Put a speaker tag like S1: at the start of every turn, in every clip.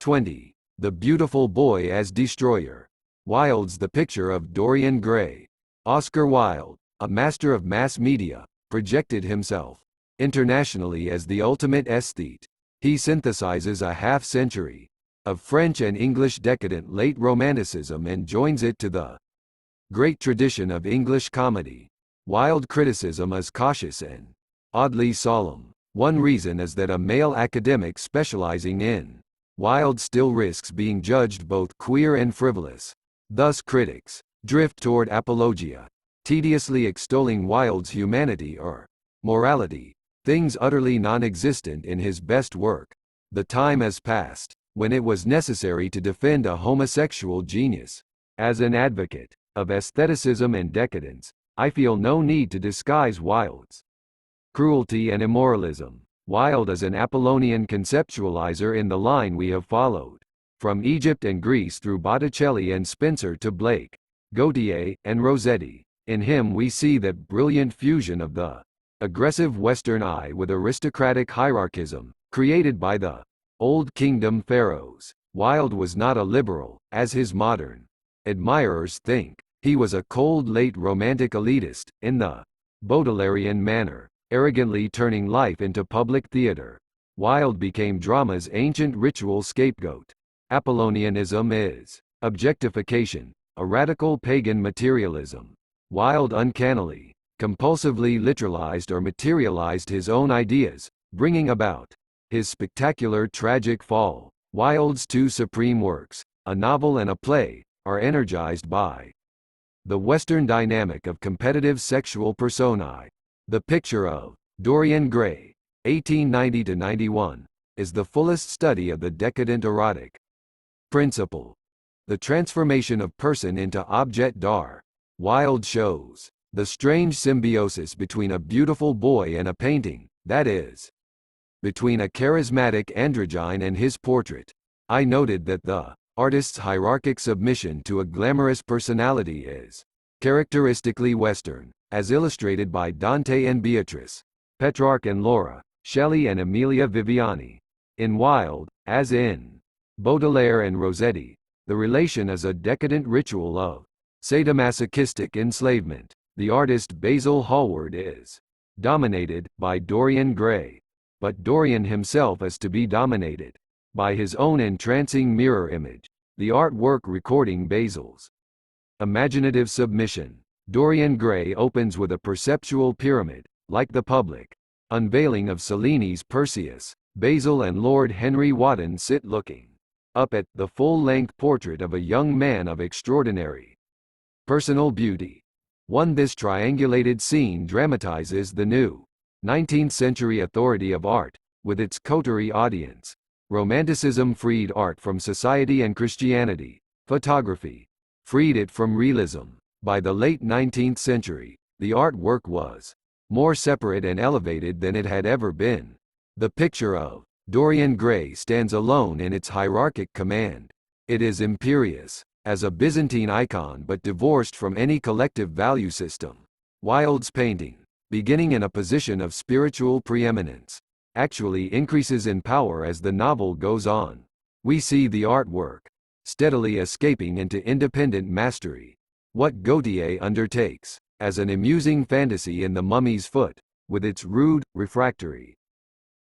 S1: 20. The Beautiful Boy as Destroyer. Wilde's The Picture of Dorian Gray. Oscar Wilde, a master of mass media, projected himself internationally as the ultimate aesthete. He synthesizes a half-century of French and English decadent late Romanticism and joins it to the great tradition of English comedy. Wilde criticism is cautious and oddly solemn. One reason is that a male academic specializing in Wilde still risks being judged both queer and frivolous. Thus critics drift toward apologia, tediously extolling Wilde's humanity or morality, things utterly non-existent in his best work. The time has passed when it was necessary to defend a homosexual genius. As an advocate of aestheticism and decadence, I feel no need to disguise Wilde's cruelty and immoralism. Wilde is an Apollonian conceptualizer in the line we have followed. From Egypt and Greece through Botticelli and Spencer to Blake, Gautier, and Rossetti, in him we see that brilliant fusion of the aggressive Western eye with aristocratic hierarchism, created by the Old Kingdom pharaohs. Wilde was not a liberal, as his modern admirers think. He was a cold late romantic elitist, in the Baudelairean manner, arrogantly turning life into public theater. Wilde became drama's ancient ritual scapegoat. Apollonianism is objectification, a radical pagan materialism. Wilde uncannily, compulsively literalized or materialized his own ideas, bringing about his spectacular tragic fall. Wilde's two supreme works, a novel and a play, are energized by the Western dynamic of competitive sexual personae. The Picture of Dorian Gray, 1890–91, is the fullest study of the decadent erotic principle, the transformation of person into objet d'art. Wilde shows the strange symbiosis between a beautiful boy and a painting, that is, between a charismatic androgyne and his portrait. I noted that the artist's hierarchic submission to a glamorous personality is characteristically Western, as illustrated by Dante and Beatrice, Petrarch and Laura, Shelley and Amelia Viviani. In Wilde, as in Baudelaire and Rossetti, the relation is a decadent ritual of sadomasochistic enslavement. The artist Basil Hallward is dominated by Dorian Gray, but Dorian himself is to be dominated by his own entrancing mirror image, the artwork recording Basil's imaginative submission. Dorian Gray opens with a perceptual pyramid, like the public unveiling of Cellini's Perseus. Basil and Lord Henry Wotton sit looking up at the full-length portrait of a young man of extraordinary personal beauty. This triangulated scene dramatizes the new 19th-century authority of art, with its coterie audience. Romanticism freed art from society and Christianity. Photography freed it from realism. By the late 19th century, the artwork was more separate and elevated than it had ever been. The Picture of Dorian Gray stands alone in its hierarchic command. It is imperious, as a Byzantine icon but divorced from any collective value system. Wilde's painting, beginning in a position of spiritual preeminence, actually increases in power as the novel goes on. We see the artwork steadily escaping into independent mastery. What Gautier undertakes, as an amusing fantasy in The Mummy's Foot, with its rude, refractory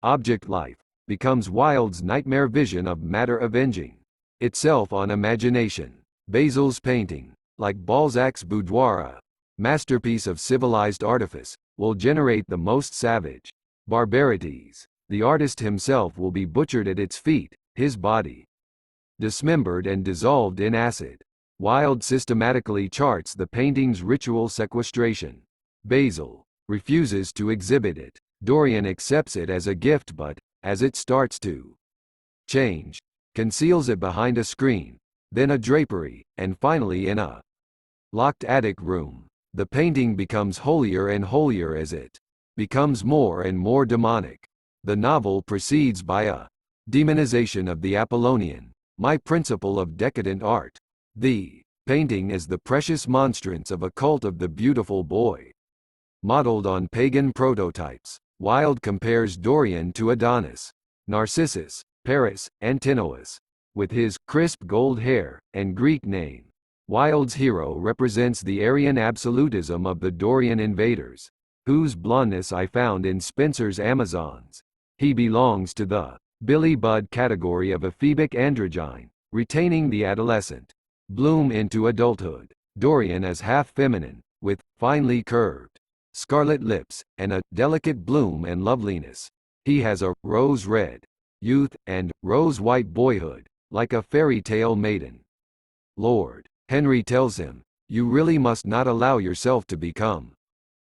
S1: object life, becomes Wilde's nightmare vision of matter avenging itself on imagination. Basil's painting, like Balzac's boudoir, a masterpiece of civilized artifice, will generate the most savage barbarities. The artist himself will be butchered at its feet, his body dismembered and dissolved in acid. Wilde systematically charts the painting's ritual sequestration. Basil refuses to exhibit it. Dorian accepts it as a gift but, as it starts to change, conceals it behind a screen, then a drapery, and finally in a locked attic room. The painting becomes holier and holier as it becomes more and more demonic. The novel proceeds by a demonization of the Apollonian, my principle of decadent art. The painting is the precious monstrance of a cult of the beautiful boy. Modeled on pagan prototypes, Wilde compares Dorian to Adonis, Narcissus, Paris, Antinous. with his crisp gold hair and Greek name. Wilde's hero represents the Aryan absolutism of the Dorian invaders, whose blondness I found in Spencer's Amazons. He belongs to the Billy Budd category of ephebic androgyne, retaining the adolescent bloom into adulthood. Dorian is half feminine, with finely curved scarlet lips, and a delicate bloom and loveliness. He has a rose-red youth and rose-white boyhood, like a fairy tale maiden. Lord Henry tells him, "You really must not allow yourself to become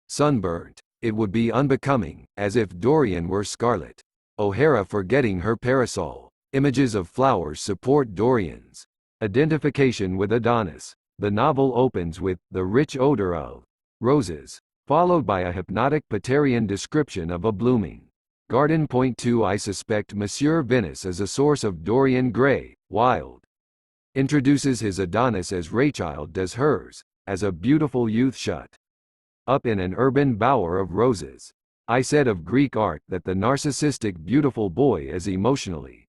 S1: sunburnt. It would be unbecoming, as if Dorian were scarlet." O'Hara forgetting her parasol. Images of flowers support Dorian's identification with Adonis. The novel opens with the rich odor of roses, followed by a hypnotic Paterian description of a blooming garden. Point 2. I suspect Monsieur Venice is a source of Dorian Gray. Wilde introduces his Adonis as Rachilde does hers, as a beautiful youth shut up in an urban bower of roses. I said of Greek art that the narcissistic beautiful boy is emotionally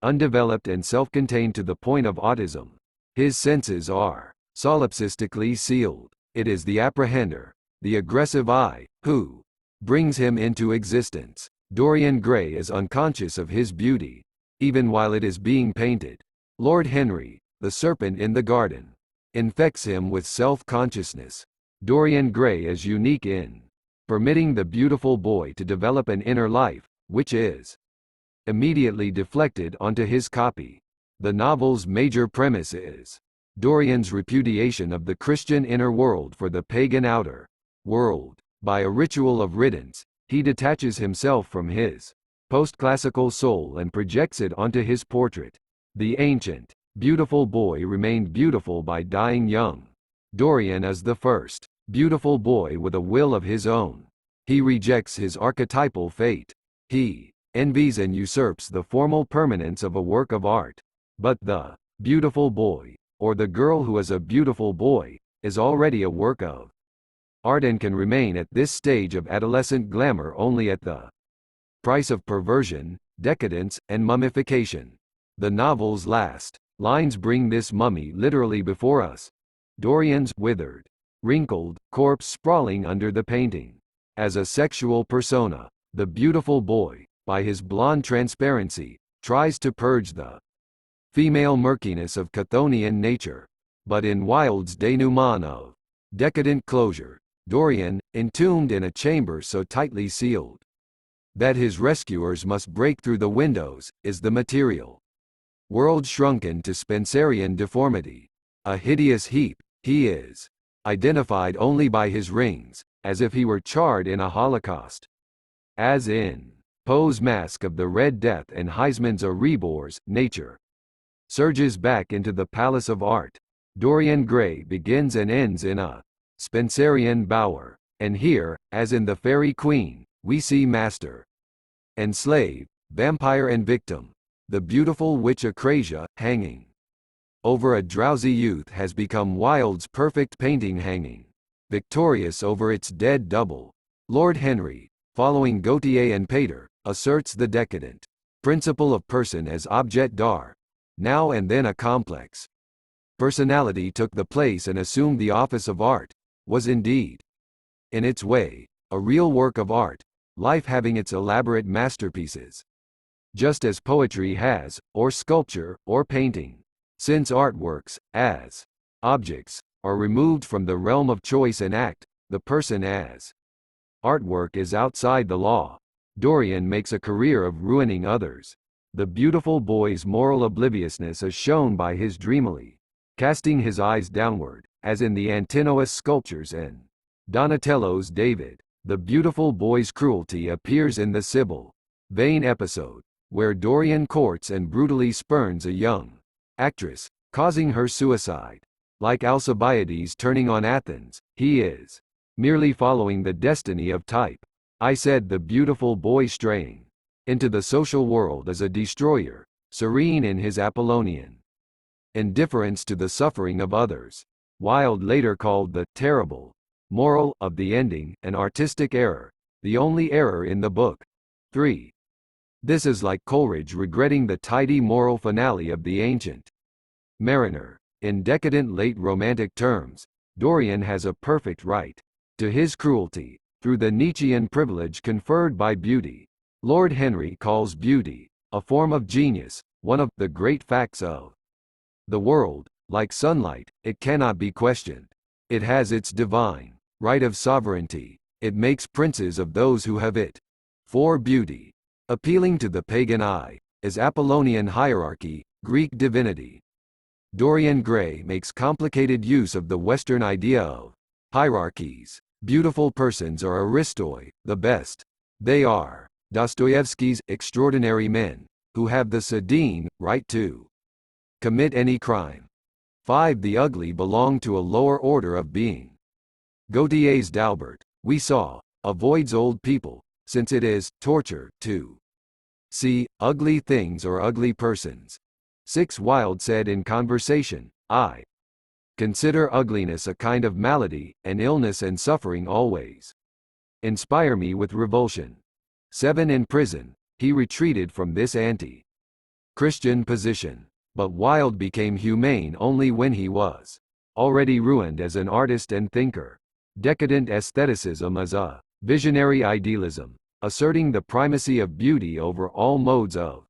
S1: undeveloped and self-contained to the point of autism. His senses are solipsistically sealed. It is the apprehender, the aggressive I, who brings him into existence. Dorian Gray is unconscious of his beauty, even while it is being painted. Lord Henry, the serpent in the garden, infects him with self-consciousness. Dorian Gray is unique in permitting the beautiful boy to develop an inner life, which is immediately deflected onto his copy. The novel's major premise is Dorian's repudiation of the Christian inner world for the pagan outer world. By a ritual of riddance, he detaches himself from his post-classical soul and projects it onto his portrait. The ancient, beautiful boy remained beautiful by dying young. Dorian is the first beautiful boy with a will of his own. He rejects his archetypal fate. He envies and usurps the formal permanence of a work of art. But the beautiful boy, or the girl who is a beautiful boy, is already a work of art and can remain at this stage of adolescent glamour only at the price of perversion, decadence, and mummification. The novel's last lines bring this mummy literally before us. Dorian's withered, wrinkled corpse sprawling under the painting. As a sexual persona, the beautiful boy, by his blonde transparency, tries to purge the female murkiness of Chthonian nature. But in Wilde's denouement of decadent closure, Dorian, entombed in a chamber so tightly sealed that his rescuers must break through the windows, is the material world shrunken to Spencerian deformity. A hideous heap, he is identified only by his rings, as if he were charred in a holocaust. As in Poe's Masque of the Red Death and Huysman's Erebor's nature surges back into the palace of art. Dorian Gray begins and ends in a Spencerian bower, and here, as in the Fairy Queen, we see master and slave, vampire and victim. The beautiful witch Acrasia, hanging over a drowsy youth, has become Wilde's perfect painting, hanging victorious over its dead double. Lord Henry, following Gautier and Pater, asserts the decadent principle of person as objet d'art. Now and then a complex personality took the place and assumed the office of art, was indeed, in its way, a real work of art, life having its elaborate masterpieces. Just as poetry has, or sculpture, or painting. Since artworks, as objects, are removed from the realm of choice and act, the person as artwork is outside the law. Dorian makes a career of ruining others. The beautiful boy's moral obliviousness is shown by his dreamily casting his eyes downward, as in the Antinous sculptures and Donatello's David. The beautiful boy's cruelty appears in the Sibyl Vane episode, where Dorian courts and brutally spurns a young actress, causing her suicide. Like Alcibiades turning on Athens, he is merely following the destiny of type. I said the beautiful boy straying into the social world as a destroyer, serene in his Apollonian indifference to the suffering of others. Wilde later called the terrible moral of the ending an artistic error, the only error in the book. 3. This is like Coleridge regretting the tidy moral finale of the Ancient Mariner. In decadent late romantic terms, Dorian has a perfect right to his cruelty, through the Nietzschean privilege conferred by beauty. Lord Henry calls beauty a form of genius, one of the great facts of the world. Like sunlight, it cannot be questioned. It has its divine right of sovereignty. It makes princes of those who have it. For beauty, appealing to the pagan eye, is Apollonian hierarchy, Greek divinity. Dorian Gray makes complicated use of the Western idea of hierarchies. Beautiful persons are aristoi, the best. They are Dostoevsky's extraordinary men, who have the Sadine right to commit any crime. 5. The ugly belong to a lower order of being. Gautier's d'Albert, we saw, avoids old people, since it is torture to see ugly things or ugly persons. 6. Wilde said in Conversation, I consider ugliness a kind of malady, and illness and suffering always inspire me with revulsion. 7. In prison, he retreated from this anti-Christian position. But Wilde became humane only when he was already ruined as an artist and thinker. Decadent aestheticism is a visionary idealism, asserting the primacy of beauty over all modes of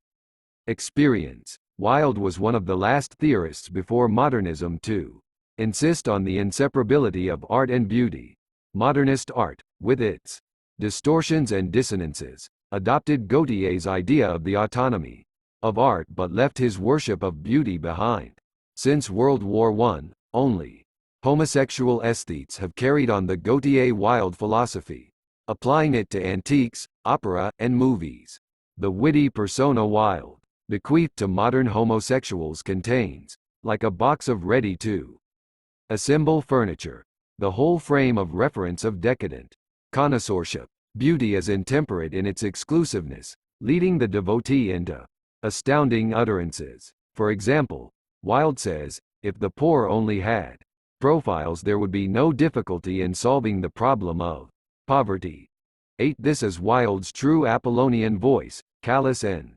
S1: experience. Wilde was one of the last theorists before modernism to insist on the inseparability of art and beauty. Modernist art, with its distortions and dissonances, adopted Gautier's idea of the autonomy of art but left his worship of beauty behind. Since World War I, only homosexual aesthetes have carried on the Gautier-Wilde philosophy, applying it to antiques, opera, and movies. The witty persona Wilde bequeathed to modern homosexuals contains, like a box of ready-to-assemble furniture, the whole frame of reference of decadent connoisseurship. Beauty is intemperate in its exclusiveness, leading the devotee into astounding utterances. For example, Wilde says, if the poor only had profiles there would be no difficulty in solving the problem of poverty. 8. This is Wilde's true Apollonian voice, callous and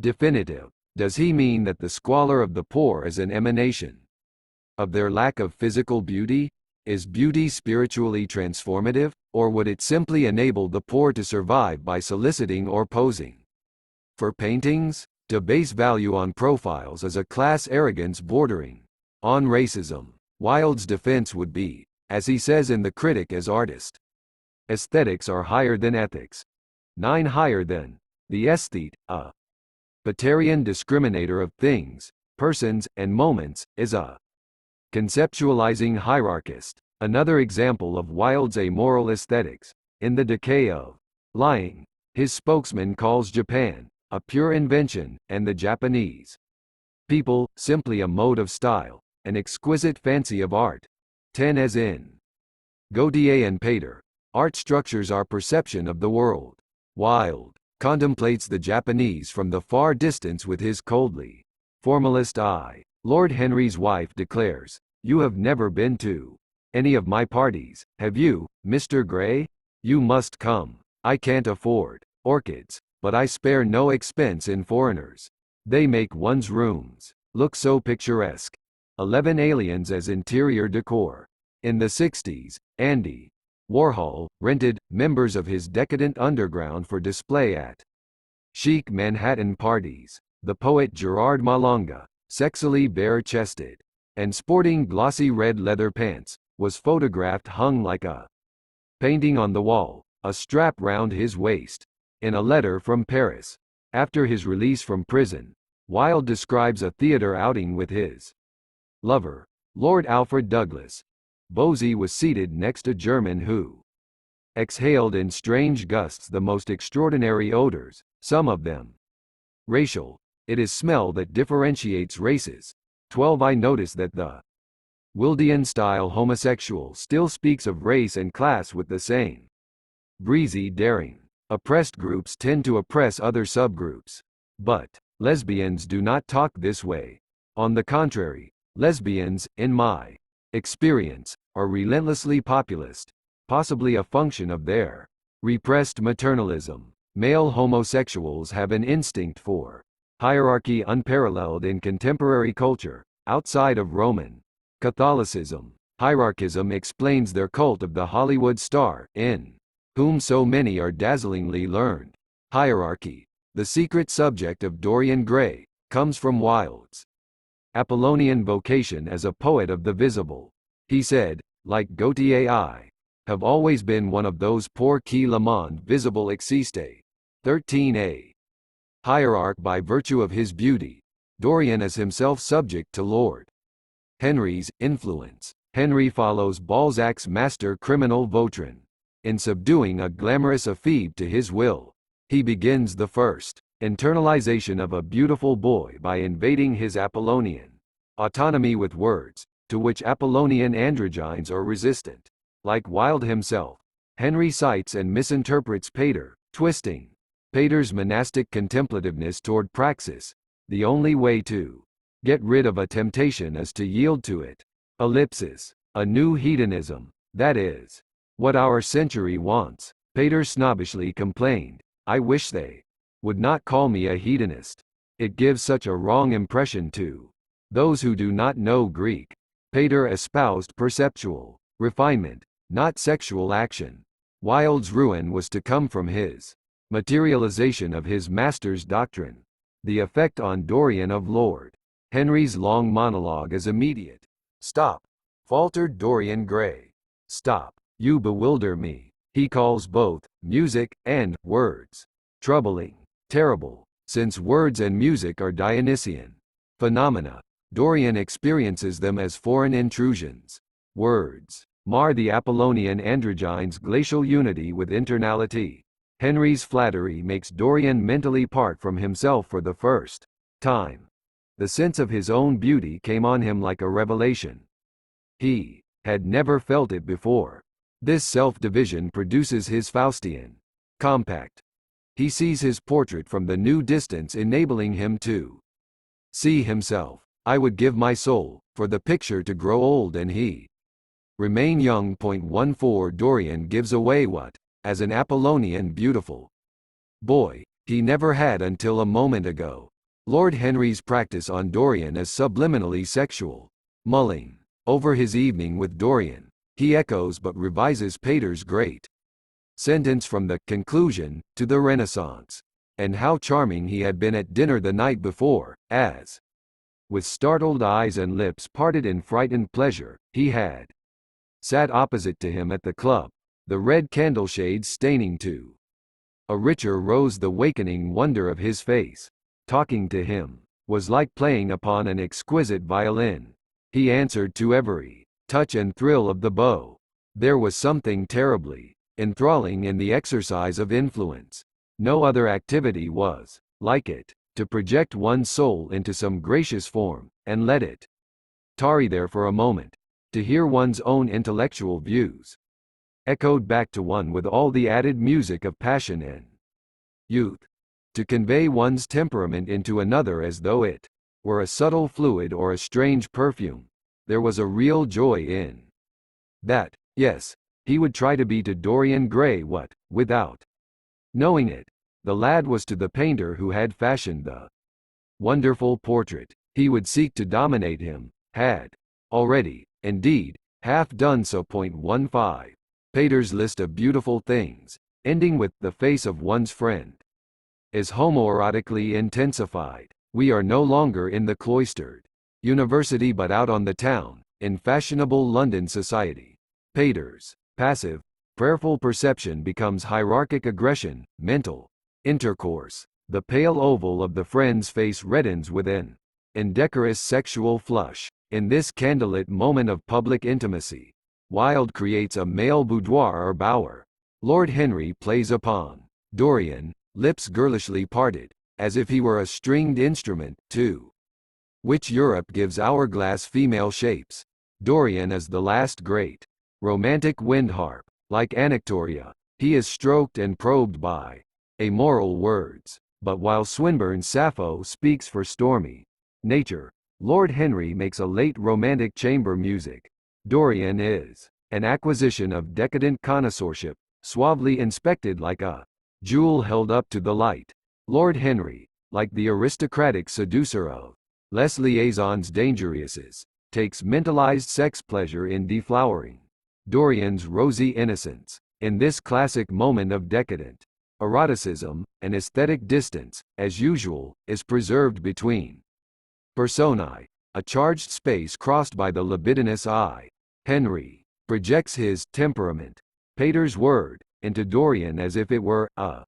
S1: definitive. Does he mean that the squalor of the poor is an emanation of their lack of physical beauty? Is beauty spiritually transformative, or would it simply enable the poor to survive by soliciting or posing for paintings? To base value on profiles is a class arrogance bordering on racism. Wilde's defense would be, as he says in The Critic as Artist, aesthetics are higher than ethics. 9. Higher than the aesthete, a Paterian discriminator of things, persons, and moments, is a conceptualizing hierarchist. Another example of Wilde's amoral aesthetics, in The Decay of Lying, his spokesman calls Japan a pure invention, and the Japanese people simply a mode of style, an exquisite fancy of art. 10. As in Gautier and Pater, art structures our perception of the world. Wilde contemplates the Japanese from the far distance with his coldly formalist eye. Lord Henry's wife declares, "You have never been to any of my parties, have you, Mr. Gray? You must come. I can't afford orchids, but I spare no expense in foreigners. They make one's rooms look so picturesque." 11. Aliens as interior decor. In the 60s, Andy Warhol rented members of his decadent underground for display at chic Manhattan parties. The poet Gerard Malanga, sexily bare-chested and sporting glossy red leather pants, was photographed hung like a painting on the wall, a strap round his waist. In a letter from Paris, after his release from prison, Wilde describes a theater outing with his lover, Lord Alfred Douglas. Bosie was seated next a German who exhaled in strange gusts the most extraordinary odors, some of them racial. It is smell that differentiates races. 12. I notice that the Wildean-style homosexual still speaks of race and class with the same breezy daring. Oppressed groups tend to oppress other subgroups. But lesbians do not talk this way. On the contrary, lesbians, in my experience, are relentlessly populist, possibly a function of their repressed maternalism. Male homosexuals have an instinct for hierarchy unparalleled in contemporary culture, outside of Roman Catholicism. Hierarchism explains their cult of the Hollywood star, in whom so many are dazzlingly learned. Hierarchy, the secret subject of Dorian Gray, comes from Wilde's Apollonian vocation as a poet of the visible. He said, like Gautier, I have always been one of those pour qui le monde visible existe. 13a. Hierarch by virtue of his beauty, Dorian is himself subject to Lord Henry's influence. Henry follows Balzac's master criminal Vautrin. In subduing a glamorous ephebe to his will, he begins the first internalization of a beautiful boy by invading his Apollonian autonomy with words, to which Apollonian androgynes are resistant. Like Wilde himself, Henry cites and misinterprets Pater, twisting Pater's monastic contemplativeness toward praxis. The only way to get rid of a temptation is to yield to it. Ellipsis. A new hedonism, that is what our century wants. Pater snobbishly complained, I wish they would not call me a hedonist. It gives such a wrong impression to those who do not know Greek. Pater espoused perceptual refinement, not sexual action. Wilde's ruin was to come from his materialization of his master's doctrine. The effect on Dorian of Lord Henry's long monologue is immediate. Stop, faltered Dorian Gray. Stop, you bewilder me. He calls both music and words troubling, terrible, since words and music are Dionysian phenomena. Dorian experiences them as foreign intrusions. Words mar the Apollonian androgyne's glacial unity with internality. Henry's flattery makes Dorian mentally part from himself for the first time. The sense of his own beauty came on him like a revelation. He had never felt it before. This self-division produces his Faustian compact. He sees his portrait from the new distance, enabling him to see himself. I would give my soul for the picture to grow old and he remain young. 14 Dorian gives away what, as an Apollonian beautiful boy, he never had until a moment ago. Lord Henry's practice on Dorian is subliminally sexual. Mulling over his evening with Dorian, he echoes but revises Pater's great sentence from the conclusion to the Renaissance. And how charming he had been at dinner the night before, as with startled eyes and lips parted in frightened pleasure, he had sat opposite to him at the club, the red candle shades staining to a richer rose the wakening wonder of his face. Talking to him was like playing upon an exquisite violin. He answered to every touch and thrill of the bow. There was something terribly enthralling in the exercise of influence. No other activity was like it. To project one's soul into some gracious form, and let it tarry there for a moment, to hear one's own intellectual views echoed back to one with all the added music of passion and youth, to convey one's temperament into another as though it were a subtle fluid or a strange perfume. There was a real joy in that. Yes, he would try to be to Dorian Gray what, without knowing it, the lad was to the painter who had fashioned the wonderful portrait. He would seek to dominate him, had already, indeed, half done so. 15. Pater's list of beautiful things, ending with the face of one's friend, is homoerotically intensified. We are no longer in the cloistered university but out on the town, in fashionable London society. Pater's passive, prayerful perception becomes hierarchic aggression, mental intercourse. The pale oval of the friend's face reddens with an indecorous sexual flush. In this candlelit moment of public intimacy, Wilde creates a male boudoir or bower. Lord Henry plays upon Dorian, lips girlishly parted, as if he were a stringed instrument, to which Europe gives hourglass female shapes. Dorian is the last great romantic wind harp. Like Anactoria, he is stroked and probed by amoral words. But while Swinburne's Sappho speaks for stormy nature, Lord Henry makes a late romantic chamber music. Dorian is an acquisition of decadent connoisseurship, suavely inspected like a jewel held up to the light. Lord Henry, like the aristocratic seducer of Les Liaisons Dangereuses, takes mentalized sex pleasure in deflowering Dorian's rosy innocence. In this classic moment of decadent eroticism, an aesthetic distance, as usual, is preserved between Personae, a charged space crossed by the libidinous eye. Henry projects his temperament, Pater's word, into Dorian as if it were a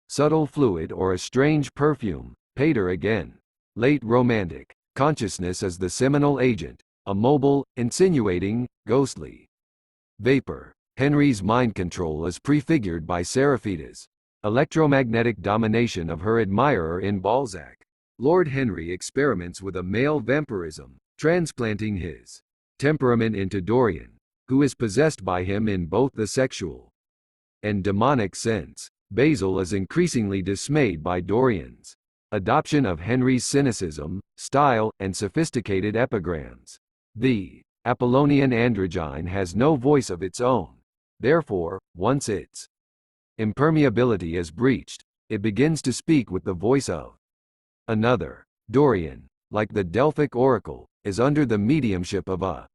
S1: subtle fluid or a strange perfume. Pater again. Late romantic consciousness as the seminal agent, a mobile, insinuating, ghostly vapor. Henry's mind control is prefigured by Seraphida's electromagnetic domination of her admirer in Balzac. Lord Henry experiments with a male vampirism, transplanting his temperament into Dorian, who is possessed by him in both the sexual and demonic sense. Basil is increasingly dismayed by Dorian's adoption of Henry's cynicism, style, and sophisticated epigrams. The Apollonian androgyne has no voice of its own. Therefore, once its impermeability is breached, it begins to speak with the voice of another. Dorian, like the Delphic oracle, is under the mediumship of a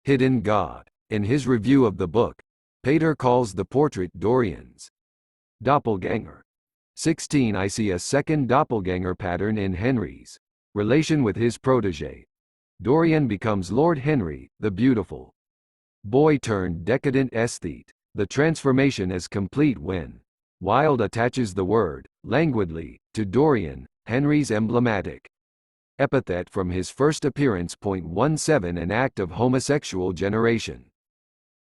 S1: hidden god. In his review of the book, Pater calls the portrait Dorian's doppelganger. 16. I see a second doppelganger pattern in Henry's relation with his protégé. Dorian becomes Lord Henry, the beautiful boy turned decadent aesthete. The transformation is complete when Wilde attaches the word, languidly, to Dorian, Henry's emblematic epithet from his first appearance. 17 An act of homosexual generation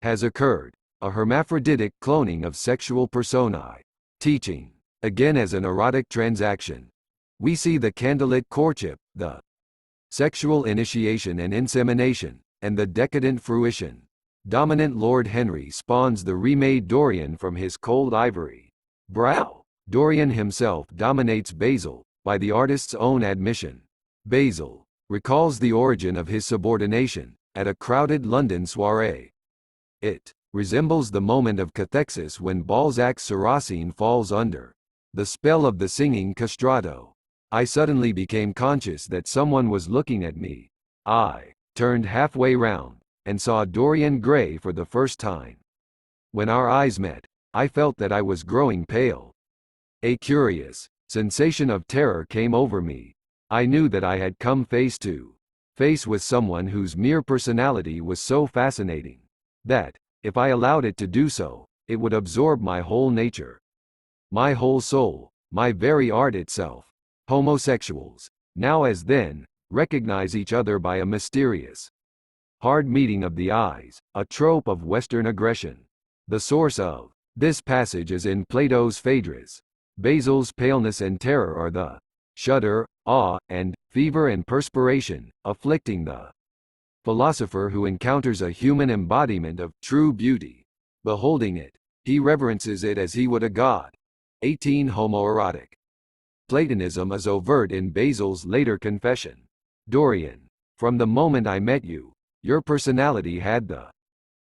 S1: has occurred, a hermaphroditic cloning of sexual personae. Teaching, again as an erotic transaction. We see the candlelit courtship, the sexual initiation and insemination, and the decadent fruition. Dominant Lord Henry spawns the remade Dorian from his cold ivory brow. Dorian himself dominates Basil, by the artist's own admission. Basil recalls the origin of his subordination, at a crowded London soirée. It resembles the moment of cathexis when Balzac's Sarracine falls under the spell of the singing castrato. I suddenly became conscious that someone was looking at me. I turned halfway round, and saw Dorian Gray for the first time. When our eyes met, I felt that I was growing pale. A curious sensation of terror came over me. I knew that I had come face to face with someone whose mere personality was so fascinating, that, if I allowed it to do so, it would absorb my whole nature, my whole soul, my very art itself. Homosexuals, now as then, recognize each other by a mysterious, hard meeting of the eyes, a trope of Western aggression. The source of this passage is in Plato's Phaedrus. Basil's paleness and terror are the shudder, awe, and fever and perspiration, afflicting the philosopher who encounters a human embodiment of true beauty. Beholding it, he reverences it as he would a god. 18 Homoerotic Platonism is overt in Basil's later confession. Dorian, from the moment I met you, your personality had the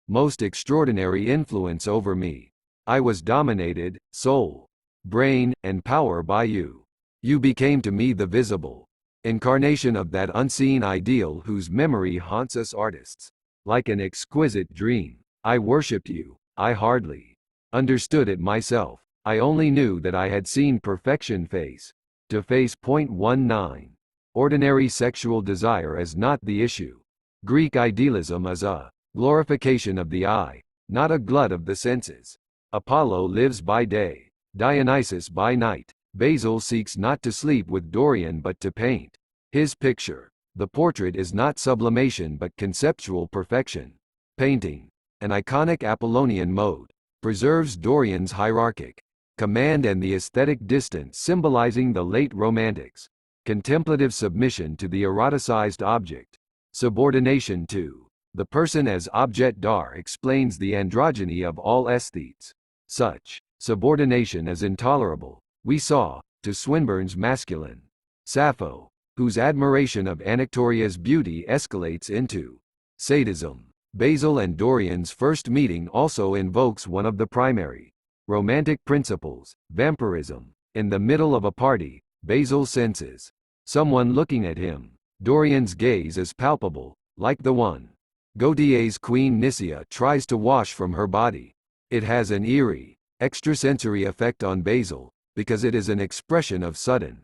S1: most extraordinary influence over me. I was dominated, soul, brain, and power by you. You became to me the visible incarnation of that unseen ideal whose memory haunts us artists. Like an exquisite dream, I worshipped you. I hardly understood it myself. I only knew that I had seen perfection face to face. 19. Ordinary sexual desire is not the issue. Greek idealism is a glorification of the eye, not a glut of the senses. Apollo lives by day, Dionysus by night. Basil seeks not to sleep with Dorian but to paint his picture. The portrait is not sublimation but conceptual perfection. Painting, an iconic Apollonian mode, preserves Dorian's hierarchic command and the aesthetic distance symbolizing the late Romantics' contemplative submission to the eroticized object. Subordination to the person as objet d'art explains the androgyny of all aesthetes. Such subordination is intolerable. We saw, to Swinburne's masculine Sappho, whose admiration of Anactoria's beauty escalates into sadism. Basil and Dorian's first meeting also invokes one of the primary Romantic principles, vampirism. In the middle of a party, Basil senses someone looking at him. Dorian's gaze is palpable, like the one Gautier's Queen Nicia tries to wash from her body. It has an eerie, extrasensory effect on Basil, because it is an expression of sudden,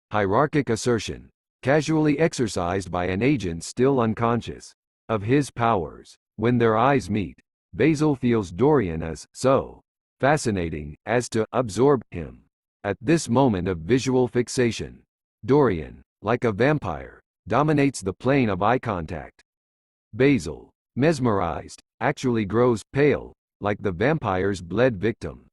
S1: hierarchic assertion, casually exercised by an agent still unconscious of his powers. When their eyes meet, Basil feels Dorian as so fascinating as to absorb him. At this moment of visual fixation, Dorian, like a vampire, dominates the plane of eye contact. Basil, mesmerized, actually grows pale, like the vampire's bled victim.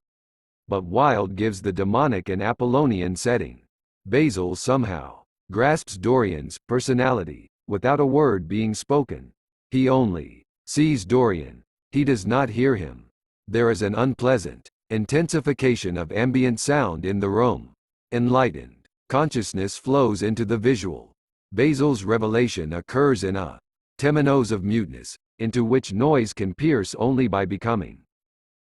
S1: But Wilde gives the demonic and Apollonian setting. Basil somehow grasps Dorian's personality, without a word being spoken. He only sees Dorian. He does not hear him. There is an unpleasant intensification of ambient sound in the room. Enlightened consciousness flows into the visual. Basil's revelation occurs in a temenos of muteness, into which noise can pierce only by becoming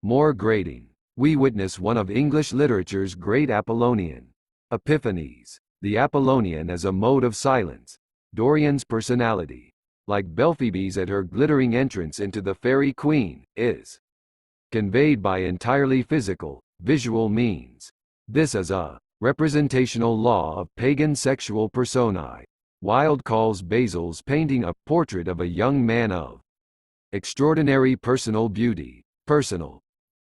S1: more grating. We witness one of English literature's great Apollonian epiphanies. The Apollonian as a mode of silence. Dorian's personality, like Belphoebe's at her glittering entrance into the Fairy Queen, is conveyed by entirely physical, visual means. This is a representational law of pagan sexual personae. Wilde calls Basil's painting a portrait of a young man of extraordinary personal beauty. Personal.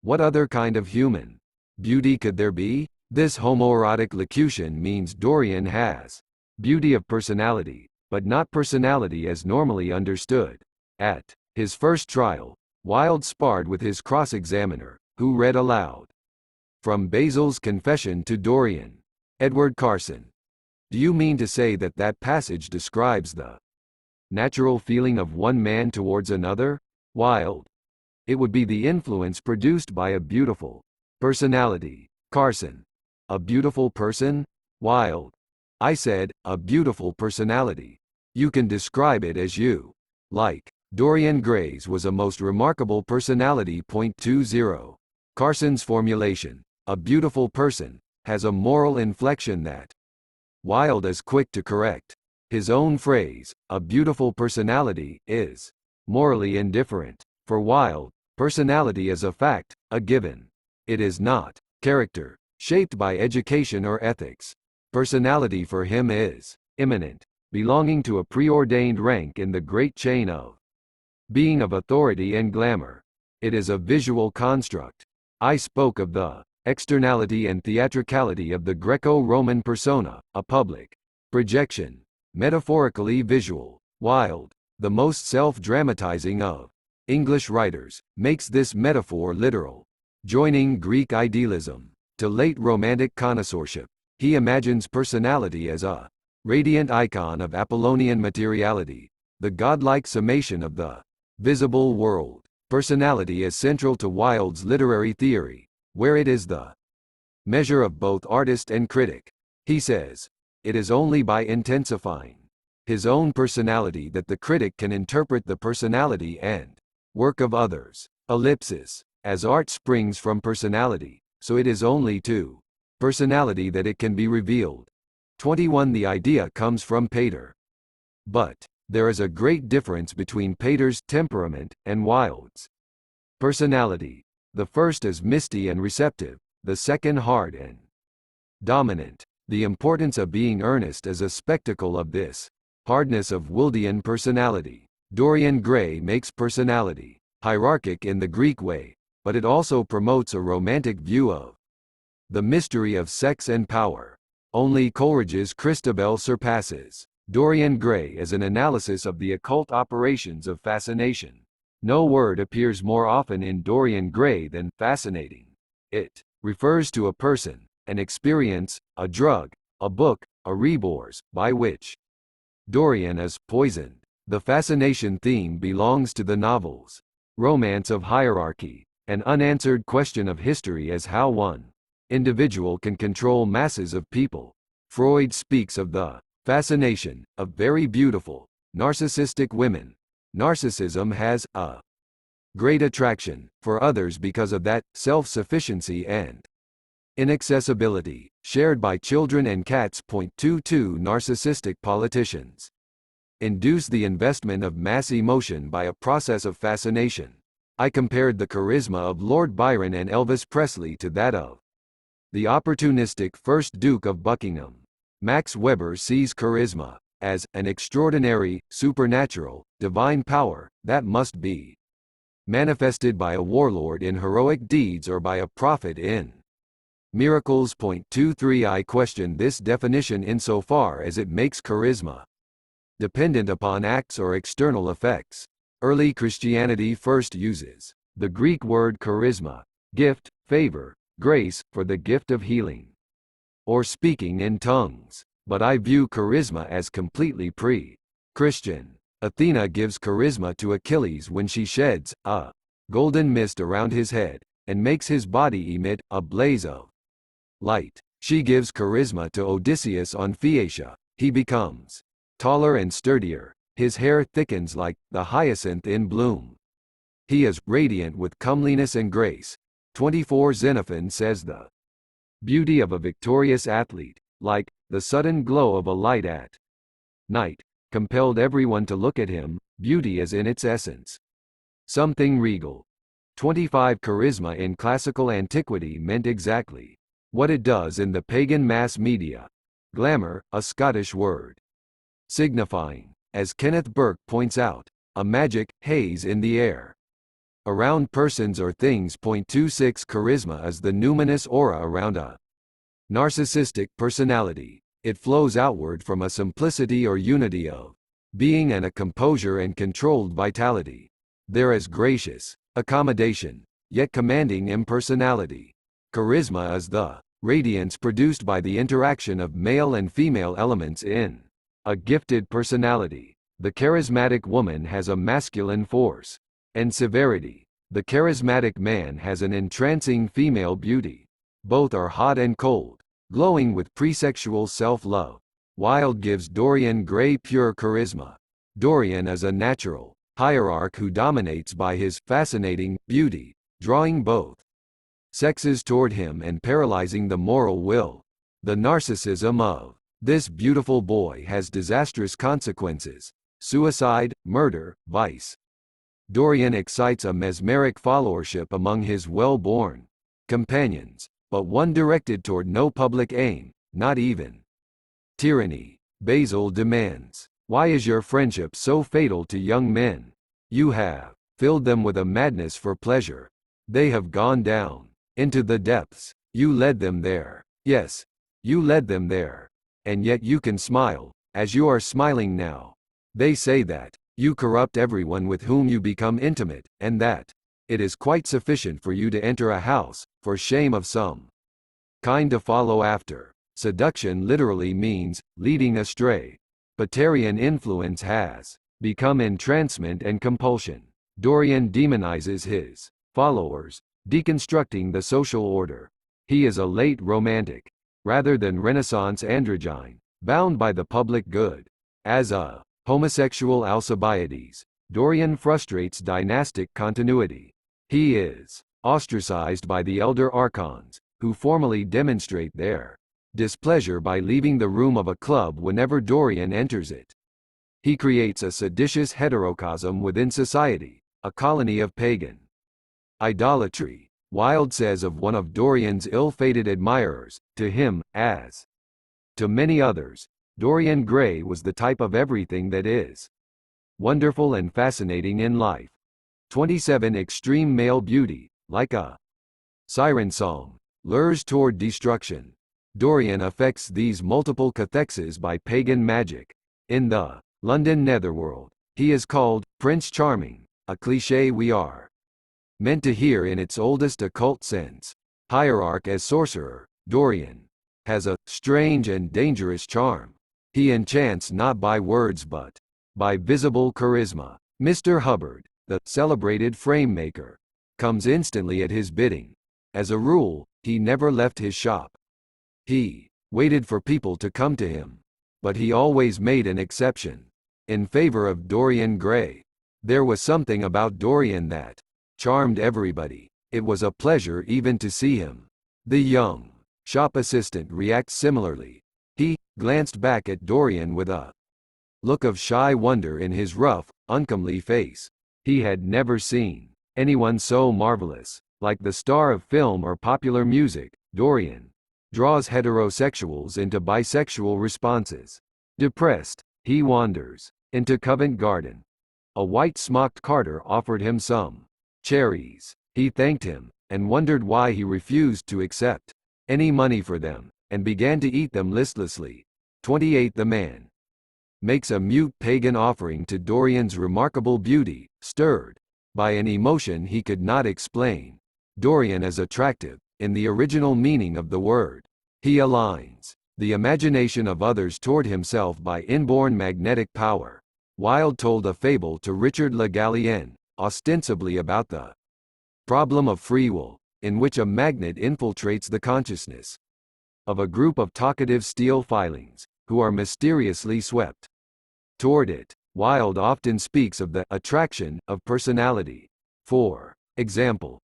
S1: What other kind of human beauty could there be? This homoerotic locution means Dorian has beauty of personality, but not personality as normally understood. At his first trial, Wilde sparred with his cross-examiner, who read aloud from Basil's confession to Dorian. Edward Carson. Do you mean to say that that passage describes the natural feeling of one man towards another? Wilde. It would be the influence produced by a beautiful personality. Carson. A beautiful person? Wilde. I said, a beautiful personality. You can describe it as you like. Dorian Gray's was a most remarkable personality. 20. Carson's formulation, a beautiful person, has a moral inflection that Wilde is quick to correct. His own phrase, a beautiful personality, is morally indifferent. For Wilde, personality is a fact, a given. It is not character, shaped by education or ethics. Personality for him is immanent, belonging to a preordained rank in the great chain of being of authority and glamour. It is a visual construct. I spoke of the externality and theatricality of the Greco-Roman persona, a public projection, metaphorically visual. Wilde, the most self-dramatizing of English writers, makes this metaphor literal. Joining Greek idealism to late Romantic connoisseurship, he imagines personality as a radiant icon of Apollonian materiality, the godlike summation of the visible world. Personality is central to Wilde's literary theory, where it is the measure of both artist and critic. He says, it is only by intensifying his own personality that the critic can interpret the personality and work of others. Ellipsis. As art springs from personality, so it is only to personality that it can be revealed. 21. The idea comes from Pater. But there is a great difference between Pater's temperament and Wilde's personality. The first is misty and receptive, the second hard and dominant. The importance of being earnest is a spectacle of this hardness of Wildean personality. Dorian Gray makes personality hierarchic in the Greek way, but it also promotes a romantic view of the mystery of sex and power. Only Coleridge's Christabel surpasses Dorian Gray as an analysis of the occult operations of fascination. No word appears more often in Dorian Gray than fascinating. It refers to a person, an experience, a drug, a book, a rebors, by which Dorian is poisoned. The fascination theme belongs to the novels. Romance of hierarchy. An unanswered question of history as how one individual can control masses of people. Freud speaks of the fascination of very beautiful, narcissistic women. Narcissism has a great attraction for others because of that self-sufficiency and inaccessibility, shared by children and cats. 22 Narcissistic politicians induce the investment of mass emotion by a process of fascination. I compared the charisma of Lord Byron and Elvis Presley to that of the opportunistic first Duke of Buckingham. Max Weber sees charisma as an extraordinary, supernatural, divine power that must be manifested by a warlord in heroic deeds or by a prophet in miracles. 23 I question this definition insofar as it makes charisma dependent upon acts or external effects. Early Christianity first uses the Greek word charisma, gift, favor, grace, for the gift of healing or speaking in tongues, but I view charisma as completely pre-Christian. Athena gives charisma to Achilles when she sheds a golden mist around his head and makes his body emit a blaze of light. She gives charisma to Odysseus on Phaeacia. He becomes taller and sturdier. His hair thickens like the hyacinth in bloom. He is radiant with comeliness and grace. 24 Xenophon says the beauty of a victorious athlete, like the sudden glow of a light at night, compelled everyone to look at him. Beauty is in its essence something regal. 25 Charisma in classical antiquity meant exactly what it does in the pagan mass media. Glamour, a Scottish word signifying, as Kenneth Burke points out, a magic haze in the air around persons or things. 26 Charisma is the numinous aura around a narcissistic personality. It flows outward from a simplicity or unity of being and a composure and controlled vitality. There is gracious accommodation, yet commanding impersonality. Charisma is the radiance produced by the interaction of male and female elements in a gifted personality. The charismatic woman has a masculine force and severity. The charismatic man has an entrancing female beauty. Both are hot and cold, glowing with presexual self-love. Wilde gives Dorian Gray pure charisma. Dorian is a natural hierarch who dominates by his fascinating beauty, drawing both sexes toward him and paralyzing the moral will. The narcissism of this beautiful boy has disastrous consequences: suicide, murder, vice. Dorian excites a mesmeric followership among his well-born companions, but one directed toward no public aim, not even tyranny. Basil demands, "Why is your friendship so fatal to young men? You have filled them with a madness for pleasure. They have gone down into the depths. You led them there. Yes, you led them there. And yet you can smile, as you are smiling now. They say that you corrupt everyone with whom you become intimate, and that it is quite sufficient for you to enter a house, for shame of some kind to follow after." Seduction literally means leading astray. Paterian influence has become entrancement and compulsion. Dorian demonizes his followers, deconstructing the social order. He is a late romantic, rather than Renaissance androgyne, bound by the public good. As a homosexual Alcibiades, Dorian frustrates dynastic continuity. He is ostracized by the elder archons, who formally demonstrate their displeasure by leaving the room of a club whenever Dorian enters it. He creates a seditious heterocosm within society, a colony of pagan idolatry. Wilde says of one of Dorian's ill-fated admirers, "To him, as to many others, Dorian Gray was the type of everything that is wonderful and fascinating in life." 27 Extreme male beauty, like a siren song, lures toward destruction. Dorian affects these multiple cathexes by pagan magic. In the London netherworld, he is called Prince Charming, a cliché we are meant to hear in its oldest occult sense. Hierarch as sorcerer, Dorian has a strange and dangerous charm. He enchants not by words but by visible charisma. Mr. Hubbard, the celebrated frame maker, comes instantly at his bidding. As a rule, he never left his shop. He waited for people to come to him, but he always made an exception in favor of Dorian Gray. There was something about Dorian that charmed everybody. It was a pleasure even to see him. The young shop assistant reacts similarly. He glanced back at Dorian with a look of shy wonder in his rough, uncomely face. He had never seen anyone so marvelous. Like the star of film or popular music, Dorian draws heterosexuals into bisexual responses. Depressed, he wanders into Covent Garden. A white-smocked carter offered him some cherries. He thanked him, and wondered why he refused to accept any money for them, and began to eat them listlessly. 28 The man makes a mute pagan offering to Dorian's remarkable beauty, stirred by an emotion he could not explain. Dorian is attractive, in the original meaning of the word. He aligns the imagination of others toward himself by inborn magnetic power. Wilde told a fable to Richard Le Gallienne, ostensibly about the problem of free will, in which a magnet infiltrates the consciousness of a group of talkative steel filings, who are mysteriously swept toward it. Wilde often speaks of the attraction of personality. For example,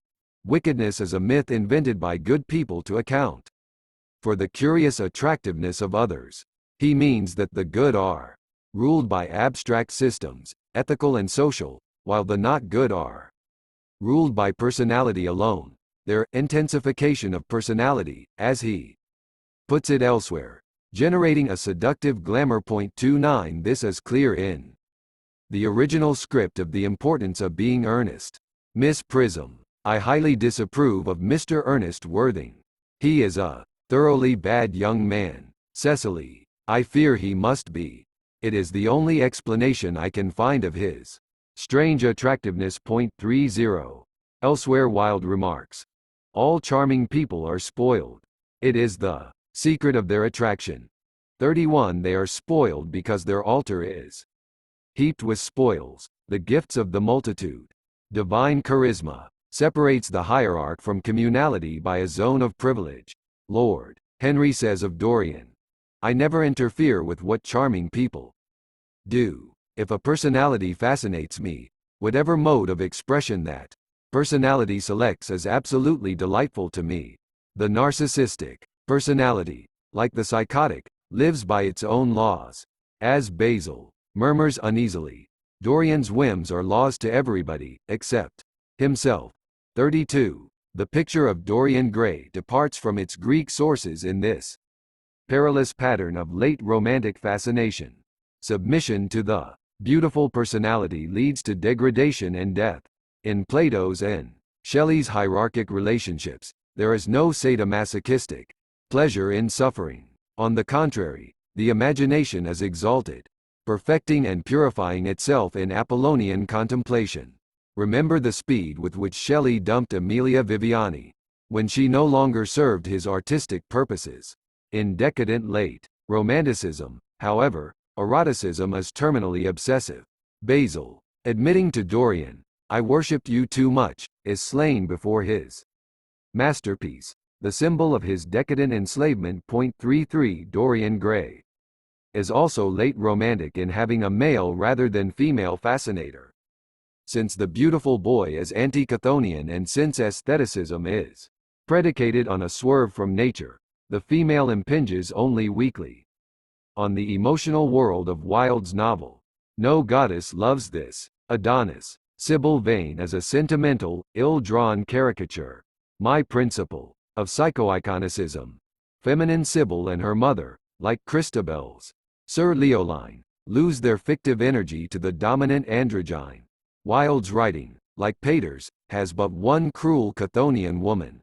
S1: wickedness is a myth invented by good people to account for the curious attractiveness of others. He means that the good are ruled by abstract systems, ethical and social, while the not good are ruled by personality alone, their intensification of personality, as he puts it elsewhere, generating a seductive glamour. 29 This is clear in the original script of The Importance of Being Earnest. Miss Prism, I highly disapprove of Mr. Ernest Worthing. He is a thoroughly bad young man. Cecily, I fear he must be. It is the only explanation I can find of his strange attractiveness. 30 Elsewhere Wilde remarks, all charming people are spoiled. It is the secret of their attraction. 31 They are spoiled because their altar is heaped with spoils, the gifts of the multitude. Divine charisma separates the hierarch from communality by a zone of privilege. Lord Henry says of Dorian, I never interfere with what charming people do. If a personality fascinates me, whatever mode of expression that personality selects is absolutely delightful to me. The narcissistic personality, like the psychotic, lives by its own laws. As Basil murmurs uneasily, Dorian's whims are laws to everybody, except himself. 32. The picture of Dorian Gray departs from its Greek sources in this perilous pattern of late romantic fascination. Submission to the beautiful personality leads to degradation and death. In Plato's and Shelley's hierarchic relationships, there is no sadomasochistic pleasure in suffering. On the contrary, the imagination is exalted, perfecting and purifying itself in Apollonian contemplation. Remember the speed with which Shelley dumped Amelia Viviani, when she no longer served his artistic purposes. In decadent late Romanticism, however, eroticism is terminally obsessive. Basil, admitting to Dorian, I worshipped you too much, is slain before his masterpiece, the symbol of his decadent enslavement. 33 Dorian Gray is also late romantic in having a male rather than female fascinator. Since The Beautiful Boy is anti-Chthonian and since aestheticism is predicated on a swerve from nature, the female impinges only weakly on the emotional world of Wilde's novel. No goddess loves this Adonis. Sybil Vane as a sentimental, ill-drawn caricature. My principle of psychoiconocism. Feminine Sybil and her mother, like Christabel's Sir Leoline, lose their fictive energy to the dominant androgyne. Wilde's writing, like Pater's, has but one cruel Chthonian woman,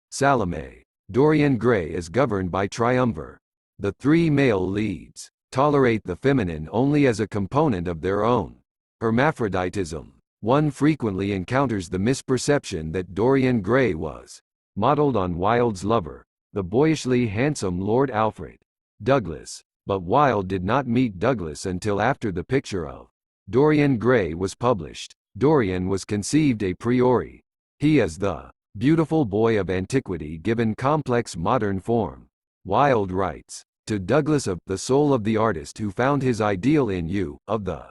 S1: Salome. Dorian Gray is governed by triumvir. The three male leads tolerate the feminine only as a component of their own hermaphroditism. One frequently encounters the misperception that Dorian Gray was modeled on Wilde's lover, the boyishly handsome Lord Alfred Douglas, but Wilde did not meet Douglas until after the picture of Dorian Gray was published. Dorian was conceived a priori. He is the beautiful boy of antiquity given complex modern form. Wilde writes to Douglas of the soul of the artist who found his ideal in you, of the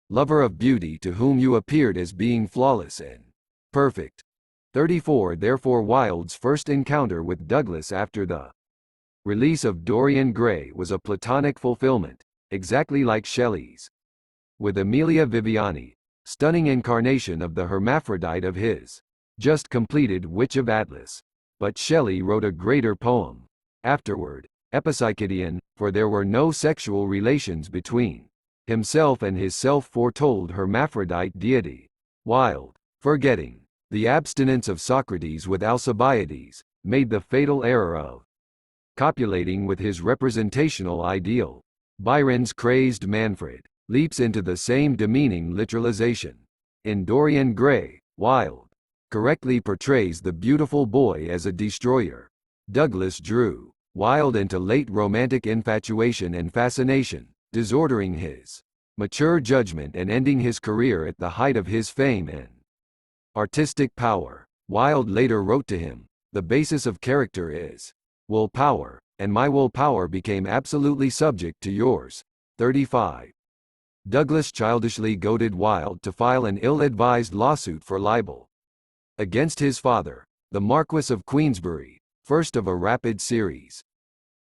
S1: lover of beauty to whom you appeared as being flawless and perfect. 34 Therefore Wilde's first encounter with Douglas after the release of Dorian Gray was a platonic fulfillment, exactly like Shelley's. With Amelia Viviani, stunning incarnation of the hermaphrodite of his just completed Witch of Atlas. But Shelley wrote a greater poem afterward, Epipsychidion, for there were no sexual relations between himself and his self-foretold hermaphrodite deity. Wilde, forgetting the abstinence of Socrates with Alcibiades, made the fatal error of copulating with his representational ideal. Byron's crazed Manfred leaps into the same demeaning literalization. In Dorian Gray, Wilde correctly portrays the beautiful boy as a destroyer. Douglas drew Wilde into late romantic infatuation and fascination, disordering his mature judgment and ending his career at the height of his fame and artistic power. Wilde later wrote to him, "The basis of character is willpower, and my willpower became absolutely subject to yours." 35. Douglas childishly goaded Wilde to file an ill-advised lawsuit for libel against his father, the Marquess of Queensberry, first of a rapid series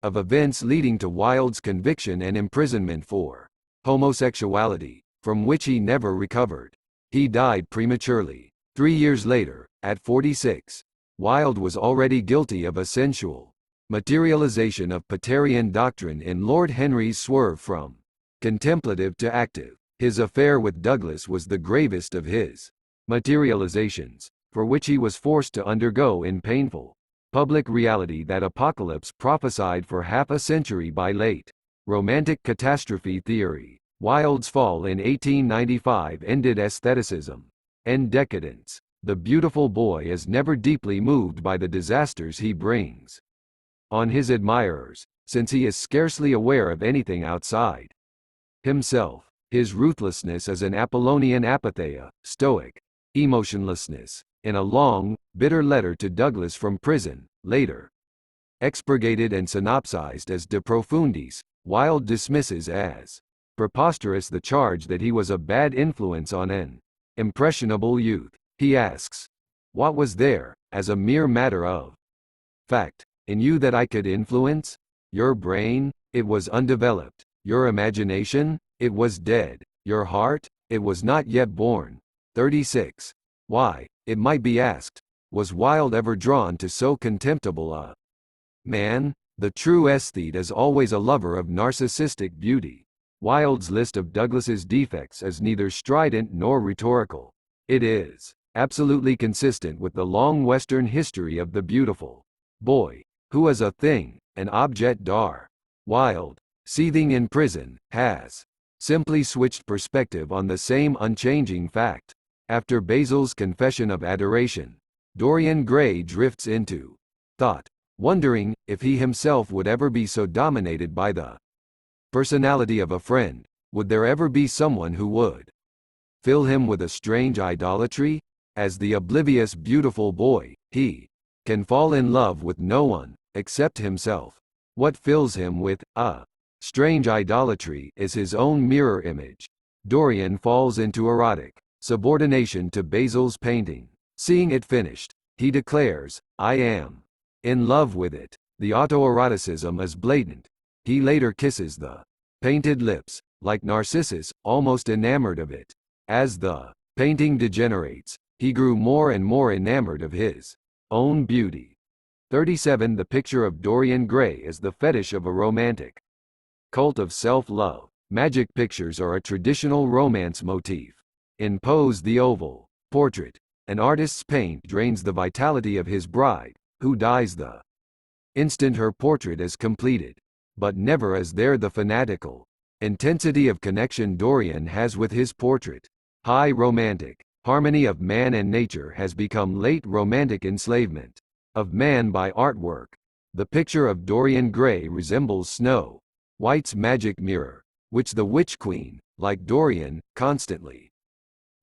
S1: of events leading to Wilde's conviction and imprisonment for homosexuality, from which he never recovered. He died prematurely. 3 years later, at 46, Wilde was already guilty of a sensual materialization of Potterian doctrine in Lord Henry's swerve from contemplative to active. His affair with Douglas was the gravest of his materializations, for which he was forced to undergo in painful public reality that apocalypse prophesied for half a century by late romantic catastrophe theory. Wilde's fall in 1895 ended aestheticism and decadence. The beautiful boy is never deeply moved by the disasters he brings on his admirers, since he is scarcely aware of anything outside himself. His ruthlessness is an Apollonian apatheia, stoic emotionlessness. In a long, bitter letter to Douglas from prison, later expurgated and synopsized as De Profundis, Wilde dismisses as preposterous the charge that he was a bad influence on an impressionable youth. He asks, "What was there, as a mere matter of fact, in you that I could influence? Your brain? It was undeveloped. Your imagination? It was dead. Your heart? It was not yet born." 36. Why, it might be asked, was Wilde ever drawn to so contemptible a man? The true aesthete is always a lover of narcissistic beauty. Wilde's list of Douglas's defects is neither strident nor rhetorical. It is absolutely consistent with the long Western history of the beautiful boy, who is a thing, an objet d'art. Wilde, seething in prison, has simply switched perspective on the same unchanging fact. After Basil's confession of adoration, Dorian Gray drifts into thought, wondering if he himself would ever be so dominated by the personality of a friend. Would there ever be someone who would fill him with a strange idolatry? As the oblivious beautiful boy, he can fall in love with no one except himself. What fills him with a strange idolatry is his own mirror image. Dorian falls into erotic subordination to Basil's painting. Seeing it finished, he declares, "I am in love with it." The autoeroticism is blatant. He later kisses the painted lips, like Narcissus, almost enamored of it. As the painting degenerates, he grew more and more enamored of his own beauty. 37 The picture of Dorian Gray is the fetish of a romantic cult of self-love. Magic pictures are a traditional romance motif. In Poe's The Oval Portrait, an artist's paint drains the vitality of his bride, who dies the instant her portrait is completed. But never is there the fanatical intensity of connection Dorian has with his portrait. High romantic harmony of man and nature has become late romantic enslavement of man by artwork. The picture of Dorian Gray resembles Snow White's magic mirror, which the Witch Queen, like Dorian, constantly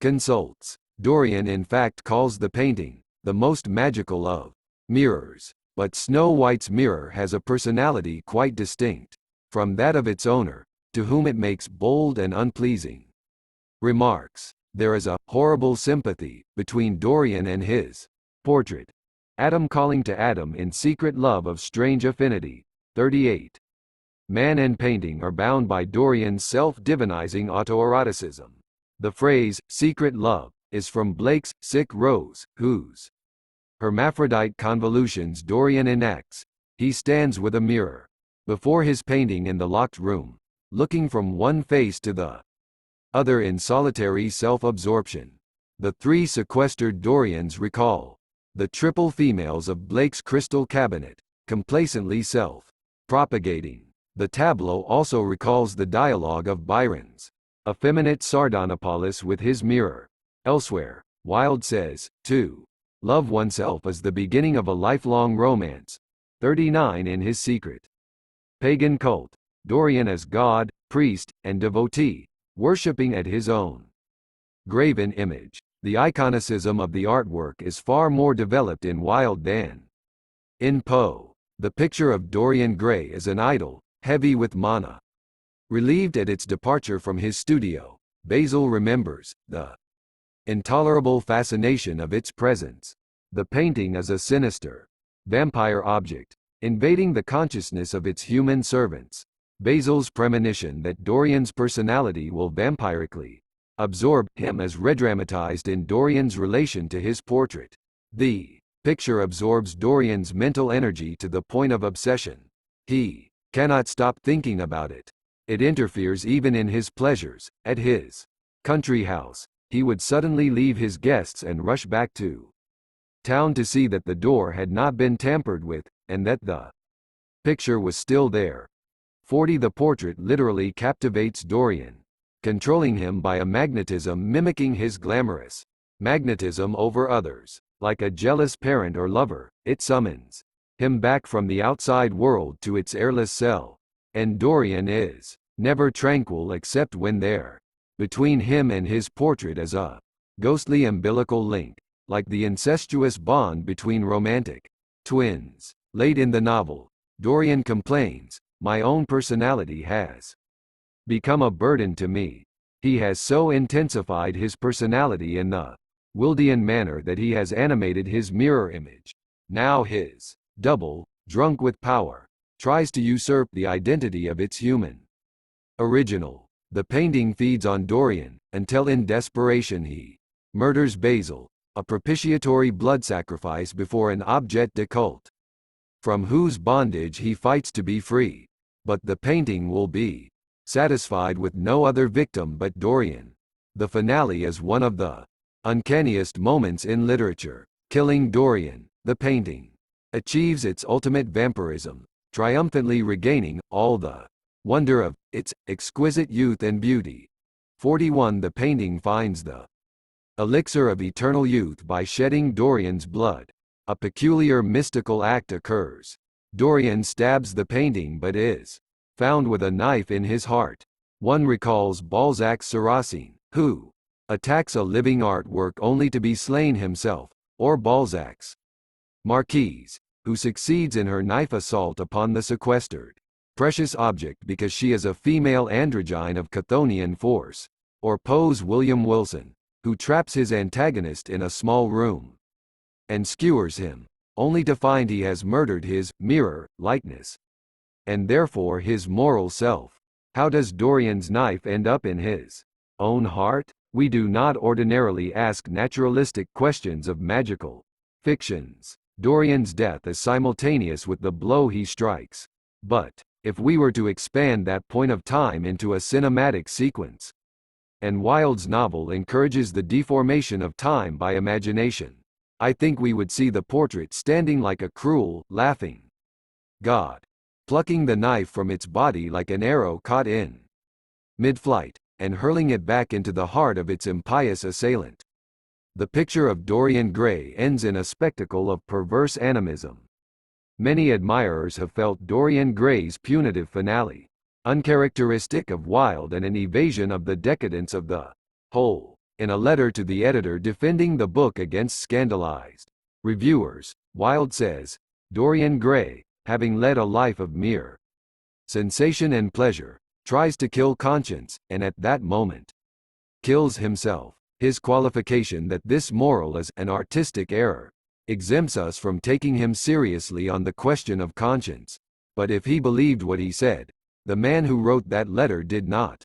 S1: consults. Dorian in fact calls the painting the most magical of mirrors, but Snow White's mirror has a personality quite distinct from that of its owner, to whom it makes bold and unpleasing remarks. There is a horrible sympathy between Dorian and his portrait. Atom calling to Atom in secret love of strange affinity. 38. Man and painting are bound by Dorian's self-divinizing autoeroticism. The phrase, secret love, is from Blake's Sick Rose, whose hermaphrodite convolutions Dorian enacts. He stands with a mirror before his painting in the locked room, looking from one face to the other in solitary self-absorption. The three sequestered Dorians recall the triple females of Blake's crystal cabinet, complacently self-propagating. The tableau also recalls the dialogue of Byron's effeminate Sardanapalus with his mirror. Elsewhere, Wilde says, to love oneself is the beginning of a lifelong romance. 39 in his secret pagan cult, Dorian as god, priest, and devotee, worshipping at his own graven image. The iconicism of the artwork is far more developed in Wilde than in Poe. The picture of Dorian Gray is an idol, heavy with mana. Relieved at its departure from his studio, Basil remembers the intolerable fascination of its presence. The painting is a sinister vampire object, invading the consciousness of its human servants. Basil's premonition that Dorian's personality will vampirically absorb him is redramatized in Dorian's relation to his portrait. The picture absorbs Dorian's mental energy to the point of obsession. He cannot stop thinking about it. It interferes even in his pleasures. At his country house, he would suddenly leave his guests and rush back to town to see that the door had not been tampered with, and that the picture was still there. 40. The portrait literally captivates Dorian, controlling him by a magnetism mimicking his glamorous magnetism over others. Like a jealous parent or lover, it summons him back from the outside world to its airless cell. And Dorian is never tranquil except when there. Between him and his portrait is a ghostly umbilical link, like the incestuous bond between romantic twins. Late in the novel, Dorian complains, "My own personality has become a burden to me." He has so intensified his personality in the Wildean manner that he has animated his mirror image. Now his double, drunk with power, tries to usurp the identity of its human original. The painting feeds on Dorian, until in desperation he murders Basil, a propitiatory blood sacrifice before an objet de culte, from whose bondage he fights to be free. But the painting will be satisfied with no other victim but Dorian. The finale is one of the uncanniest moments in literature. Killing Dorian, the painting achieves its ultimate vampirism, triumphantly regaining all the wonder of its exquisite youth and beauty. 41. The painting finds the elixir of eternal youth by shedding Dorian's blood. A peculiar mystical act occurs. Dorian stabs the painting but is found with a knife in his heart. One recalls Balzac's Sarracine, who attacks a living artwork only to be slain himself, or Balzac's Marquise, who succeeds in her knife assault upon the sequestered precious object because she is a female androgyne of Chthonian force, or Poe's William Wilson, who traps his antagonist in a small room and skewers him, only to find he has murdered his mirror likeness, and therefore his moral self. How does Dorian's knife end up in his own heart? We do not ordinarily ask naturalistic questions of magical fictions. Dorian's death is simultaneous with the blow he strikes. But if we were to expand that point of time into a cinematic sequence, and Wilde's novel encourages the deformation of time by imagination, I think we would see the portrait standing like a cruel, laughing god, plucking the knife from its body like an arrow caught in mid-flight, and hurling it back into the heart of its impious assailant. The picture of Dorian Gray ends in a spectacle of perverse animism. Many admirers have felt Dorian Gray's punitive finale uncharacteristic of Wilde and an evasion of the decadence of the whole. In a letter to the editor defending the book against scandalized reviewers, Wilde says, "Dorian Gray, having led a life of mere sensation and pleasure, tries to kill conscience, and at that moment kills himself. His qualification that this moral is an artistic error exempts us from taking him seriously on the question of conscience. But if he believed what he said, the man who wrote that letter did not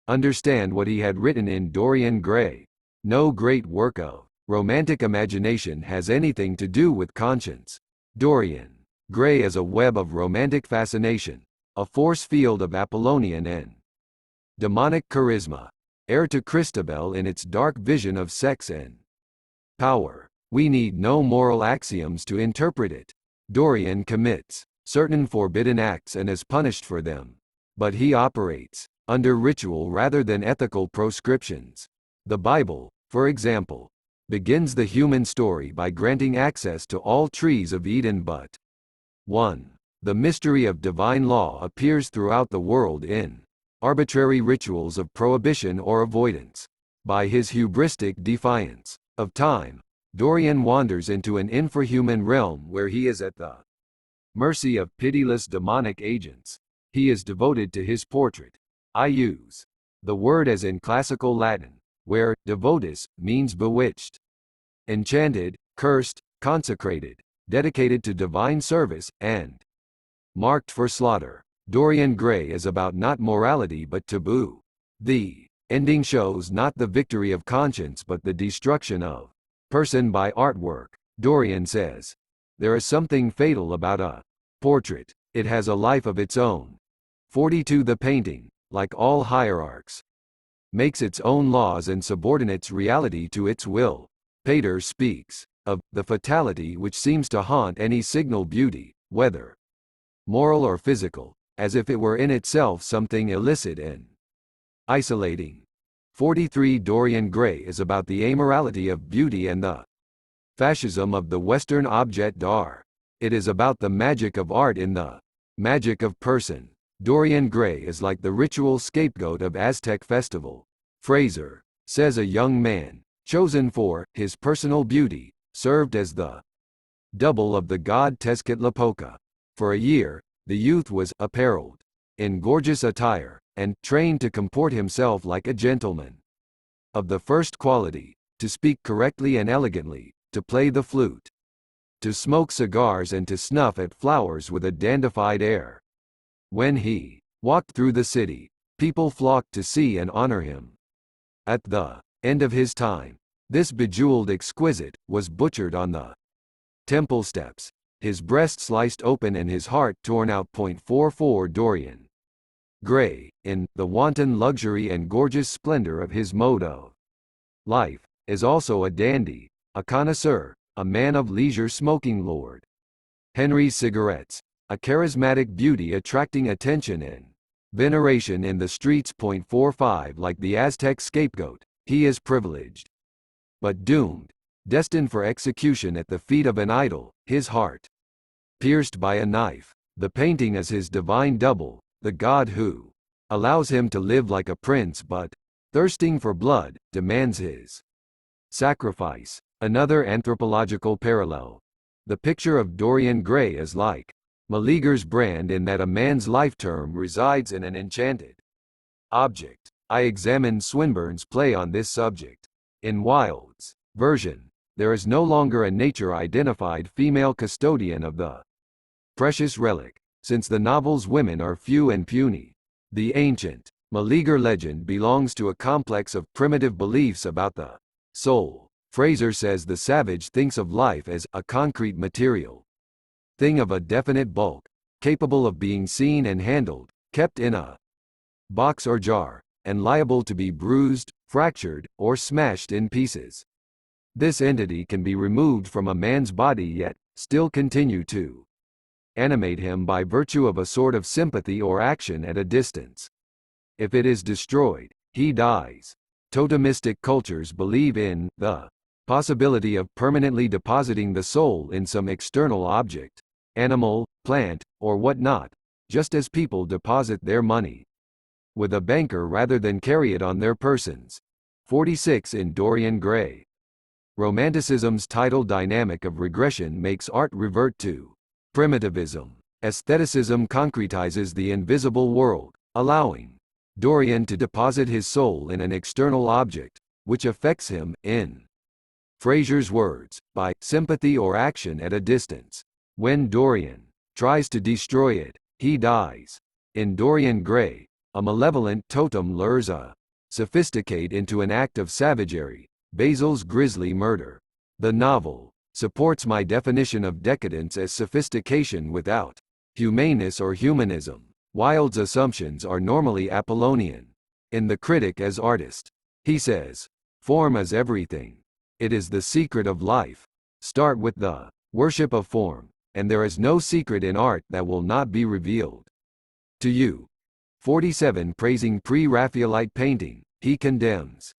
S1: understand what he had written in Dorian Gray. No great work of romantic imagination has anything to do with conscience. Dorian Gray is a web of romantic fascination, a force field of Apollonian and demonic charisma, heir to Christabel in its dark vision of sex and power. We need no moral axioms to interpret it. Dorian commits certain forbidden acts and is punished for them, but he operates under ritual rather than ethical proscriptions. The Bible, for example, begins the human story by granting access to all trees of Eden but 1. The mystery of divine law appears throughout the world in arbitrary rituals of prohibition or avoidance. By his hubristic defiance of time, Dorian wanders into an infrahuman realm where he is at the mercy of pitiless demonic agents. He is devoted to his portrait. I use the word as in classical Latin, where devotus means bewitched, enchanted, cursed, consecrated, dedicated to divine service, and marked for slaughter. Dorian Gray is about not morality but taboo. The ending shows not the victory of conscience but the destruction of person by artwork. Dorian says, there is something fatal about a portrait. It has a life of its own. 42 The painting, like all hierarchs, makes its own laws and subordinates reality to its will. Pater speaks of the fatality which seems to haunt any signal beauty, whether moral or physical, as if it were in itself something illicit and isolating. 43 Dorian Gray is about the amorality of beauty and the fascism of the Western objet d'art. It is about the magic of art in the magic of person. Dorian Gray is like the ritual scapegoat of Aztec festival. Fraser says a young man, chosen for his personal beauty, served as the double of the god Tezcatlipoca. For a year, the youth was apparelled in gorgeous attire, and trained to comport himself like a gentleman of the first quality, to speak correctly and elegantly, to play the flute, to smoke cigars and to snuff at flowers with a dandified air. When he walked through the city, people flocked to see and honor him. At the end of his time, this bejeweled exquisite was butchered on the temple steps, his breast sliced open and his heart torn out. 44 Dorian Gray, in the wanton luxury and gorgeous splendor of his mode of life, is also a dandy, a connoisseur, a man of leisure. Smoking Lord Henry's cigarettes, a charismatic beauty attracting attention and veneration in the streets. 45 Like the Aztec scapegoat, he is privileged, but doomed, destined for execution at the feet of an idol, his heart pierced by a knife. The painting is his divine double, the god who allows him to live like a prince but, thirsting for blood, demands his sacrifice. Another anthropological parallel. The picture of Dorian Gray is like Meleager's brand in that a man's life term resides in an enchanted object. I examined Swinburne's play on this subject. In Wilde's version, there is no longer a nature-identified female custodian of the precious relic, since the novel's women are few and puny. The ancient Meleager legend belongs to a complex of primitive beliefs about the soul. Fraser says the savage thinks of life as a concrete material thing of a definite bulk, capable of being seen and handled, kept in a box or jar, and liable to be bruised, fractured, or smashed in pieces. This entity can be removed from a man's body yet still continue to animate him by virtue of a sort of sympathy or action at a distance. If it is destroyed, he dies. Totemistic cultures believe in the possibility of permanently depositing the soul in some external object, animal, plant, or whatnot, just as people deposit their money with a banker rather than carry it on their persons. 46 In Dorian Gray, Romanticism's tidal dynamic of regression makes art revert to primitivism. Aestheticism concretizes the invisible world, allowing Dorian to deposit his soul in an external object, which affects him, in Fraser's words, by sympathy or action at a distance. When Dorian tries to destroy it, he dies. In Dorian Gray, a malevolent totem lures a sophisticate into an act of savagery, Basil's grisly murder. The novel supports my definition of decadence as sophistication without humaneness or humanism. Wilde's assumptions are normally Apollonian. In The Critic as Artist, he says, "Form is everything. It is the secret of life. Start with the worship of form, and there is no secret in art that will not be revealed to you." 47. Praising pre-Raphaelite painting, he condemns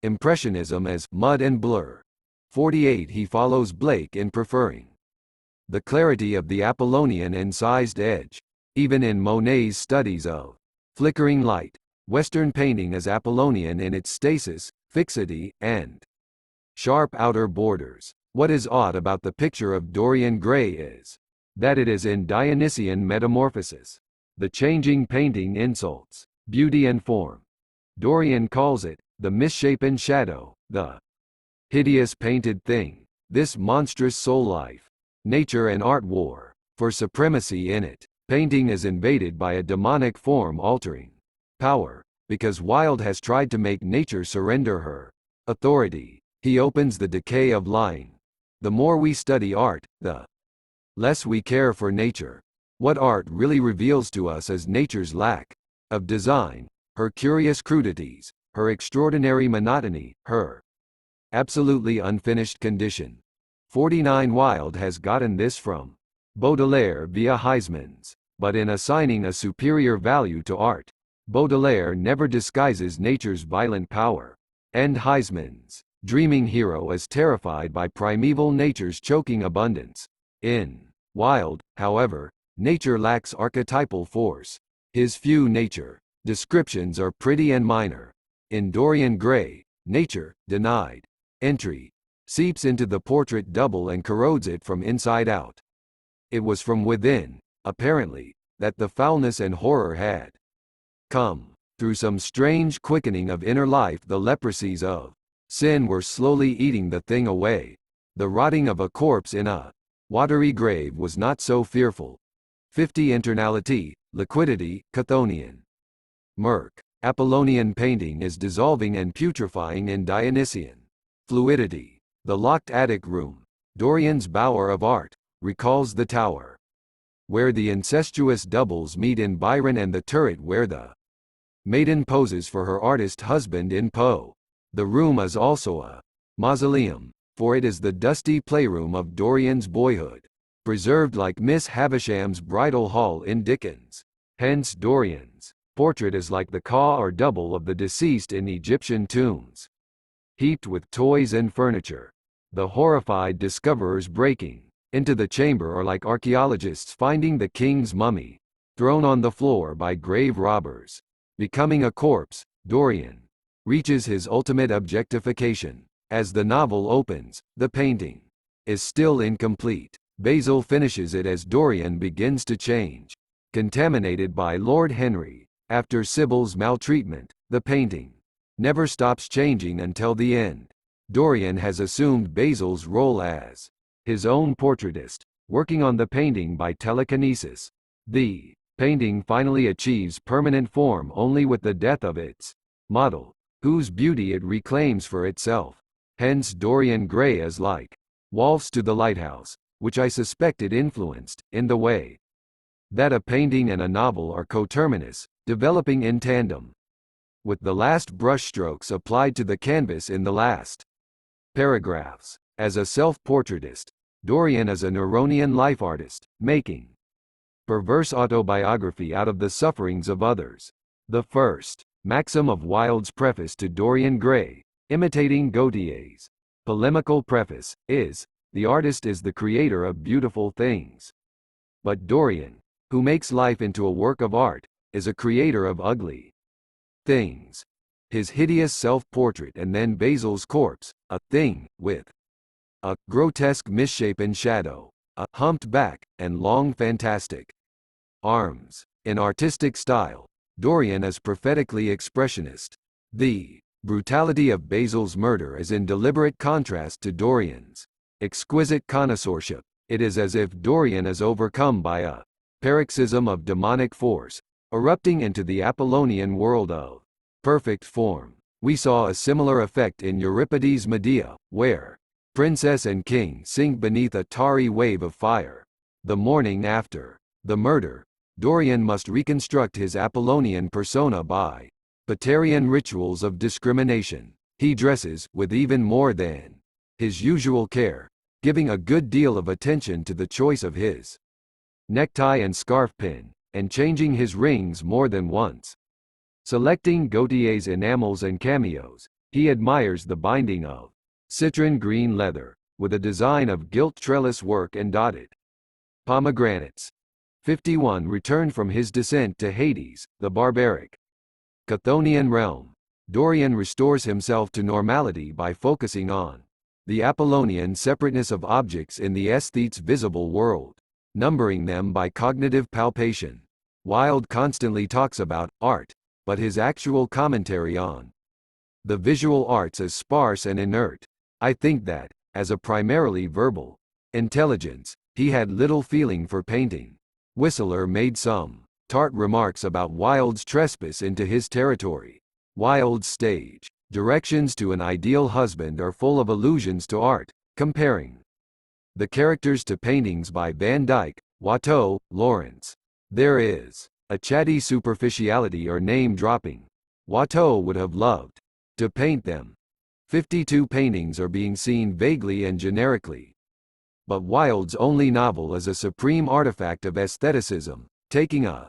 S1: Impressionism as mud and blur. 48. He follows Blake in preferring the clarity of the Apollonian incised edge. Even in Monet's studies of flickering light, Western painting is Apollonian in its stasis, fixity, and sharp outer borders. What is odd about the picture of Dorian Gray is that it is in Dionysian metamorphosis. The changing painting insults beauty and form. Dorian calls it the misshapen shadow, the hideous painted thing, this monstrous soul life. Nature and art war for supremacy in it. Painting is invaded by a demonic form-altering power, because Wilde has tried to make nature surrender her authority. He opens the decay of lying. The more we study art, the less we care for nature. What art really reveals to us is nature's lack of design, her curious crudities, her extraordinary monotony, her absolutely unfinished condition. 49. Wilde has gotten this from Baudelaire via Huysmans, but in assigning a superior value to art, Baudelaire never disguises nature's violent power. And Huysmans' dreaming hero is terrified by primeval nature's choking abundance. In Wilde, however, nature lacks archetypal force. His few nature descriptions are pretty and minor. In Dorian Gray, nature, denied entry, seeps into the portrait double and corrodes it from inside out. It was from within, apparently, that the foulness and horror had come. Through some strange quickening of inner life, the leprosies of sin were slowly eating the thing away. The rotting of a corpse in a watery grave was not so fearful. 50. Internality, liquidity, Chthonian murk. Apollonian painting is dissolving and putrefying in Dionysian fluidity. The locked attic room, Dorian's bower of art, recalls the tower where the incestuous doubles meet in Byron, and the turret where the maiden poses for her artist husband in Poe. The room is also a mausoleum, for it is the dusty playroom of Dorian's boyhood, preserved like Miss Havisham's bridal hall in Dickens. Hence Dorian's portrait is like the ka or double of the deceased in Egyptian tombs, heaped with toys and furniture. The horrified discoverers breaking into the chamber are like archaeologists finding the king's mummy, thrown on the floor by grave robbers. Becoming a corpse, Dorian reaches his ultimate objectification. As the novel opens, the painting is still incomplete. Basil finishes it as Dorian begins to change. Contaminated by Lord Henry, after Sybil's maltreatment, the painting never stops changing until the end. Dorian has assumed Basil's role as his own portraitist, working on the painting by telekinesis. The painting finally achieves permanent form only with the death of its model, whose beauty it reclaims for itself. Hence Dorian Gray is like Wolfe's To the Lighthouse, which I suspect it influenced, in the way that a painting and a novel are coterminous, developing in tandem, with the last brushstrokes applied to the canvas in the last paragraphs. As a self-portraitist, Dorian is a Neronian life artist, making perverse autobiography out of the sufferings of others. The first maxim of Wilde's preface to Dorian Gray, imitating Gautier's polemical preface, is, "The artist is the creator of beautiful things." But Dorian, who makes life into a work of art, is a creator of ugly things. His hideous self-portrait and then Basil's corpse, a thing, with a grotesque misshapen shadow, a humped back, and long fantastic arms. In artistic style, Dorian is prophetically expressionist. The Brutality of Basil's murder is in deliberate contrast to Dorian's exquisite connoisseurship. It is as if Dorian is overcome by a paroxysm of demonic force, erupting into the Apollonian world of perfect form. We saw a similar effect in Euripides' Medea, where princess and king sink beneath a tarry wave of fire. The morning after the murder, Dorian must reconstruct his Apollonian persona by Paterian rituals of discrimination. He dresses with even more than his usual care, giving a good deal of attention to the choice of his necktie and scarf pin, and changing his rings more than once. Selecting Gautier's enamels and cameos, he admires the binding of citron green leather, with a design of gilt trellis work and dotted pomegranates. 51 Returned from his descent to Hades, the barbaric Chthonian realm, Dorian restores himself to normality by focusing on the Apollonian separateness of objects in the aesthete's visible world, numbering them by cognitive palpation. Wilde constantly talks about art, but his actual commentary on the visual arts is sparse and inert. I think that, as a primarily verbal intelligence, he had little feeling for painting. Whistler made some tart remarks about Wilde's trespass into his territory. Wilde's stage directions to an ideal husband are full of allusions to art, comparing the characters to paintings by Van Dyck, Watteau, Lawrence. There is a chatty superficiality or name-dropping. Watteau would have loved to paint them. 52 paintings are being seen vaguely and generically. But Wilde's only novel is a supreme artifact of aestheticism, taking a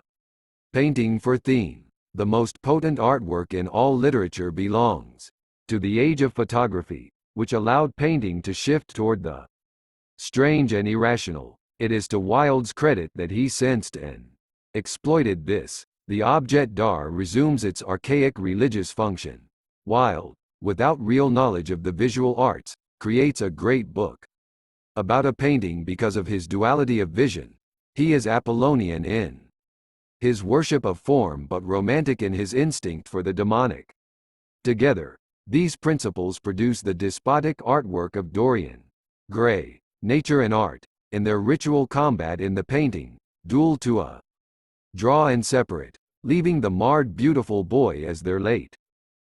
S1: painting for theme. The most potent artwork in all literature belongs to the age of photography, which allowed painting to shift toward the strange and irrational. It is to Wilde's credit that he sensed and exploited this. The objet d'art resumes its archaic religious function. Wilde, without real knowledge of the visual arts, creates a great book about a painting because of his duality of vision. He is Apollonian in his worship of form but romantic in his instinct for the demonic. Together, these principles produce the despotic artwork of Dorian Gray. Nature and art, in their ritual combat in the painting, duel to a draw and separate, leaving the marred beautiful boy as their late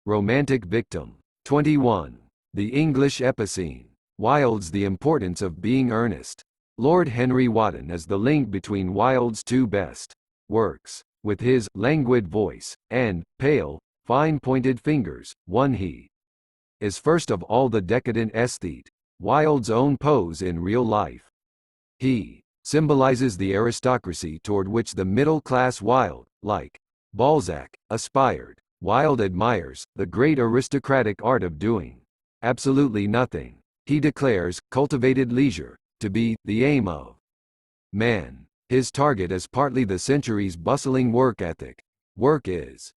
S1: romantic victim. 21. The English Epicene. Wilde's The Importance of Being Earnest. Lord Henry Wotton is the link between Wilde's two best works. With his languid voice and pale, fine-pointed fingers, he is first of all the decadent aesthete, Wilde's own pose in real life. He symbolizes the aristocracy toward which the middle-class Wilde, like Balzac, aspired. Wilde admires the great aristocratic art of doing absolutely nothing. He declares cultivated leisure to be the aim of man. His target is partly the century's bustling work ethic. Work is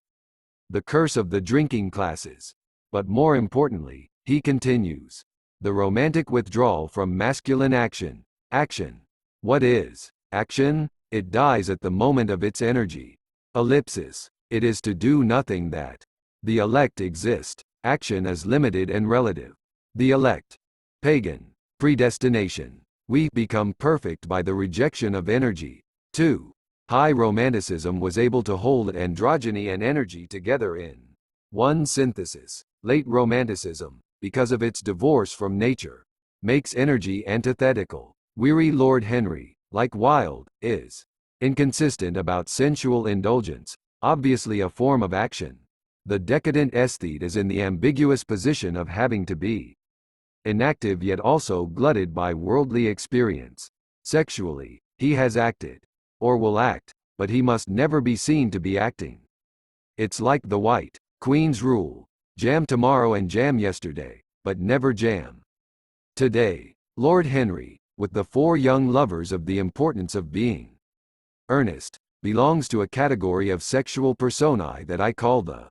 S1: the curse of the drinking classes. But more importantly, he continues, the romantic withdrawal from masculine action. Action. What is action? It dies at the moment of its energy. Ellipsis. It is to do nothing that the elect exist. Action is limited and relative. The elect. Pagan. Predestination. We become perfect by the rejection of energy. 2. High Romanticism was able to hold androgyny and energy together in one synthesis. Late Romanticism, because of its divorce from nature, makes energy antithetical. Weary Lord Henry, like Wilde, is inconsistent about sensual indulgence, obviously a form of action. The decadent aesthete is in the ambiguous position of having to be inactive yet also glutted by worldly experience. Sexually, he has acted, or will act, but he must never be seen to be acting. It's like the White Queen's rule: jam tomorrow and jam yesterday, but never jam today. Lord Henry, with the four young lovers of The Importance of Being Earnest, belongs to a category of sexual personae that I call the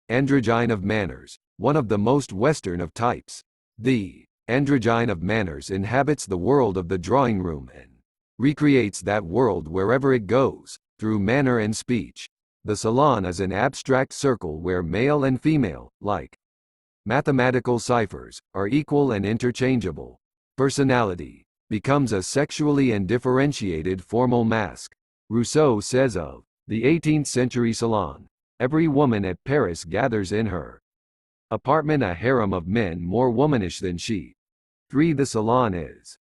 S1: androgyne of manners, one of the most Western of types. The androgyne of manners inhabits the world of the drawing room and recreates that world wherever it goes, through manner and speech. The salon is an abstract circle where male and female, like mathematical ciphers, are equal and interchangeable. Personality becomes a sexually undifferentiated formal mask. Rousseau says of the 18th century salon, every woman at Paris gathers in her apartment a harem of men more womanish than she. 3. The salon is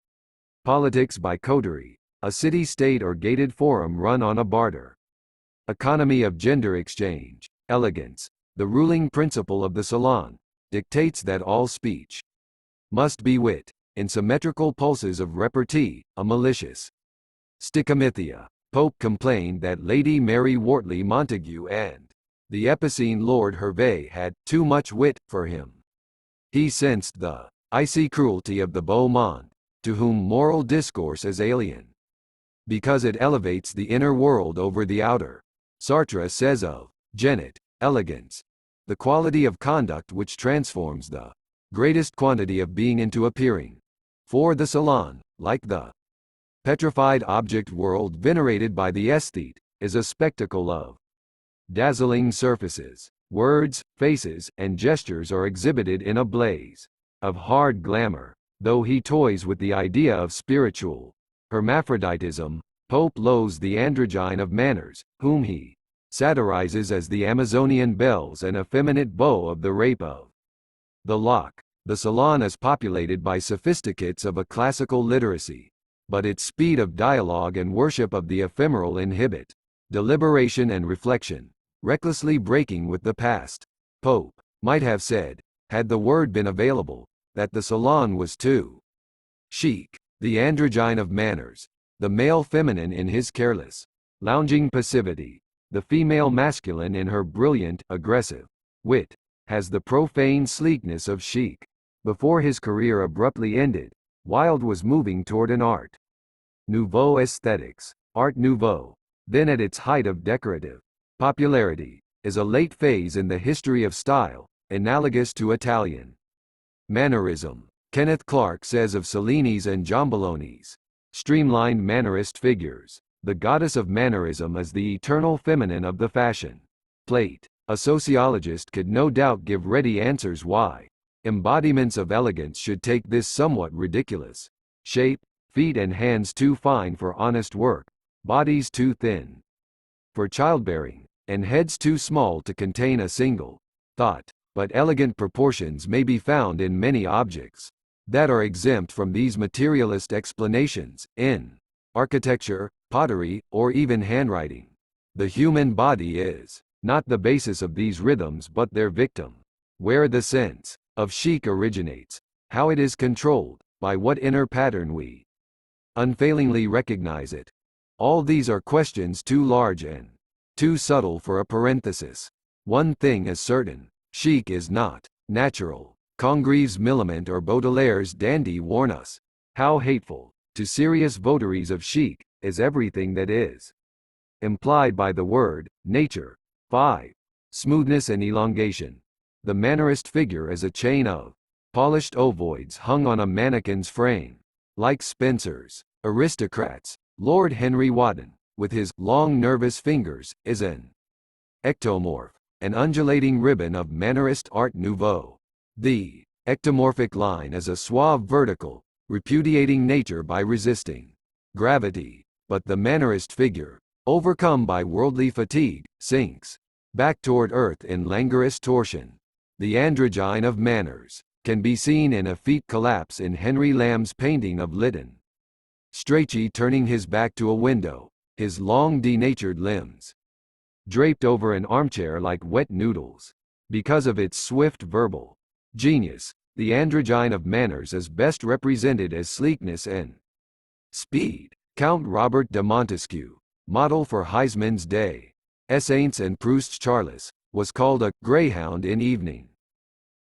S1: politics by coterie, a city-state or gated forum run on a barter. Economy of gender exchange. Elegance, the ruling principle of the salon, dictates that all speech must be wit, in symmetrical pulses of repartee, a malicious stichomythia. Pope complained that Lady Mary Wortley Montagu and the epicene Lord Hervey had too much wit for him. He sensed the icy cruelty of the beau monde, to whom moral discourse is alien, because it elevates the inner world over the outer. Sartre says of genet, elegance, the quality of conduct which transforms the greatest quantity of being into appearing. For the salon, like the petrified object world venerated by the aesthete, is a spectacle of dazzling surfaces. Words, faces, and gestures are exhibited in a blaze of hard glamour. Though he toys with the idea of spiritual hermaphroditism, Pope loathes the androgyne of manners, whom he satirizes as the Amazonian belles and effeminate beaux of the Rape of the Lock. The salon is populated by sophisticates of a classical literacy, but its speed of dialogue and worship of the ephemeral inhibit deliberation and reflection, recklessly breaking with the past. Pope might have said, had the word been available, that the salon was too chic, the androgyne of manners, the male feminine in his careless, lounging passivity, the female masculine in her brilliant, aggressive wit, has the profane sleekness of chic. Before his career abruptly ended, Wilde was moving toward an Art Nouveau aesthetics. Art Nouveau, then at its height of decorative popularity, is a late phase in the history of style, analogous to Italian mannerism. Kenneth Clark says of Cellini's and Giambologna's streamlined mannerist figures, the goddess of mannerism is the eternal feminine of the fashion plate. A sociologist could no doubt give ready answers why embodiments of elegance should take this somewhat ridiculous shape: feet and hands too fine for honest work, bodies too thin for childbearing, and heads too small to contain a single thought. But elegant proportions may be found in many objects that are exempt from these materialist explanations, in architecture, pottery, or even handwriting. The human body is not the basis of these rhythms but their victim. Where the sense of chic originates, how it is controlled, by what inner pattern we unfailingly recognize it. All these are questions too large and too subtle for a parenthesis. One thing is certain: chic is not natural. Congreve's Millamant or Baudelaire's dandy warn us how hateful, to serious votaries of chic, is everything that is implied by the word nature. 5. Smoothness and elongation. The mannerist figure is a chain of polished ovoids hung on a mannequin's frame. Like Spencer's aristocrats, Lord Henry Wotton, with his long nervous fingers, is an ectomorph, an undulating ribbon of mannerist Art Nouveau. The ectomorphic line is a suave vertical, repudiating nature by resisting gravity, but the mannerist figure, overcome by worldly fatigue, sinks back toward earth in languorous torsion. The androgyne of manners can be seen in effete collapse in Henry Lamb's painting of Lytton Strachey turning his back to a window, his long denatured limbs draped over an armchair like wet noodles. Because of its swift verbal genius, the androgyne of manners is best represented as sleekness and speed. Count Robert de Montesquieu, model for Huysmans' day, Saints and Proust's Charles, was called a greyhound in evening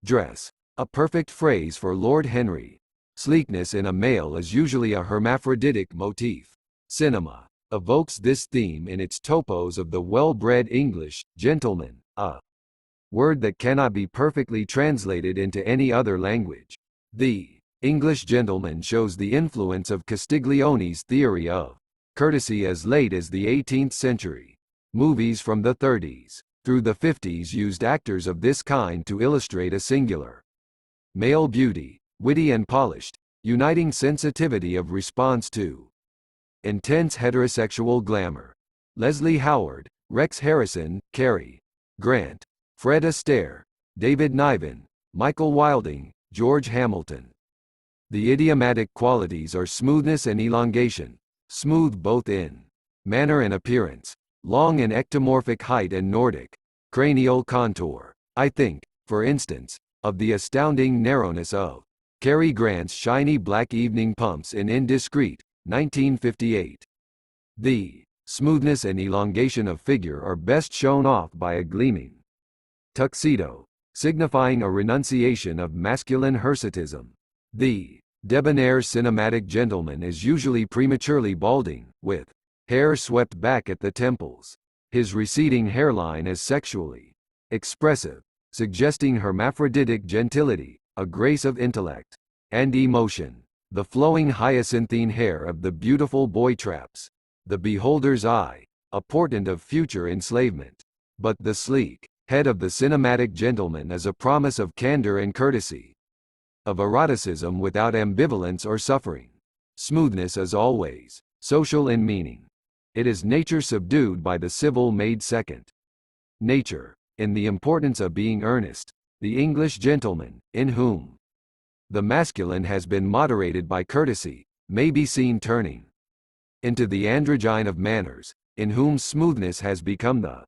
S1: dress, a perfect phrase for Lord Henry. Sleekness in a male is usually a hermaphroditic motif. Cinema evokes this theme in its topos of the well-bred English gentleman, a word that cannot be perfectly translated into any other language. The English gentleman shows the influence of Castiglione's theory of courtesy as late as the 18th century. Movies from the 30s through the 50s used actors of this kind to illustrate a singular male beauty, witty and polished, uniting sensitivity of response to intense heterosexual glamour. Leslie Howard, Rex Harrison, Cary Grant, Fred Astaire, David Niven, Michael Wilding, George Hamilton. The idiomatic qualities are smoothness and elongation, smooth both in manner and appearance, long in ectomorphic height and Nordic cranial contour. I think, for instance, of the astounding narrowness of Cary Grant's shiny black evening pumps in Indiscreet, 1958. The smoothness and elongation of figure are best shown off by a gleaming tuxedo, signifying a renunciation of masculine hirsutism. The debonair cinematic gentleman is usually prematurely balding, with hair swept back at the temples. His receding hairline is sexually expressive, suggesting hermaphroditic gentility, a grace of intellect and emotion. The flowing hyacinthine hair of the beautiful boy traps the beholder's eye, a portent of future enslavement. But the sleek head of the cinematic gentleman is a promise of candor and courtesy, of eroticism without ambivalence or suffering. Smoothness is always social in meaning. It is nature subdued by the civil made second nature. In the importance of being earnest, the English gentleman, in whom the masculine has been moderated by courtesy, may be seen turning into the androgyne of manners, in whom smoothness has become the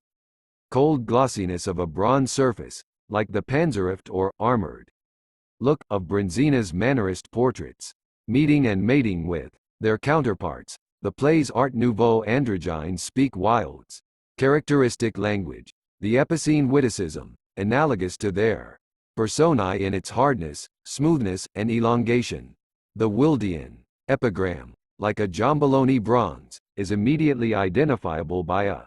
S1: cold glossiness of a bronze surface, like the panzereft or armored look of Bronzina's mannerist portraits. Meeting and mating with their counterparts, the play's Art Nouveau androgynes speak Wilde's characteristic language, the epicene witticism, analogous to their Personae in its hardness, smoothness, and elongation. The Wildean epigram, like a Giambologna bronze, is immediately identifiable by a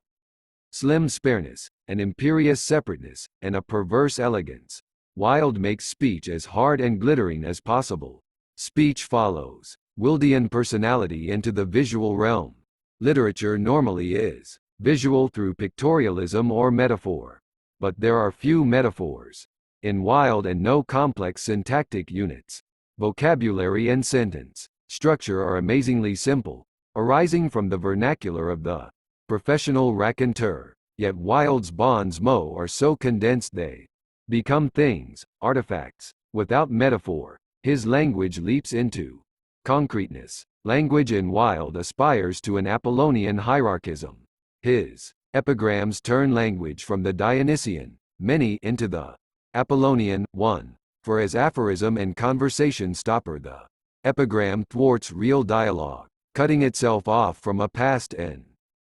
S1: slim spareness, an imperious separateness, and a perverse elegance. Wilde makes speech as hard and glittering as possible. Speech follows Wildean personality into the visual realm. Literature normally is visual through pictorialism or metaphor. But there are few metaphors in Wilde and no complex syntactic units. Vocabulary and sentence structure are amazingly simple, arising from the vernacular of the professional raconteur. Yet Wilde's bons mots are so condensed they become things, artifacts. Without metaphor, his language leaps into concreteness. Language in Wilde aspires to an Apollonian hierarchism. His epigrams turn language from the Dionysian, many, into the Apollonian, one. For as aphorism and conversation stopper, the epigram thwarts real dialogue, cutting itself off from a past and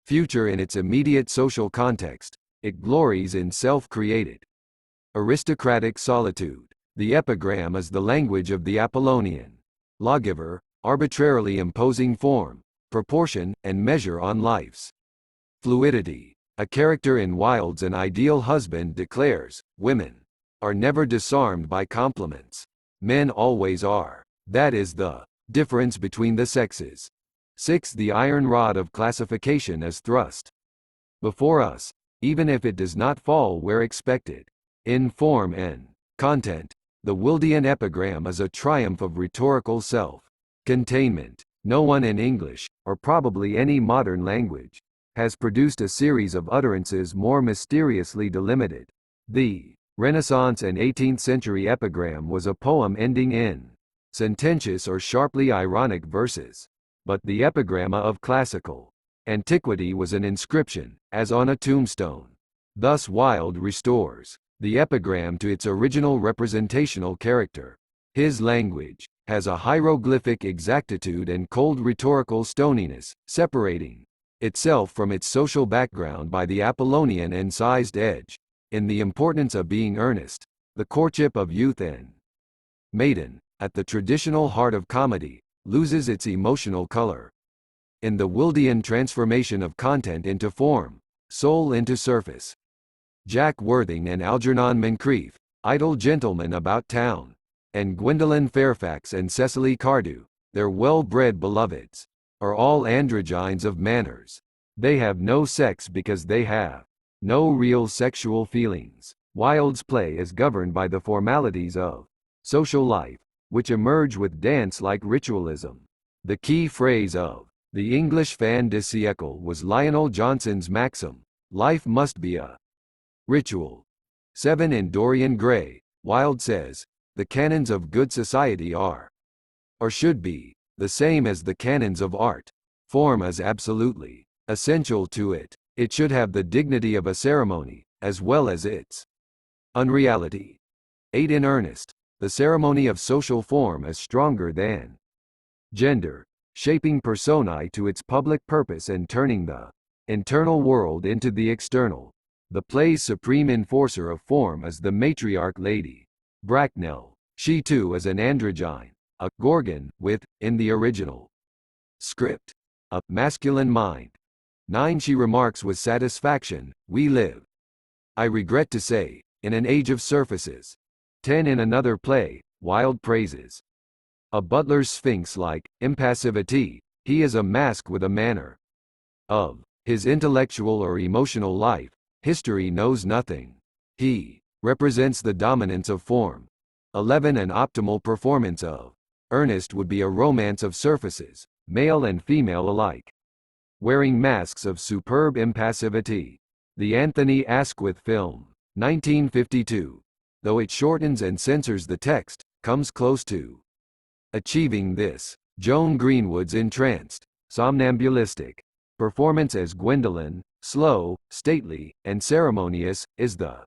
S1: future in its immediate social context. It glories in self-created aristocratic solitude. The epigram is the language of the Apollonian lawgiver, arbitrarily imposing form, proportion, and measure on life's fluidity. A character in Wilde's An Ideal Husband declares, "Women are never disarmed by compliments. Men always are. That is the difference between the sexes." 6. The iron rod of classification is thrust before us, even if it does not fall where expected. In form and content, the Wildean epigram is a triumph of rhetorical self-containment. No one in English, or probably any modern language, has produced a series of utterances more mysteriously delimited. The Renaissance and 18th century epigram was a poem ending in sententious or sharply ironic verses. But the epigramma of classical antiquity was an inscription, as on a tombstone. Thus Wilde restores the epigram to its original representational character. His language has a hieroglyphic exactitude and cold rhetorical stoniness, separating itself from its social background by the Apollonian incised edge. In The Importance of Being Earnest, the courtship of youth and maiden, at the traditional heart of comedy, loses its emotional color. In the Wildean transformation of content into form, soul into surface, Jack Worthing and Algernon Moncrief, idle gentlemen about town, and Gwendolen Fairfax and Cecily Cardew, their well-bred beloveds, are all androgynes of manners. They have no sex because they have no real sexual feelings. Wilde's play is governed by the formalities of social life, which emerge with dance-like ritualism. The key phrase of the English fin de siècle was Lionel Johnson's maxim, "Life must be a ritual." 7. In Dorian Gray, Wilde says, "The canons of good society are, or should be, the same as the canons of art. Form is absolutely essential to it. It should have the dignity of a ceremony, as well as its unreality." 8. In earnest, the ceremony of social form is stronger than gender, shaping personae to its public purpose and turning the internal world into the external. The play's supreme enforcer of form is the matriarch Lady Bracknell. She too is an androgyne, a gorgon, with, in the original script, a masculine mind. 9. She remarks with satisfaction, "We live, I regret to say, in an age of surfaces." 10. In another play, Wilde praises a butler's sphinx-like impassivity. He is a mask with a manner of his intellectual or emotional life. History knows nothing. He represents the dominance of form. 11. An optimal performance of Ernest would be a romance of surfaces, male and female alike, wearing masks of superb impassivity. The Anthony Asquith film, 1952, though it shortens and censors the text, comes close to achieving this. Joan Greenwood's entranced, somnambulistic performance as Gwendolen, slow, stately, and ceremonious, is the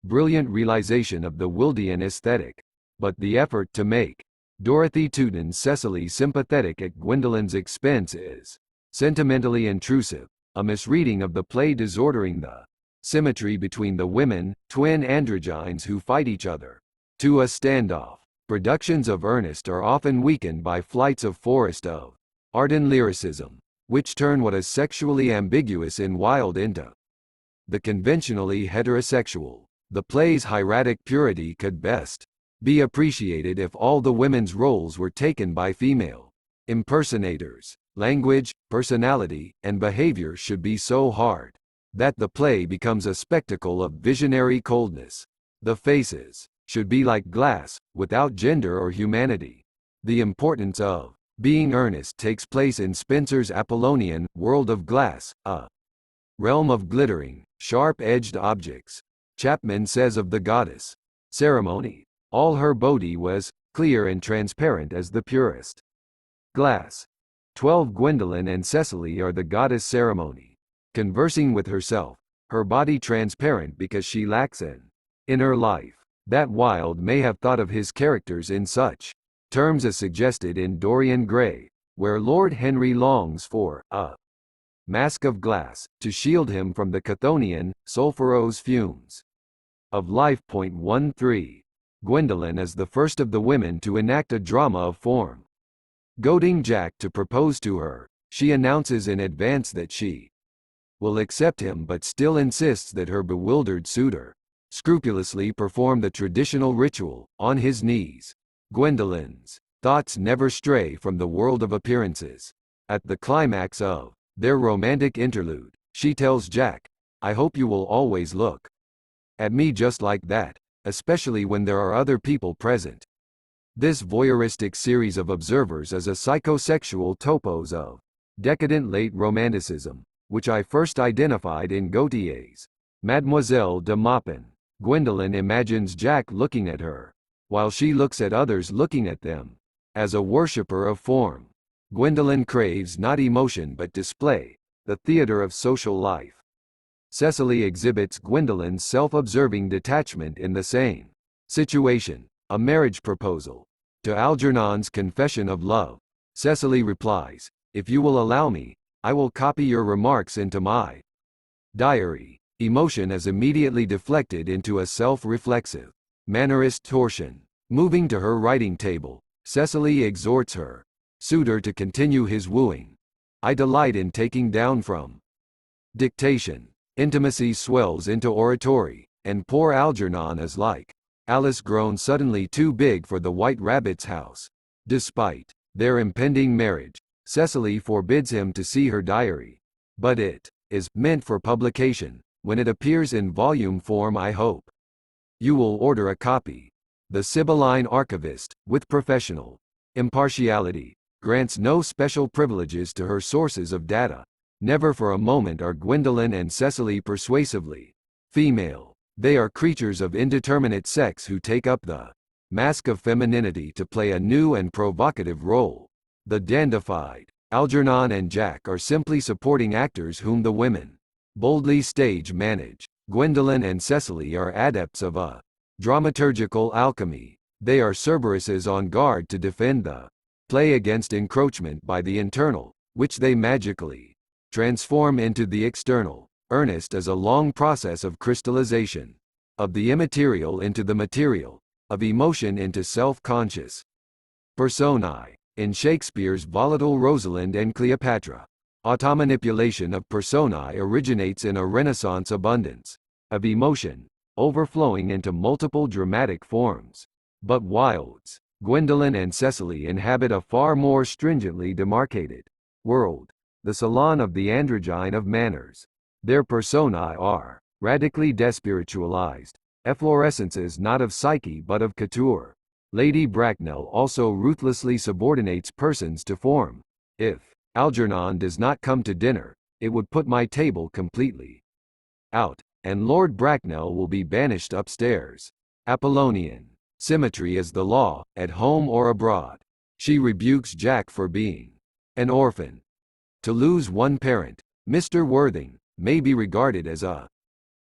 S1: brilliant realization of the Wildean aesthetic. But the effort to make Dorothy Tooton's Cecily sympathetic at Gwendolen's expense is sentimentally intrusive, a misreading of the play disordering the symmetry between the women, twin androgynes who fight each other to a standoff. Productions of Ernest are often weakened by flights of forest of art and lyricism, which turn what is sexually ambiguous in Wilde into the conventionally heterosexual. The play's hieratic purity could best be appreciated if all the women's roles were taken by female impersonators. Language, personality, and behavior should be so hard that the play becomes a spectacle of visionary coldness. The faces should be like glass, without gender or humanity. The importance of being earnest takes place in Spencer's Apollonian world of glass, a realm of glittering, sharp-edged objects. Chapman says of the goddess ceremony, all her beauty was clear and transparent as the purest glass. 12. Gwendolen and Cecily are the goddess ceremony, conversing with herself, her body transparent because she lacks an inner life. That Wilde may have thought of his characters in such terms as suggested in Dorian Gray, where Lord Henry longs for a mask of glass to shield him from the Chthonian, sulphurous fumes of life. 13. Gwendolen is the first of the women to enact a drama of form. Goading Jack to propose to her, she announces in advance that she will accept him but still insists that her bewildered suitor scrupulously perform the traditional ritual, on his knees. Gwendolen's thoughts never stray from the world of appearances. At the climax of their romantic interlude, she tells Jack, "I hope you will always look at me just like that, especially when there are other people present." This voyeuristic series of observers is a psychosexual topos of decadent late Romanticism, which I first identified in Gautier's Mademoiselle de Maupin. Gwendolen imagines Jack looking at her, while she looks at others looking at them. As a worshipper of form, Gwendolen craves not emotion but display, the theater of social life. Cecily exhibits Gwendolen's self-observing detachment in the same situation, a marriage proposal. To Algernon's confession of love, Cecily replies, "If you will allow me, I will copy your remarks into my diary." Emotion is immediately deflected into a self-reflexive, mannerist torsion. Moving to her writing table, Cecily exhorts her suitor to continue his wooing. "I delight in taking down from dictation." Intimacy swells into oratory, and poor Algernon is like Alice grown suddenly too big for the White Rabbit's house. Despite their impending marriage, Cecily forbids him to see her diary. But it is meant for publication. When it appears in volume form, I hope you will order a copy. The Sibylline archivist, with professional impartiality, grants no special privileges to her sources of data. Never for a moment are Gwendolen and Cecily persuasively female. They are creatures of indeterminate sex who take up the mask of femininity to play a new and provocative role. The dandified Algernon and Jack are simply supporting actors whom the women boldly stage manage. Gwendolen and Cecily are adepts of a dramaturgical alchemy. They are Cerberuses on guard to defend the play against encroachment by the internal, which they magically transform into the external. Earnest is a long process of crystallization, of the immaterial into the material, of emotion into self-conscious personae. In Shakespeare's volatile Rosalind and Cleopatra, automanipulation of personae originates in a Renaissance abundance of emotion, overflowing into multiple dramatic forms. But Wilde's Gwendolen and Cecily inhabit a far more stringently demarcated world, the salon of the androgyne of manners. Their personae are radically despiritualized, efflorescences not of psyche but of couture. Lady Bracknell also ruthlessly subordinates persons to form. If Algernon does not come to dinner, it would put my table completely out, and Lord Bracknell will be banished upstairs. Apollonian symmetry is the law, at home or abroad. She rebukes Jack for being an orphan. To lose one parent, Mr. Worthing, may be regarded as a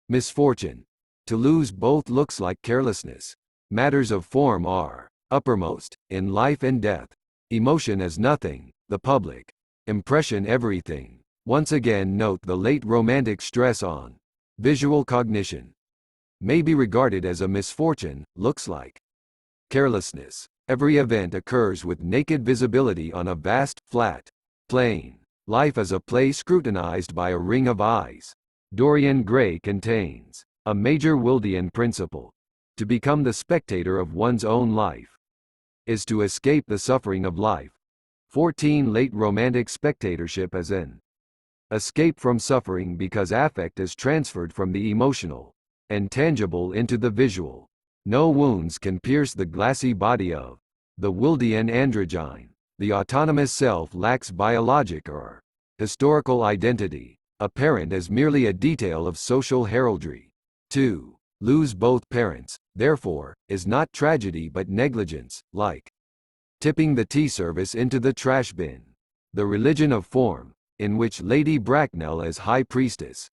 S1: misfortune. To lose both looks like carelessness. Matters of form are uppermost in life and death. Emotion is nothing, the public impression everything. Once again note the late romantic stress on visual cognition. May be regarded as a misfortune, looks like carelessness. Every event occurs with naked visibility on a vast, flat plane. Life is a play scrutinized by a ring of eyes. Dorian Gray contains a major Wildean principle. To become the spectator of one's own life is to escape the suffering of life. 14 Late romantic spectatorship as an escape from suffering because affect is transferred from the emotional and tangible into the visual. No wounds can pierce the glassy body of the Wildean androgyne. The autonomous self lacks biologic or historical identity. A parent is merely a detail of social heraldry. 2. Lose both parents, therefore, is not tragedy but negligence, like tipping the tea service into the trash bin. The religion of form, in which Lady Bracknell as high priestess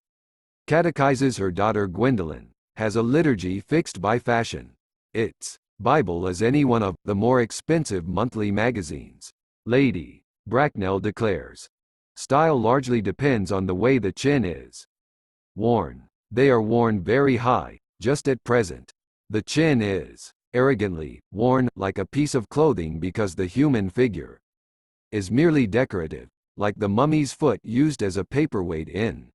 S1: catechizes her daughter Gwendolen, has a liturgy fixed by fashion. Its Bible is any one of the more expensive monthly magazines. Lady Bracknell declares, style largely depends on the way the chin is worn. They are worn very high. Just at present, the chin is arrogantly worn like a piece of clothing because the human figure is merely decorative, like the mummy's foot used as a paperweight in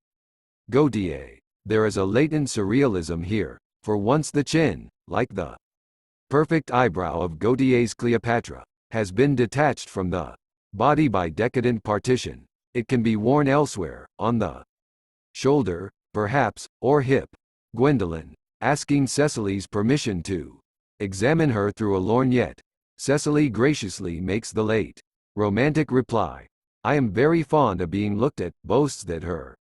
S1: Gautier. There is a latent surrealism here, for once the chin, like the perfect eyebrow of Gautier's Cleopatra, has been detached from the body by decadent partition. It can be worn elsewhere, on the shoulder, perhaps, or hip. Gwendolen, asking Cecily's permission to examine her through a lorgnette. Cecily graciously makes the late romantic reply. I am very fond of being looked at, boasts that her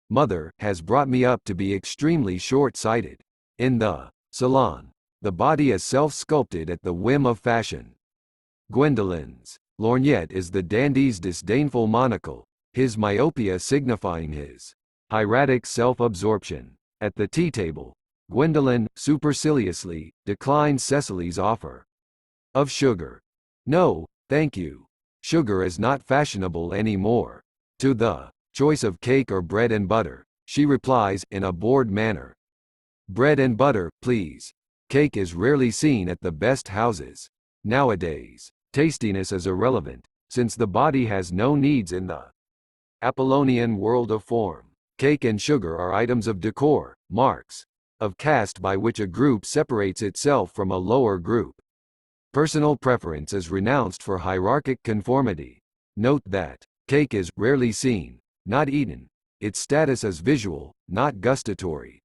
S1: mother has brought me up to be extremely short-sighted. In the salon, the body is self-sculpted at the whim of fashion. Gwendolen's lorgnette is the dandy's disdainful monocle, his myopia signifying his hieratic self-absorption. At the tea table, Gwendolen, superciliously, declines Cecily's offer of sugar. No, thank you. Sugar is not fashionable anymore. To the choice of cake or bread and butter, she replies, in a bored manner. Bread and butter, please. Cake is rarely seen at the best houses. Nowadays, tastiness is irrelevant, since the body has no needs in the Apollonian world of form. Cake and sugar are items of decor, marks of caste by which a group separates itself from a lower group. Personal preference is renounced for hierarchic conformity. Note that cake is rarely seen, not eaten, its status as visual, not gustatory.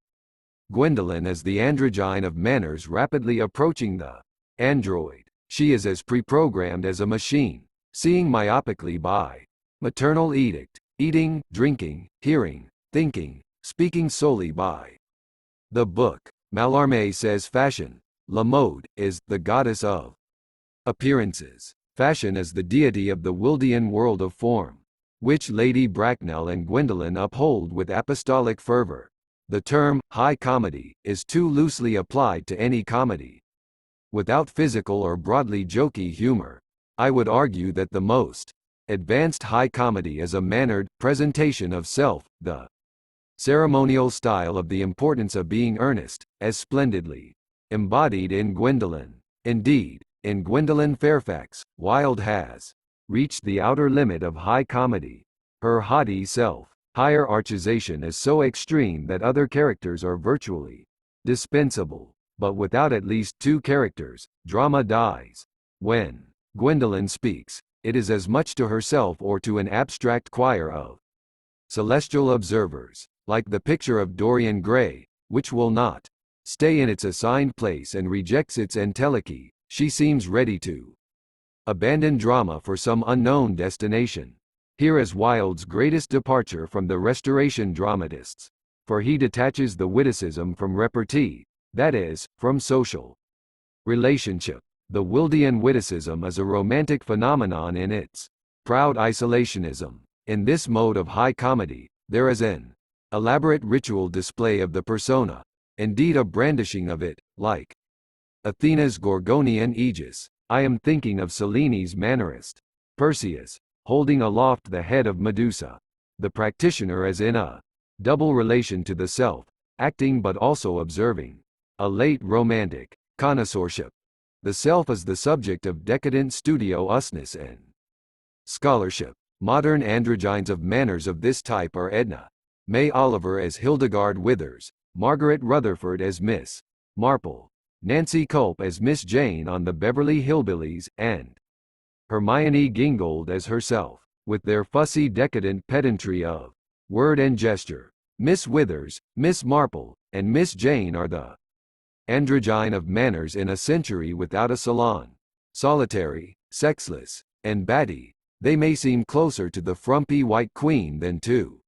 S1: Gwendolen is the androgyne of manners rapidly approaching the android. She is as pre-programmed as a machine, seeing myopically by maternal edict, eating, drinking, hearing, thinking, speaking solely by the book. Mallarmé says fashion, la mode, is the goddess of appearances. Fashion is the deity of the Wildean world of form, which Lady Bracknell and Gwendolen uphold with apostolic fervor. The term, high comedy, is too loosely applied to any comedy. Without physical or broadly jokey humor, I would argue that the most advanced high comedy is a mannered presentation of self, the ceremonial style of the importance of being earnest, as splendidly embodied in Gwendolen. Indeed, in Gwendolen Fairfax, Wilde has reached the outer limit of high comedy. Her haughty self-hierarchization is so extreme that other characters are virtually dispensable. But without at least two characters, drama dies. When Gwendolen speaks, it is as much to herself or to an abstract choir of celestial observers, like the picture of Dorian Gray, which will not stay in its assigned place and rejects its entelechy. She seems ready to abandon drama for some unknown destination. Here is Wilde's greatest departure from the Restoration dramatists, for he detaches the witticism from repartee, that is, from social relationship. The Wildean witticism is a romantic phenomenon in its proud isolationism. In this mode of high comedy, there is an elaborate ritual display of the persona, indeed a brandishing of it, like Athena's Gorgonian aegis. I am thinking of Cellini's mannerist, Perseus, holding aloft the head of Medusa. The practitioner is in a double relation to the self, acting but also observing. A late romantic connoisseurship. The self is the subject of decadent studio-usness and scholarship. Modern androgynes of manners of this type are Edna May Oliver as Hildegard Withers, Margaret Rutherford as Miss Marple, Nancy Culp as Miss Jane on the Beverly Hillbillies, and Hermione Gingold as herself, with their fussy decadent pedantry of word and gesture. Miss Withers, Miss Marple, and Miss Jane are the androgyne of manners in a century without a salon. Solitary, sexless, and batty, they may seem closer to the frumpy White Queen than to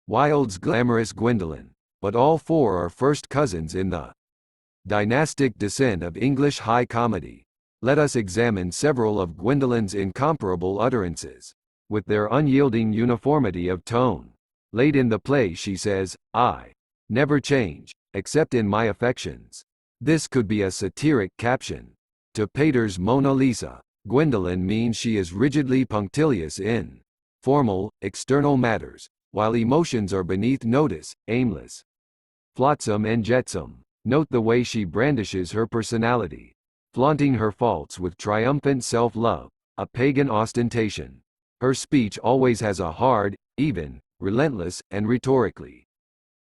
S1: Wilde's glamorous Gwendolen, but all four are first cousins in the dynastic descent of English high comedy. Let us examine several of Gwendolen's incomparable utterances, with their unyielding uniformity of tone. Late in the play she says, "I never change, except in my affections." This could be a satiric caption. To Pater's Mona Lisa, Gwendolen means she is rigidly punctilious in formal, external matters, while emotions are beneath notice, aimless, flotsam and jetsam. Note the way she brandishes her personality, flaunting her faults with triumphant self-love, a pagan ostentation. Her speech always has a hard, even, relentless, and rhetorically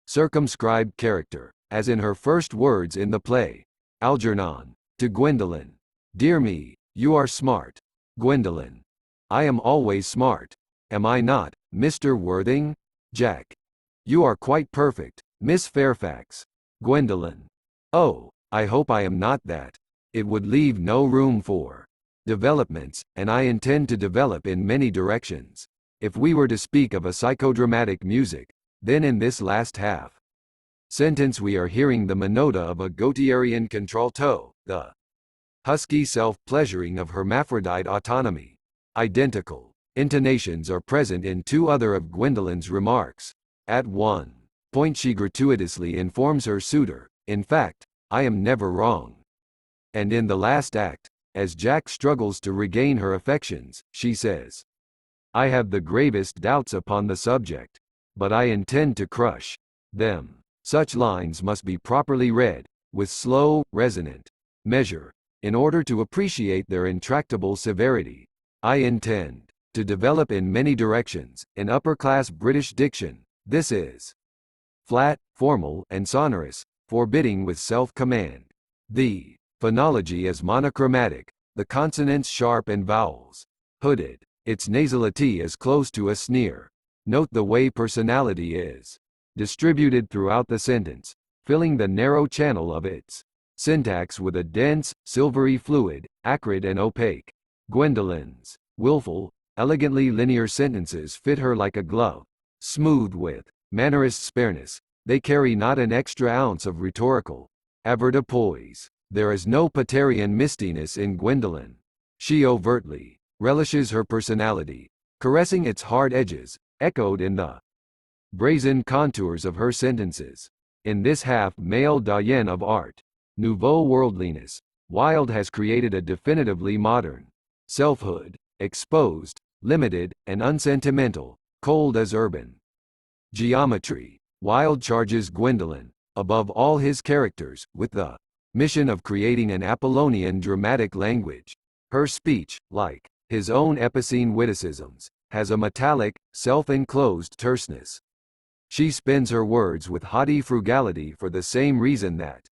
S1: circumscribed character, as in her first words in the play, Algernon, to Gwendolen. "Dear me, you are smart." Gwendolen. "I am always smart. Am I not, Mr. Worthing?" Jack. "You are quite perfect, Miss Fairfax." Gwendolen. "Oh, I hope I am not that. It would leave no room for developments, and I intend to develop in many directions. If we were to speak of a psychodramatic music, then in this last half sentence we are hearing the monota of a Gautierian contralto, the husky self-pleasuring of hermaphrodite autonomy. Identical intonations are present in two other of Gwendolen's remarks. At one point she gratuitously informs her suitor, "In fact, I am never wrong." And in the last act, as Jack struggles to regain her affections, she says, "I have the gravest doubts upon the subject, but I intend to crush them." Such lines must be properly read, with slow, resonant measure, in order to appreciate their intractable severity. I intend to develop in many directions. In upper-class British diction, this is flat, formal, and sonorous, forbidding with self-command. The phonology is monochromatic, the consonants sharp and vowels hooded. Its nasality is close to a sneer. Note the way personality is distributed throughout the sentence, filling the narrow channel of its syntax with a dense, silvery fluid, acrid and opaque. Gwendolyn's willful, elegantly linear sentences fit her like a glove. Smooth with mannerist spareness, they carry not an extra ounce of rhetorical avoirdupois. There is no Potterian mistiness in Gwendolyn. She overtly relishes her personality, caressing its hard edges, echoed in the brazen contours of her sentences. In this half-male doyen of art, nouveau worldliness, Wilde has created a definitively modern selfhood, exposed, limited, and unsentimental, cold as urban geometry. Wilde charges Gwendolyn, above all his characters, with the mission of creating an Apollonian dramatic language. Her speech, like his own epicene witticisms, has a metallic, self-enclosed terseness. She spends her words with haughty frugality for the same reason that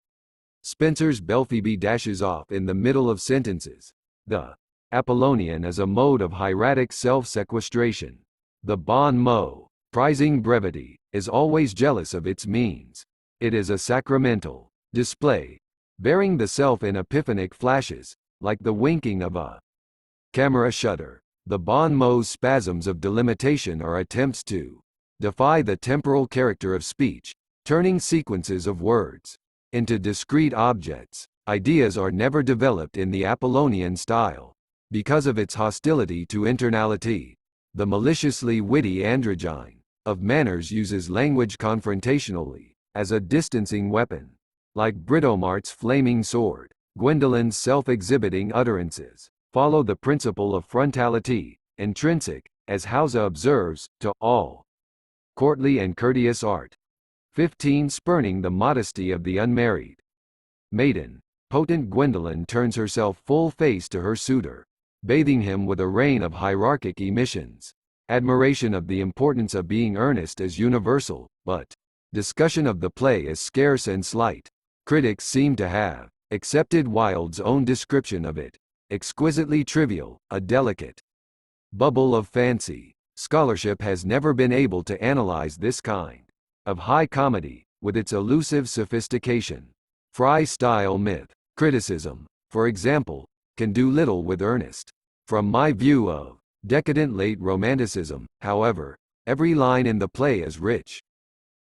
S1: Spenser's Belphoebe dashes off in the middle of sentences. The Apollonian is a mode of hieratic self-sequestration. The bon mot, prizing brevity, is always jealous of its means. It is a sacramental display, bearing the self in epiphanic flashes, like the winking of a camera shutter. The bon mot's spasms of delimitation are attempts to defy the temporal character of speech, turning sequences of words into discrete objects. Ideas are never developed in the Apollonian style. Because of its hostility to internality, the maliciously witty androgyne of manners uses language confrontationally, as a distancing weapon. Like Britomart's flaming sword, Gwendolyn's self-exhibiting utterances follow the principle of frontality, intrinsic, as Hauser observes, to all courtly and courteous art. 15. Spurning the modesty of the unmarried maiden. Potent Gwendolyn turns herself full face to her suitor, bathing him with a rain of hierarchic emissions. Admiration of the importance of being earnest is universal, but discussion of the play is scarce and slight. Critics seem to have accepted Wilde's own description of it: exquisitely trivial, a delicate bubble of fancy. Scholarship has never been able to analyze this kind of high comedy, with its elusive sophistication. Fry-style myth criticism, for example, can do little with earnest. From my view of decadent late Romanticism, however, every line in the play is rich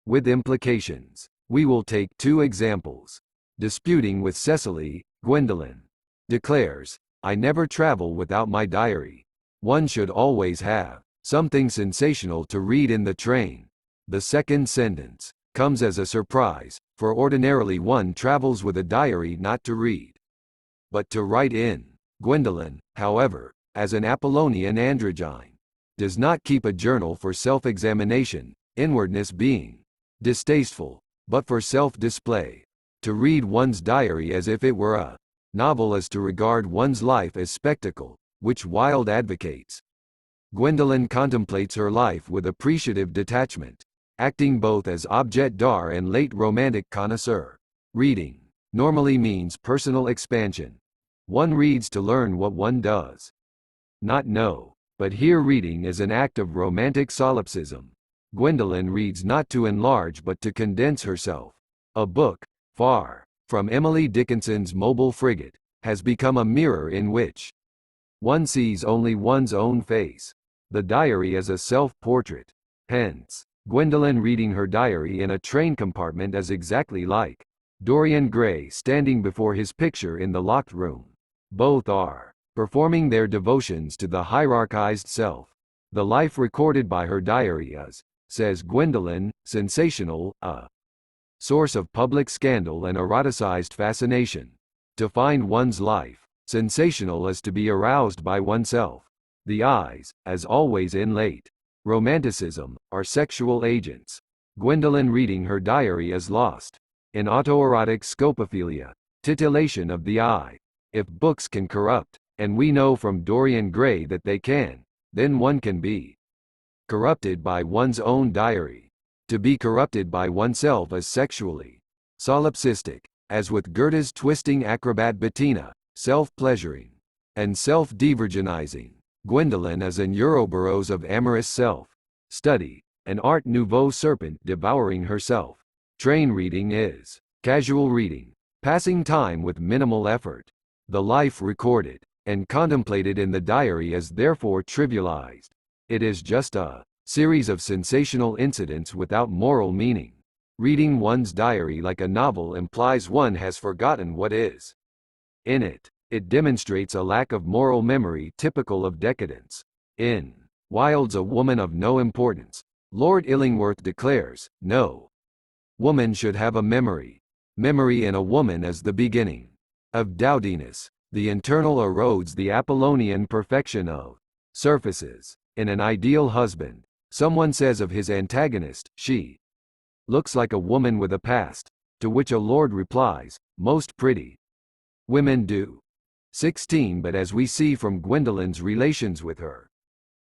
S1: with implications. We will take two examples. Disputing with Cecily, Gwendolyn declares, "I never travel without my diary. One should always have something sensational to read in the train." The second sentence comes as a surprise, for ordinarily one travels with a diary not to read, but to write in. Gwendolyn, however, as an Apollonian androgyne, does not keep a journal for self-examination, inwardness being distasteful, but for self-display. To read one's diary as if it were a novel is to regard one's life as spectacle, which Wilde advocates. Gwendolyn contemplates her life with appreciative detachment, acting both as objet d'art and late romantic connoisseur. Reading normally means personal expansion. One reads to learn what one does not know, but here reading is an act of romantic solipsism. Gwendolyn reads not to enlarge but to condense herself. A book, far from Emily Dickinson's mobile frigate, has become a mirror in which one sees only one's own face. The diary is a self-portrait. Hence, Gwendolyn reading her diary in a train compartment is exactly like Dorian Gray standing before his picture in the locked room. Both are performing their devotions to the hierarchized self. The life recorded by her diary is, says Gwendolyn, sensational, a source of public scandal and eroticized fascination. To find one's life sensational is to be aroused by oneself. The eyes, as always in late Romanticism, are sexual agents. Gwendolyn reading her diary is lost in autoerotic scopophilia, titillation of the eye. If books can corrupt, and we know from Dorian Gray that they can, then one can be corrupted by one's own diary. To be corrupted by oneself is sexually solipsistic, as with Goethe's twisting acrobat Bettina, self-pleasuring and self-devirginizing. Gwendolyn is an Ouroboros of amorous self study, an Art Nouveau serpent devouring herself. Train reading is casual reading, passing time with minimal effort. The life recorded and contemplated in the diary is therefore trivialized. It is just a series of sensational incidents without moral meaning. Reading one's diary like a novel implies one has forgotten what is in it. It demonstrates a lack of moral memory typical of decadence. In Wilde's A Woman of No Importance, Lord Illingworth declares, no woman should have a memory. Memory in a woman is the beginning of dowdiness. The internal erodes the Apollonian perfection of surfaces. In An Ideal Husband, someone says of his antagonist, she looks like a woman with a past, to which a lord replies, most pretty women do. 16 But as we see from Gwendolen's relations with her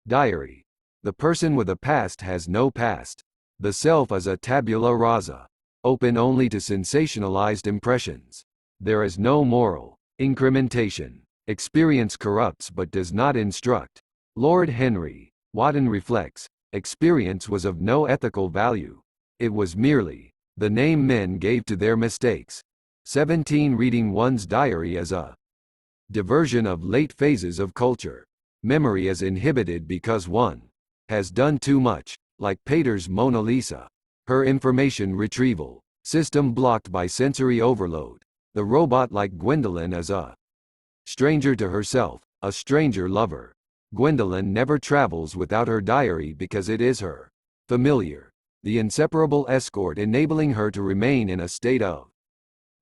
S1: diary, the person with a past has no past. The self is a tabula rasa, open only to sensationalized impressions. There is no moral incrementation. Experience corrupts but does not instruct. Lord Henry Wotton reflects, experience was of no ethical value. It was merely the name men gave to their mistakes. 17 Reading one's diary as a diversion of late phases of culture. Memory is inhibited because one has done too much, like Pater's Mona Lisa. Her information retrieval system blocked by sensory overload. The robot like Gwendolen is a stranger to herself, a stranger lover. Gwendolen never travels without her diary because it is her familiar, the inseparable escort enabling her to remain in a state of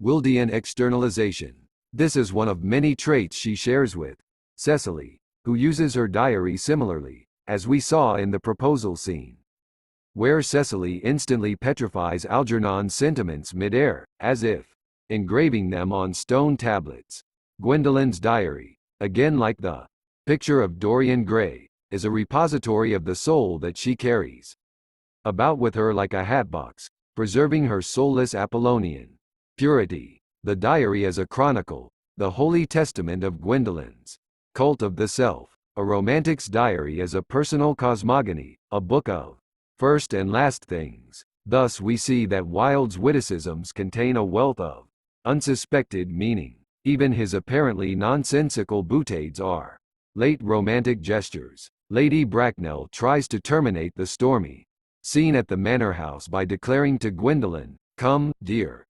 S1: Wildean externalization. This is one of many traits she shares with Cecily, who uses her diary similarly, as we saw in the proposal scene, where Cecily instantly petrifies Algernon's sentiments mid-air, as if engraving them on stone tablets. Gwendolen's diary, again like the picture of Dorian Gray, is a repository of the soul that she carries about with her like a hatbox, preserving her soulless Apollonian purity. The diary as a chronicle, the holy testament of Gwendolen's cult of the self. A romantic's diary is a personal cosmogony, a book of first and last things. Thus we see that Wilde's witticisms contain a wealth of unsuspected meaning. Even his apparently nonsensical boutades are late romantic gestures. Lady Bracknell tries to terminate the stormy scene at the manor house by declaring to Gwendolen, "Come, dear.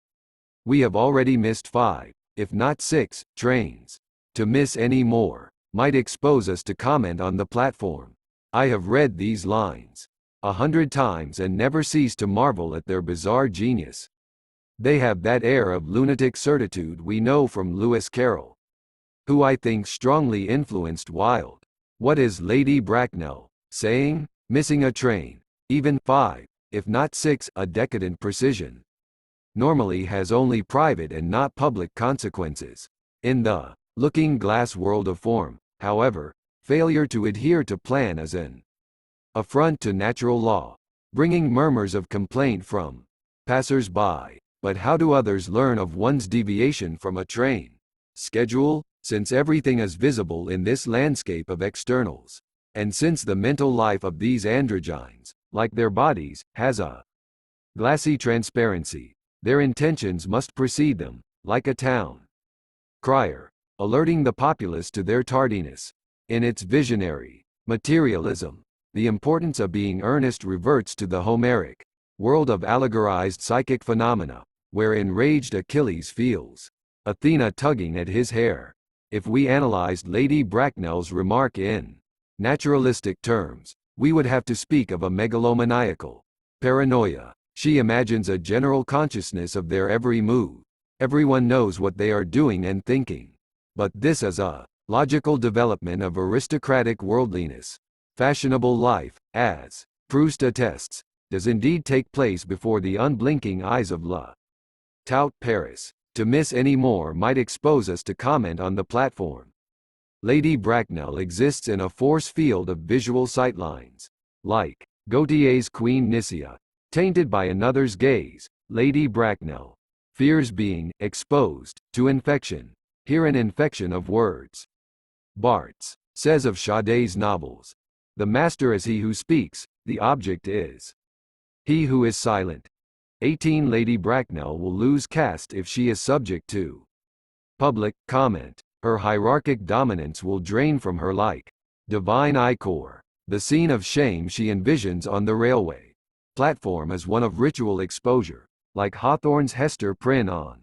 S1: We have already missed 5, if not 6, trains. To miss any more might expose us to comment on the platform." I have read these lines 100 times and never cease to marvel at their bizarre genius. They have that air of lunatic certitude we know from Lewis Carroll, who I think strongly influenced Wilde. What is Lady Bracknell saying? Missing a train, even 5, if not 6, a decadent precision, normally has only private and not public consequences. In the looking glass world of form, however, failure to adhere to plan is an affront to natural law, bringing murmurs of complaint from passers-by. But how do others learn of one's deviation from a train schedule, since everything is visible in this landscape of externals? And since the mental life of these androgynes, like their bodies, has a glassy transparency, their intentions must precede them, like a town crier, alerting the populace to their tardiness. In its visionary materialism, the importance of being earnest reverts to the Homeric world of allegorized psychic phenomena, where enraged Achilles feels Athena tugging at his hair. If we analyzed Lady Bracknell's remark in naturalistic terms, we would have to speak of a megalomaniacal paranoia. She imagines a general consciousness of their every move. Everyone knows what they are doing and thinking. But this is a logical development of aristocratic worldliness. Fashionable life, as Proust attests, does indeed take place before the unblinking eyes of La Tout Paris. To miss any more might expose us to comment on the platform. Lady Bracknell exists in a force field of visual sightlines. Like Gautier's Queen Nicia, tainted by another's gaze, Lady Bracknell fears being exposed to infection. Here an infection of words. Barthes says of Sade's novels, "The master is he who speaks, the object is. He who is silent. 18 Lady Bracknell will lose caste if she is subject to public comment. Her hierarchic dominance will drain from her like divine ichor. The scene of shame she envisions on the railway platform is one of ritual exposure, like Hawthorne's Hester Prynne on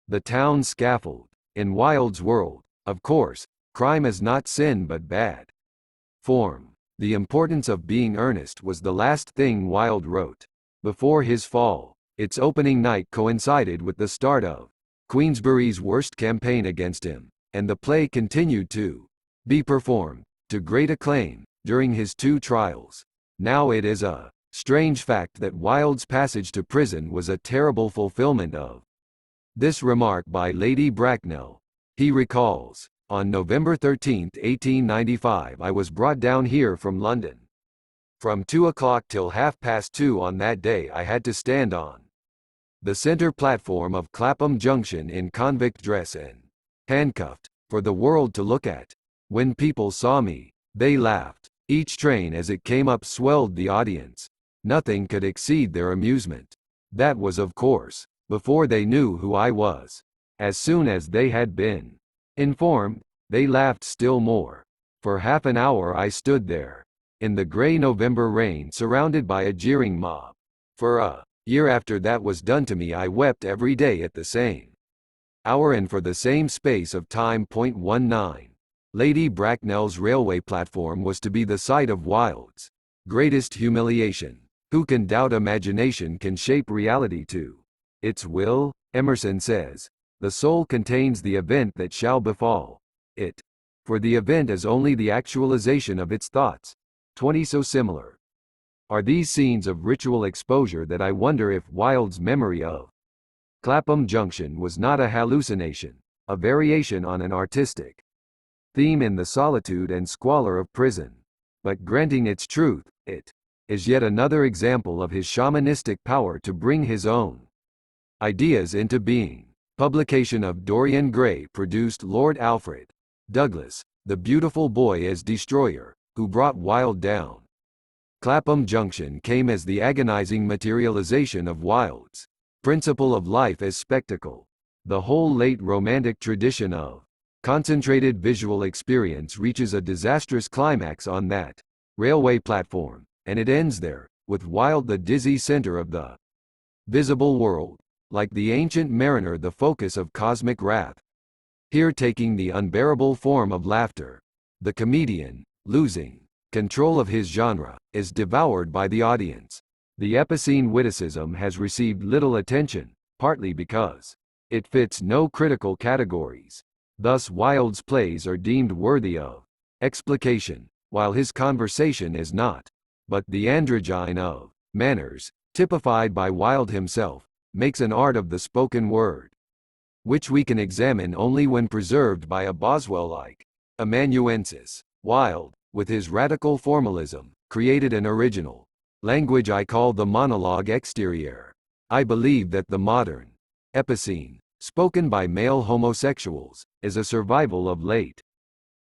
S1: the town scaffold. In Wilde's world, of course, crime is not sin but bad form. The importance of being earnest was the last thing Wilde wrote before his fall. Its opening night coincided with the start of Queensberry's worst campaign against him, and the play continued to be performed, to great acclaim, during his 2 trials. Now it is a strange fact that Wilde's passage to prison was a terrible fulfillment of this remark by Lady Bracknell. He recalls, "On November 13, 1895 I was brought down here from London. From 2 o'clock till 2:30 on that day I had to stand on the centre platform of Clapham Junction in convict dress and handcuffed, for the world to look at. When people saw me, they laughed. Each train as it came up swelled the audience. Nothing could exceed their amusement. That was, of course, before they knew who I was. As soon as they had been informed, they laughed still more. For half an hour I stood there, in the grey November rain, surrounded by a jeering mob. For a year after that was done to me I wept every day at the same hour and for the same space of time. 19. Lady Bracknell's railway platform was to be the site of Wilde's greatest humiliation. Who can doubt imagination can shape reality to its will? Emerson says, "The soul contains the event that shall befall it, for the event is only the actualization of its thoughts." 20. So similar are these scenes of ritual exposure that I wonder if Wilde's memory of Clapham Junction was not a hallucination, a variation on an artistic theme in the solitude and squalor of prison. But granting its truth, it is yet another example of his shamanistic power to bring his own ideas into being. Publication of Dorian Gray produced Lord Alfred Douglas, the beautiful boy as destroyer, who brought Wilde down. Clapham Junction came as the agonizing materialization of Wilde's principle of life as spectacle. The whole late Romantic tradition of concentrated visual experience reaches a disastrous climax on that railway platform, and it ends there, with Wilde the dizzy center of the visible world, like the ancient mariner the focus of cosmic wrath. Here taking the unbearable form of laughter, the comedian, losing control of his genre, is devoured by the audience. The epicene witticism has received little attention, partly because it fits no critical categories. Thus Wilde's plays are deemed worthy of explication, while his conversation is not. But the androgyne of manners, typified by Wilde himself, makes an art of the spoken word, which we can examine only when preserved by a Boswell-like amanuensis. Wilde, with his radical formalism, created an original language I call the monologue extérieur. I believe that the modern epicene, spoken by male homosexuals, is a survival of late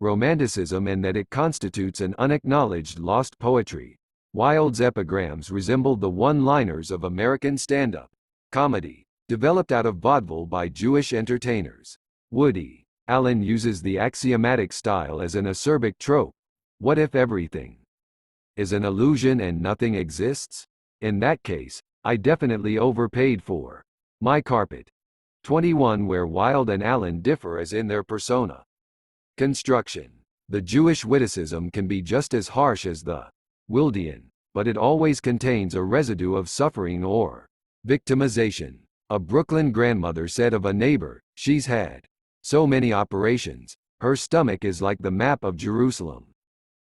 S1: Romanticism and that it constitutes an unacknowledged lost poetry. Wilde's epigrams resembled the one-liners of American stand-up comedy, developed out of vaudeville by Jewish entertainers. Woody Allen uses the axiomatic style as an acerbic trope. What if everything is an illusion and nothing exists? In that case, I definitely overpaid for my carpet. 21. Where Wilde and Allen differ as in their persona construction. The Jewish witticism can be just as harsh as the Wildean, but it always contains a residue of suffering or victimization. A Brooklyn grandmother said of a neighbor, "She's had so many operations, her stomach is like the map of Jerusalem."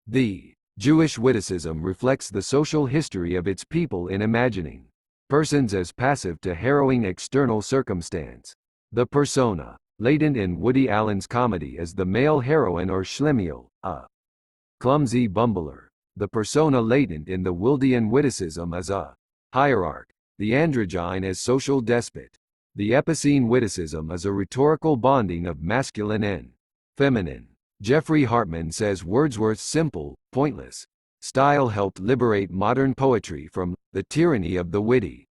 S1: The Jewish witticism reflects the social history of its people in imagining persons as passive to harrowing external circumstance. The persona, latent in Woody Allen's comedy, is the male heroine or Schlemiel, a clumsy bumbler. The persona latent in the Wildean witticism is a hierarch, the androgyne as social despot. The epicene witticism is a rhetorical bonding of masculine and feminine. Jeffrey Hartman says Wordsworth's simple, pointless Style helped liberate modern poetry from the tyranny of the witty.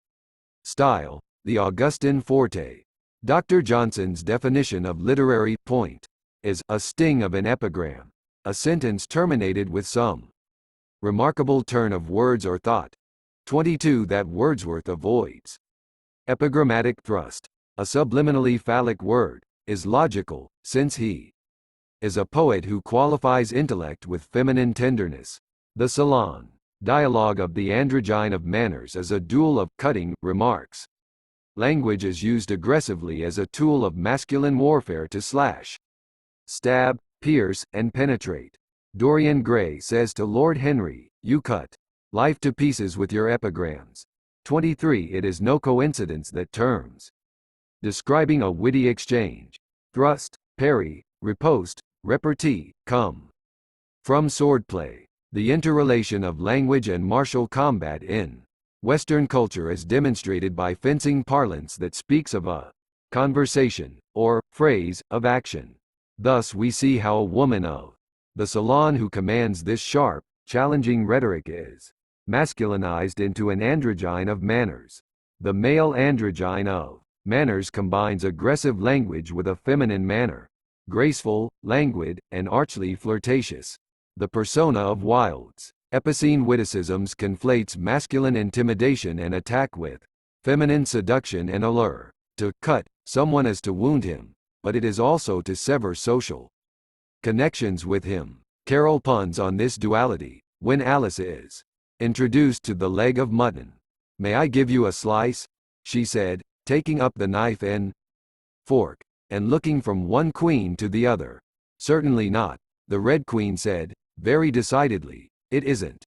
S1: Style, the Augustin forte. Dr. Johnson's definition of literary point is a sting of an epigram, a sentence terminated with some remarkable turn of words or thought. 22 that Wordsworth avoids. Epigrammatic thrust, a subliminally phallic word, is logical, since he is a poet who qualifies intellect with feminine tenderness. The salon dialogue of the androgyne of manners is a duel of cutting remarks. Language is used aggressively as a tool of masculine warfare to slash, stab, pierce, and penetrate. Dorian Gray says to Lord Henry, "You cut life to pieces with your epigrams." 23 it is no coincidence that terms describing a witty exchange, thrust, parry, riposte, repartee, come from swordplay. The interrelation of language and martial combat in Western culture is demonstrated by fencing parlance that speaks of a conversation, or phrase, of action. Thus we see how a woman of the salon who commands this sharp, challenging rhetoric is masculinized into an androgyne of manners. The male androgyne of manners combines aggressive language with a feminine manner, graceful, languid, and archly flirtatious. The persona of Wilde's epicene witticisms conflates masculine intimidation and attack with feminine seduction and allure. To cut someone is to wound him, but it is also to sever social connections with him. Carol puns on this duality. When Alice is introduced to the leg of mutton, "May I give you a slice?" she said, taking up the knife and fork, and looking from one queen to the other. "Certainly not," the Red Queen said, very decidedly. "It isn't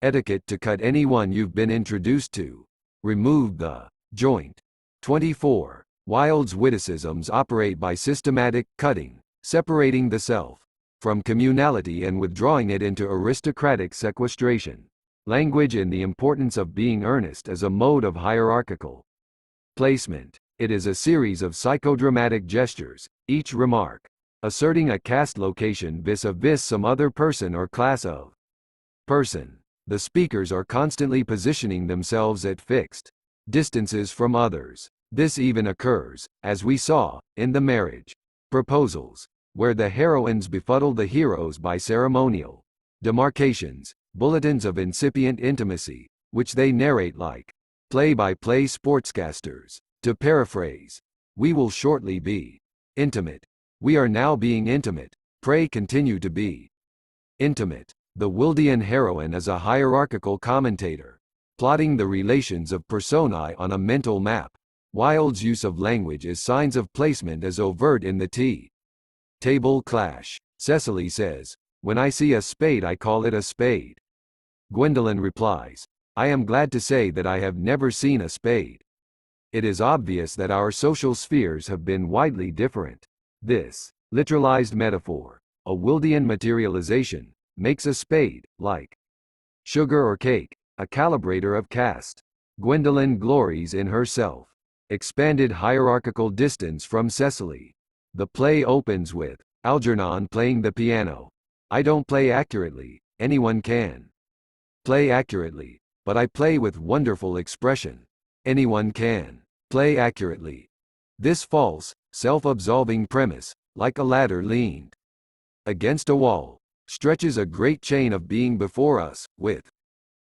S1: etiquette to cut anyone you've been introduced to. Remove the joint." 24. Wilde's witticisms operate by systematic cutting, separating the self from communality and withdrawing it into aristocratic sequestration. Language and the importance of being earnest is a mode of hierarchical placement. It is a series of psychodramatic gestures, each remark asserting a caste location vis-a-vis some other person or class of person. The speakers are constantly positioning themselves at fixed distances from others. This even occurs, as we saw, in the marriage proposals, where the heroines befuddle the heroes by ceremonial demarcations, bulletins of incipient intimacy, which they narrate like play-by-play sportscasters. To paraphrase, "We will shortly be intimate. We are now being intimate. Pray continue to be intimate." The Wildean heroine is a hierarchical commentator, plotting the relations of personae on a mental map. Wilde's use of language as signs of placement is overt in the tea-table clash. Cecily says, "When I see a spade I call it a spade." Gwendolen replies, "I am glad to say that I have never seen a spade." It is obvious that our social spheres have been widely different. This literalized metaphor, a Wildean materialization, makes a spade, like sugar or cake, a calibrator of caste. Gwendolen glories in herself expanded hierarchical distance from Cecily. The play opens with Algernon playing the piano. "I don't play accurately, anyone can play accurately, but I play with wonderful expression. Anyone can play accurately." This false, self-absolving premise, like a ladder leaned against a wall, stretches a great chain of being before us, with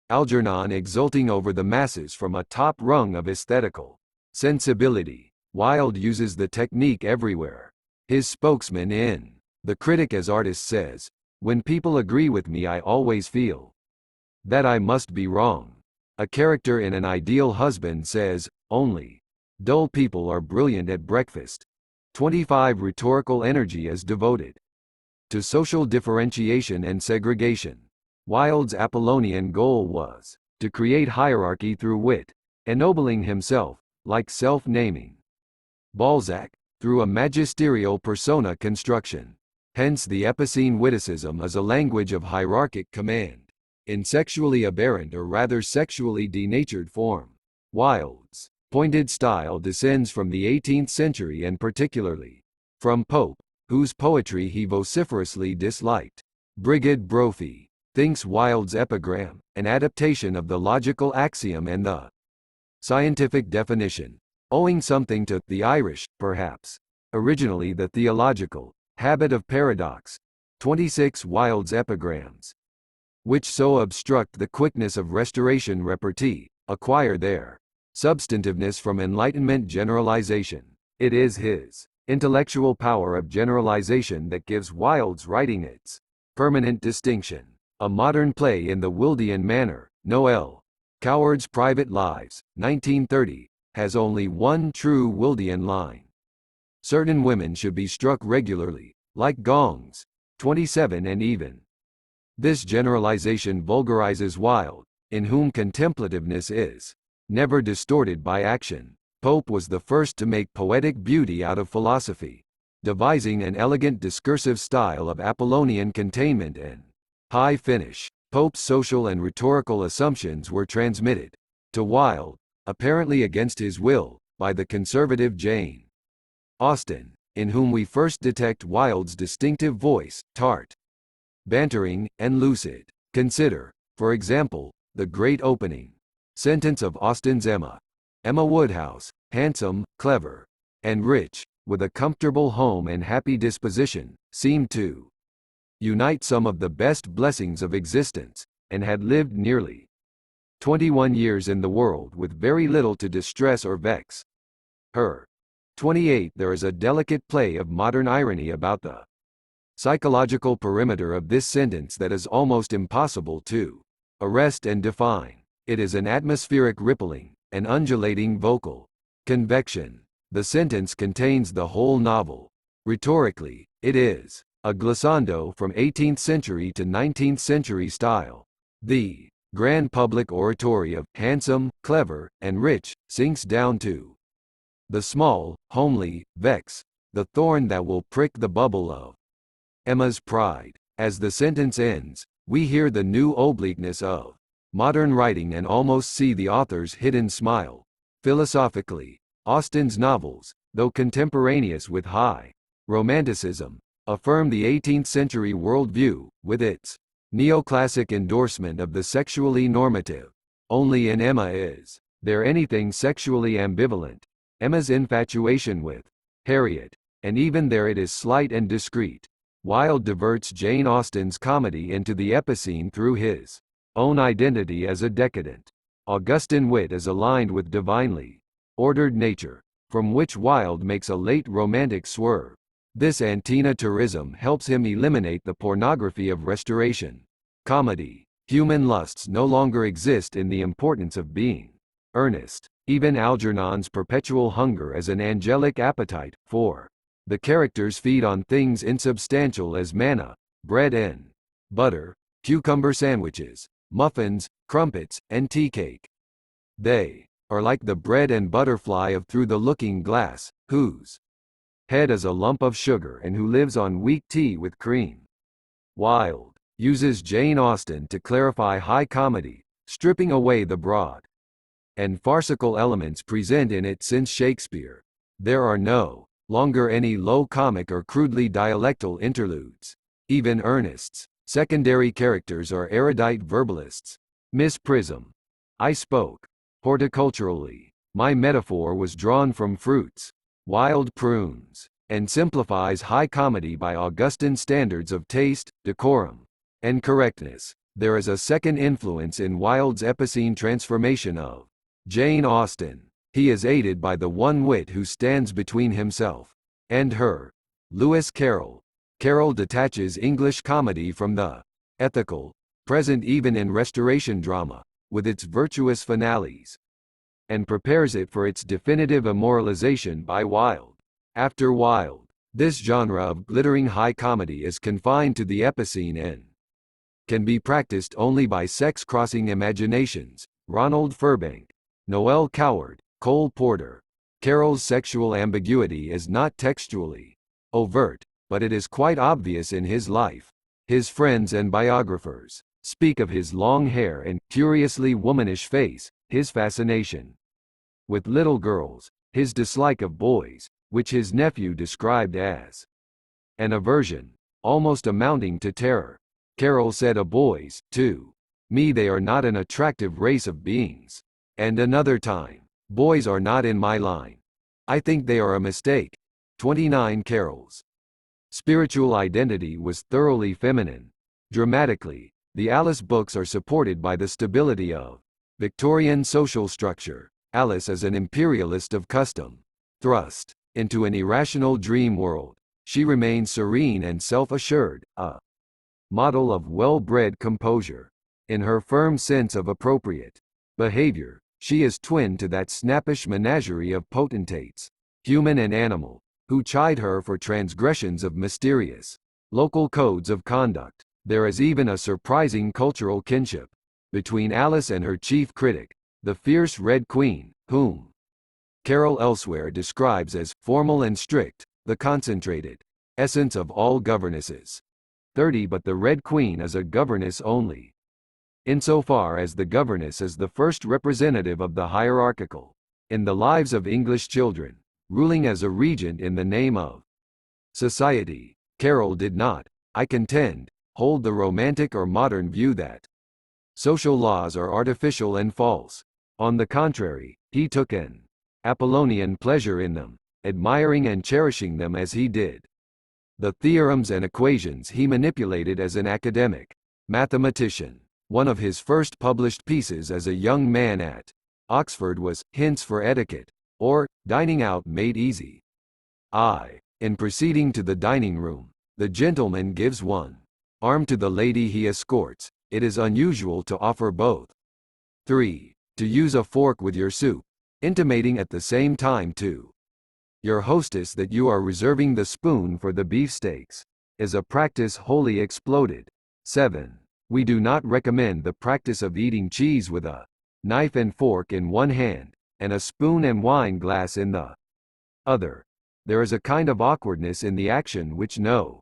S1: Algernon exulting over the masses from a top rung of aesthetical sensibility. Wilde uses the technique everywhere. His spokesman in The Critic as Artist says, "When people agree with me I always feel that I must be wrong." A character in An Ideal Husband says, "Only dull people are brilliant at breakfast." 25 Rhetorical energy is devoted to social differentiation and segregation. Wilde's Apollonian goal was to create hierarchy through wit, ennobling himself, like self-naming Balzac, through a magisterial persona construction. Hence the epicene witticism is a language of hierarchic command, in sexually aberrant or rather sexually denatured form. Wilde's pointed style descends from the 18th century and particularly from Pope, whose poetry he vociferously disliked. Brigid Brophy thinks Wilde's epigram, an adaptation of the logical axiom and the scientific definition, owing something to the Irish, perhaps. Originally the theological habit of paradox. 26 Wilde's epigrams, which so obstruct the quickness of restoration repartee, acquire their substantiveness from Enlightenment generalization. It is his intellectual power of generalization that gives Wilde's writing its permanent distinction. A modern play in the Wildean manner, Noel Coward's Private Lives, 1930, has only one true Wildean line. Certain women should be struck regularly, like gongs. 27 and even. This generalization vulgarizes Wilde, in whom contemplativeness is never distorted by action. Pope was the first to make poetic beauty out of philosophy, devising an elegant discursive style of Apollonian containment and high finish. Pope's social and rhetorical assumptions were transmitted to Wilde, apparently against his will, by the conservative Jane Austen, in whom we first detect Wilde's distinctive voice, tart, bantering, and lucid. Consider, for example, the great opening sentence of Austen's Emma. Emma Woodhouse, handsome, clever, and rich, with a comfortable home and happy disposition, seemed to unite some of the best blessings of existence, and had lived nearly 21 years in the world with very little to distress or vex her. 28 There is a delicate play of modern irony about the psychological perimeter of this sentence that is almost impossible to arrest and define. It is an atmospheric rippling, an undulating vocal convection. The sentence contains the whole novel. Rhetorically, it is a glissando from 18th century to 19th century style. The grand public oratory of handsome, clever, and rich sinks down to the small, homely, vex, the thorn that will prick the bubble of Emma's pride. As the sentence ends, we hear the new obliqueness of modern writing and almost see the author's hidden smile. Philosophically, Austen's novels, though contemporaneous with high romanticism, affirm the 18th century worldview, with its neoclassic endorsement of the sexually normative. Only in Emma is there anything sexually ambivalent. Emma's infatuation with Harriet, and even there it is slight and discreet. Wilde diverts Jane Austen's comedy into the epicene through his own identity as a decadent. Augustan wit is aligned with divinely ordered nature, from which Wilde makes a late romantic swerve. This antinaturism helps him eliminate the pornography of restoration comedy. Human lusts no longer exist in the importance of being earnest. Even Algernon's perpetual hunger as an angelic appetite, for the characters feed on things insubstantial as manna, bread and butter, cucumber sandwiches, muffins, crumpets, and tea cake. They are like the bread and butterfly of Through the Looking Glass, whose head is a lump of sugar and who lives on weak tea with cream. Wilde uses Jane Austen to clarify high comedy, stripping away the broad and farcical elements present in it. Since Shakespeare, there are no longer any low comic or crudely dialectal interludes. Even Ernest's secondary characters are erudite verbalists. Miss Prism. I spoke horticulturally. My metaphor was drawn from fruits, wild prunes, and simplifies high comedy by Augustan standards of taste, decorum, and correctness. There is a second influence in Wilde's epicene transformation of Jane Austen. He is aided by the one wit who stands between himself and her, Lewis Carroll. Carroll detaches English comedy from the ethical, present even in Restoration drama, with its virtuous finales, and prepares it for its definitive immoralization by Wilde. After Wilde, this genre of glittering high comedy is confined to the epicene and can be practiced only by sex-crossing imaginations. Ronald Furbank, Noel Coward, Cole Porter. Carroll's sexual ambiguity is not textually overt, but it is quite obvious in his life. His friends and biographers speak of his long hair and curiously womanish face, his fascination with little girls, his dislike of boys, which his nephew described as an aversion, almost amounting to terror. Carol said, "A boys, too. Me, they are not an attractive race of beings." And another time, "Boys are not in my line. I think they are a mistake." 29 Carol's spiritual identity was thoroughly feminine. Dramatically, the Alice books are supported by the stability of Victorian social structure. Alice is an imperialist of custom. Thrust into an irrational dream world, she remains serene and self-assured, a model of well-bred composure. In her firm sense of appropriate behavior, she is twin to that snappish menagerie of potentates, human and animal, who chide her for transgressions of mysterious local codes of conduct. There is even a surprising cultural kinship between Alice and her chief critic, the fierce Red Queen, whom Carol elsewhere describes as formal and strict, the concentrated essence of all governesses. 30 But the Red Queen is a governess only, insofar as the governess is the first representative of the hierarchical in the lives of English children, ruling as a regent in the name of society. Carol did not, I contend, hold the romantic or modern view that social laws are artificial and false. On the contrary, he took an Apollonian pleasure in them, admiring and cherishing them as he did the theorems and equations he manipulated as an academic mathematician. One of his first published pieces as a young man at Oxford was Hints for Etiquette, or Dining Out Made Easy. In proceeding to the dining room, the gentleman gives one arm to the lady he escorts. It is unusual to offer both. 3. To use a fork with your soup, intimating at the same time to your hostess that you are reserving the spoon for the beefsteaks, is a practice wholly exploded. 7. We do not recommend the practice of eating cheese with a knife and fork in one hand, and a spoon and wine glass in the other. There is a kind of awkwardness in the action which no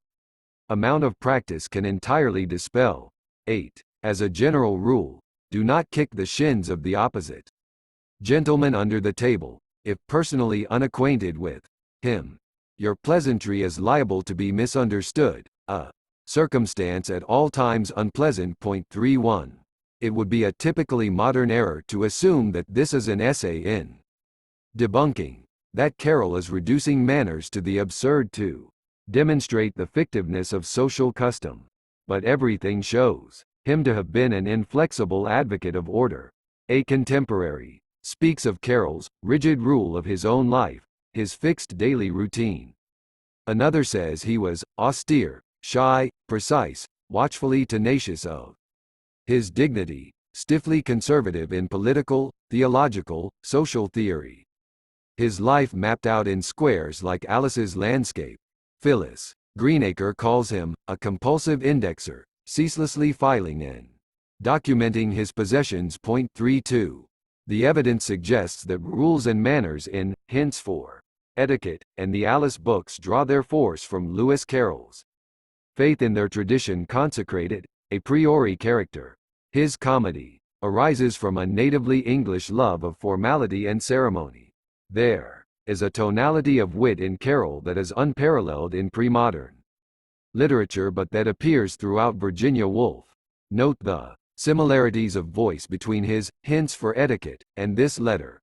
S1: amount of practice can entirely dispel. 8. As a general rule, do not kick the shins of the opposite gentleman under the table, if personally unacquainted with him. Your pleasantry is liable to be misunderstood, a circumstance at all times unpleasant. 31. It would be a typically modern error to assume that this is an essay in debunking that Carol is reducing manners to the absurd to demonstrate the fictiveness of social custom. But everything shows him to have been an inflexible advocate of order. A contemporary speaks of Carol's rigid rule of his own life, his fixed daily routine. Another says he was austere, shy, precise, watchfully tenacious of his dignity, stiffly conservative in political, theological, social theory. His life mapped out in squares like Alice's landscape. Phyllis Greenacre calls him a compulsive indexer, ceaselessly filing and documenting his possessions. 32. The evidence suggests that rules and manners in Hints for Etiquette and the Alice books draw their force from Lewis Carroll's faith in their tradition consecrated, a priori character. His comedy arises from a natively English love of formality and ceremony. There is a tonality of wit in Carroll that is unparalleled in pre-modern literature but that appears throughout Virginia Woolf. Note the similarities of voice between his Hints for Etiquette and this letter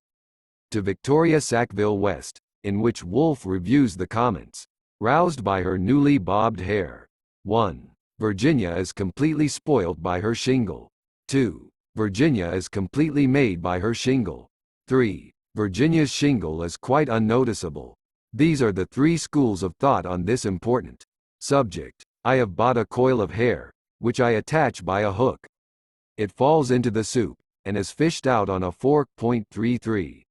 S1: to Victoria Sackville West, in which Woolf reviews the comments roused by her newly bobbed hair. 1. Virginia is completely spoilt by her shingle. 2. Virginia is completely made by her shingle. 3. Virginia's shingle is quite unnoticeable. These are the three schools of thought on this important subject. I have bought a coil of hair, which I attach by a hook. It falls into the soup, and is fished out on a fork. 33.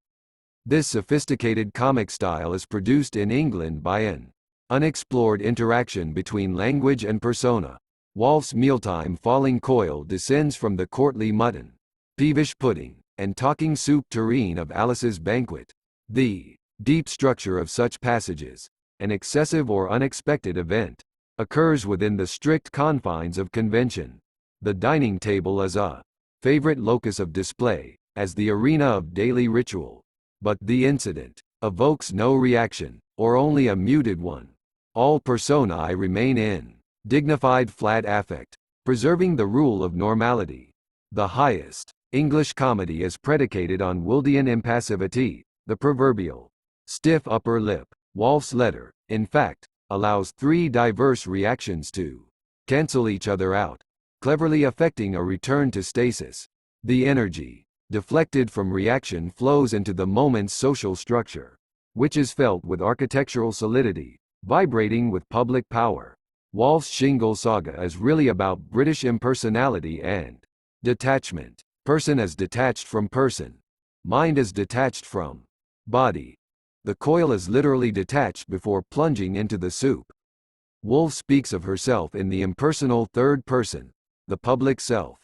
S1: This sophisticated comic style is produced in England by an unexplored interaction between language and persona. Wolfe's mealtime falling coil descends from the courtly mutton, peevish pudding, and talking soup tureen of Alice's banquet. The deep structure of such passages, an excessive or unexpected event, occurs within the strict confines of convention. The dining table is a favorite locus of display, as the arena of daily ritual. But the incident evokes no reaction, or only a muted one. All personae remain in dignified flat affect, preserving the rule of normality. The highest English comedy is predicated on Wildean impassivity, the proverbial stiff upper lip. Wolf's letter, in fact, allows three diverse reactions to cancel each other out, cleverly affecting a return to stasis. The energy deflected from reaction flows into the moment's social structure, which is felt with architectural solidity, vibrating with public power. Wolf's Shingle saga is really about British impersonality and detachment. Person is detached from person. Mind is detached from body. The coil is literally detached before plunging into the soup. Woolf speaks of herself in the impersonal third person, the public self,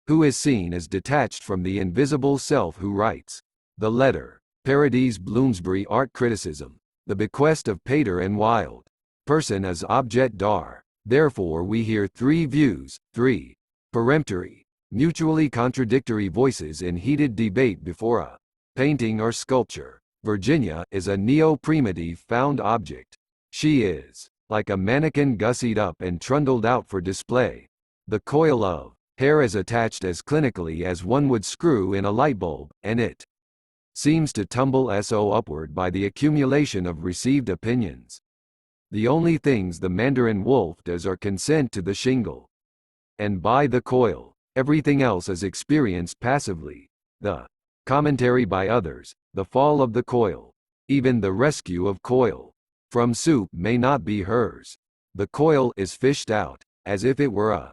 S1: who is seen as detached from the invisible self who writes the letter, parodies Bloomsbury art criticism, the bequest of Pater and Wilde. Person as objet d'art. Therefore we hear three views, three peremptory, mutually contradictory voices in heated debate before a painting or sculpture. Virginia is a neo-primitive found object. She is like a mannequin gussied up and trundled out for display. The coil of hair is attached as clinically as one would screw in a light bulb, and it seems to tumble so upward by the accumulation of received opinions. The only things the Mandarin wolf does are consent to the shingle and buy the coil. Everything else is experienced passively. The commentary by others, the fall of the coil, even the rescue of coil from soup may not be hers. The coil is fished out, as if it were a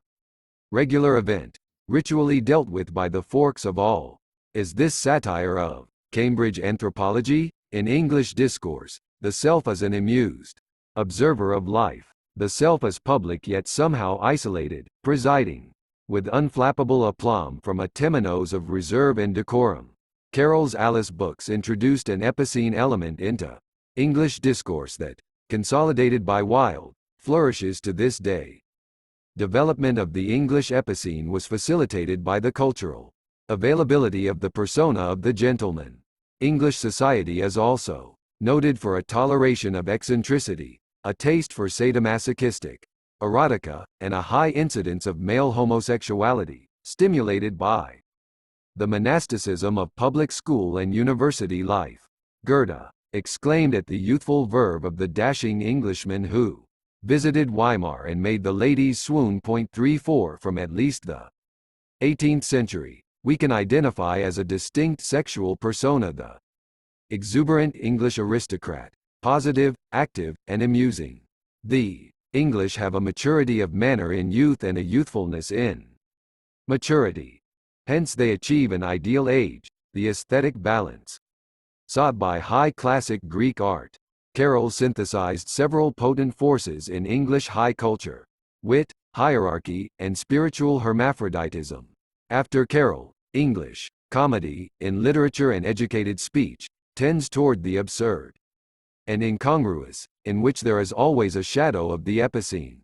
S1: regular event, ritually dealt with by the forks of all. Is this satire of Cambridge anthropology? In English discourse, the self is an amused observer of life. The self is public yet somehow isolated, presiding with unflappable aplomb from a temenos of reserve and decorum. Carroll's Alice books introduced an epicene element into English discourse that, consolidated by Wilde, flourishes to this day. Development of the English epicene was facilitated by the cultural availability of the persona of the gentleman. English society is also noted for a toleration of eccentricity, a taste for sadomasochistic erotica, and a high incidence of male homosexuality, stimulated by the monasticism of public school and university life. Goethe exclaimed at the youthful verve of the dashing Englishman who visited Weimar and made the ladies swoon. 34 From at least the 18th century, we can identify as a distinct sexual persona the exuberant English aristocrat, positive, active, and amusing. The English have a maturity of manner in youth and a youthfulness in maturity. Hence they achieve an ideal age, the aesthetic balance sought by high classic Greek art. Carroll synthesized several potent forces in English high culture: wit, hierarchy, and spiritual hermaphroditism. After Carroll, English comedy, in literature and educated speech, tends toward the absurd and incongruous, in which there is always a shadow of the epicene.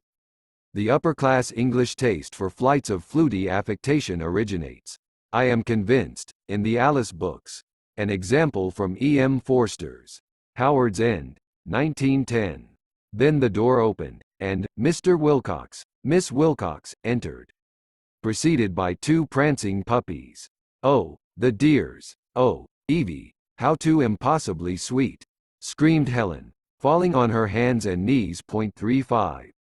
S1: The upper-class English taste for flights of fluty affectation originates, I am convinced, in the Alice books. An example from E. M. Forster's Howard's End, 1910. Then the door opened, and Mr. Wilcox, Miss Wilcox, entered, preceded by two prancing puppies. "Oh, the dears! Oh, Evie, how too impossibly sweet!" screamed Helen, falling on her hands and knees. 35.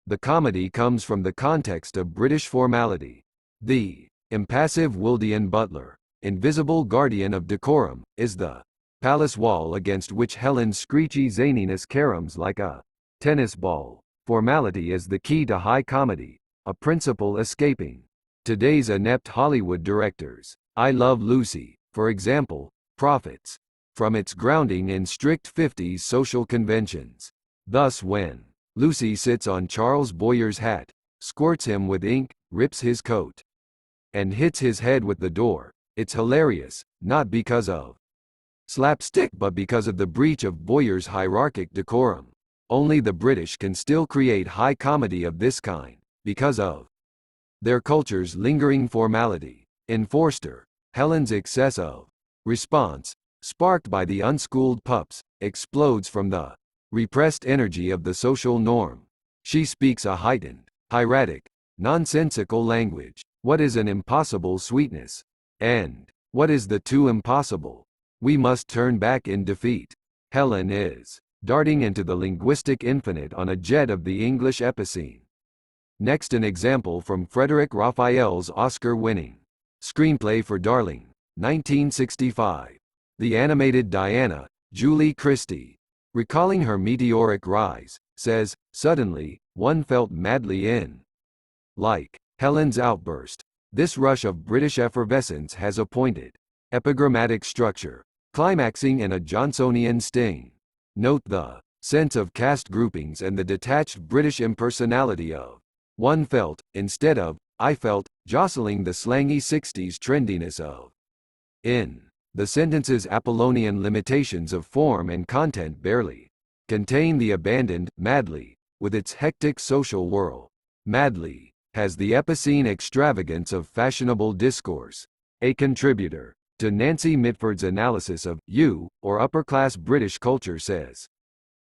S1: The comedy comes from the context of British formality. The impassive Wildean butler, invisible guardian of decorum, is the palace wall against which Helen's screechy zaniness caroms like a tennis ball. Formality is the key to high comedy, a principle escaping today's inept Hollywood directors. I Love Lucy, for example, profits from its grounding in strict 50s social conventions. Thus when Lucy sits on Charles Boyer's hat, squirts him with ink, rips his coat, and hits his head with the door, it's hilarious, not because of slapstick but because of the breach of Boyer's hierarchic decorum. Only the British can still create high comedy of this kind, because of their culture's lingering formality. In Forster, Helen's excess of response, sparked by the unschooled pups, explodes from the repressed energy of the social norm. She speaks a heightened, hieratic, nonsensical language. What is an impossible sweetness? And what is the too impossible? We must turn back in defeat. Helen is darting into the linguistic infinite on a jet of the English epicene. Next, an example from Frederick Raphael's Oscar-winning screenplay for Darling, 1965. The animated Diana, Julie Christie, recalling her meteoric rise, says, "Suddenly, one felt madly in." Like Helen's outburst, this rush of British effervescence has a pointed, epigrammatic structure, climaxing in a Johnsonian sting. Note the sense of caste groupings and the detached British impersonality of "one felt" instead of "I felt," jostling the slangy 60s trendiness of "in." The sentence's Apollonian limitations of form and content barely contain the abandoned "madly" with its hectic social whirl. Madly has the epicene extravagance of fashionable discourse. A contributor to Nancy Mitford's analysis of "you" or upper-class British culture says,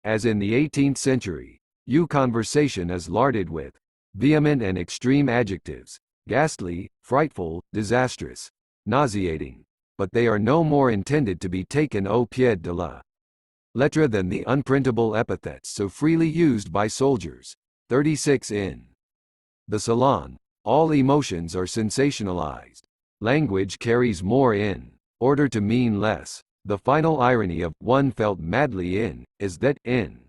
S1: as in the 18th century, "you" conversation is larded with vehement and extreme adjectives, ghastly, frightful, disastrous, nauseating, but they are no more intended to be taken au pied de la lettre than the unprintable epithets so freely used by soldiers. 36 in the Salon, all emotions are sensationalized. Language carries more in order to mean less. The final irony of "one felt madly in" is that "in"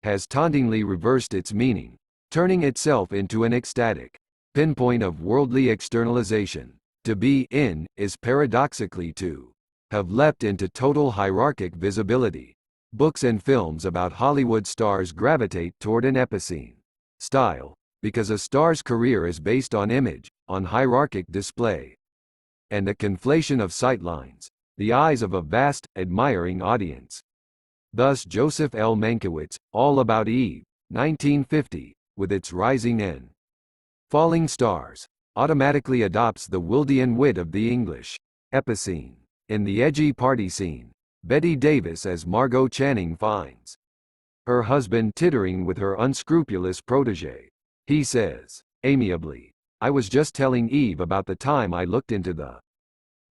S1: has tauntingly reversed its meaning, turning itself into an ecstatic pinpoint of worldly externalization. To be "in" is paradoxically to have leapt into total hierarchic visibility. Books and films about Hollywood stars gravitate toward an epicene style, because a star's career is based on image, on hierarchic display, and a conflation of sightlines, the eyes of a vast, admiring audience. Thus Joseph L. Mankiewicz, All About Eve, 1950, with its rising and falling stars, automatically adopts the Wildean wit of the English epicene. In the edgy party scene, Betty Davis as Margot Channing finds her husband tittering with her unscrupulous protégé. He says, amiably, "I was just telling Eve about the time I looked into the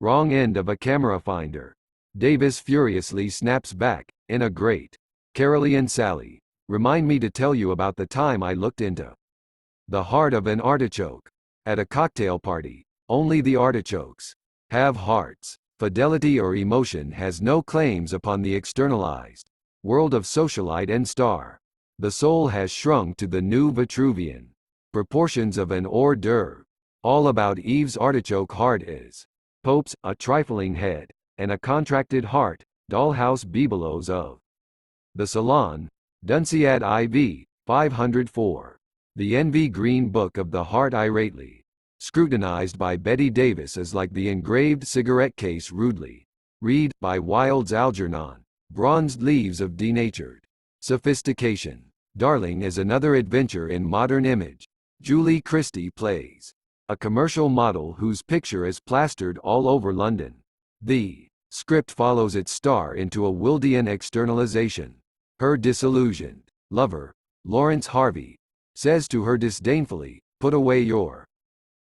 S1: wrong end of a camera finder." Davis furiously snaps back, in a great Carolean sally, "Remind me to tell you about the time I looked into the heart of an artichoke." At a cocktail party, only the artichokes have hearts. Fidelity or emotion has no claims upon the externalized world of socialite and star. The soul has shrunk to the new Vitruvian proportions of an hors d'oeuvre. All About Eve's artichoke heart is Pope's A Trifling Head, and a contracted heart, dollhouse bibelots of the Salon, Dunciad IV, 504. The envy green book of the heart irately scrutinized by Betty Davis is like the engraved cigarette case rudely read by Wilde's Algernon, bronzed leaves of denatured sophistication. Darling is another adventure in modern image. Julie Christie plays a commercial model whose picture is plastered all over London. The script follows its star into a Wildean externalization. Her disillusioned lover, Lawrence Harvey, says to her disdainfully, "Put away your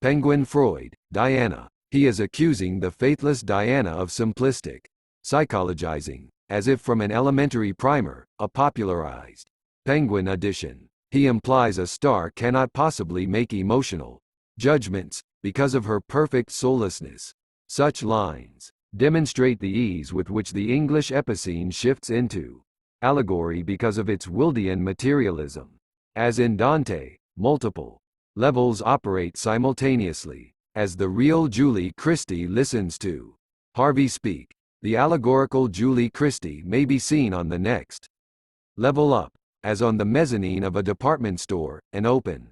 S1: penguin Freud, Diana." He is accusing the faithless Diana of simplistic psychologizing, as if from an elementary primer, a popularized Penguin edition. He implies a star cannot possibly make emotional judgments, because of her perfect soullessness. Such lines demonstrate the ease with which the English epicene shifts into allegory because of its Wildean materialism. As in Dante, multiple levels operate simultaneously. As the real Julie Christie listens to Harvey speak, the allegorical Julie Christie may be seen on the next level up, as on the mezzanine of a department store, an open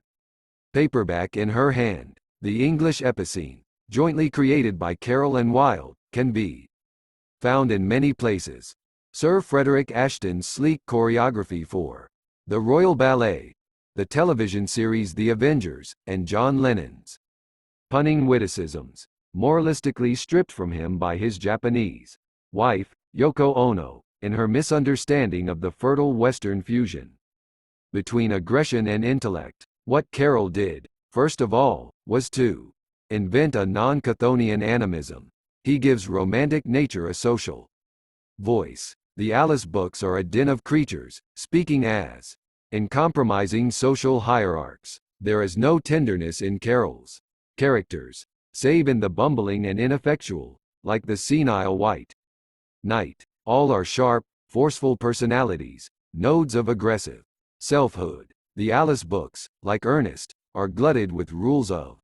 S1: paperback in her hand. The English epicene, jointly created by Carroll and Wilde, can be found in many places. Sir Frederick Ashton's sleek choreography for the Royal Ballet, the television series The Avengers, and John Lennon's punning witticisms, moralistically stripped from him by his Japanese wife, Yoko Ono, in her misunderstanding of the fertile Western fusion between aggression and intellect. What Carroll did first of all, was to invent a non-Chthonian animism. He gives romantic nature a social voice. The Alice books are a den of creatures, speaking as in compromising social hierarchs. There is no tenderness in Carol's characters, save in the bumbling and ineffectual, like the senile white knight. All are sharp, forceful personalities, nodes of aggressive selfhood. The Alice books, like Ernest, are glutted with rules of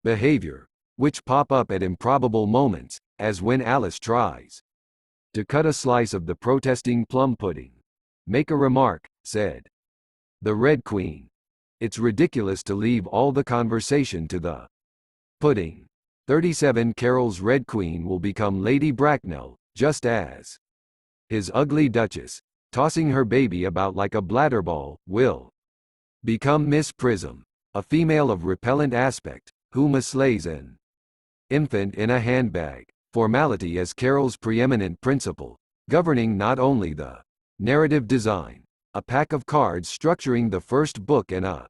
S1: behavior, which pop up at improbable moments, as when Alice tries to cut a slice of the protesting plum pudding. Make a remark, said the Red Queen. It's ridiculous to leave all the conversation to the pudding. 37 Carol's Red Queen will become Lady Bracknell, just as his ugly Duchess, tossing her baby about like a bladderball, will become Miss Prism, a female of repellent aspect, who mislays an infant in a handbag. Formality as Carol's preeminent principle, governing not only the narrative design, a pack of cards structuring the first book and a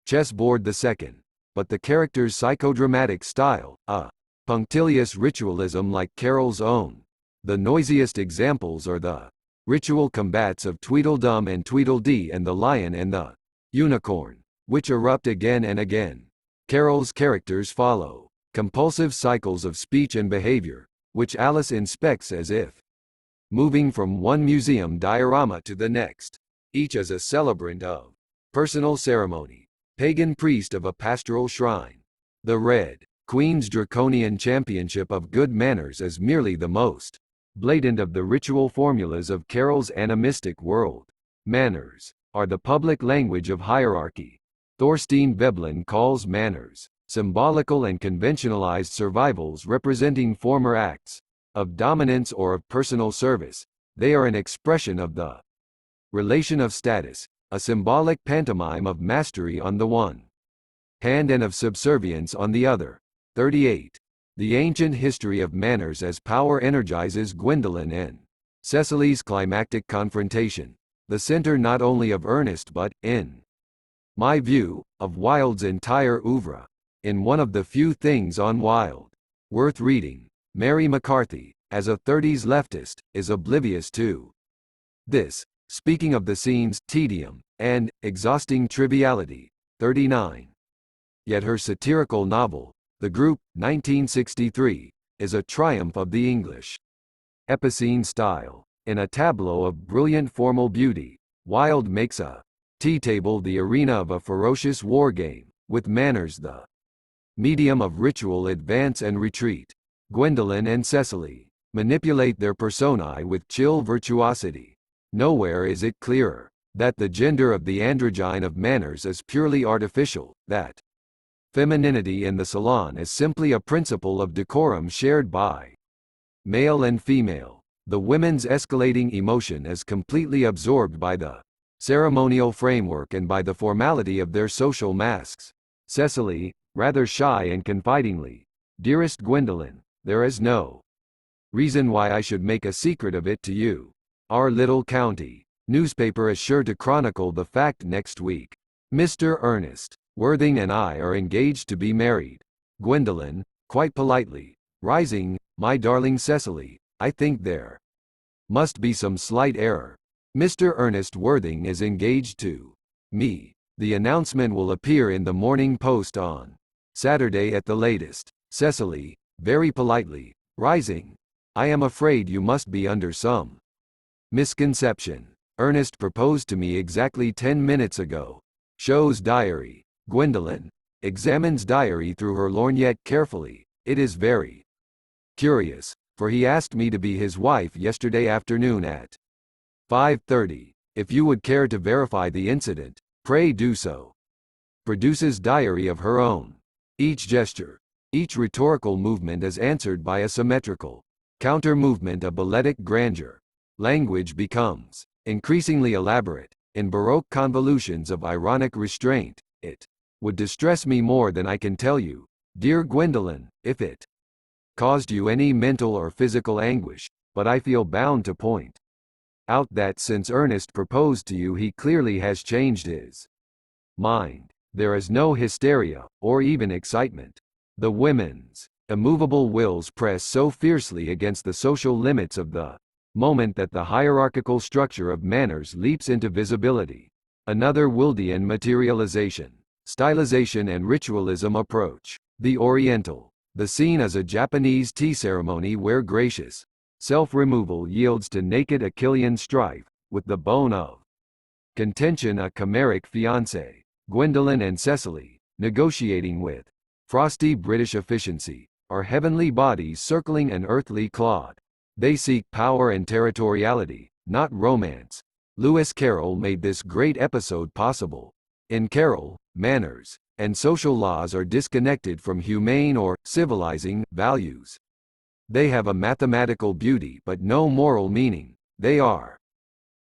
S1: chessboard the second, but the character's psychodramatic style, a punctilious ritualism like Carol's own. The noisiest examples are the ritual combats of Tweedledum and Tweedledee and the lion and the unicorn, which erupt again and again. Carol's characters follow compulsive cycles of speech and behavior, which Alice inspects as if moving from one museum diorama to the next, each as a celebrant of personal ceremony, pagan priest of a pastoral shrine. The Red Queen's draconian championship of good manners is merely the most blatant of the ritual formulas of Carol's animistic world. Manners are the public language of hierarchy. Thorstein Veblen calls manners symbolical and conventionalized survivals representing former acts of dominance or of personal service. They are an expression of the relation of status, a symbolic pantomime of mastery on the one hand and of subservience on the other. 38. The ancient history of manners as power energizes Gwendolen and Cecily's climactic confrontation, the center not only of Ernest but, in my view, of Wilde's entire oeuvre. In one of the few things on Wilde worth reading, Mary McCarthy, as a 30s leftist, is oblivious to this, speaking of the scene's tedium and exhausting triviality. 39. Yet her satirical novel, The Group, 1963, is a triumph of the English epicene style. In a tableau of brilliant formal beauty, Wilde makes a tea table the arena of a ferocious war game, with manners the medium of ritual advance and retreat. Gwendolen and Cecily manipulate their personae with chill virtuosity. Nowhere is it clearer that the gender of the androgyne of manners is purely artificial, that femininity in the salon is simply a principle of decorum shared by male and female. The women's escalating emotion is completely absorbed by the ceremonial framework and by the formality of their social masks. Cecily, rather shy and confidingly, "Dearest Gwendolen, there is no reason why I should make a secret of it to you. Our little county newspaper is sure to chronicle the fact next week. Mr. Ernest Worthing and I are engaged to be married." Gwendolen, quite politely, rising, "My darling Cecily, I think there must be some slight error. Mr. Ernest Worthing is engaged to me. The announcement will appear in the Morning Post on Saturday at the latest." Cecily, very politely, rising, "I am afraid you must be under some misconception. Ernest proposed to me exactly 10 minutes ago." Shows diary. Gwendolen examines diary through her lorgnette carefully. "It is very curious, for he asked me to be his wife yesterday afternoon at 5:30. If you would care to verify the incident, pray do so." Produces diary of her own. Each gesture, each rhetorical movement is answered by a symmetrical counter-movement of balletic grandeur. Language becomes increasingly elaborate, in baroque convolutions of ironic restraint. "It would distress me more than I can tell you, dear Gwendolen, if it caused you any mental or physical anguish, but I feel bound to point out that since Ernest proposed to you he clearly has changed his mind. There is no hysteria, or even excitement. The women's immovable wills press so fiercely against the social limits of the moment that the hierarchical structure of manners leaps into visibility. Another Wildean materialization, stylization and ritualism approach. The Oriental. The scene is a Japanese tea ceremony where gracious self-removal yields to naked Achillean strife, with the bone of contention a chimeric fiancé, Gwendolen and Cecily, negotiating with frosty British efficiency, are heavenly bodies circling an earthly clod. They seek power and territoriality, not romance. Lewis Carroll made this great episode possible. In Carroll, manners and social laws are disconnected from humane or civilizing values. They have a mathematical beauty but no moral meaning. They are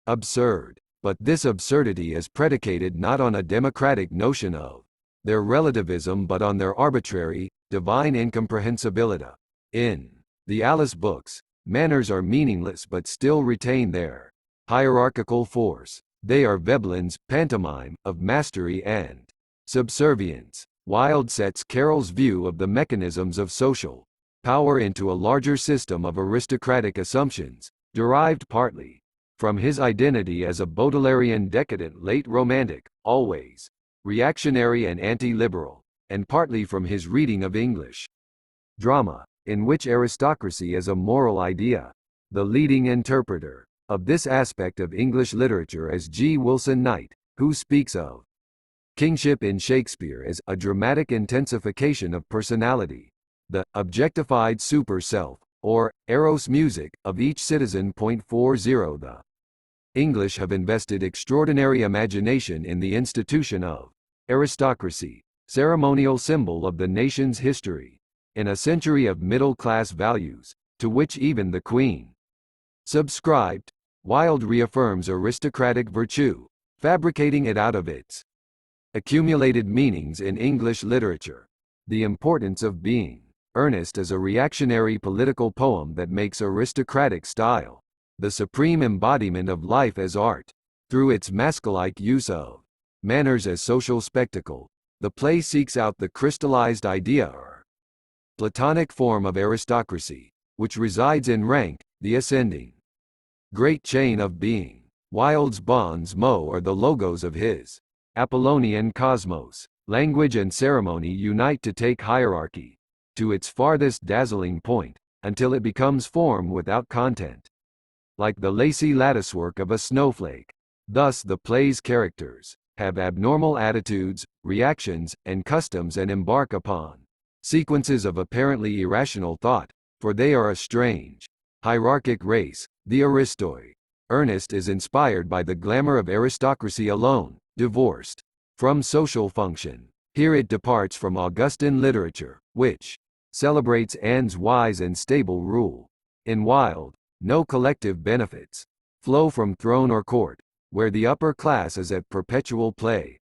S1: absurd. But this absurdity is predicated not on a democratic notion of their relativism but on their arbitrary, divine incomprehensibility. In the Alice books, manners are meaningless but still retain their hierarchical force. They are Veblen's pantomime of mastery and subservience. Wilde sets Carroll's view of the mechanisms of social power into a larger system of aristocratic assumptions, derived partly from his identity as a Baudelairean decadent late romantic, always reactionary and anti-liberal, and partly from his reading of English drama, in which aristocracy is a moral idea. The leading interpreter of this aspect of English literature is G. Wilson Knight, who speaks of kingship in Shakespeare as a dramatic intensification of personality, the objectified super-self, or eros music, of each citizen. 40 The English have invested extraordinary imagination in the institution of aristocracy, ceremonial symbol of the nation's history, in a century of middle-class values, to which even the Queen subscribed. Wilde reaffirms aristocratic virtue, fabricating it out of its accumulated meanings in English literature. The Importance of Being Earnest is a reactionary political poem that makes aristocratic style the supreme embodiment of life as art. Through its masque-like use of manners as social spectacle, the play seeks out the crystallized idea or Platonic form of aristocracy, which resides in rank, the ascending great chain of being. Wilde's bons mots are the logos of his Apollonian cosmos. Language and ceremony unite to take hierarchy to its farthest dazzling point, until it becomes form without content, like the lacy latticework of a snowflake. Thus the play's characters have abnormal attitudes, reactions, and customs and embark upon sequences of apparently irrational thought, for they are a strange, hierarchic race, the aristoi. Ernest is inspired by the glamour of aristocracy alone, divorced from social function. Here it departs from Augustan literature, which celebrates Anne's wise and stable rule. In Wilde, no collective benefits flow from throne or court, where the upper class is at perpetual play.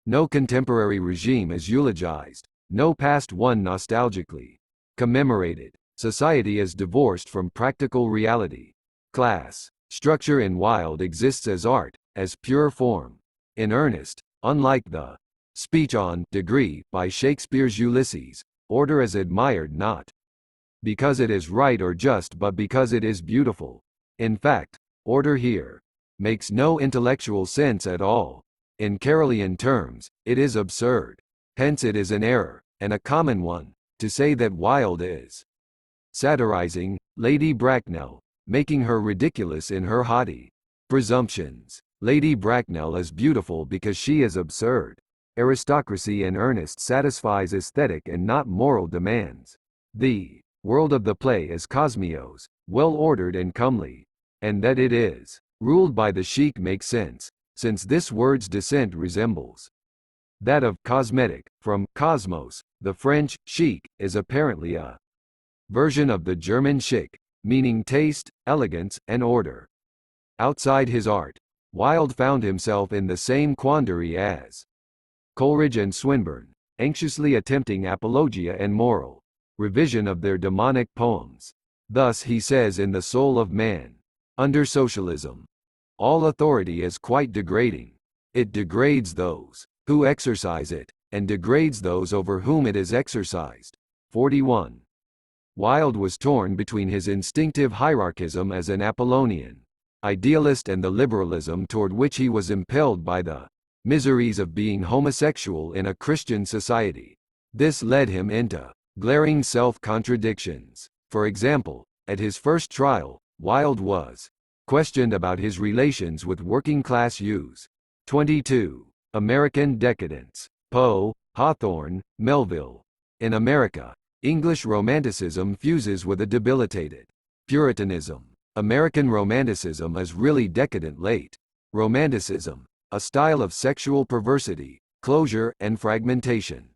S1: No contemporary regime is eulogized, no past one nostalgically commemorated. Society is divorced from practical reality. Class structure in Wilde exists as art, as pure form. In Ernest, unlike the speech on degree by Shakespeare's Ulysses, order is admired not because it is right or just but because it is beautiful. In fact, order here makes no intellectual sense at all. In Carrollian terms, it is absurd. Hence it is an error, and a common one, to say that Wilde is satirizing Lady Bracknell, making her ridiculous in her haughty presumptions. Lady Bracknell is beautiful because she is absurd. Aristocracy in Ernest satisfies aesthetic and not moral demands. The world of the play is Cosmos, well-ordered and comely. And that it is ruled by the chic makes sense, since this word's descent resembles that of cosmetic, from cosmos. The French chic is apparently a version of the German schick, meaning taste, elegance, and order. Outside his art, Wilde found himself in the same quandary as Coleridge and Swinburne, anxiously attempting apologia and moral revision of their demonic poems. Thus he says in The Soul of Man, under socialism, all authority is quite degrading. It degrades those who exercise it, and degrades those over whom it is exercised. 41. Wilde was torn between his instinctive hierarchism as an Apollonian idealist and the liberalism toward which he was impelled by the miseries of being homosexual in a Christian society. This led him into glaring self-contradictions. For example, at his first trial, Wilde was questioned about his relations with working-class youths. 22. American decadence. Poe, Hawthorne, Melville. In America, English Romanticism fuses with a debilitated Puritanism. American Romanticism is really decadent late Romanticism, a style of sexual perversity, closure, and fragmentation.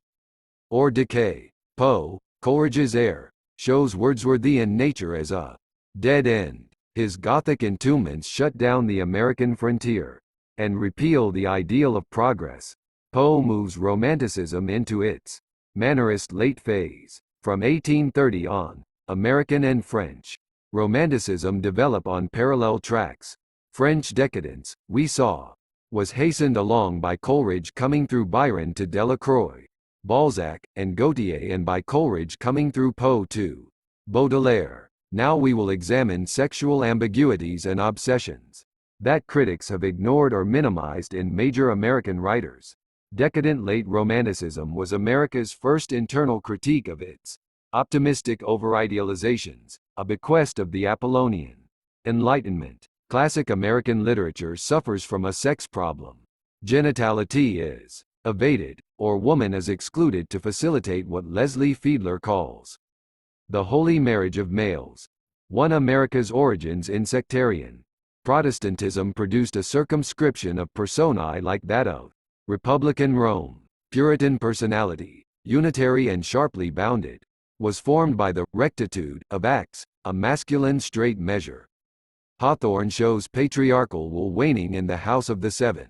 S1: Or decay. Poe, Coleridge's heir, shows Wordsworthian nature as a dead end. His Gothic entombments shut down the American frontier and repeal the ideal of progress. Poe moves Romanticism into its Mannerist late phase. From 1830 on, American and French Romanticism develop on parallel tracks. French decadence, we saw, was hastened along by Coleridge coming through Byron to Delacroix, Balzac, and Gautier, and by Coleridge coming through Poe to Baudelaire. Now we will examine sexual ambiguities and obsessions that critics have ignored or minimized in major American writers. Decadent late Romanticism was America's first internal critique of its optimistic over-idealizations, a bequest of the Apollonian Enlightenment. Classic American literature suffers from a sex problem. Genitality is evaded, or woman is excluded to facilitate what Leslie Fiedler calls the holy marriage of males. 1. America's origins in sectarian Protestantism produced a circumscription of personae like that of Republican Rome. Puritan personality, unitary and sharply bounded, was formed by the rectitude of acts, a masculine straight measure. Hawthorne shows patriarchal wool waning in the House of the Seven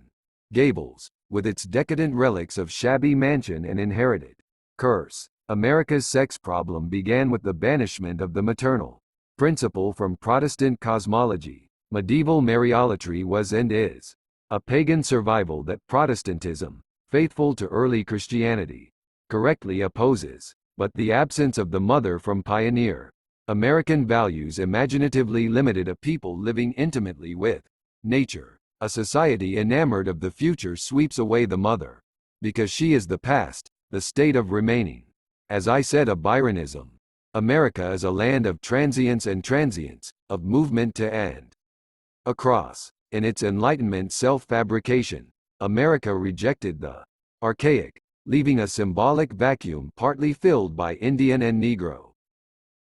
S1: Gables, with its decadent relics of shabby mansion and inherited curse. America's sex problem began with the banishment of the maternal principle from Protestant cosmology. Medieval Mariolatry was and is a pagan survival that Protestantism, faithful to early Christianity, correctly opposes. But the absence of the mother from pioneer American values imaginatively limited a people living intimately with nature. A society enamored of the future sweeps away the mother, because she is the past, the state of remaining. As I said of Byronism, America is a land of transience and transience, of movement to and across. In its Enlightenment self-fabrication, America rejected the archaic, leaving a symbolic vacuum partly filled by Indian and Negro.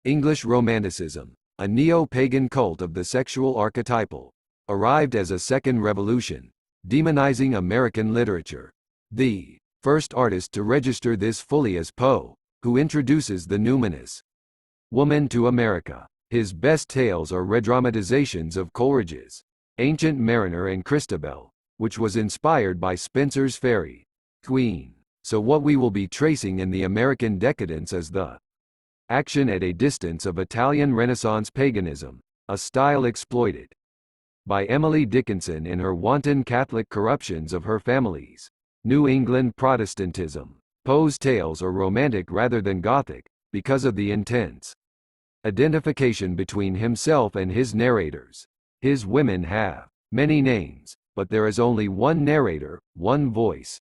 S1: English Romanticism, a neo-pagan cult of the sexual archetypal, arrived as a second revolution, demonizing American literature. The first artist to register this fully is Poe, who introduces the numinous woman to America. His best tales are redramatizations of Coleridge's Ancient Mariner and Christabel, which was inspired by Spenser's Fairy Queen. So what we will be tracing in the American decadence is the action at a distance of Italian Renaissance paganism, a style exploited by Emily Dickinson in her wanton Catholic corruptions of her family's New England Protestantism. Poe's tales are romantic rather than Gothic, because of the intense identification between himself and his narrators. His women have many names, but there is only one narrator, one voice.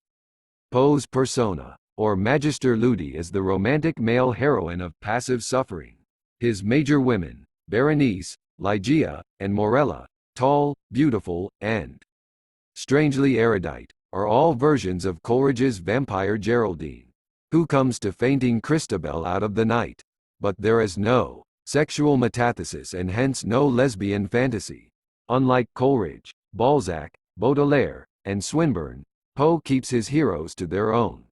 S1: Poe's persona, or Magister Ludi, is the romantic male heroine of passive suffering. His major women, Berenice, Ligeia, and Morella, tall, beautiful, and strangely erudite, are all versions of Coleridge's vampire Geraldine, who comes to fainting Christabel out of the night. But there is no sexual metathesis and hence no lesbian fantasy. Unlike Coleridge, Balzac, Baudelaire, and Swinburne, Poe keeps his heroes to their own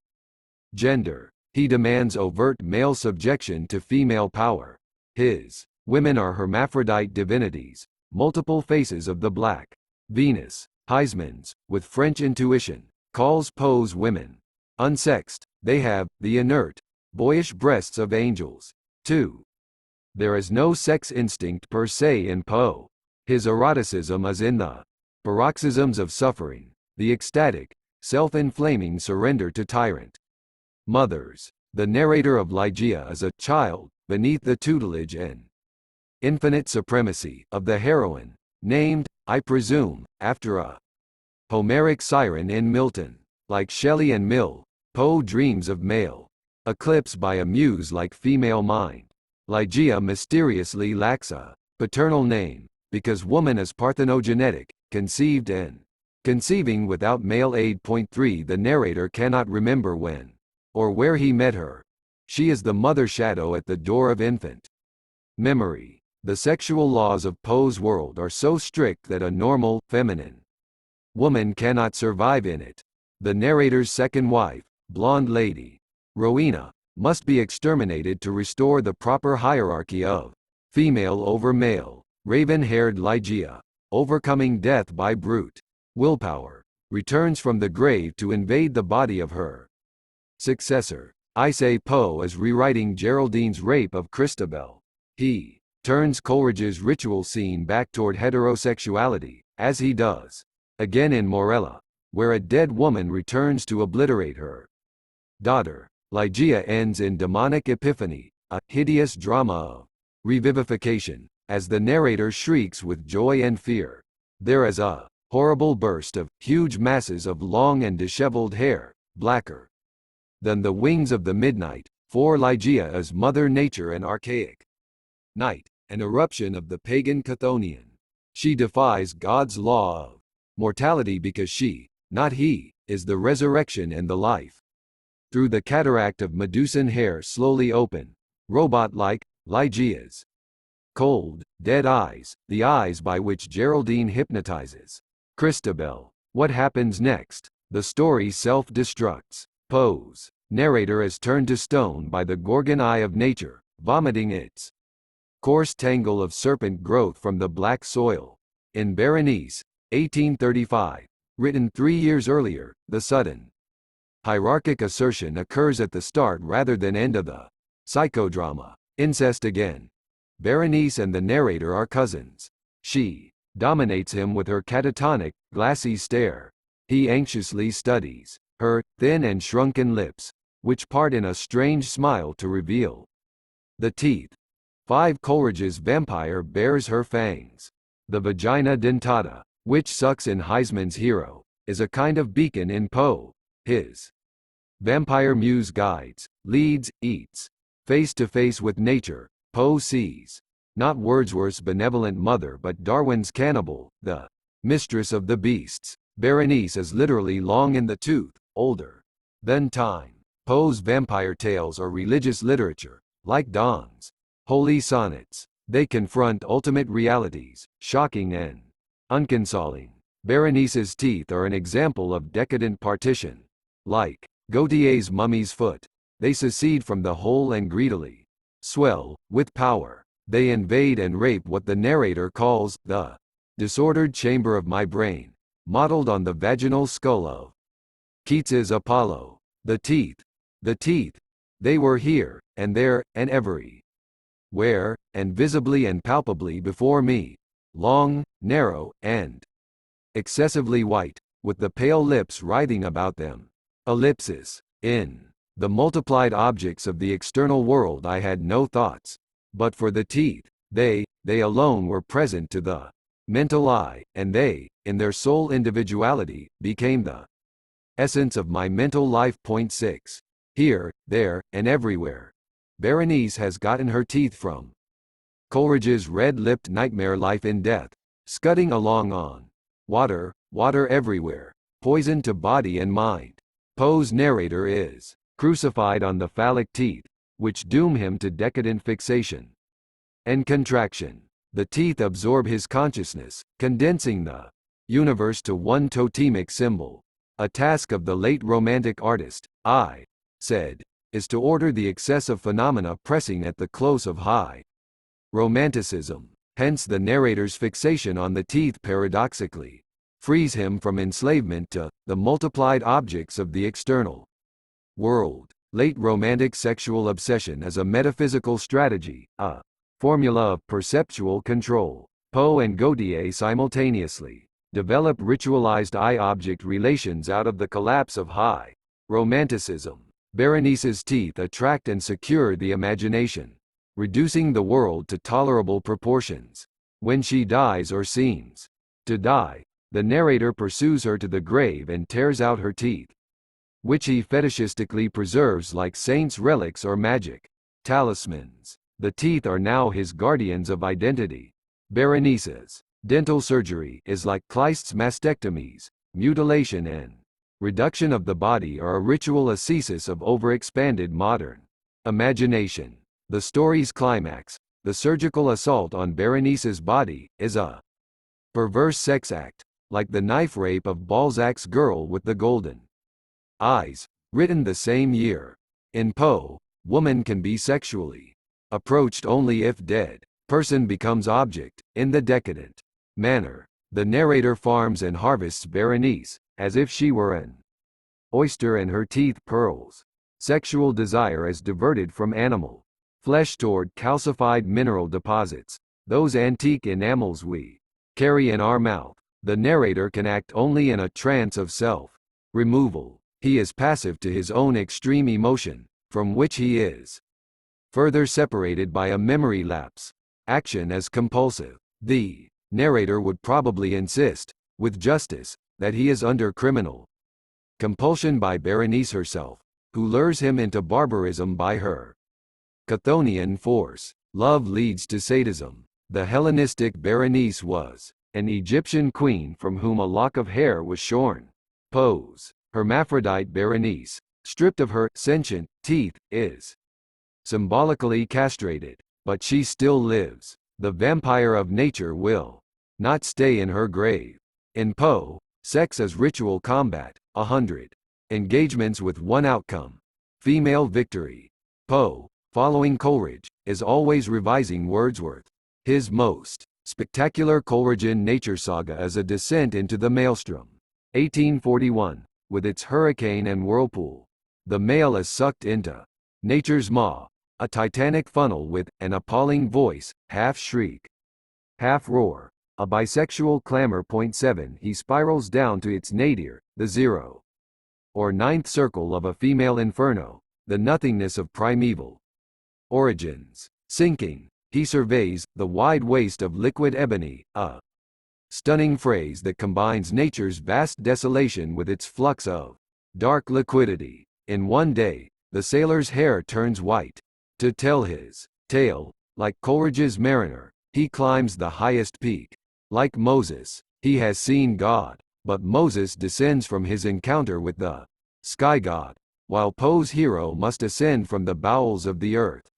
S1: gender. He demands overt male subjection to female power. His women are hermaphrodite divinities, multiple faces of the black Venus. Huysmans, with French intuition, calls Poe's women unsexed. They have the inert, boyish breasts of angels. 2. There is no sex instinct per se in Poe. His eroticism is in the paroxysms of suffering, the ecstatic, self-inflaming surrender to tyrant. Mothers. The narrator of Ligeia is a child, beneath the tutelage and infinite supremacy of the heroine, named, I presume, after a Homeric siren in Milton. Like Shelley and Mill, Poe dreams of male eclipse by a muse-like female mind. Ligeia mysteriously lacks a paternal name, because woman is parthenogenetic, conceived and conceiving without male aid. 3 The narrator cannot remember when or where he met her. She is the mother shadow at the door of infant memory. The sexual laws of Poe's world are so strict that a normal, feminine woman cannot survive in it. The narrator's second wife, blonde lady, Rowena, must be exterminated to restore the proper hierarchy of female over male. Raven-haired Ligeia, overcoming death by brute willpower, returns from the grave to invade the body of her successor. I say Poe is rewriting Geraldine's rape of Christabel. He turns Coleridge's ritual scene back toward heterosexuality, as he does again in Morella, where a dead woman returns to obliterate her daughter. Ligeia ends in demonic epiphany, a hideous drama of revivification, as the narrator shrieks with joy and fear. There is a horrible burst of huge masses of long and disheveled hair, blacker than the wings of the midnight, for Ligeia is Mother Nature and archaic night, an eruption of the pagan Chthonian. She defies God's law of mortality because she, not he, is the resurrection and the life. Through the cataract of Medusan hair slowly open, robot-like, Ligeia's cold, dead eyes, the eyes by which Geraldine hypnotizes Christabel. What happens next? The story self-destructs. Poe's narrator is turned to stone by the Gorgon eye of nature, vomiting its coarse tangle of serpent growth from the black soil. In Berenice, 1835, written 3 years earlier, the sudden hierarchic assertion occurs at the start rather than end of the psychodrama. Incest again. Berenice and the narrator are cousins. She dominates him with her catatonic, glassy stare. He anxiously studies her thin and shrunken lips, which part in a strange smile to reveal the teeth. 5 Coleridge's vampire bears her fangs. The vagina dentata, which sucks in Huysman's hero, is a kind of beacon in Poe. His vampire muse guides, leads, eats. Face to face with nature, Poe sees not Wordsworth's benevolent mother but Darwin's cannibal, the mistress of the beasts. Berenice is literally long in the tooth, older than time. Poe's vampire tales are religious literature, like Donne's holy sonnets. They confront ultimate realities, shocking and unconsoling. Berenice's teeth are an example of decadent partition. Like Gautier's mummy's foot, they secede from the whole and greedily swell with power. They invade and rape what the narrator calls the disordered chamber of my brain, modeled on the vaginal skull of Keats's Apollo. The teeth, they were here, and there, and everywhere, and visibly and palpably before me, long, narrow, and excessively white, with the pale lips writhing about them. Ellipsis. In the multiplied objects of the external world I had no thoughts. But for the teeth, they alone were present to the mental eye, and they, in their sole individuality, became the essence of my mental life. 6. Here, there, and everywhere. Berenice has gotten her teeth from Coleridge's red-lipped nightmare life in death, scudding along on water, water everywhere, poison to body and mind. Poe's narrator is crucified on the phallic teeth, which doom him to decadent fixation and contraction. The teeth absorb his consciousness, condensing the universe to one totemic symbol. A task of the late Romantic artist, I said, is to order the excessive phenomena pressing at the close of high Romanticism. Hence the narrator's fixation on the teeth paradoxically frees him from enslavement to the multiplied objects of the external world. Late Romantic sexual obsession is a metaphysical strategy, a formula of perceptual control. Poe and Gautier simultaneously develop ritualized eye-object relations out of the collapse of high romanticism. Berenice's teeth attract and secure the imagination, reducing the world to tolerable proportions. When she dies or seems to die, the narrator pursues her to the grave and tears out her teeth, which he fetishistically preserves like saints' relics or magic talismans. The teeth are now his guardians of identity. Berenice's dental surgery is like Kleist's mastectomies, mutilation and reduction of the body are a ritual ascesis of overexpanded modern imagination. The story's climax, the surgical assault on Berenice's body, is a perverse sex act, like the knife rape of Balzac's Girl with the Golden Eyes, written the same year. In Poe, woman can be sexually approached only if dead person becomes object. In the decadent manner, the narrator farms and harvests Berenice, as if she were an oyster and her teeth pearls. Sexual desire is diverted from animal flesh toward calcified mineral deposits, those antique enamels we carry in our mouth. The narrator can act only in a trance of self-removal. He is passive to his own extreme emotion, from which he is further separated by a memory lapse. Action is compulsive. The narrator would probably insist, with justice, that he is under criminal compulsion by Berenice herself, who lures him into barbarism by her Chthonian force. Love leads to sadism. The Hellenistic Berenice was an Egyptian queen from whom a lock of hair was shorn. Poe's hermaphrodite Berenice, stripped of her sentient teeth, is symbolically castrated, but she still lives. The vampire of nature will not stay in her grave. In Poe, sex is ritual combat, 100 engagements with one outcome, female victory. Poe, following Coleridge, is always revising Wordsworth. His most spectacular Coleridgean nature saga is A Descent into the Maelstrom, 1841, with its hurricane and whirlpool. The male is sucked into nature's maw, a titanic funnel with an appalling voice, half shriek, half roar, a bisexual clamor. 7 He spirals down to its nadir, the zero or ninth circle of a female inferno, the nothingness of primeval origins. Sinking, he surveys the wide waste of liquid ebony, a stunning phrase that combines nature's vast desolation with its flux of dark liquidity. In one day, the sailor's hair turns white. To tell his tale, like Coleridge's mariner, he climbs the highest peak. Like Moses, he has seen God, but Moses descends from his encounter with the sky god, while Poe's hero must ascend from the bowels of the earth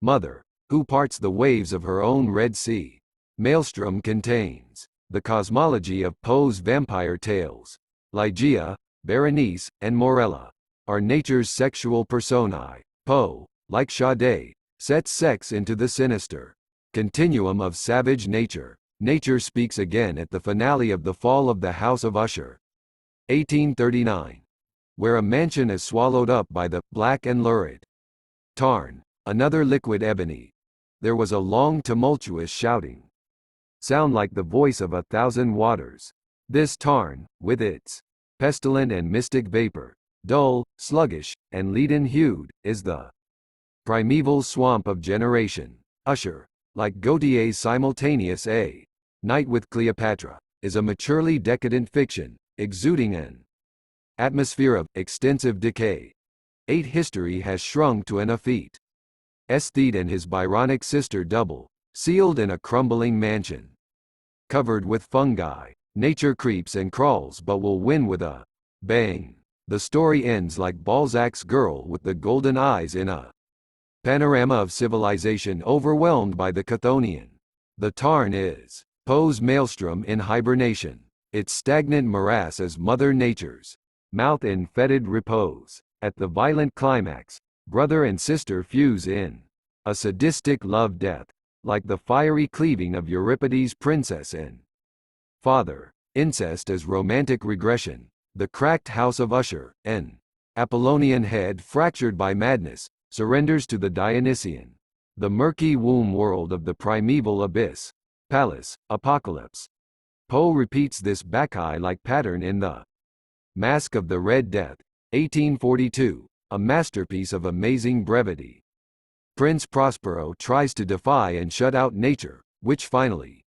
S1: mother, who parts the waves of her own Red Sea. Maelstrom contains the cosmology of Poe's vampire tales. Ligeia, Berenice, and Morella are nature's sexual personae. Poe, like Sade, sets sex into the sinister continuum of savage nature. Nature speaks again at the finale of The Fall of the House of Usher, 1839, where a mansion is swallowed up by the black and lurid Tarn, another liquid ebony. There was a long tumultuous shouting sound like the voice of 1,000 waters. This Tarn, with its pestilent and mystic vapor, dull, sluggish, and leaden-hued, is the primeval swamp of generation. Usher, like Gautier's simultaneous A Night with Cleopatra, is a maturely decadent fiction, exuding an atmosphere of extensive decay. 8 History has shrunk to an effete aesthete and his Byronic sister double, sealed in a crumbling mansion covered with fungi. Nature creeps and crawls but will win with a bang. The story ends like Balzac's Girl with the Golden Eyes in a panorama of civilization overwhelmed by the Chthonian. The Tarn is Poe's maelstrom in hibernation. Its stagnant morass is Mother Nature's mouth in fetid repose. At the violent climax, brother and sister fuse in a sadistic love-death, like the fiery cleaving of Euripides' princess and father. Incest as romantic regression. The cracked house of Usher, an Apollonian head fractured by madness, surrenders to the Dionysian. The murky womb world of the primeval abyss. Palace, Apocalypse. Poe repeats this Bacchae-like pattern in The Masque of the Red Death, 1842, a masterpiece of amazing brevity. Prince Prospero tries to defy and shut out nature, which finally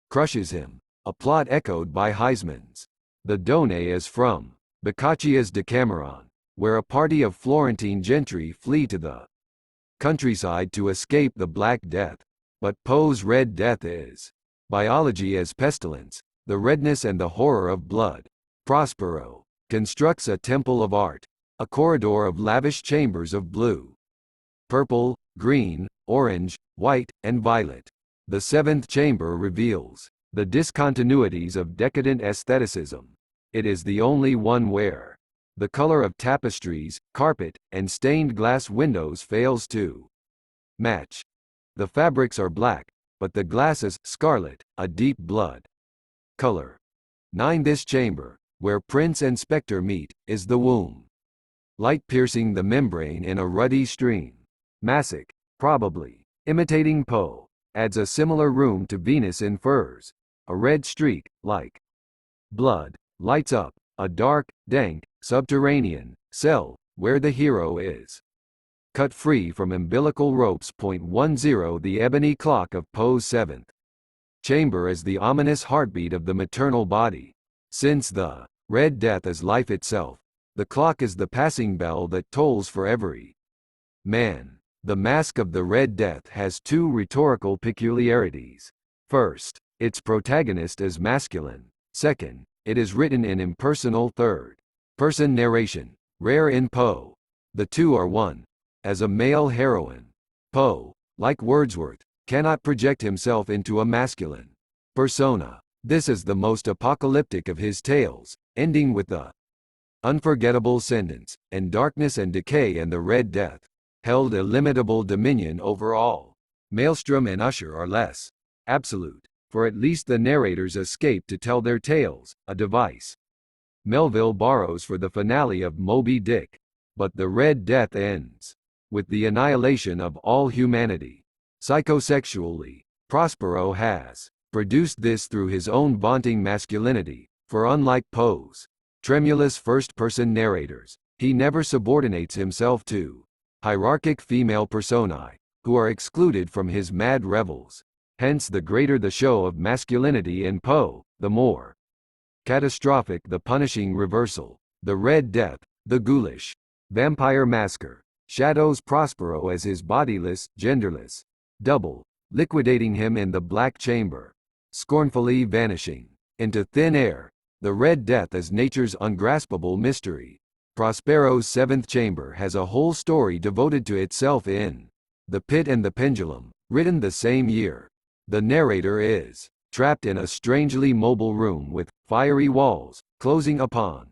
S1: crushes him, a plot echoed by Huysmans. The Donne is from Boccaccio's Decameron, where a party of Florentine gentry flee to the countryside to escape the Black Death. But Poe's Red Death is biology as pestilence, the redness and the horror of blood. Prospero constructs a temple of art, a corridor of lavish chambers of blue, purple, green, orange, white, and violet. The seventh chamber reveals the discontinuities of decadent aestheticism. It is the only one where the color of tapestries, carpet, and stained glass windows fails to match. The fabrics are black, but the glass is scarlet, a deep blood color. 9. This chamber, where prince and spectre meet, is the womb. Light piercing the membrane in a ruddy stream. Massic, probably imitating Poe, adds a similar room to Venus in Furs. A red streak, like blood, lights up a dark, dank, subterranean cell, where the hero is cut free from umbilical ropes. 10. The ebony clock of Poe's seventh chamber is the ominous heartbeat of the maternal body. Since the Red Death is life itself, the clock is the passing bell that tolls for every man. The Masque of the Red Death has two rhetorical peculiarities. First, its protagonist is masculine. Second, it is written in impersonal third-person narration, rare in Poe. The two are one. As a male heroine, Poe, like Wordsworth, cannot project himself into a masculine persona. This is the most apocalyptic of his tales, ending with the unforgettable sentence, "And darkness and decay and the Red Death held illimitable dominion over all." Maelstrom and Usher are less absolute, for at least the narrators escape to tell their tales, a device Melville borrows for the finale of Moby Dick. But the Red Death ends with the annihilation of all humanity. Psychosexually, Prospero has produced this through his own vaunting masculinity, for unlike Poe's tremulous first-person narrators, he never subordinates himself to hierarchic female personae, who are excluded from his mad revels. Hence the greater the show of masculinity in Poe, the more catastrophic the punishing reversal. The Red Death, the ghoulish vampire masker, shadows Prospero as his bodiless, genderless double, liquidating him in the Black Chamber, scornfully vanishing into thin air. The Red Death is nature's ungraspable mystery. Prospero's seventh chamber has a whole story devoted to itself in The Pit and the Pendulum, written the same year. The narrator is trapped in a strangely mobile room with fiery walls closing upon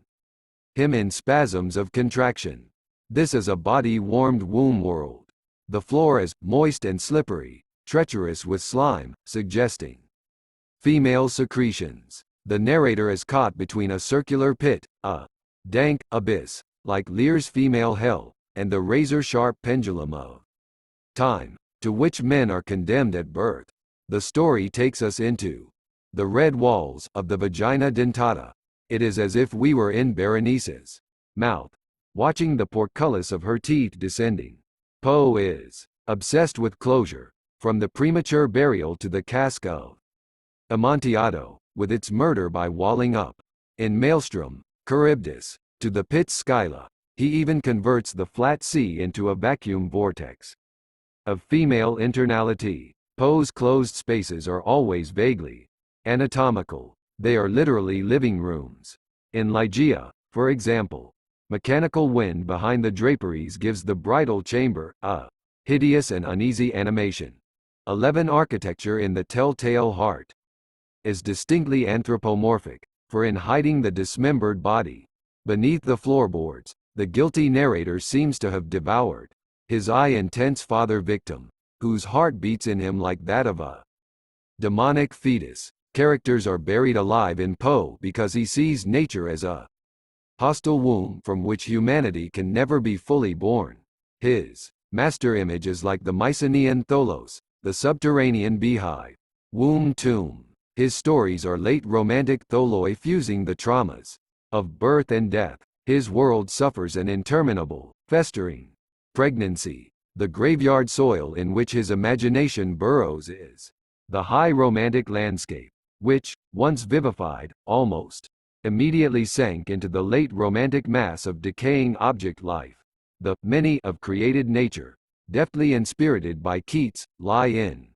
S1: him in spasms of contraction. This is a body-warmed womb world. The floor is moist and slippery, treacherous with slime, suggesting female secretions. The narrator is caught between a circular pit, a dank abyss, like Lear's female hell, and the razor-sharp pendulum of time, to which men are condemned at birth. The story takes us into the red walls of the vagina dentata. It is as if we were in Berenice's mouth, watching the portcullis of her teeth descending. Poe is obsessed with closure, from the premature burial to the cask of Amontillado, with its murder by walling up. In Maelstrom, Charybdis, to the pit's Scylla, he even converts the flat sea into a vacuum vortex of female internality. Poe's closed spaces are always vaguely anatomical. They are literally living rooms. In Ligeia, for example, mechanical wind behind the draperies gives the bridal chamber a hideous and uneasy animation. 11. Architecture in the Telltale Heart is distinctly anthropomorphic, for in hiding the dismembered body beneath the floorboards, the guilty narrator seems to have devoured his intense father-victim, whose heart beats in him like that of a demonic fetus. Characters are buried alive in Poe because he sees nature as a hostile womb from which humanity can never be fully born. His master image is like the Mycenaean Tholos, the subterranean beehive, womb tomb. His stories are late romantic tholoi fusing the traumas of birth and death. His world suffers an interminable, festering pregnancy. The graveyard soil in which his imagination burrows is the high romantic landscape, which, once vivified, almost immediately sank into the late romantic mass of decaying object life. The many of created nature, deftly inspirited by Keats, lie in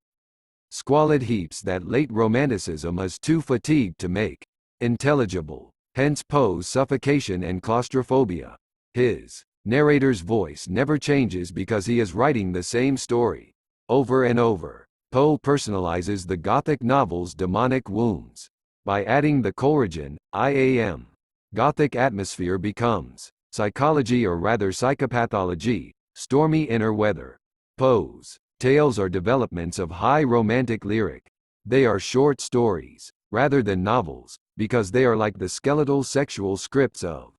S1: squalid heaps that late romanticism is too fatigued to make intelligible. Hence Poe's suffocation and claustrophobia. His narrator's voice never changes because he is writing the same story over and over. Poe personalizes the Gothic novel's demonic wounds. By adding the Coleridgean, IAM, Gothic atmosphere becomes psychology, or rather psychopathology, stormy inner weather. Poe's tales are developments of high romantic lyric. They are short stories, rather than novels, because they are like the skeletal sexual scripts of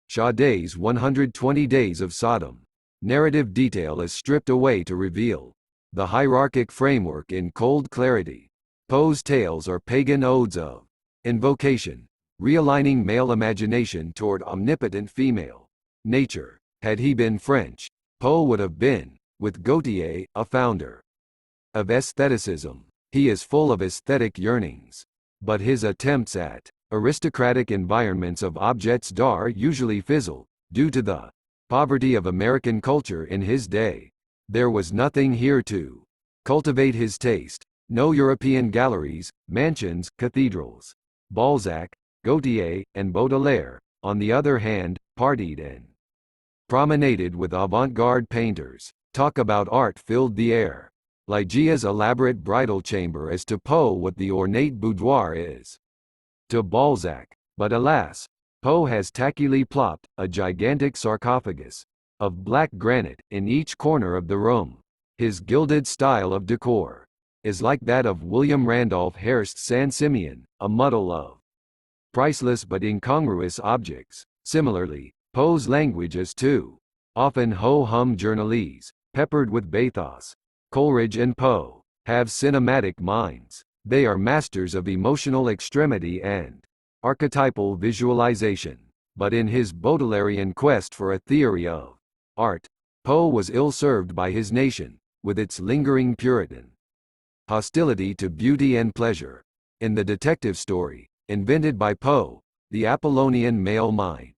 S1: Sade's 120 Days of Sodom. Narrative detail is stripped away to reveal the hierarchic framework in cold clarity. Poe's tales are pagan odes of invocation, realigning male imagination toward omnipotent female nature. Had he been French, Poe would have been, with Gautier, a founder of aestheticism. He is full of aesthetic yearnings, but his attempts at aristocratic environments of objets d'art usually fizzle, due to the poverty of American culture in his day. There was nothing here to cultivate his taste. No European galleries, mansions, cathedrals. Balzac, Gautier, and Baudelaire, on the other hand, partied and promenaded with avant-garde painters. Talk about art filled the air. Ligeia's elaborate bridal chamber is to Poe what the ornate boudoir is to Balzac. But alas, Poe has tactily plopped a gigantic sarcophagus of black granite in each corner of the room. His gilded style of decor is like that of William Randolph Hearst's San Simeon, a muddle of priceless but incongruous objects. Similarly, Poe's language is too often ho-hum journalese, peppered with bathos. Coleridge and Poe have cinematic minds. They are masters of emotional extremity and archetypal visualization. But in his Baudelairean quest for a theory of art, Poe was ill-served by his nation, with its lingering Puritan hostility to beauty and pleasure. In the detective story, invented by Poe, the Apollonian male mind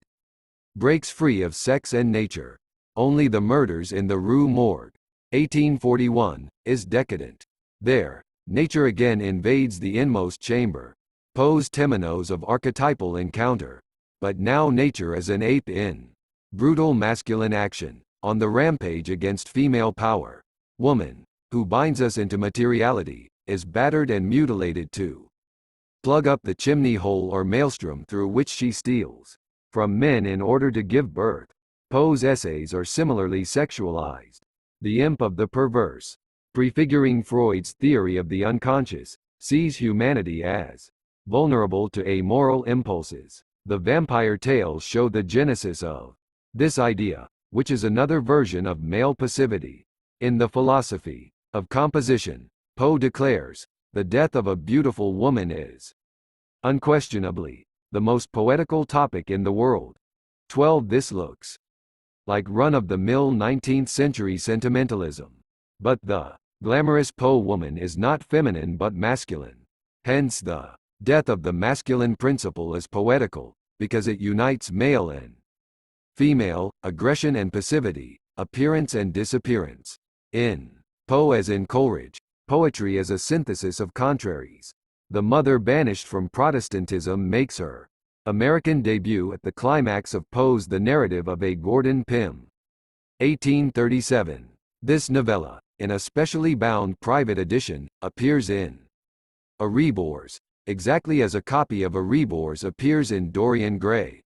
S1: breaks free of sex and nature. Only the murders in the Rue Morgue, 1841, is decadent. There, nature again invades the inmost chamber. Poe's temenos of archetypal encounter. But now nature is an ape in brutal masculine action, on the rampage against female power. Woman, who binds us into materiality, is battered and mutilated to plug up the chimney hole or maelstrom through which she steals from men in order to give birth. Poe's essays are similarly sexualized. The imp of the perverse, prefiguring Freud's theory of the unconscious, sees humanity as vulnerable to amoral impulses. The vampire tales show the genesis of this idea, which is another version of male passivity. In the philosophy of composition, Poe declares, the death of a beautiful woman is unquestionably the most poetical topic in the world. 12. This looks like run-of-the-mill 19th-century sentimentalism. But the glamorous Poe woman is not feminine but masculine. Hence the death of the masculine principle is poetical, because it unites male and female, aggression and passivity, appearance and disappearance. In Poe as in Coleridge, poetry is a synthesis of contraries. The mother banished from Protestantism makes her American debut at the climax of Poe's The Narrative of a Gordon Pym, 1837. This novella, in a specially bound private edition, appears in Erebors, exactly as a copy of Erebors appears in Dorian Gray.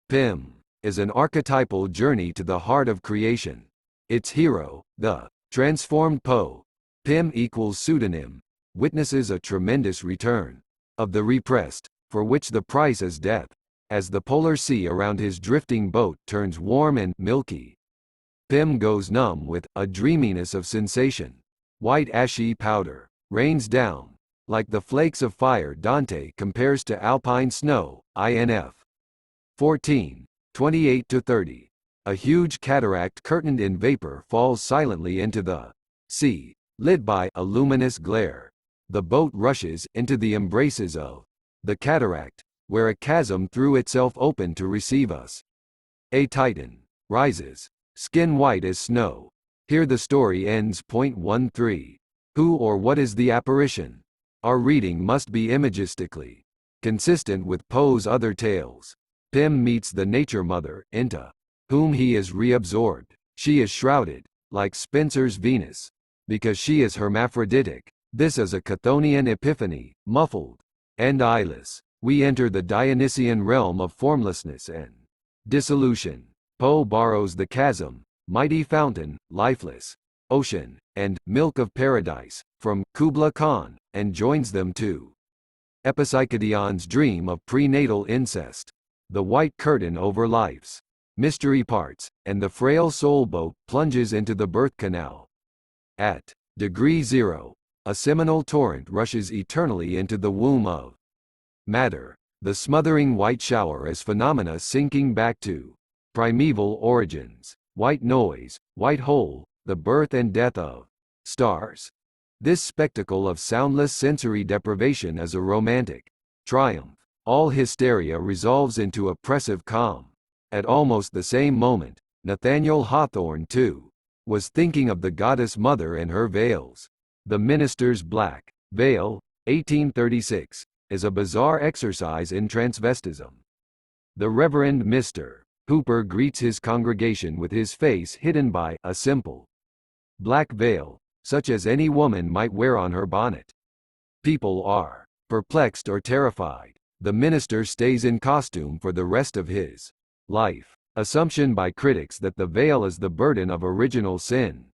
S1: Pym is an archetypal journey to the heart of creation. Its hero, the transformed Poe, Pym equals pseudonym, witnesses a tremendous return of the repressed, for which the price is death, as the polar sea around his drifting boat turns warm and milky. Pym goes numb with a dreaminess of sensation. White ashy powder rains down Like the flakes of fire Dante compares to alpine snow, INF. 14, 28-30. A huge cataract curtained in vapor falls silently into the sea, lit by a luminous glare. The boat rushes into the embraces of the cataract, where a chasm threw itself open to receive us. A titan rises, skin white as snow. Here the story ends. 13. Who or what is the apparition? Our reading must be imagistically consistent with Poe's other tales. Pym meets the nature mother, into whom he is reabsorbed. She is shrouded, like Spenser's Venus, because she is hermaphroditic. This is a Chthonian epiphany, muffled and eyeless. We enter the Dionysian realm of formlessness and dissolution. Poe borrows the chasm, mighty fountain, lifeless ocean, and milk of paradise from Kubla Khan, and joins them to Epipsychodion's dream of prenatal incest. The white curtain over life's mystery parts, and the frail soul boat plunges into the birth canal. At degree zero, a seminal torrent rushes eternally into the womb of matter, the smothering white shower as phenomena sinking back to primeval origins. White noise, white hole, the birth and death of stars. This spectacle of soundless sensory deprivation is a romantic triumph. All hysteria resolves into oppressive calm. At almost the same moment, Nathaniel Hawthorne, too, was thinking of the goddess mother and her veils. The Minister's Black Veil, 1836, is a bizarre exercise in transvestism. The Reverend Mr. Hooper greets his congregation with his face hidden by a simple black veil, such as any woman might wear on her bonnet. People are perplexed or terrified. The minister stays in costume for the rest of his life. Assumption by critics that the veil is the burden of original sin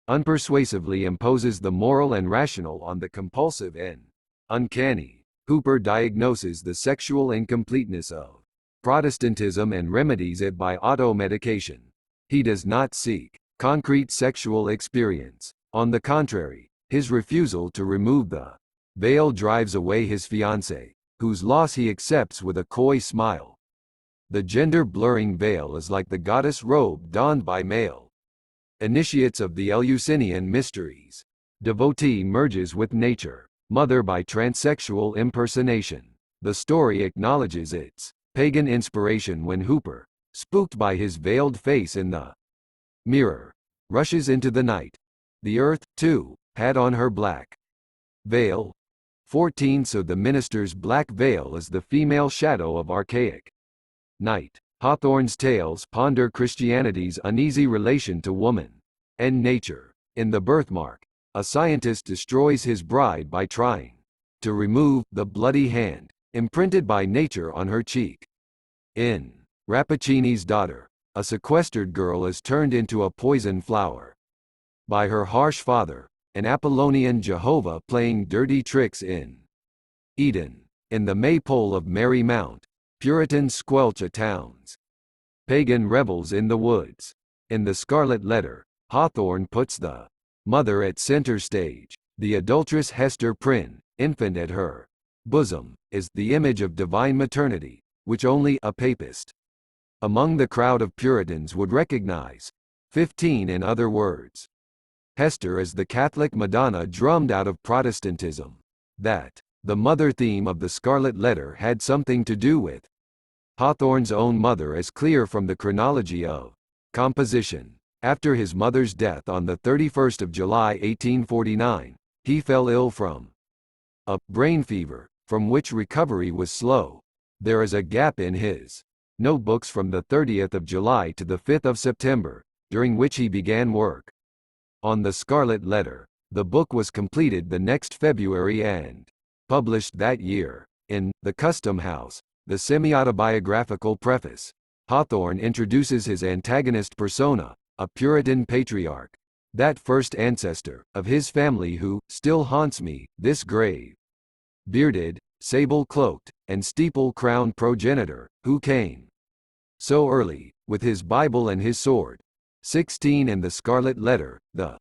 S1: unpersuasively imposes the moral and rational on the compulsive and uncanny. Hooper diagnoses the sexual incompleteness of Protestantism and remedies it by auto-medication. He does not seek concrete sexual experience. On the contrary, his refusal to remove the veil drives away his fiancée, whose loss he accepts with a coy smile. The gender-blurring veil is like the goddess robe donned by male initiates of the Eleusinian mysteries. Devotee merges with nature, mother by transsexual impersonation. The story acknowledges its pagan inspiration when Hooper, spooked by his veiled face in the mirror, rushes into the night. The earth, too, had on her black veil. 14. So the minister's black veil is the female shadow of archaic night. Hawthorne's tales ponder Christianity's uneasy relation to woman and nature. In The Birthmark, a scientist destroys his bride by trying to remove the bloody hand imprinted by nature on her cheek. In Rappaccini's Daughter, a sequestered girl is turned into a poison flower by her harsh father, an Apollonian Jehovah playing dirty tricks in Eden. In The Maypole of Mary Mount, Puritans squelch a town's pagan revels in the woods. In The Scarlet Letter, Hawthorne puts the mother at center stage. The adulteress Hester Prynne, infant at her bosom, is the image of divine maternity, which only a papist among the crowd of Puritans would recognize. 15. In other words, Hester is the Catholic Madonna drummed out of Protestantism. That the mother theme of The Scarlet Letter had something to do with Hawthorne's own mother is clear from the chronology of composition. After his mother's death on the 31st of July 1849, he fell ill from a brain fever, from which recovery was slow. There is a gap in his notebooks from the 30th of July to the 5th of September, during which he began work on The Scarlet Letter. The book was completed the next February and published that year. In The Custom House, the semi-autobiographical preface, Hawthorne introduces his antagonist persona, a Puritan patriarch, that first ancestor of his family who still haunts me, this grave bearded, sable-cloaked, and steeple-crowned progenitor, who came so early, with his Bible and his sword. 16. In The Scarlet Letter, the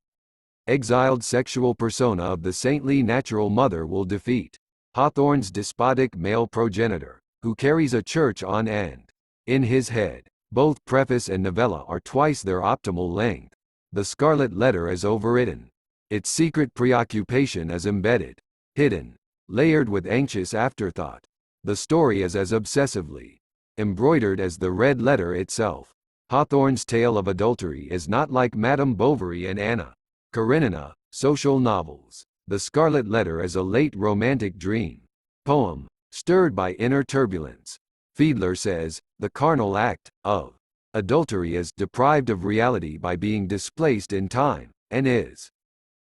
S1: exiled sexual persona of the saintly natural mother will defeat Hawthorne's despotic male progenitor, who carries a church on end in his head. Both preface and novella are twice their optimal length. The Scarlet Letter is overwritten. Its secret preoccupation is embedded, hidden, layered with anxious afterthought. The story is as obsessively embroidered as the red letter itself. Hawthorne's tale of adultery is not like Madame Bovary and Anna Karenina social novels. The Scarlet Letter is a late romantic dream poem, stirred by inner turbulence. Fiedler says, the carnal act of adultery is deprived of reality by being displaced in time, and is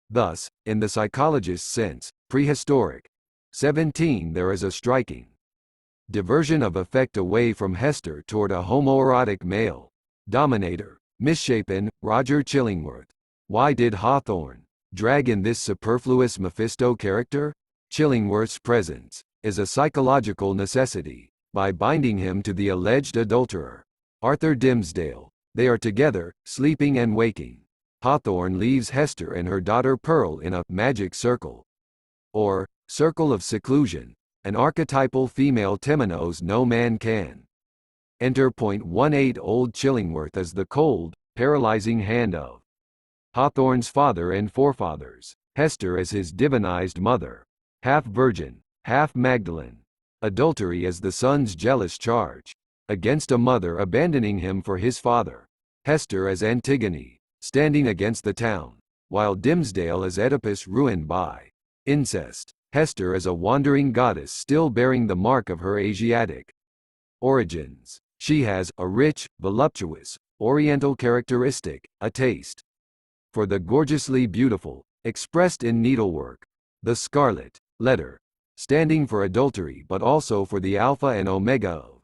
S1: thus, in the psychologist's sense, prehistoric. 17 There is a striking diversion of effect away from Hester toward a homoerotic male dominator, misshapen, Roger Chillingworth. Why did Hawthorne drag in this superfluous Mephisto character? Chillingworth's presence is a psychological necessity. By binding him to the alleged adulterer, Arthur Dimmesdale, they are together, sleeping and waking. Hawthorne leaves Hester and her daughter Pearl in a magic circle, or circle of seclusion, an archetypal female Temenos no man can enter. 18 Old Chillingworth is the cold, paralyzing hand of Hawthorne's father and forefathers. Hester is his divinized mother, half virgin, half Magdalene. Adultery is the son's jealous charge against a mother abandoning him for his father. Hester as Antigone, standing against the town, while Dimmesdale is Oedipus ruined by incest. Hester is a wandering goddess still bearing the mark of her Asiatic origins. She has a rich, voluptuous, oriental characteristic, a taste for the gorgeously beautiful, expressed in needlework. The Scarlet Letter, standing for adultery but also for the alpha and omega of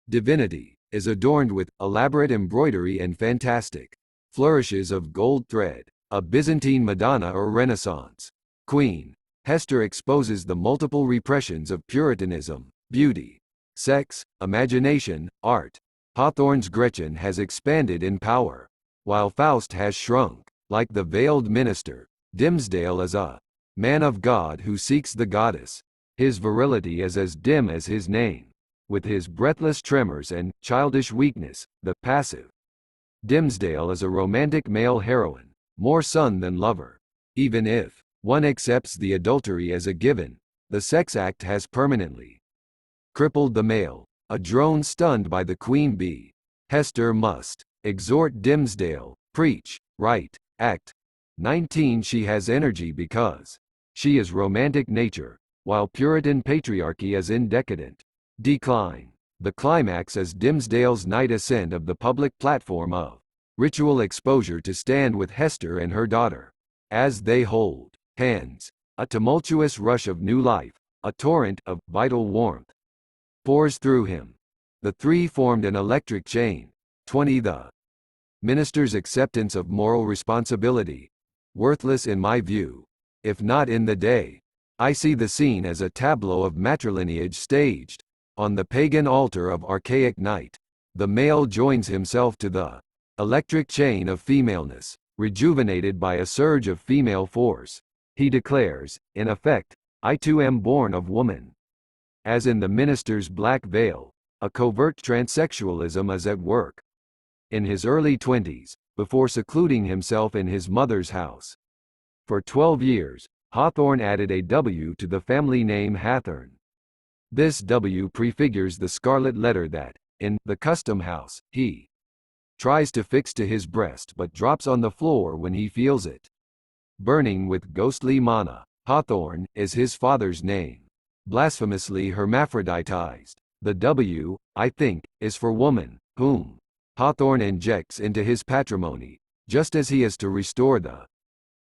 S1: divinity, is adorned with elaborate embroidery and fantastic flourishes of gold thread. A Byzantine Madonna or Renaissance queen, Hester exposes the multiple repressions of Puritanism, beauty, sex, imagination, art. Hawthorne's Gretchen has expanded in power, while Faust has shrunk. Like the veiled minister, Dimmesdale is a man of God who seeks the goddess. His virility is as dim as his name. With his breathless tremors and childish weakness, the passive Dimmesdale is a romantic male heroine, more son than lover. Even if one accepts the adultery as a given, the sex act has permanently crippled the male, a drone stunned by the queen bee. Hester must exhort Dimmesdale, preach, write, act. 19 She has energy because she is romantic nature, while Puritan patriarchy is in decadent decline. The climax is Dimmesdale's night ascent of the public platform of ritual exposure to stand with Hester and her daughter. As they hold hands, a tumultuous rush of new life, a torrent of vital warmth, pours through him. The three formed an electric chain. 20 The minister's acceptance of moral responsibility, worthless in my view, if not in the day. I see the scene as a tableau of matrilineage staged on the pagan altar of archaic night. The male joins himself to the electric chain of femaleness, rejuvenated by a surge of female force. He declares, in effect, I too am born of woman. As in the minister's black veil, a covert transsexualism is at work. In his early 20s, before secluding himself in his mother's house for 12 years, Hawthorne added a W to the family name Hathorne. This W prefigures the scarlet letter that, in The Custom House, he tries to fix to his breast but drops on the floor when he feels it burning with ghostly mana. Hawthorne is his father's name, blasphemously hermaphroditized. The W, I think, is for woman, whom Hawthorne injects into his patrimony, just as he is to restore the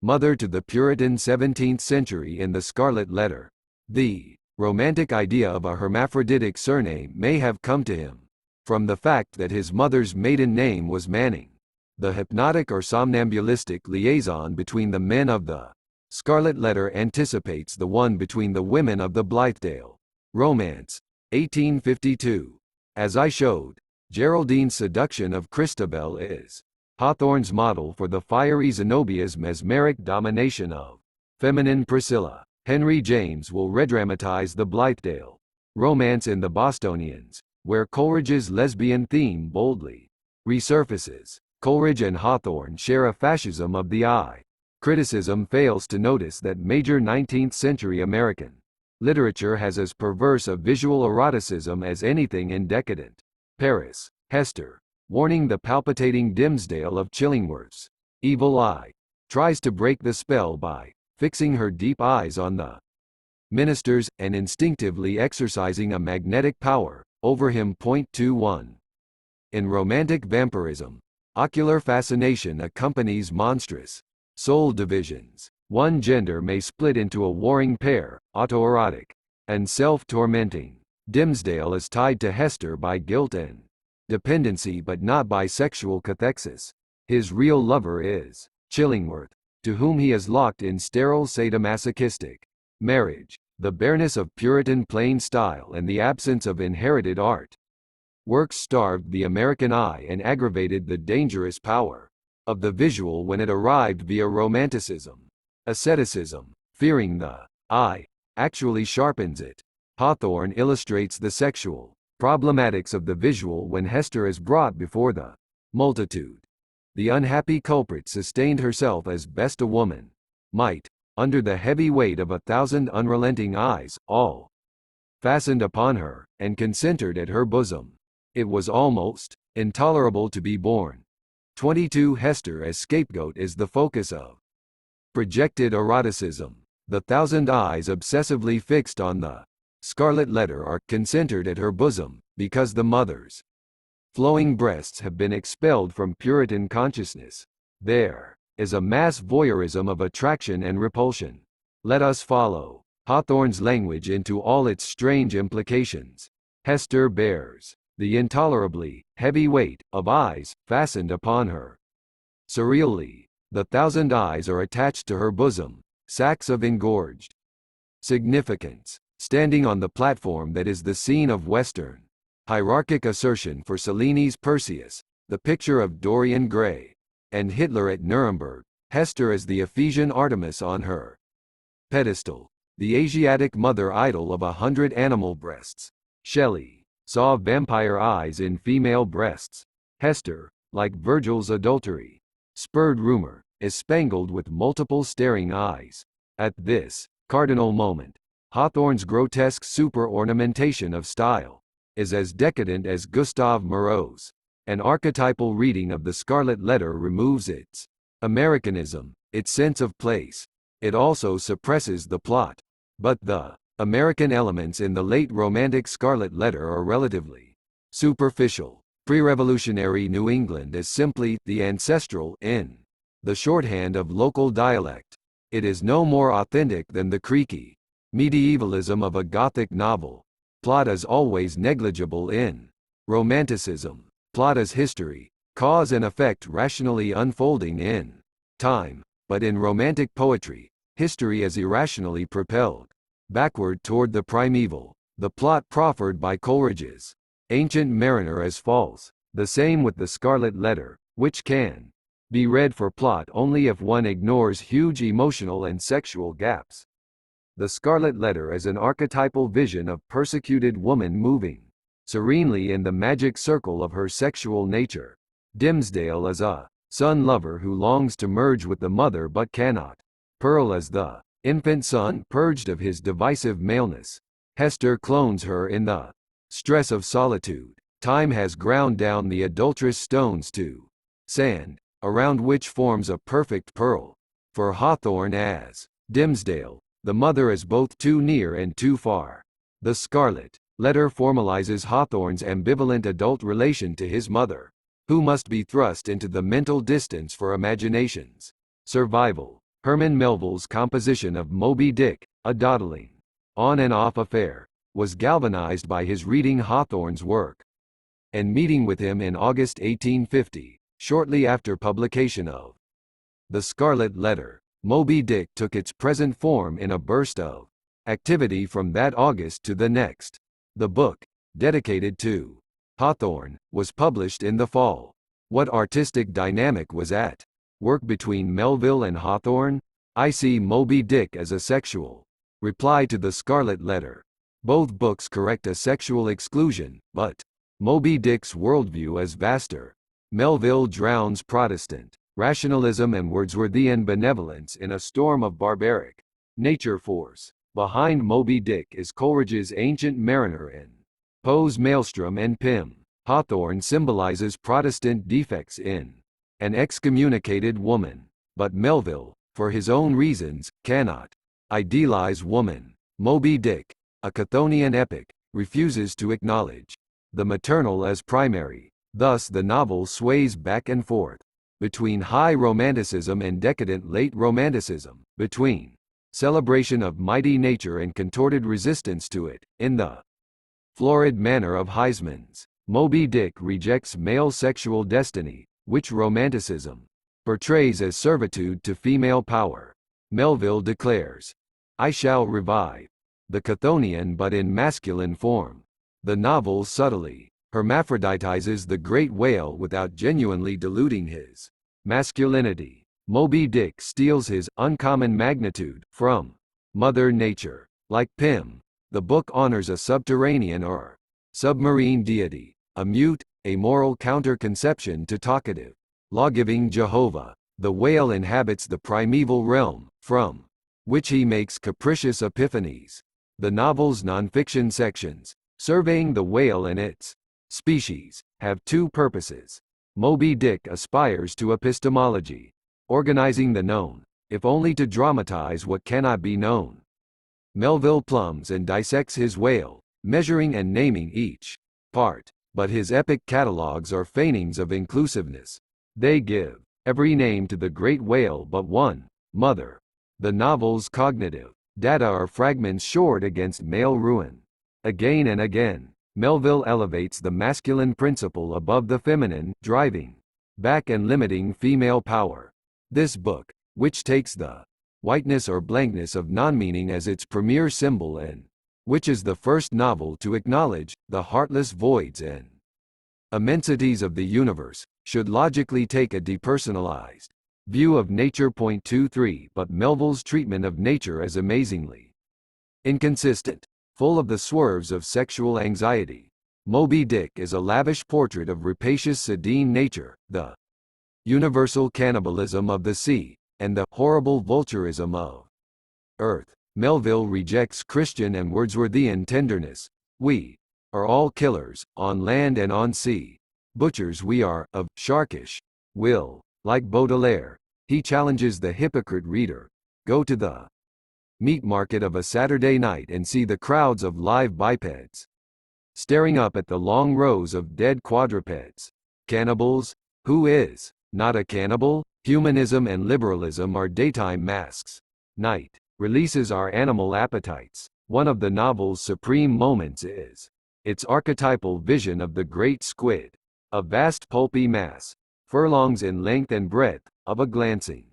S1: mother to the Puritan 17th century in The Scarlet Letter. The romantic idea of a hermaphroditic surname may have come to him from the fact that his mother's maiden name was Manning. The hypnotic or somnambulistic liaison between the men of the Scarlet Letter anticipates the one between the women of the Blithedale romance, 1852. As I showed, Geraldine's seduction of Christabel is Hawthorne's model for the fiery Zenobia's mesmeric domination of feminine Priscilla. Henry James will redramatize the Blithedale romance in The Bostonians, where Coleridge's lesbian theme boldly resurfaces. Coleridge and Hawthorne share a fascism of the eye. Criticism fails to notice that major 19th-century American literature has as perverse a visual eroticism as anything in decadent Paris. Hester, warning the palpitating Dimmesdale of Chillingworth's evil eye, tries to break the spell by fixing her deep eyes on the minister's and instinctively exercising a magnetic power over him. 21. In romantic vampirism, ocular fascination accompanies monstrous soul divisions. One gender may split into a warring pair, autoerotic and self-tormenting. Dimmesdale is tied to Hester by guilt and dependency but not by sexual cathexis. His real lover is Chillingworth, to whom he is locked in sterile sadomasochistic marriage. The bareness of Puritan plain style and the absence of inherited art works starved the American eye and aggravated the dangerous power of the visual when it arrived via romanticism. Asceticism, fearing the eye, actually sharpens it. Hawthorne illustrates the sexual problematics of the visual when Hester is brought before the multitude. The unhappy culprit sustained herself as best a woman might, under the heavy weight of 1,000 unrelenting eyes, all fastened upon her, and concentered at her bosom. It was almost intolerable to be borne. 22. Hester as scapegoat is the focus of projected eroticism. The 1,000 eyes obsessively fixed on the Scarlet Letter are concentered at her bosom, because the mother's flowing breasts have been expelled from Puritan consciousness. There is a mass voyeurism of attraction and repulsion. Let us follow Hawthorne's language into all its strange implications. Hester bears the intolerably heavy weight of eyes fastened upon her. Surreally, the 1,000 eyes are attached to her bosom, sacks of engorged significance, standing on the platform that is the scene of Western hierarchic assertion for Cellini's Perseus, the picture of Dorian Gray, and Hitler at Nuremberg. Hester is the Ephesian Artemis on her pedestal, the Asiatic mother idol of 100 animal breasts. Shelley saw vampire eyes in female breasts. Hester, like Virgil's adultery, spurred rumor, is spangled with multiple staring eyes. At this cardinal moment, Hawthorne's grotesque super-ornamentation of style is as decadent as Gustave Moreau's. An archetypal reading of the Scarlet Letter removes its Americanism, its sense of place. It also suppresses the plot. But the American elements in the late Romantic Scarlet Letter are relatively superficial. Pre-revolutionary New England is simply the ancestral in the shorthand of local dialect. It is no more authentic than the creaky medievalism of a Gothic novel. Plot is always negligible in Romanticism. Plot is history, cause and effect rationally unfolding in time, but in Romantic poetry, history is irrationally propelled backward toward the primeval. The plot proffered by Coleridge's Ancient Mariner is false. The same with the Scarlet Letter, which can be read for plot only if one ignores huge emotional and sexual gaps. The Scarlet Letter is an archetypal vision of persecuted woman moving serenely in the magic circle of her sexual nature. Dimmesdale is a son lover who longs to merge with the mother but cannot. Pearl is the infant son purged of his divisive maleness. Hester clones her in the stress of solitude. Time has ground down the adulterous stones to sand, around which forms a perfect pearl. For Hawthorne as Dimmesdale, the mother is both too near and too far. The Scarlet Letter formalizes Hawthorne's ambivalent adult relation to his mother, who must be thrust into the mental distance for imagination's survival. Herman Melville's composition of Moby Dick, a dawdling, on and off affair, was galvanized by his reading Hawthorne's work and meeting with him in August 1850, shortly after publication of The Scarlet Letter. Moby Dick took its present form in a burst of activity from that August to the next. The book, dedicated to Hawthorne, was published in the fall. What artistic dynamic was at work between Melville and Hawthorne? I see Moby Dick as a sexual reply to the Scarlet Letter. Both books correct a sexual exclusion, but Moby Dick's worldview is vaster. Melville drowns Protestant rationalism and Wordsworthian benevolence in a storm of barbaric nature force. Behind Moby Dick is Coleridge's Ancient Mariner and Poe's Maelstrom and Pym. Hawthorne symbolizes Protestant defects in an excommunicated woman, but Melville, for his own reasons, cannot idealize woman. Moby Dick, a Chthonian epic, refuses to acknowledge the maternal as primary. Thus the novel sways back and forth between high romanticism and decadent late romanticism, between celebration of mighty nature and contorted resistance to it. In the florid manner of Huysmans, Moby Dick rejects male sexual destiny, which romanticism portrays as servitude to female power. Melville declares, "I shall revive the Chthonian but in masculine form." The novel subtly hermaphroditizes the great whale without genuinely diluting his masculinity. Moby Dick steals his uncommon magnitude from Mother Nature. Like Pym, the book honors a subterranean or submarine deity, a mute, amoral counter-conception to talkative, law-giving Jehovah. The whale inhabits the primeval realm, from which he makes capricious epiphanies. The novel's nonfiction sections, surveying the whale and its species, have two purposes. Moby Dick aspires to epistemology, organizing the known, if only to dramatize what cannot be known. Melville plumbs and dissects his whale, measuring and naming each part, but his epic catalogues are feignings of inclusiveness. They give every name to the great whale but one, mother. The novel's cognitive data are fragments shored against male ruin. Again and again, Melville elevates the masculine principle above the feminine, driving back and limiting female power. This book, which takes the whiteness or blankness of non-meaning as its premier symbol and which is the first novel to acknowledge the heartless voids and immensities of the universe, should logically take a depersonalized view of nature. 23 But Melville's treatment of nature is amazingly inconsistent, full of the swerves of sexual anxiety. Moby Dick is a lavish portrait of rapacious Sardine nature, the universal cannibalism of the sea, and the horrible vulturism of earth. Melville rejects Christian and Wordsworthian tenderness. We are all killers, on land and on sea. Butchers we are, of sharkish will. Like Baudelaire, he challenges the hypocrite reader. Go to the meat market of a Saturday night and see the crowds of live bipeds staring up at the long rows of dead quadrupeds. Cannibals? Who is not a cannibal? Humanism and liberalism are daytime masks. Night releases our animal appetites. One of the novel's supreme moments is its archetypal vision of the great squid, a vast pulpy mass, furlongs in length and breadth, of a glancing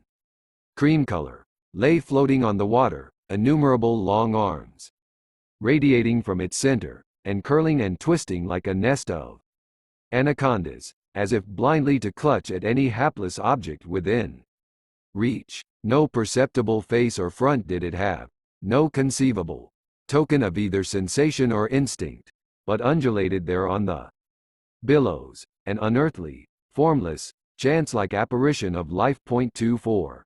S1: cream color, lay floating on the water, innumerable long arms radiating from its center, and curling and twisting like a nest of anacondas, as if blindly to clutch at any hapless object within reach. No perceptible face or front did it have, no conceivable token of either sensation or instinct, but undulated there on the billows, an unearthly, formless, chance-like apparition of life. 24.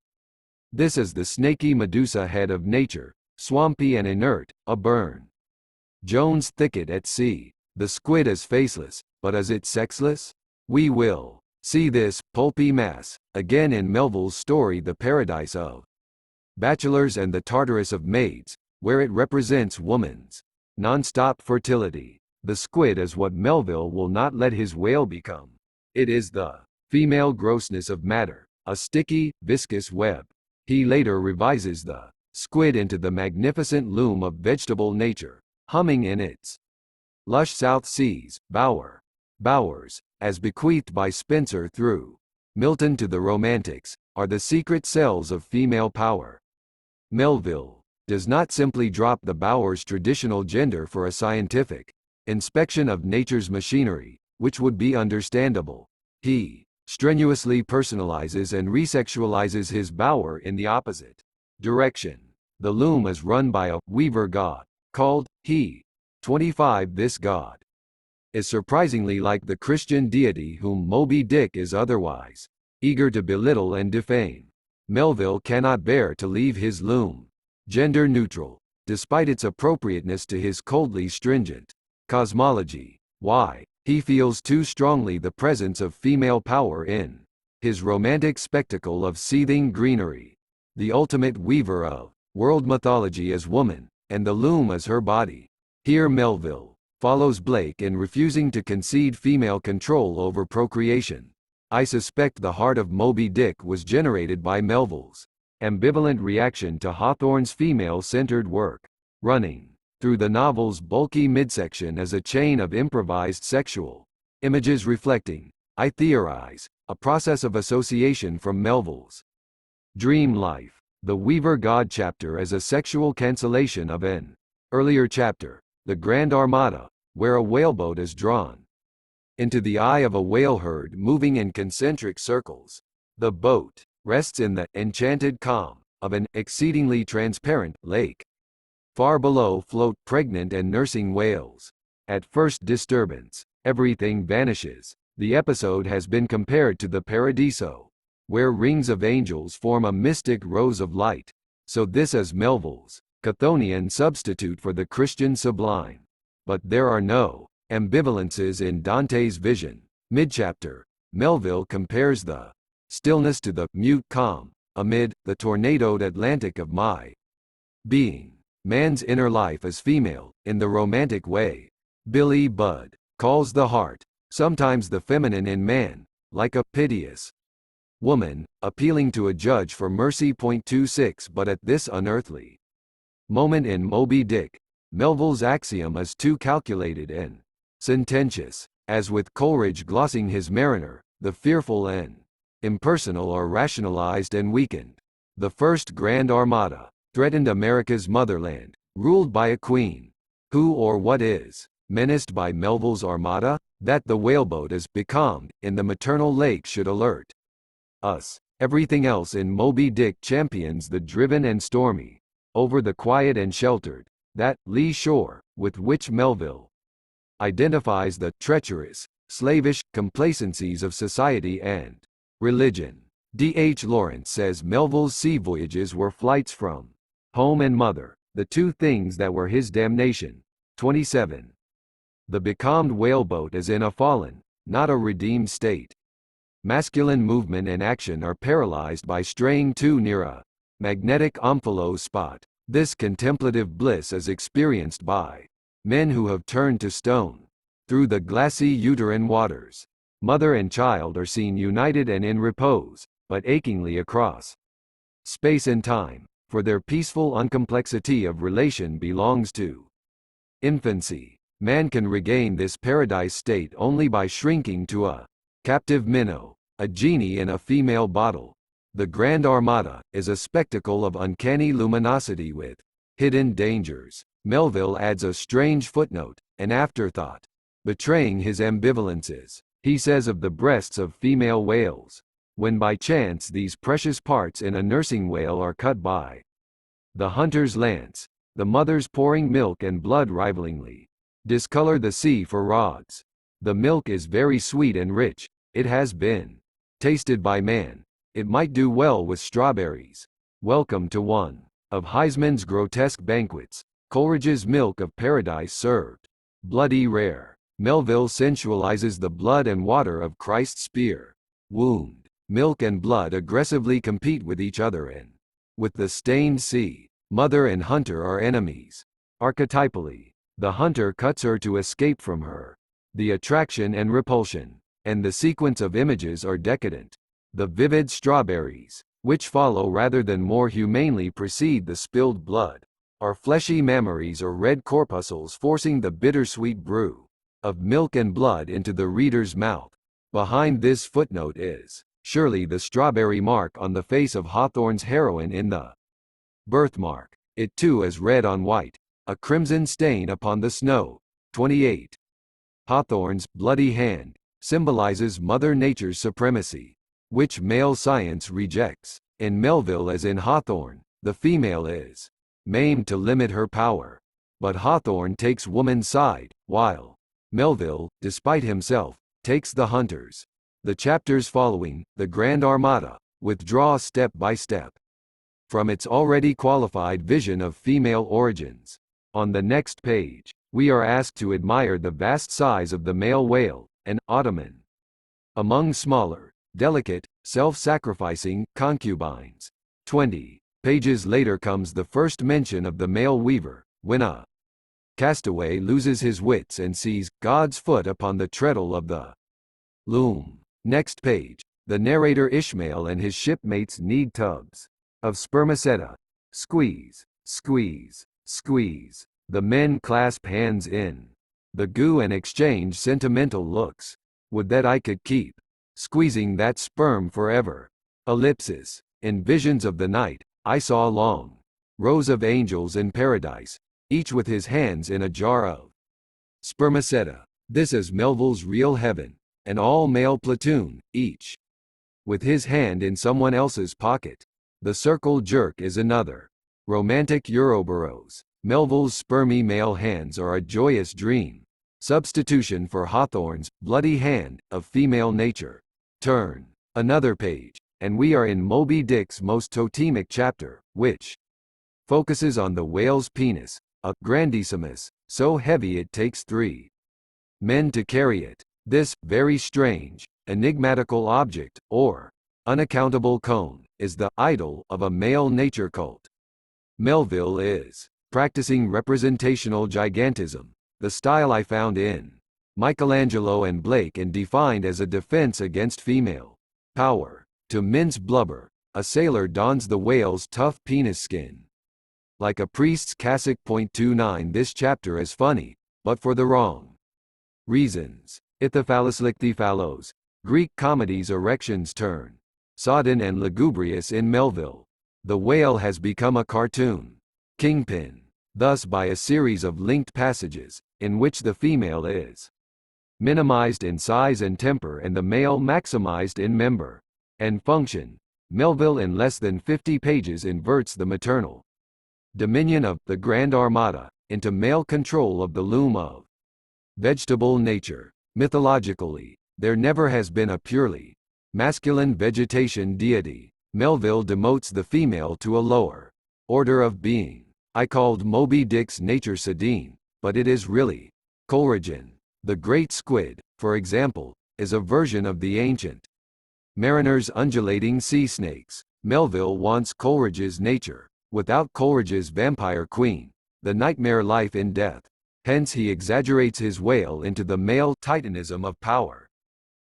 S1: This is the snaky Medusa head of nature, swampy and inert, a Burne Jones thicket at sea. The squid is faceless, but is it sexless? We will see this pulpy mass again in Melville's story The Paradise of Bachelors and the Tartarus of Maids, where it represents woman's non-stop fertility. The squid is what Melville will not let his whale become. It is the female grossness of matter, a sticky, viscous web. He later revises the squid into the magnificent loom of vegetable nature, humming in its lush South Seas, bowers, as bequeathed by Spenser through Milton to the Romantics, are the secret cells of female power. Melville does not simply drop the Bower's traditional gender for a scientific inspection of nature's machinery, which would be understandable. He strenuously personalizes and resexualizes his bower in the opposite direction. The loom is run by a weaver god, called He. 25 This god is surprisingly like the Christian deity whom Moby Dick is otherwise eager to belittle and defame. Melville cannot bear to leave his loom gender neutral, despite its appropriateness to his coldly stringent cosmology. Why? He feels too strongly the presence of female power in his romantic spectacle of seething greenery. The ultimate weaver of world mythology is woman, and the loom is her body. Here Melville follows Blake in refusing to concede female control over procreation. I suspect the heart of Moby Dick was generated by Melville's ambivalent reaction to Hawthorne's female-centered work. Running through the novel's bulky midsection is a chain of improvised sexual images reflecting, I theorize, a process of association from Melville's dream life. The Weaver God chapter is a sexual cancellation of an earlier chapter, The Grand Armada, where a whaleboat is drawn into the eye of a whale herd moving in concentric circles. The boat rests in the enchanted calm of an exceedingly transparent lake. Far below float pregnant and nursing whales. At first disturbance, everything vanishes. The episode has been compared to the Paradiso, where rings of angels form a mystic rose of light. So this is Melville's Chthonian substitute for the Christian sublime. But there are no ambivalences in Dante's vision. Mid-chapter, Melville compares the stillness to the mute calm amid the tornadoed Atlantic of my being. Man's inner life is female, in the romantic way. Billy Budd calls the heart, sometimes the feminine in man, like a piteous woman, appealing to a judge for mercy. 26 But at this unearthly moment in Moby Dick, Melville's axiom is too calculated and sententious. As with Coleridge glossing his Mariner, the fearful and impersonal are rationalized and weakened. The first Grand Armada threatened America's motherland, ruled by a queen. Who or what is menaced by Melville's armada? That the whaleboat is becalmed in the maternal lake should alert us. Everything else in Moby Dick champions the driven and stormy over the quiet and sheltered, that lee shore, with which Melville identifies the treacherous, slavish complacencies of society and religion. D.H. Lawrence says Melville's sea voyages were flights from home and mother, the two things that were his damnation. 27. The becalmed whaleboat is in a fallen, not a redeemed state. Masculine movement and action are paralyzed by straying too near a magnetic omphalos spot. This contemplative bliss is experienced by men who have turned to stone. Through the glassy uterine waters, mother and child are seen united and in repose, but achingly across space and time, for their peaceful uncomplexity of relation belongs to infancy. Man can regain this paradise state only by shrinking to a captive minnow, a genie in a female bottle. The Grand Armada is a spectacle of uncanny luminosity with hidden dangers. Melville adds a strange footnote, an afterthought, betraying his ambivalences. He says of the breasts of female whales, when by chance these precious parts in a nursing whale are cut by the hunter's lance, the mother's pouring milk and blood rivalingly discolor the sea for rods. The milk is very sweet and rich. It has been tasted by man. It might do well with strawberries. Welcome to one of Heisman's grotesque banquets. Coleridge's milk of paradise served bloody rare. Melville sensualizes the blood and water of Christ's spear wound. Milk and blood aggressively compete with each other in with the stained sea. Mother and hunter are enemies. Archetypally, the hunter cuts her to escape from her. The attraction and repulsion, and the sequence of images are decadent. The vivid strawberries, which follow rather than more humanely precede the spilled blood, are fleshy mammaries or red corpuscles forcing the bittersweet brew of milk and blood into the reader's mouth. Behind this footnote is surely the strawberry mark on the face of Hawthorne's heroine in The Birthmark. It too is red on white, a crimson stain upon the snow. 28. Hawthorne's bloody hand symbolizes Mother Nature's supremacy, which male science rejects. In Melville as in Hawthorne, the female is maimed to limit her power. But Hawthorne takes woman's side, while Melville, despite himself, takes the hunter's. The chapters following, The Grand Armada, withdraw step by step from its already qualified vision of female origins. On the next page, we are asked to admire the vast size of the male whale, an ottoman. Among smaller, delicate, self-sacrificing concubines. 20 pages later comes the first mention of the male weaver, when a castaway loses his wits and sees God's foot upon the treadle of the loom. Next page, the narrator Ishmael and his shipmates need tubs of spermaceta. Squeeze, squeeze, squeeze. The men clasp hands in the goo and exchange sentimental looks. Would that I could keep squeezing that sperm forever. Ellipsis. In visions of the night, I saw long rows of angels in paradise, each with his hands in a jar of spermaceta. This is Melville's real heaven, an all-male platoon, each with his hand in someone else's pocket. The circle jerk is another romantic Ouroboros. Melville's spermy male hands are a joyous dream, substitution for Hawthorne's bloody hand of female nature. Turn another page, and we are in Moby Dick's most totemic chapter, which focuses on the whale's penis, a grandissimus, so heavy it takes 3 men to carry it. This very strange, enigmatical object, or unaccountable cone, is the idol of a male nature cult. Melville is practicing representational gigantism, the style I found in Michelangelo and Blake and defined as a defense against female power. To mince blubber, a sailor dons the whale's tough penis skin like a priest's cassock. 29 This chapter is funny, but for the wrong reasons. Ithaphaluslictiphalos. Greek comedies erections turn sodden and lugubrious in Melville. The whale has become a cartoon kingpin, thus by a series of linked passages, in which the female is minimized in size and temper and the male maximized in member and function. Melville in less than 50 pages inverts the maternal dominion of the Grand Armada into male control of the loom of vegetable nature. Mythologically, there never has been a purely masculine vegetation deity. Melville demotes the female to a lower order of being. I called Moby Dick's nature Sedene, but it is really Coleridgean. The great squid, for example, is a version of the ancient mariner's undulating sea snakes. Melville wants Coleridge's nature, without Coleridge's vampire queen, the nightmare life in death. Hence he exaggerates his whale into the male titanism of power.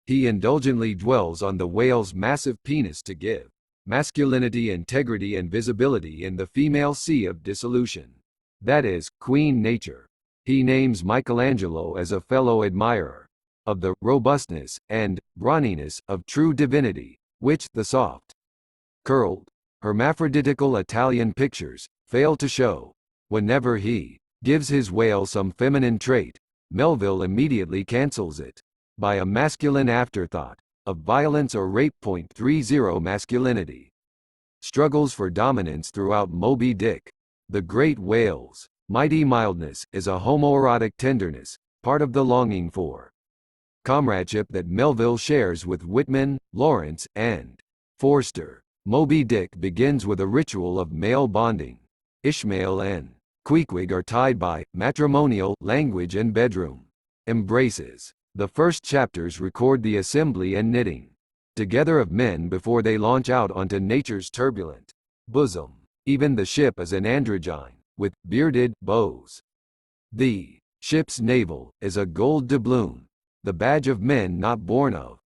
S1: He indulgently dwells on the whale's massive penis to give masculinity, integrity and visibility in the female sea of dissolution. That is, Queen Nature. He names Michelangelo as a fellow admirer of the robustness and brawniness of true divinity, which the soft, curled, hermaphroditical Italian pictures fail to show. Whenever he gives his whale some feminine trait, Melville immediately cancels it by a masculine afterthought of violence or rape. 30 Masculinity struggles for dominance throughout Moby Dick. The great whale's mighty mildness is a homoerotic tenderness, part of the longing for comradeship that Melville shares with Whitman, Lawrence, and Forster. Moby Dick begins with a ritual of male bonding. Ishmael and Queequeg are tied by matrimonial language and bedroom embraces. The first chapters record the assembly and knitting together of men before they launch out onto nature's turbulent bosom. Even the ship is an androgyne, with bearded bows. The ship's navel is a gold doubloon, the badge of men not born of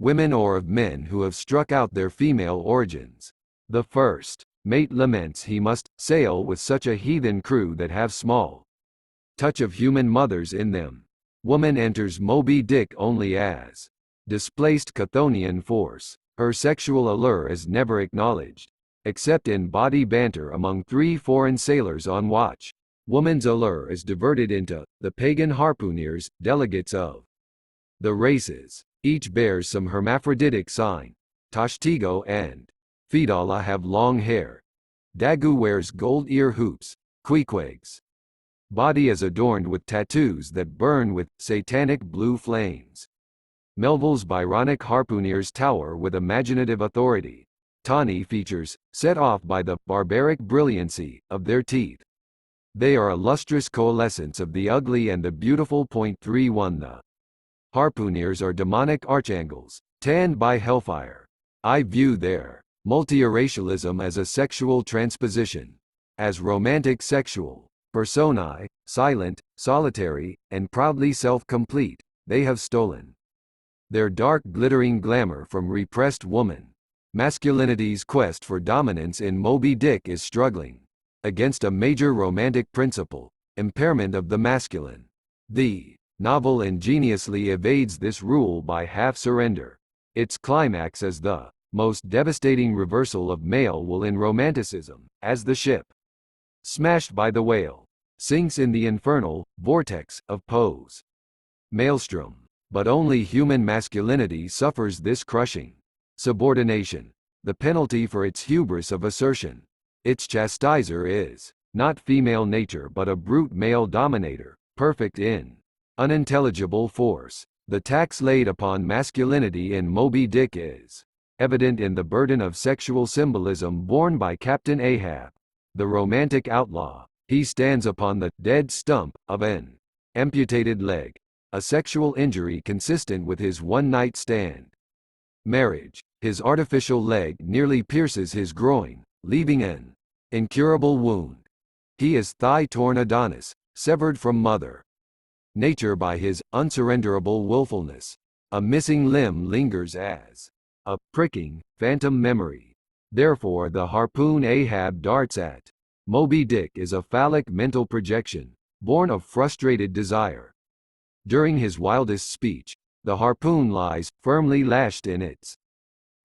S1: women or of men who have struck out their female origins. The first mate laments he must sail with such a heathen crew that have small touch of human mothers in them. Woman enters Moby Dick only as displaced Chthonian force. Her sexual allure is never acknowledged, except in body banter among 3 foreign sailors on watch. Woman's allure is diverted into the pagan harpooneers, delegates of The races, each bears some hermaphroditic sign. Tashtigo and Fidala have long hair. Dagu wears gold ear hoops. Queequeg's body is adorned with tattoos that burn with satanic blue flames. Melville's Byronic harpooneers tower with imaginative authority. Tawny features, set off by the barbaric brilliancy of their teeth. They are a lustrous coalescence of the ugly and the beautiful. 31 The harpooneers are demonic archangels, tanned by hellfire. I view their multiracialism as a sexual transposition. As romantic sexual personae, silent, solitary, and proudly self-complete, they have stolen their dark glittering glamour from repressed woman. Masculinity's quest for dominance in Moby Dick is struggling against a major romantic principle, impairment of the masculine. The novel ingeniously evades this rule by half-surrender. Its climax is the most devastating reversal of male will in romanticism, as the ship, smashed by the whale, sinks in the infernal vortex of Poe's maelstrom. But only human masculinity suffers this crushing subordination, the penalty for its hubris of assertion. Its chastiser is not female nature but a brute male dominator, perfect in unintelligible force. The tax laid upon masculinity in Moby Dick is evident in the burden of sexual symbolism borne by Captain Ahab, the romantic outlaw. He stands upon the dead stump of an amputated leg, a sexual injury consistent with his one-night stand marriage. His artificial leg nearly pierces his groin, leaving an incurable wound. He is thigh-torn Adonis, severed from mother nature by his unsurrenderable willfulness. A missing limb lingers as a pricking, phantom memory. Therefore the harpoon Ahab darts at Moby Dick is a phallic mental projection, born of frustrated desire. During his wildest speech, the harpoon lies firmly lashed in its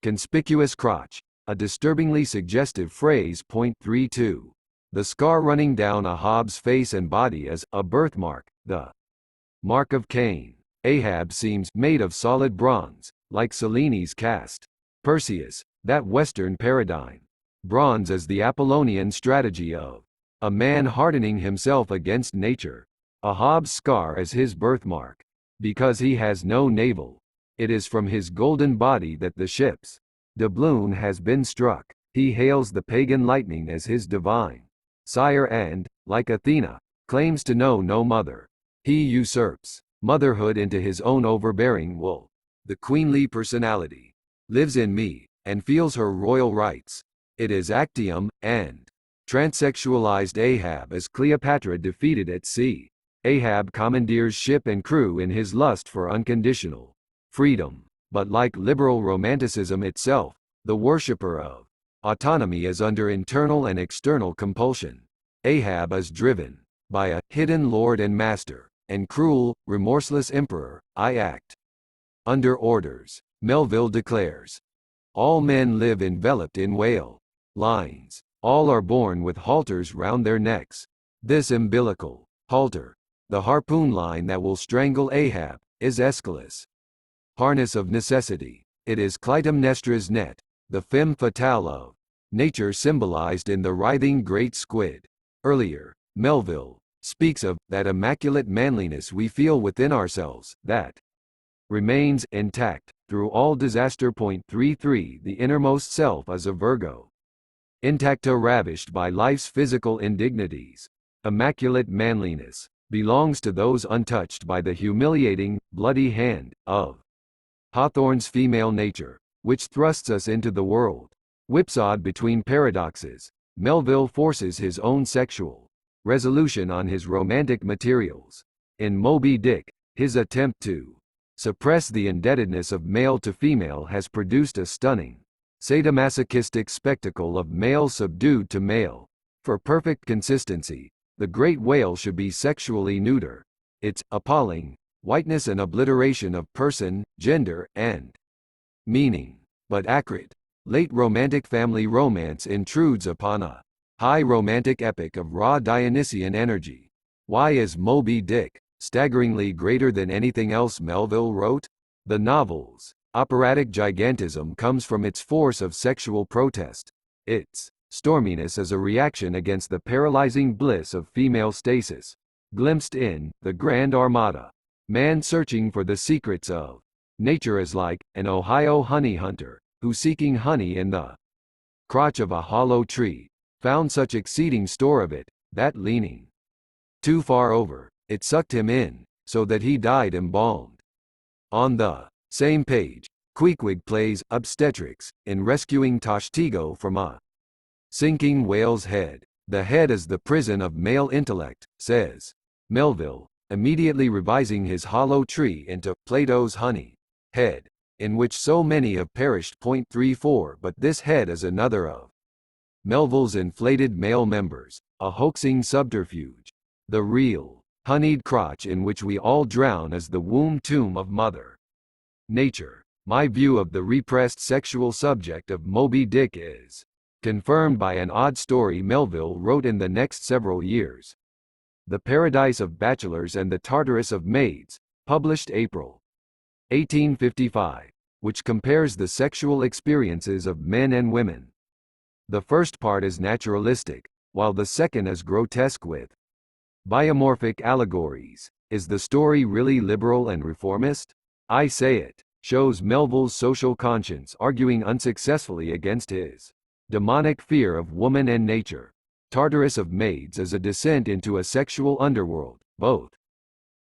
S1: conspicuous crotch, a disturbingly suggestive phrase. 32. The scar running down Ahab's face and body is a birthmark, the mark of Cain. Ahab seems made of solid bronze, like Cellini's cast. Perseus, that Western paradigm. Bronze as the Apollonian strategy of a man hardening himself against nature. Ahab's scar is his birthmark. Because he has no navel, it is from his golden body that the ship's doubloon has been struck. He hails the pagan lightning as his divine sire and, like Athena, claims to know no mother. He usurps motherhood into his own overbearing will. The queenly personality lives in me, and feels her royal rights. It is Actium, and transsexualized Ahab as Cleopatra defeated at sea. Ahab commandeers ship and crew in his lust for unconditional freedom. But like liberal romanticism itself, the worshipper of autonomy is under internal and external compulsion. Ahab is driven by a hidden lord and master, and cruel, remorseless emperor. I act under orders, Melville declares. All men live enveloped in whale lines. All are born with halters round their necks. This umbilical halter, the harpoon line that will strangle Ahab, is Aeschylus' harness of necessity. It is Clytemnestra's net, the femme fatale of nature symbolized in the writhing great squid. Earlier, Melville speaks of that immaculate manliness we feel within ourselves, that remains intact through all disaster. 33 The innermost self is a Virgo. Intacta ravished by life's physical indignities. Immaculate manliness belongs to those untouched by the humiliating, bloody hand of Hawthorne's female nature, which thrusts us into the world. Whipsawed between paradoxes, Melville forces his own sexual resolution on his romantic materials. In Moby Dick, his attempt to suppress the indebtedness of male to female has produced a stunning, sadomasochistic spectacle of male subdued to male. For perfect consistency, the great whale should be sexually neuter. Its appalling whiteness and obliteration of person, gender, and meaning, but acrid, late romantic family romance intrudes upon a high romantic epic of raw Dionysian energy. Why is Moby Dick staggeringly greater than anything else Melville wrote? The novel's operatic gigantism comes from its force of sexual protest. Its storminess is a reaction against the paralyzing bliss of female stasis, glimpsed in The Grand Armada. Man searching for the secrets of nature is like an Ohio honey hunter, who seeking honey in the crotch of a hollow tree, found such exceeding store of it, that leaning too far over, it sucked him in, so that he died embalmed. On the same page, Queequeg plays obstetrics in rescuing Tashtego from a sinking whale's head. The head is the prison of male intellect, says Melville, immediately revising his hollow tree into Plato's honey head, in which so many have perished. 34 But this head is another of Melville's inflated male members, a hoaxing subterfuge. The real honeyed crotch in which we all drown is the womb tomb of Mother Nature. My view of the repressed sexual subject of Moby Dick is confirmed by an odd story Melville wrote in the next several years. The Paradise of Bachelors and the Tartarus of Maids, published April 1855, which compares the sexual experiences of men and women. The first part is naturalistic, while the second is grotesque with biomorphic allegories. Is the story really liberal and reformist? I say it shows Melville's social conscience arguing unsuccessfully against his demonic fear of woman and nature. Tartarus of Maids is a descent into a sexual underworld, both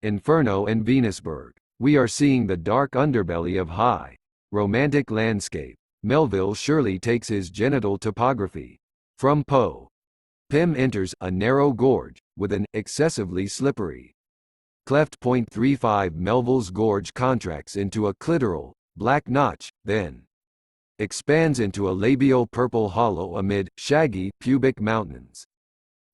S1: Inferno and Venusberg. We are seeing the dark underbelly of high romantic landscape. Melville surely takes his genital topography from Poe. Pym enters a narrow gorge, with an excessively slippery cleft. 35 Melville's gorge contracts into a clitoral, black notch, then expands into a labial purple hollow amid shaggy, pubic mountains.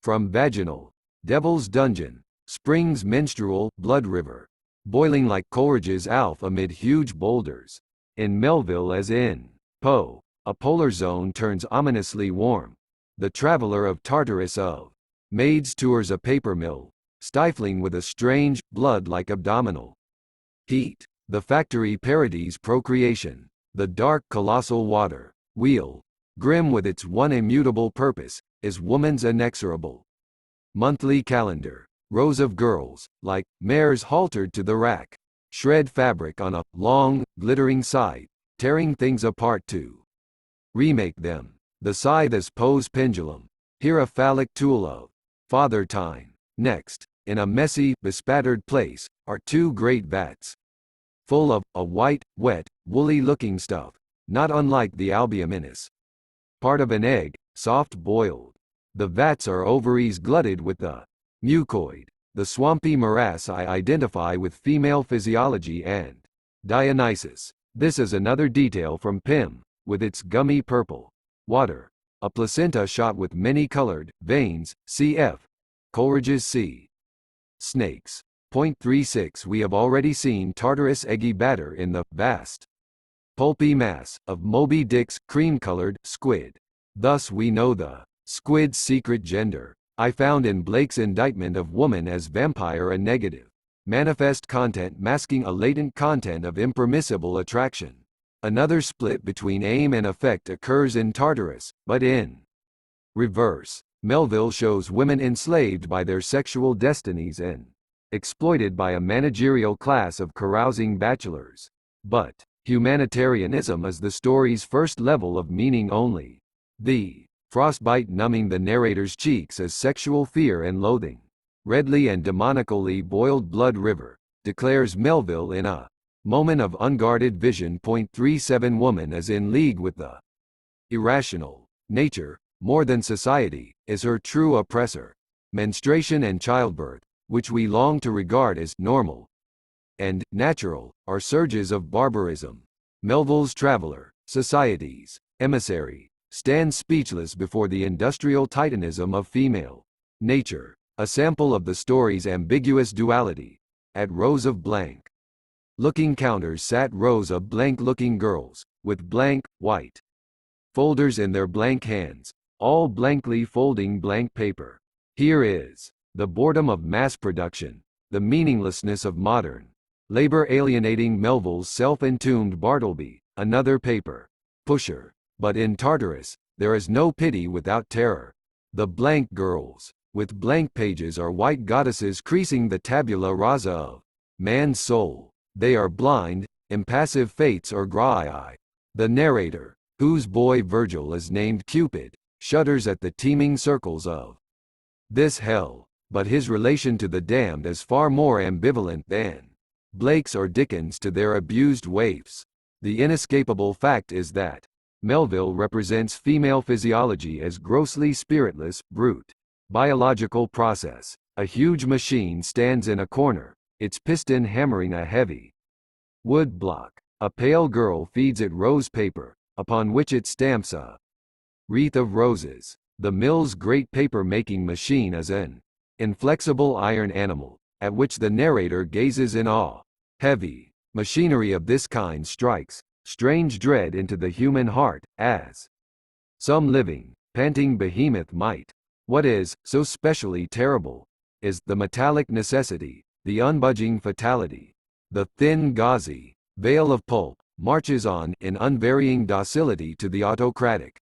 S1: From vaginal, Devil's Dungeon, springs menstrual, blood river, boiling like Coleridge's Alf amid huge boulders. In Melville as in Poe, a polar zone turns ominously warm. The traveler of Tartarus of Maids tours a paper mill, stifling with a strange, blood-like abdominal heat. The factory parodies procreation. The dark colossal water wheel, grim with its one immutable purpose, is woman's inexorable monthly calendar. Rows of girls, like mares haltered to the rack, shred fabric on a long, glittering scythe, tearing things apart to remake them. The scythe is Poe's pendulum, here a phallic tool of Father Time. Next, in a messy, bespattered place, are two great vats, full of a white, wet, woolly-looking stuff, not unlike the albuminous part of an egg, soft-boiled. The vats are ovaries glutted with the mucoid, the swampy morass I identify with female physiology and Dionysus. This is another detail from Pym, with its gummy purple water, a placenta shot with many-colored veins, cf. Coleridge's C. Snakes. 36 We have already seen Tartarus eggy batter in the vast, pulpy mass of Moby Dick's cream-colored squid. Thus we know the squid's secret gender. I found in Blake's indictment of woman as vampire a negative, manifest content masking a latent content of impermissible attraction. Another split between aim and effect occurs in Tartarus, but in reverse. Melville shows women enslaved by their sexual destinies and exploited by a managerial class of carousing bachelors. But humanitarianism is the story's first level of meaning only. The frostbite numbing the narrator's cheeks as sexual fear and loathing. Redly and demonically boiled blood river, declares Melville in a moment of unguarded vision. 37 Woman is in league with the irrational. Nature, more than society, is her true oppressor. Menstruation and childbirth, which we long to regard as normal and natural, are surges of barbarism. Melville's traveler, society's emissary, stands speechless before the industrial titanism of female nature, a sample of the story's ambiguous duality. At rows of blank looking counters sat rows of blank looking girls, with blank, white folders in their blank hands, all blankly folding blank paper. Here is the boredom of mass production. the meaninglessness of modern labor alienating Melville's self-entombed Bartleby, another paper pusher. But in Tartarus, there is no pity without terror. The blank girls, with blank pages, are white goddesses creasing the tabula rasa of man's soul. They are blind, impassive fates or graii. The narrator, whose boy Virgil is named Cupid, shudders at the teeming circles of this hell, but his relation to the damned is far more ambivalent than Blake's or Dickens to their abused waifs. The inescapable fact is that Melville represents female physiology as grossly spiritless, brute. Biological process. A huge machine stands in a corner, its piston hammering a heavy wood block. A pale girl feeds it rose paper, upon which it stamps a wreath of roses. The mill's great paper-making machine is an inflexible iron animal, at which the narrator gazes in awe. Heavy machinery of this kind strikes strange dread into the human heart, as some living, panting behemoth might. What is so specially terrible is the metallic necessity, the unbudging fatality. The thin gauzy veil of pulp marches on in unvarying docility to the autocratic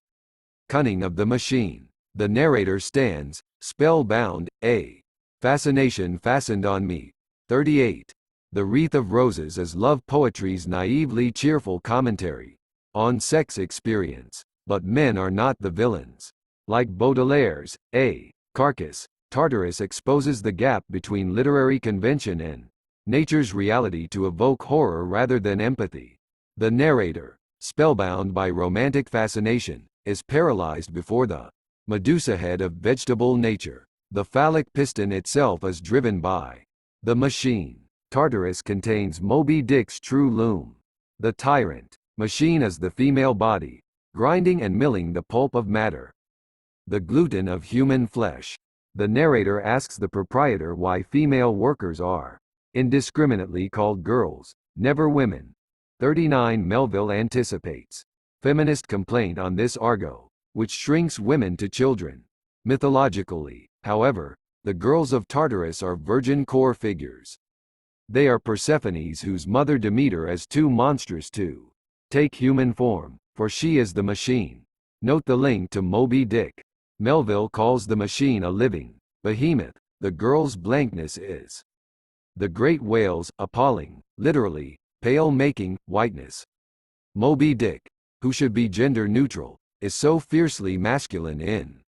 S1: cunning of the machine. The narrator stands, spellbound, a fascination fastened on me. 38. The Wreath of Roses is love poetry's naively cheerful commentary on sex experience, but men are not the villains. Like Baudelaire's A Carcass, Tartarus exposes the gap between literary convention and nature's reality to evoke horror rather than empathy. The narrator, spellbound by romantic fascination, is paralyzed before the Medusa head of vegetable nature. The phallic piston itself is driven by the machine. Tartarus contains Moby Dick's true loom. The tyrant machine is the female body, grinding and milling the pulp of matter, the gluten of human flesh. The narrator asks the proprietor why female workers are indiscriminately called girls, never women. 39. Melville anticipates feminist complaint on this argot, which shrinks women to children. Mythologically, however, the girls of Tartarus are virgin core figures. They are Persephones whose mother Demeter is too monstrous to take human form, for she is the machine. Note the link to Moby Dick. Melville calls the machine a living behemoth. The girl's blankness is the great whale's appalling, literally, pale-making, whiteness. Moby Dick, who should be gender-neutral, is so fiercely masculine in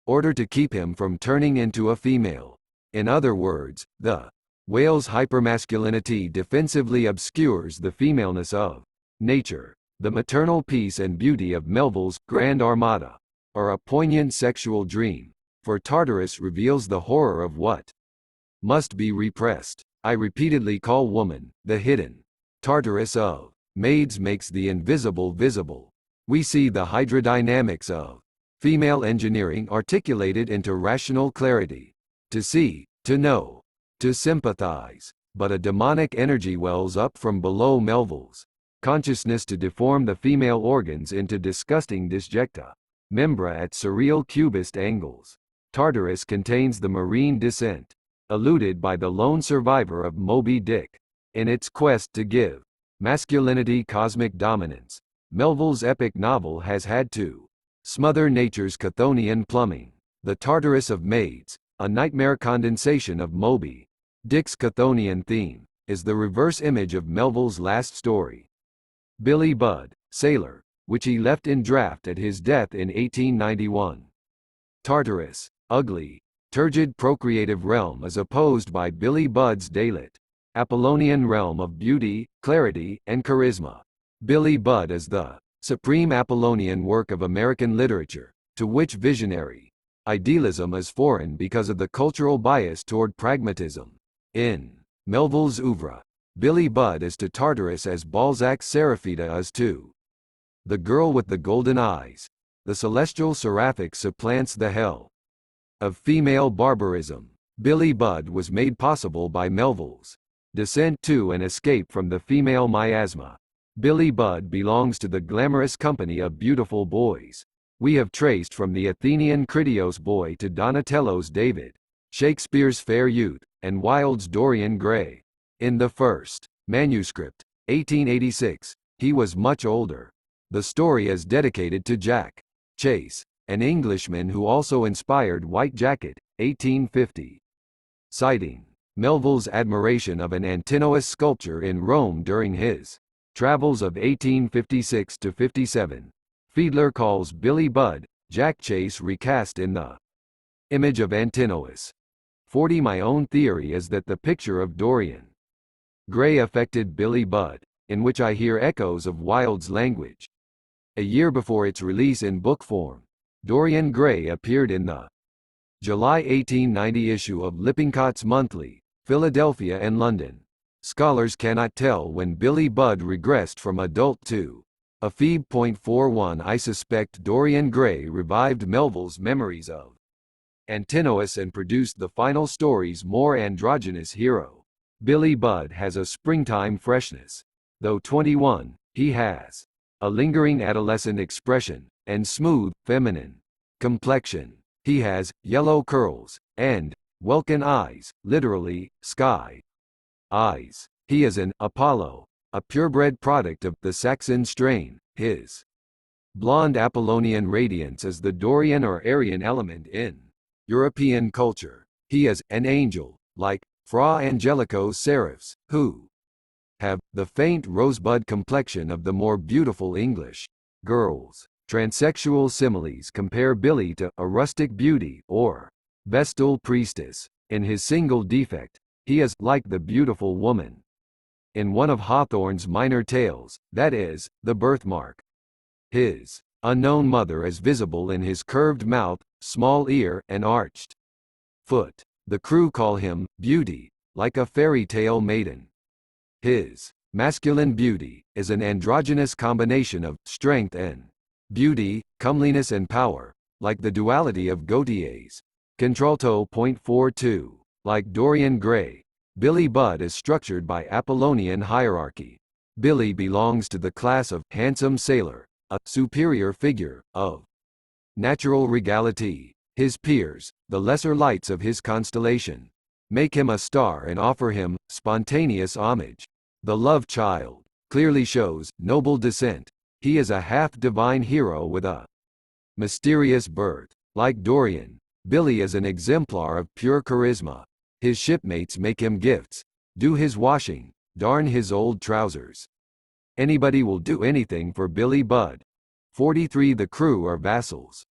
S1: order to keep him from turning into a female. In other words, the whale's hypermasculinity defensively obscures the femaleness of nature. The maternal peace and beauty of Melville's Grand Armada are a poignant sexual dream, for Tartarus reveals the horror of what must be repressed. I repeatedly call woman the hidden. Tartarus of maids makes the invisible visible. We see the hydrodynamics of female engineering articulated into rational clarity. To see, to know, to sympathize, but a demonic energy wells up from below Melville's consciousness to deform the female organs into disgusting disjecta membra at surreal cubist angles. Tartarus contains the marine descent, eluded by the lone survivor of Moby Dick. In its quest to give masculinity cosmic dominance, Melville's epic novel has had to smother nature's Chthonian plumbing. The Tartarus of maids, a nightmare condensation of Moby Dick's Chthonian theme, is the reverse image of Melville's last story, Billy Budd, Sailor, which he left in draft at his death in 1891. Tartarus, ugly, turgid procreative realm is opposed by Billy Budd's daylit, Apollonian realm of beauty, clarity, and charisma. Billy Budd is the supreme Apollonian work of American literature, to which visionary idealism is foreign because of the cultural bias toward pragmatism. In Melville's oeuvre, Billy Budd is to Tartarus as Balzac's Seraphita is to the girl with the golden eyes. The celestial seraphic supplants the hell of female barbarism. Billy Budd was made possible by Melville's descent to and escape from the female miasma. Billy Budd belongs to the glamorous company of beautiful boys. We have traced from the Athenian Critios boy to Donatello's David. Shakespeare's Fair Youth, and Wilde's Dorian Gray. In the first manuscript, 1886, he was much older. The story is dedicated to Jack Chase, an Englishman who also inspired White Jacket, 1850. Citing Melville's admiration of an Antinous sculpture in Rome during his travels of 1856 to 57, Fiedler calls Billy Budd, Jack Chase recast in the image of Antinous. 40 My own theory is that the picture of Dorian Gray affected Billy Budd, in which I hear echoes of Wilde's language. A year before its release in book form, Dorian Gray appeared in the July 1890 issue of Lippincott's Monthly, Philadelphia and London. Scholars cannot tell when Billy Budd regressed from adult to a Phoebe.41. I suspect Dorian Gray revived Melville's memories of Antinous and produced the final story's more androgynous hero. Billy Budd has a springtime freshness. Though 21, he has a lingering adolescent expression, and smooth, feminine complexion. He has yellow curls, and welkin eyes, literally, sky eyes. He is an Apollo, a purebred product of the Saxon strain. His blonde Apollonian radiance is the Dorian or Aryan element in European culture. He is an angel, like Fra Angelico's seraphs, who have the faint rosebud complexion of the more beautiful English girls. Transsexual similes compare Billy to a rustic beauty or Vestal priestess. In his single defect, he is like the beautiful woman in one of Hawthorne's minor tales, that is, The Birthmark. His unknown mother is visible in his curved mouth, small ear, and arched foot. The crew call him Beauty, like a fairy tale maiden. His masculine beauty is an androgynous combination of strength and beauty, comeliness and power, like the duality of Gautier's Contralto.42. Like Dorian Gray, Billy Budd is structured by Apollonian hierarchy. Billy belongs to the class of handsome sailor, a superior figure of natural regality. His peers, the lesser lights of his constellation, make him a star and offer him spontaneous homage. The love child clearly shows noble descent. He is a half-divine hero with a mysterious birth. Like Dorian, Billy is an exemplar of pure charisma. His shipmates make him gifts, do his washing, darn his old trousers. Anybody will do anything for Billy Budd. 43 The crew are vassals,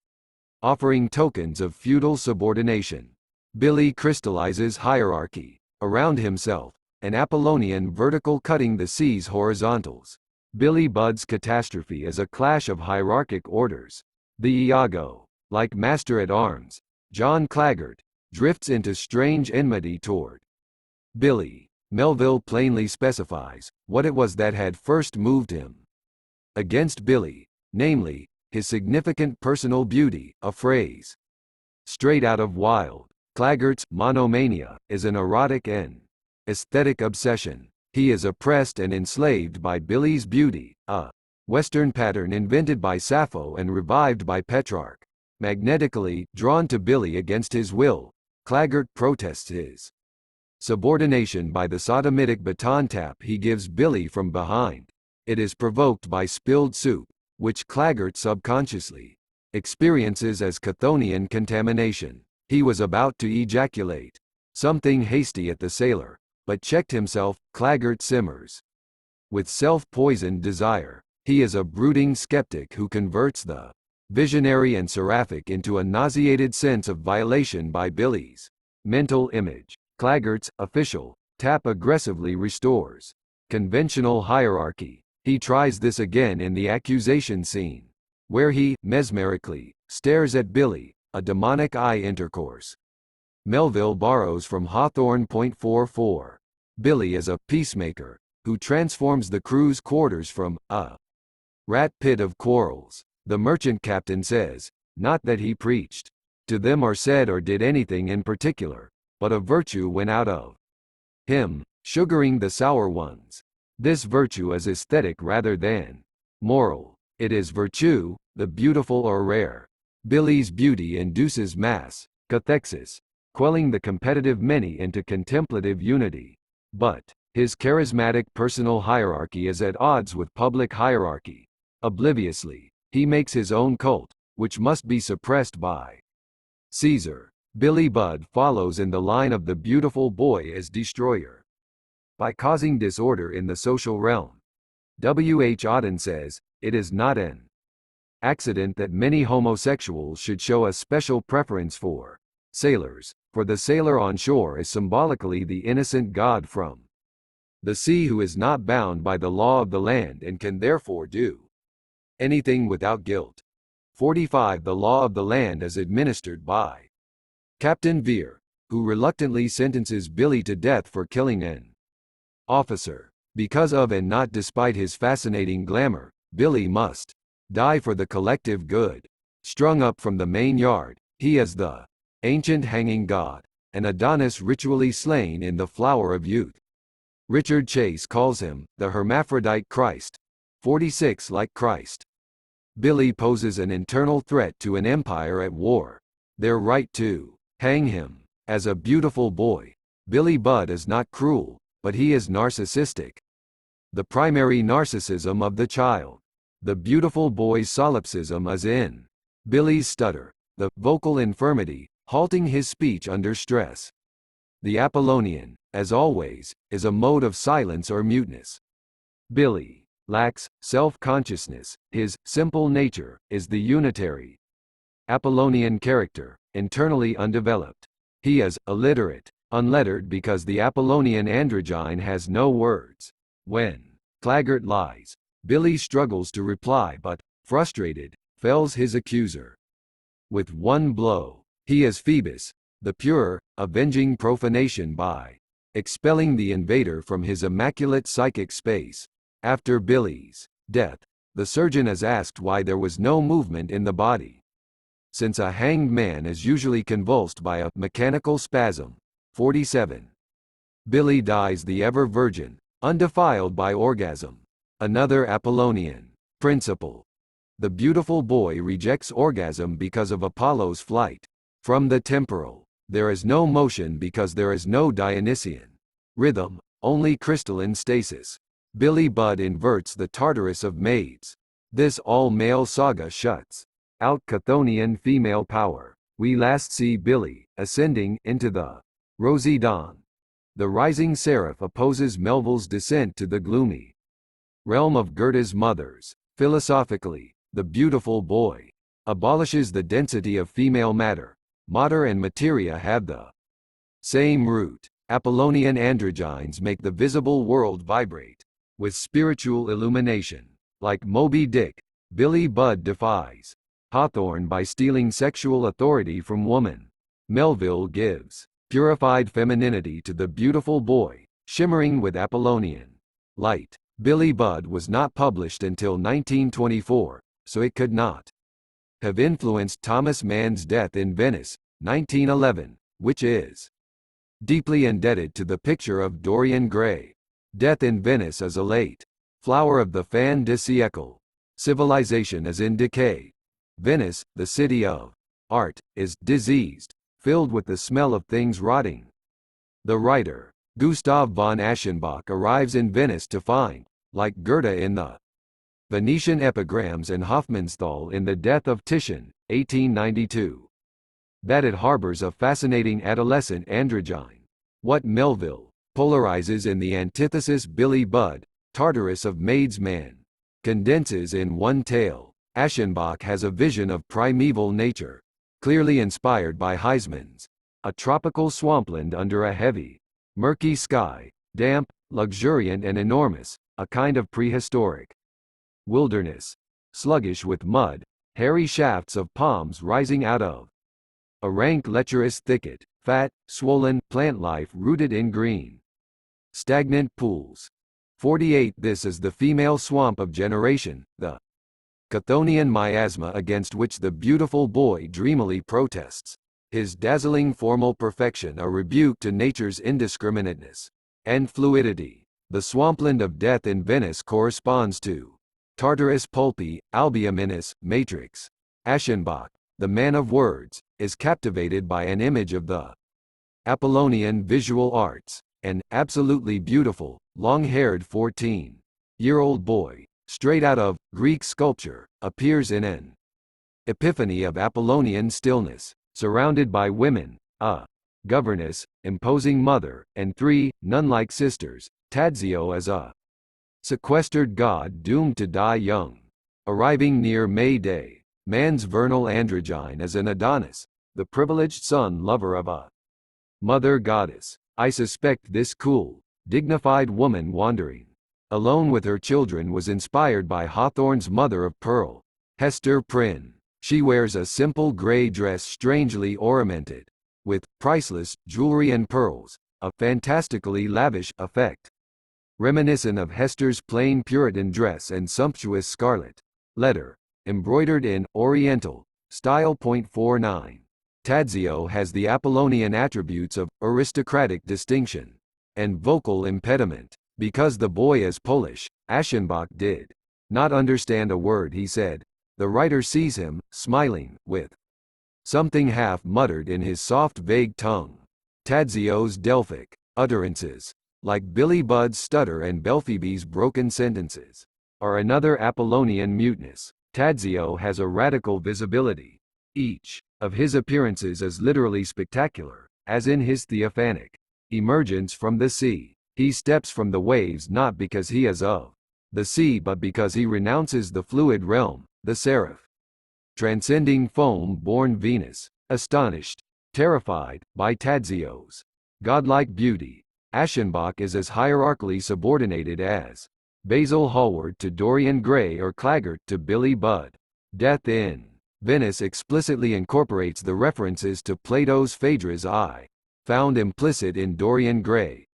S1: offering tokens of feudal subordination. Billy crystallizes hierarchy around himself, an Apollonian vertical cutting the sea's horizontals. Billy Budd's catastrophe is a clash of hierarchic orders. The Iago, like master-at-arms, John Claggart, drifts into strange enmity toward Billy. Melville plainly specifies what it was that had first moved him against Billy, namely, his significant personal beauty, a phrase straight out of Wilde. Claggart's monomania is an erotic and aesthetic obsession. He is oppressed and enslaved by Billy's beauty, a Western pattern invented by Sappho and revived by Petrarch. Magnetically drawn to Billy against his will, Claggart protests his subordination by the sodomitic baton tap he gives Billy from behind. It is provoked by spilled soup, which Claggart subconsciously experiences as Chthonian contamination. He was about to ejaculate something hasty at the sailor, but checked himself. Claggart simmers with self-poisoned desire. He is a brooding skeptic who converts the visionary and seraphic into a nauseated sense of violation by Billy's mental image. Claggart's official tap aggressively restores conventional hierarchy. He tries this again in the accusation scene, where he mesmerically stares at Billy, a demonic eye intercourse. Melville borrows from Hawthorne.44. Billy is a peacemaker who transforms the crew's quarters from a rat pit of quarrels. The merchant captain says, not that he preached to them or said or did anything in particular, but a virtue went out of him, sugaring the sour ones. This virtue is aesthetic rather than moral. It is virtue, the beautiful or rare. Billy's beauty induces mass cathexis. quelling the competitive many into contemplative unity. But his charismatic personal hierarchy is at odds with public hierarchy. Obliviously, he makes his own cult, which must be suppressed by Caesar. Billy Budd follows in the line of the beautiful boy as destroyer. By causing disorder in the social realm. W. H. Auden says, it is not an accident that many homosexuals should show a special preference for sailors, for the sailor on shore is symbolically the innocent god from the sea who is not bound by the law of the land and can therefore do anything without guilt. 45. The law of the land is administered by Captain Vere, who reluctantly sentences Billy to death for killing an officer. Because of and not despite his fascinating glamour, Billy must die for the collective good. Strung up from the main yard, he is the ancient hanging god, an Adonis ritually slain in the flower of youth. Richard Chase calls him the hermaphrodite Christ. 46. Like Christ, Billy poses an internal threat to an empire at war. Their right to hang him as a beautiful boy. Billy Budd is not cruel, but he is narcissistic. The primary narcissism of the child. The beautiful boy's solipsism is in Billy's stutter, the vocal infirmity, halting his speech under stress. The Apollonian, as always, is a mode of silence or muteness. Billy lacks self-consciousness, his simple nature is the unitary Apollonian character, internally undeveloped. He is illiterate, unlettered because the Apollonian androgyne has no words. When Claggart lies, Billy struggles to reply but, frustrated, fells his accuser. With one blow, he is Phoebus, the pure, avenging profanation by expelling the invader from his immaculate psychic space. After Billy's death, the surgeon is asked why there was no movement in the body. Since a hanged man is usually convulsed by a mechanical spasm. 47. Billy dies the ever virgin, undefiled by orgasm. Another Apollonian principle. The beautiful boy rejects orgasm because of Apollo's flight from the temporal. There is no motion because there is no Dionysian rhythm, only crystalline stasis. Billy Budd inverts the Tartarus of maids. This all-male saga shuts out Chthonian female power. We last see Billy ascending into the rosy dawn. The rising seraph opposes Melville's descent to the gloomy realm of Goethe's mothers. Philosophically, the beautiful boy abolishes the density of female matter. Matter and materia have the same root. Apollonian androgynes make the visible world vibrate with spiritual illumination. Like Moby Dick, Billy Budd defies Hawthorne by stealing sexual authority from woman. Melville gives purified femininity to the beautiful boy, shimmering with Apollonian light. Billy Budd was not published until 1924, so it could not have influenced Thomas Mann's Death in Venice, 1911, which is deeply indebted to the picture of Dorian Gray. Death in Venice is a late flower of the fin de siècle. Civilization is in decay. Venice, the city of art, is diseased, filled with the smell of things rotting. The writer, Gustav von Aschenbach, arrives in Venice to find, like Goethe in the Venetian epigrams and Hofmannsthal in The Death of Titian, 1892, that it harbors a fascinating adolescent androgyne. What Melville polarizes in the antithesis Billy Budd, Tartarus of Maid's Man, condenses in one tale. Aschenbach has a vision of primeval nature, clearly inspired by Huysmans, a tropical swampland under a heavy, murky sky, damp, luxuriant and enormous, a kind of prehistoric wilderness, sluggish with mud, hairy shafts of palms rising out of a rank lecherous thicket, fat, swollen, plant life rooted in green, stagnant pools. 48. This is the female swamp of generation, the Chthonian miasma against which the beautiful boy dreamily protests. His dazzling formal perfection a rebuke to nature's indiscriminateness and fluidity. The swampland of death in Venice corresponds to Tartarus pulpi, albuminous, matrix. Aschenbach, the man of words, is captivated by an image of the Apollonian visual arts. An absolutely beautiful, long-haired 14-year-old boy, straight out of Greek sculpture, appears in an epiphany of Apollonian stillness, surrounded by women, a governess, imposing mother, and 3 nun-like sisters, Tadzio as a sequestered god doomed to die young. Arriving near May Day, man's vernal androgyne as an Adonis, the privileged son lover of a mother goddess. I suspect this cool, dignified woman wandering alone with her children was inspired by Hawthorne's mother of pearl, Hester Prynne. She wears a simple gray dress strangely ornamented with priceless jewelry and pearls, a fantastically lavish effect, reminiscent of Hester's plain Puritan dress and sumptuous scarlet letter, embroidered in Oriental style. 49. Tadzio has the Apollonian attributes of aristocratic distinction and vocal impediment. Because the boy is Polish, Aschenbach did not understand a word he said. The writer sees him, smiling, with something half-muttered in his soft vague tongue. Tadzio's Delphic utterances, like Billy Budd's stutter and Belphoebe's broken sentences, are another Apollonian muteness. Tadzio has a radical visibility. Each of his appearances is literally spectacular, as in his theophanic emergence from the sea. He steps from the waves not because he is of the sea but because he renounces the fluid realm, the seraph, transcending foam-born Venus. Astonished, terrified, by Tadzio's godlike beauty, Aschenbach is as hierarchically subordinated as Basil Hallward to Dorian Gray or Claggart to Billy Budd. Death in Venice explicitly incorporates the references to Plato's Phaedra's eye, found implicit in Dorian Gray.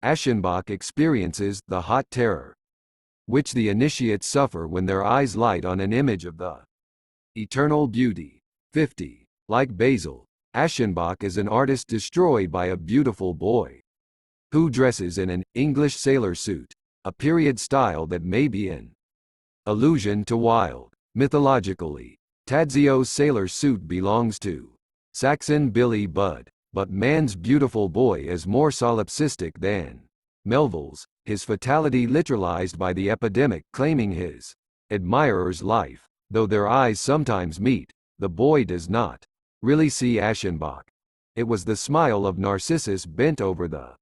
S1: Aschenbach experiences the hot terror which the initiates suffer when their eyes light on an image of the eternal beauty. 50. Like Basil, Aschenbach is an artist destroyed by a beautiful boy who dresses in an English sailor suit, a period style that may be an allusion to Wilde. Mythologically, Tadzio's sailor suit belongs to Saxon Billy Budd, but man's beautiful boy is more solipsistic than Melville's, his fatality literalized by the epidemic claiming his admirer's life. Though their eyes sometimes meet, the boy does not really see Aschenbach. It was the smile of Narcissus bent over the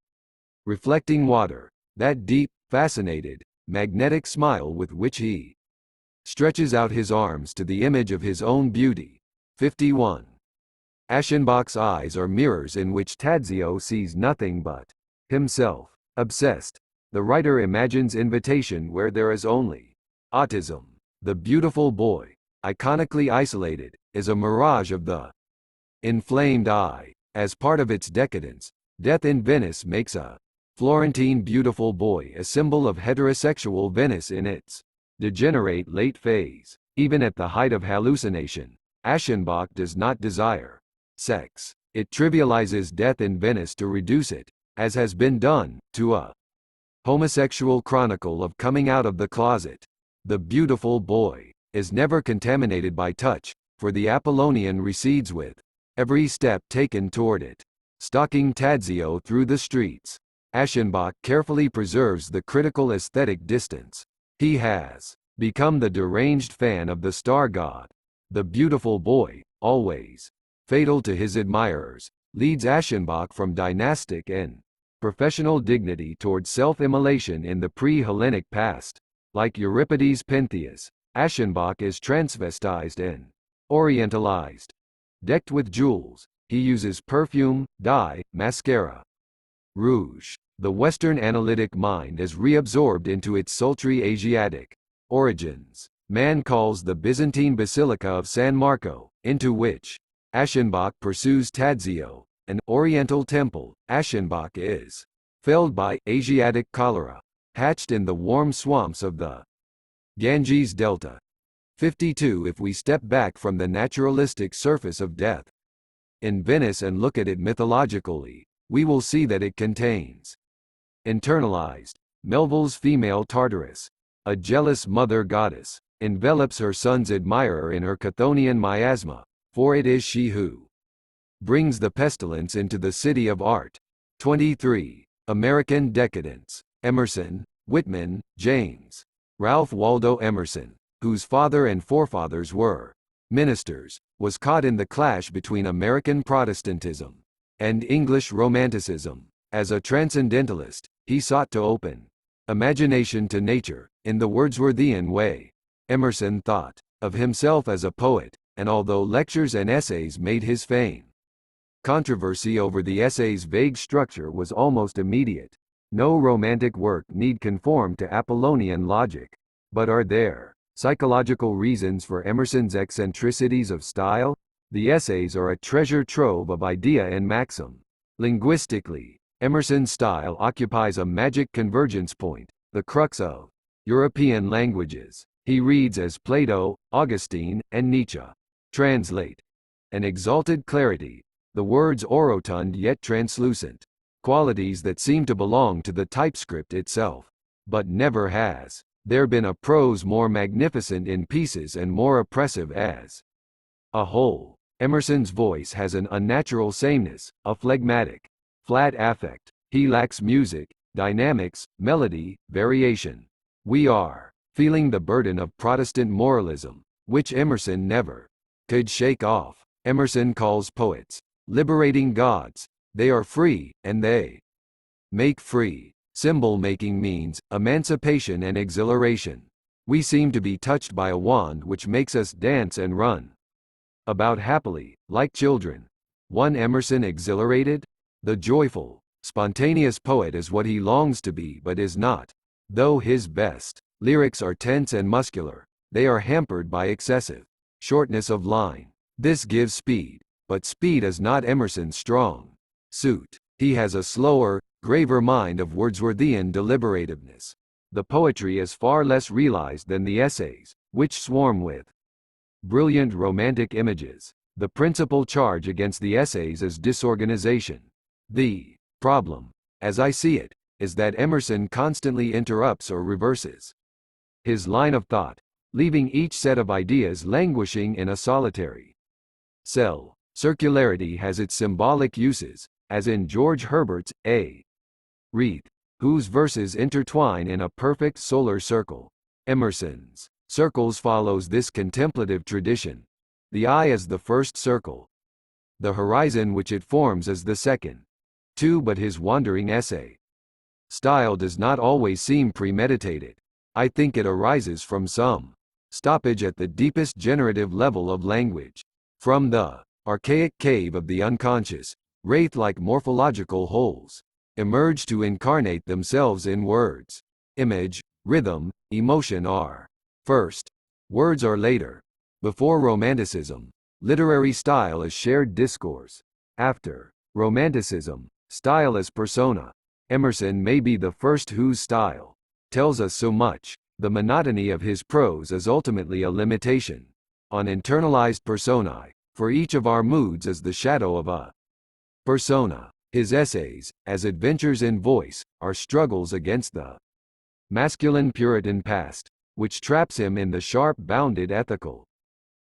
S1: reflecting water, that deep, fascinated, magnetic smile with which he stretches out his arms to the image of his own beauty. 51. Aschenbach's eyes are mirrors in which Tadzio sees nothing but himself. Obsessed, the writer imagines invitation where there is only autism. The beautiful boy, iconically isolated, is a mirage of the inflamed eye. As part of its decadence, Death in Venice makes a Florentine beautiful boy a symbol of heterosexual Venice in its degenerate late phase. Even at the height of hallucination, Aschenbach does not desire sex. It trivializes death in Venice to reduce it, as has been done, to a homosexual chronicle of coming out of the closet. The beautiful boy is never contaminated by touch, for the Apollonian recedes with every step taken toward it. Stalking Tadzio through the streets, Aschenbach carefully preserves the critical aesthetic distance. He has become the deranged fan of the star god. The beautiful boy, always fatal to his admirers, leads Aschenbach from dynastic and professional dignity toward self-immolation in the pre-Hellenic past. Like Euripides' Pentheus, Aschenbach is transvestized and orientalized. Decked with jewels, he uses perfume, dye, mascara, rouge. The Western analytic mind is reabsorbed into its sultry Asiatic origins. Man calls the Byzantine Basilica of San Marco, into which Aschenbach pursues Tadzio, an oriental temple. Aschenbach is felled by Asiatic cholera, hatched in the warm swamps of the Ganges Delta. 52. If we step back from the naturalistic surface of death in Venice and look at it mythologically, we will see that it contains internalized Melville's female Tartarus, a jealous mother goddess, envelops her son's admirer in her Chthonian miasma, for it is she who brings the pestilence into the city of art. 23. American Decadence. Emerson, Whitman, James. Ralph Waldo Emerson, whose father and forefathers were ministers, was caught in the clash between American Protestantism and English Romanticism. As a transcendentalist, he sought to open imagination to nature, in the Wordsworthian way. Emerson thought of himself as a poet, and although lectures and essays made his fame, controversy over the essay's vague structure was almost immediate. No romantic work need conform to Apollonian logic. But are there psychological reasons for Emerson's eccentricities of style? The essays are a treasure trove of idea and maxim. Linguistically, Emerson's style occupies a magic convergence point, the crux of European languages. He reads as Plato, Augustine, and Nietzsche. Translate. An exalted clarity, the words orotund yet translucent, qualities that seem to belong to the typescript itself. But never has there been a prose more magnificent in pieces and more oppressive as a whole. Emerson's voice has an unnatural sameness, a phlegmatic, flat affect. He lacks music, dynamics, melody, variation. We are feeling the burden of Protestant moralism, which Emerson never could shake off. Emerson calls poets liberating gods. They are free, and they make free. Symbol-making means emancipation and exhilaration. We seem to be touched by a wand which makes us dance and run about happily, like children. One Emerson exhilarated? The joyful, spontaneous poet is what he longs to be but is not. Though his best lyrics are tense and muscular, they are hampered by excessive shortness of line. This gives speed, but speed is not Emerson's strong suit. He has a slower, graver mind of Wordsworthian deliberativeness. The poetry is far less realized than the essays, which swarm with brilliant romantic images. The principal charge against the essays is disorganization. The problem, as I see it, is that Emerson constantly interrupts or reverses his line of thought, leaving each set of ideas languishing in a solitary cell. Circularity has its symbolic uses, as in George Herbert's A Wreath, whose verses intertwine in a perfect solar circle. Emerson's circles follows this contemplative tradition. The eye is the first circle. The horizon which it forms is the second. 2. But his wandering essay style does not always seem premeditated. I think it arises from some stoppage at the deepest generative level of language. From the archaic cave of the unconscious, wraith-like morphological holes emerge to incarnate themselves in words. Image, rhythm, emotion are first. Words are later. Before Romanticism, literary style is shared discourse. After Romanticism, style is persona. Emerson may be the first whose style tells us so much. The monotony of his prose is ultimately a limitation on internalized personae. For each of our moods is the shadow of a persona. His essays, as adventures in voice, are struggles against the masculine Puritan past, which traps him in the sharp-bounded ethical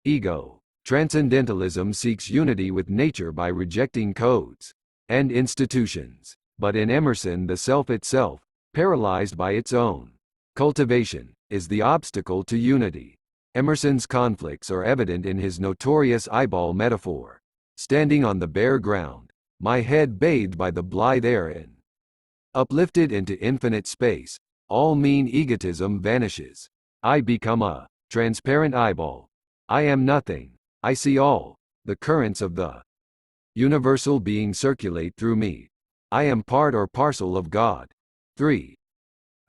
S1: ego. Transcendentalism seeks unity with nature by rejecting codes and institutions. But in Emerson the self itself, paralyzed by its own cultivation, is the obstacle to unity. Emerson's conflicts are evident in his notorious eyeball metaphor. Standing on the bare ground, my head bathed by the blithe air and uplifted into infinite space, all mean egotism vanishes. I become a transparent eyeball. I am nothing. I see all the currents of the universal being circulate through me. I am part or parcel of God. 3.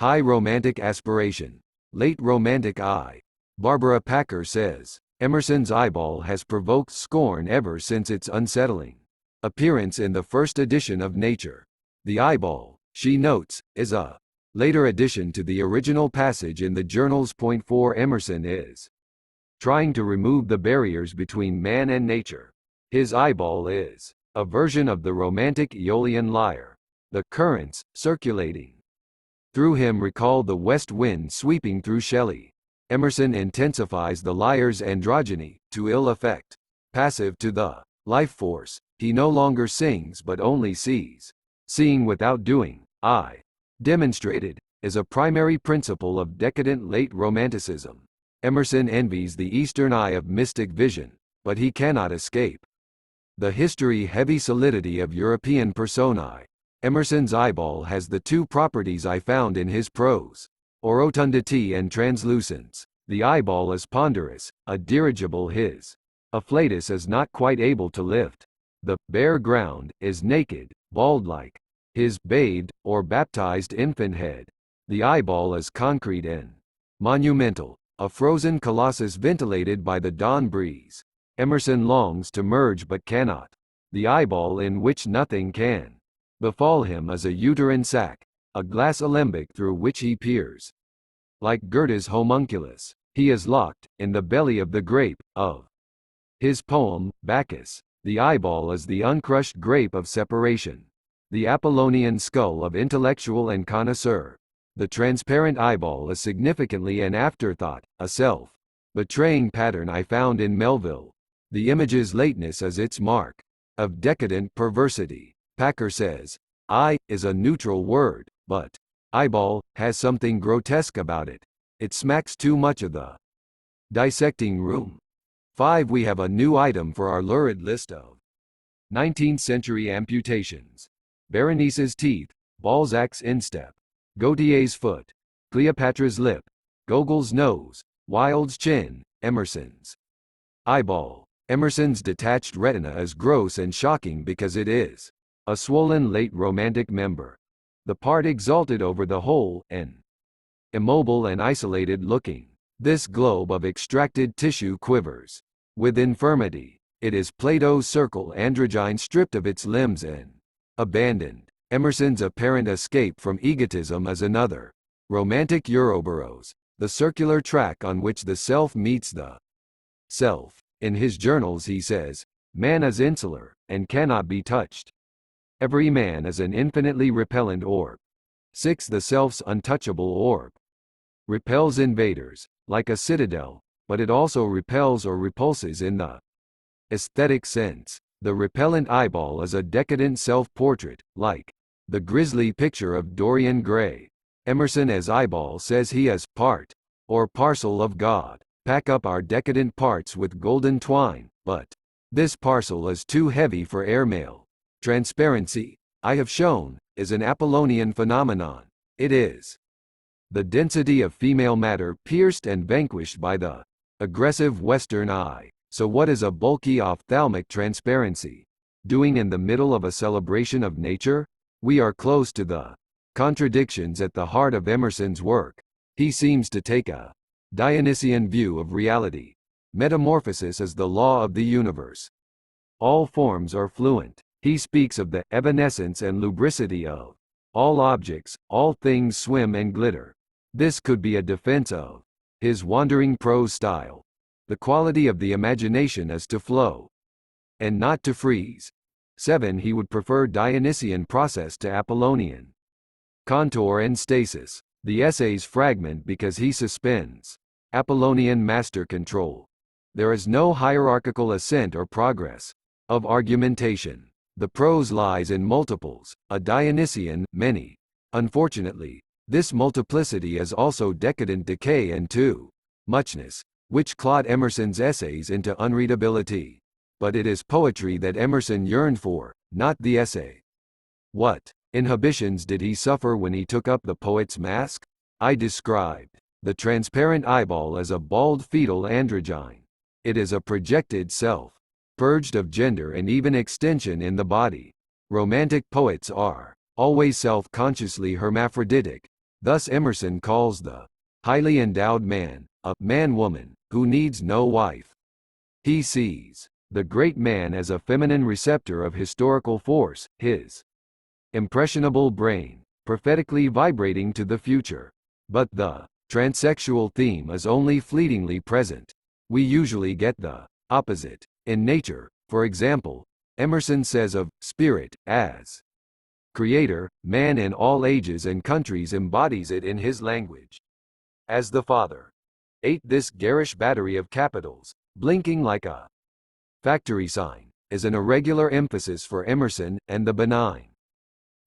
S1: High romantic aspiration. Late romantic eye. Barbara Packer says, Emerson's eyeball has provoked scorn ever since its unsettling appearance in the first edition of Nature. The eyeball, she notes, is a later addition to the original passage in the journal's point 4. Emerson is trying to remove the barriers between man and nature. His eyeball is a version of the romantic Aeolian lyre. The currents circulating through him recall the west wind sweeping through Shelley. Emerson intensifies the lyre's androgyny, to ill effect. Passive to the life force. He no longer sings but only sees. Seeing without doing, I demonstrated, is a primary principle of decadent late Romanticism. Emerson envies the Eastern eye of mystic vision, but he cannot escape the history-heavy solidity of European personae. Emerson's eyeball has the two properties I found in his prose: orotundity and translucence. The eyeball is ponderous, a dirigible his afflatus is not quite able to lift. The bare ground is naked, bald-like his bathed or baptized infant head. The eyeball is concrete and monumental, a frozen colossus ventilated by the dawn breeze. Emerson longs to merge but cannot. The eyeball in which nothing can befall him is a uterine sac, a glass alembic through which he peers. Like Goethe's homunculus, he is locked in the belly of the grape of his poem, Bacchus. The eyeball is the uncrushed grape of separation, the Apollonian skull of intellectual and connoisseur. The transparent eyeball is significantly an afterthought, a self-betraying pattern I found in Melville. The image's lateness is its mark of decadent perversity. Packer says, eye is a neutral word, but eyeball has something grotesque about it. It smacks too much of the dissecting room. 5. We have a new item for our lurid list of 19th century amputations. Berenice's teeth, Balzac's instep, Gautier's foot, Cleopatra's lip, Gogol's nose, Wilde's chin, Emerson's eyeball. Emerson's detached retina is gross and shocking because it is a swollen late Romantic member. The part exalted over the whole, and immobile and isolated looking. This globe of extracted tissue quivers with infirmity. It is Plato's circle androgyne stripped of its limbs and abandoned. Emerson's apparent escape from egotism is another. Romantic Ouroboros, the circular track on which the self meets the self. In his journals he says, man is insular, and cannot be touched. Every man is an infinitely repellent orb. 6. The self's untouchable orb repels invaders, like a citadel, but it also repels or repulses in the aesthetic sense. The repellent eyeball is a decadent self-portrait, like the grisly picture of Dorian Gray. Emerson as eyeball says he is part or parcel of God. Pack up our decadent parts with golden twine, but this parcel is too heavy for airmail. Transparency, I have shown, is an Apollonian phenomenon. It is the density of female matter pierced and vanquished by the aggressive Western eye. So what is a bulky ophthalmic transparency doing in the middle of a celebration of nature? We are close to the contradictions at the heart of Emerson's work. He seems to take a Dionysian view of reality. Metamorphosis is the law of the universe. All forms are fluent. He speaks of the evanescence and lubricity of all objects, all things swim and glitter. This could be a defense of his wandering prose style. The quality of the imagination is to flow, and not to freeze. 7. He would prefer Dionysian process to Apollonian contour and stasis. The essays fragment because he suspends Apollonian master control. There is no hierarchical ascent or progress of argumentation. The prose lies in multiples, a Dionysian, many. Unfortunately, this multiplicity is also decadent decay and too muchness, which clot Emerson's essays into unreadability. But it is poetry that Emerson yearned for, not the essay. What inhibitions did he suffer when he took up the poet's mask? I described the transparent eyeball as a bald fetal androgyne. It is a projected self, purged of gender and even extension in the body. Romantic poets are always self-consciously hermaphroditic. Thus Emerson calls the highly endowed man a man-woman who needs no wife. He sees the great man as a feminine receptor of historical force, his impressionable brain prophetically vibrating to the future. But the transsexual theme is only fleetingly present. We usually get the opposite. In nature, for example, Emerson says of spirit as creator, man in all ages and countries embodies it in his language as the Father. 8. This garish battery of capitals, blinking like a factory sign, is an irregular emphasis for Emerson, and the benign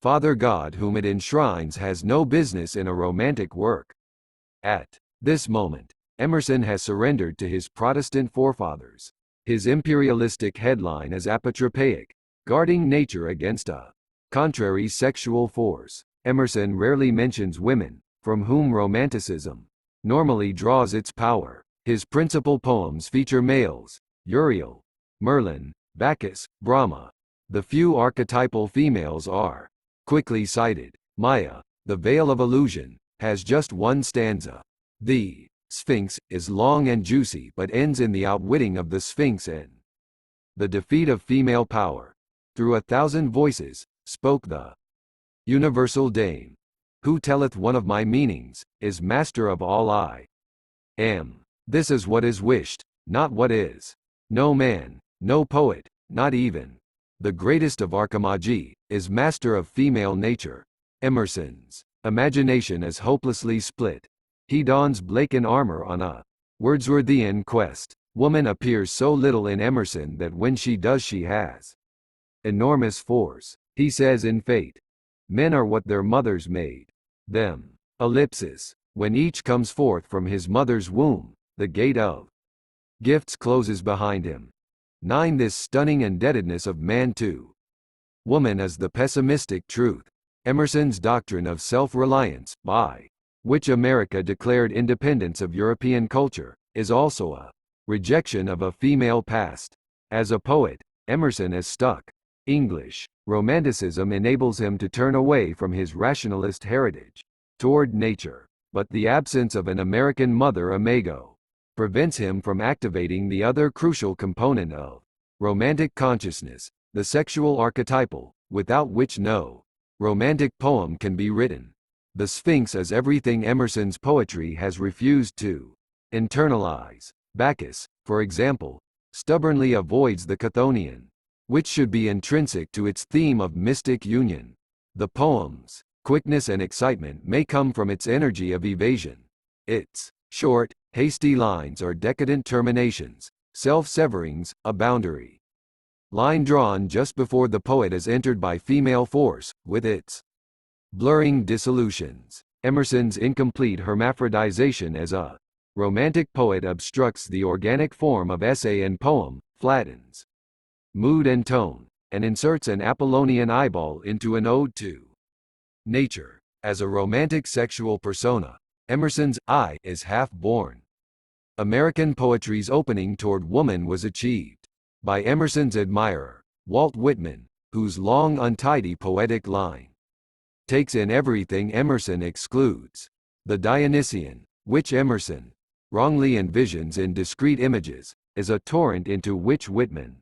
S1: Father God whom it enshrines has no business in a romantic work. At this moment, Emerson has surrendered to his Protestant forefathers. His imperialistic headline is apotropaic, guarding nature against a contrary sexual force. Emerson rarely mentions women, from whom Romanticism normally draws its power. His principal poems feature males: Uriel, Merlin, Bacchus, Brahma. The few archetypal females are quickly cited. Maya, the Veil of Illusion, has just one stanza. The Sphinx is long and juicy but ends in the outwitting of the Sphinx and the defeat of female power. Through 1,000 voices, spoke the universal dame. Who telleth one of my meanings, is master of all I am. This is what is wished, not what is. No man, no poet, not even the greatest of Archimagi, is master of female nature. Emerson's imagination is hopelessly split. He dons Blaken armor on a Wordsworthian quest. Woman appears so little in Emerson that when she does she has enormous force. He says in Fate, men are what their mothers made them. Ellipsis. When each comes forth from his mother's womb, the gate of gifts closes behind him. 9. This stunning indebtedness of man to woman is the pessimistic truth. Emerson's doctrine of self-reliance, by which America declared independence of European culture, is also a rejection of a female past. As a poet, Emerson is stuck. English Romanticism enables him to turn away from his rationalist heritage toward nature, but the absence of an American mother imago prevents him from activating the other crucial component of romantic consciousness, the sexual archetypal, without which no romantic poem can be written. The Sphinx is everything Emerson's poetry has refused to internalize. Bacchus, for example, stubbornly avoids the chthonian, which should be intrinsic to its theme of mystic union. The poem's quickness and excitement may come from its energy of evasion. Its short, hasty lines are decadent terminations, self-severings, a boundary line drawn just before the poet is entered by female force, with its blurring dissolutions. Emerson's incomplete hermaphrodization as a romantic poet obstructs the organic form of essay and poem, flattens mood and tone, and inserts an Apollonian eyeball into an ode to nature. As a romantic sexual persona, Emerson's I is half-born. American poetry's opening toward woman was achieved by Emerson's admirer, Walt Whitman, whose long untidy poetic line takes in everything Emerson excludes. The Dionysian, which Emerson wrongly envisions in discrete images, is a torrent into which Whitman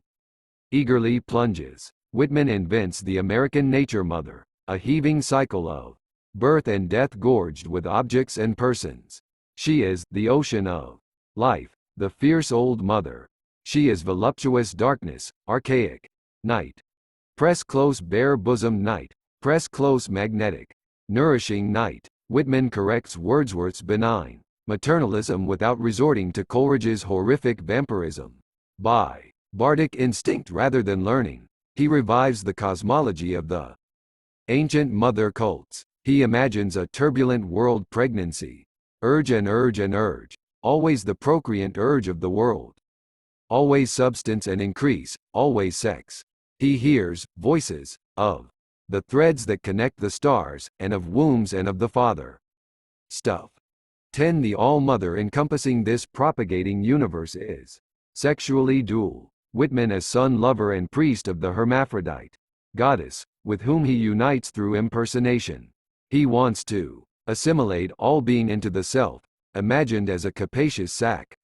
S1: eagerly plunges. Whitman invents the American nature mother, a heaving cycle of birth and death gorged with objects and persons. She is the ocean of life, the fierce old mother. She is voluptuous darkness, archaic night. Press close bare-bosomed night, press close magnetic, nourishing night. Whitman corrects Wordsworth's benign maternalism without resorting to Coleridge's horrific vampirism. By bardic instinct rather than learning, he revives the cosmology of the ancient mother cults. He imagines a turbulent world pregnancy. Urge and urge and urge, always the procreant urge of the world. Always substance and increase, always sex. He hears voices of the threads that connect the stars, and of wombs and of the Father. Stuff. 10. The All-Mother encompassing this propagating universe is sexually dual. Whitman as son, lover and priest of the hermaphrodite goddess, with whom he unites through impersonation. He wants to assimilate all being into the self, imagined as a capacious sack.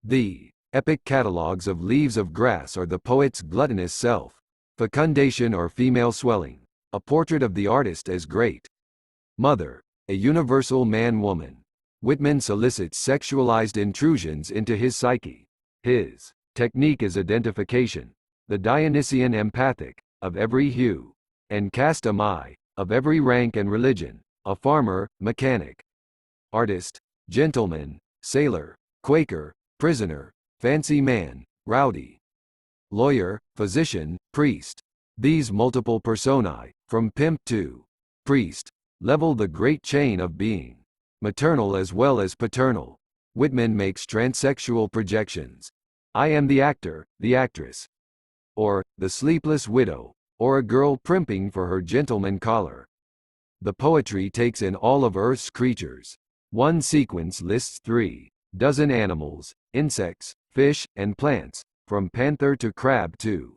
S1: The epic catalogues of Leaves of Grass are the poet's gluttonous self, fecundation or female swelling, a portrait of the artist as great mother, a universal man-woman. Whitman solicits sexualized intrusions into his psyche. His technique is identification, the Dionysian empathic, of every hue and caste of every rank and religion, a farmer, mechanic, artist, gentleman, sailor, Quaker, prisoner, fancy man, rowdy. lawyer, physician, priest. These multiple personae, from pimp to priest, level the great chain of being, maternal as well as paternal. Whitman makes transsexual projections. I am the actor, the actress, or the sleepless widow, or a girl primping for her gentleman collar. The poetry takes in all of Earth's creatures. One sequence lists 36 animals, insects, fish, and plants, from panther to crab to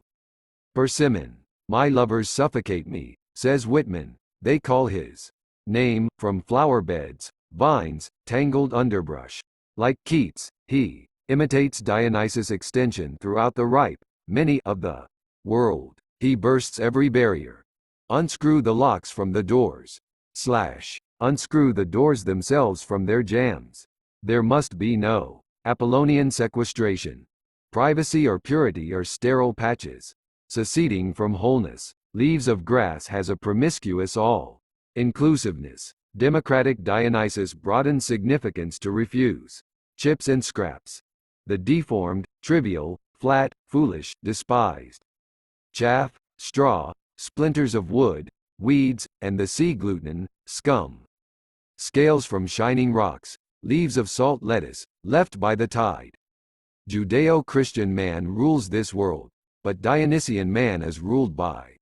S1: persimmon. My lovers suffocate me, says Whitman. They call his name from flower beds, vines, tangled underbrush. Like Keats, he imitates Dionysus' extension throughout the ripe, many of the world. He bursts every barrier. Unscrew the locks from the doors. Unscrew the doors themselves from their jambs. There must be no Apollonian sequestration. Privacy or purity are sterile patches. Seceding from wholeness. Leaves of Grass has a promiscuous all-inclusiveness. Democratic Dionysus broadens significance to refuse chips and scraps. The deformed, trivial, flat, foolish, despised. Chaff, straw, splinters of wood, weeds, and the sea gluten, scum. Scales from shining rocks, leaves of salt lettuce, left by the tide. Judeo-Christian man rules this world, but Dionysian man is ruled by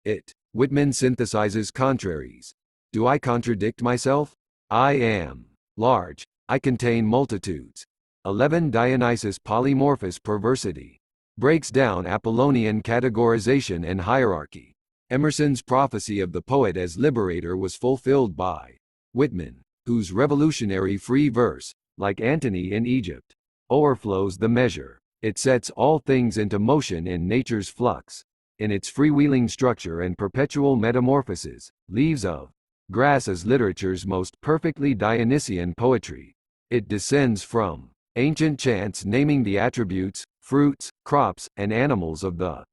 S1: it. Whitman synthesizes contraries. Do I contradict myself? I am large, I contain multitudes. 11 Dionysus polymorphous perversity. Breaks down Apollonian categorization and hierarchy. Emerson's prophecy of the poet as liberator was fulfilled by Whitman, whose revolutionary free verse, like Antony in Egypt, overflows the measure. It sets all things into motion in nature's flux. In its freewheeling structure and perpetual metamorphosis, Leaves of Grass is literature's most perfectly Dionysian poetry. It descends from ancient chants naming the attributes, fruits, crops, and animals of the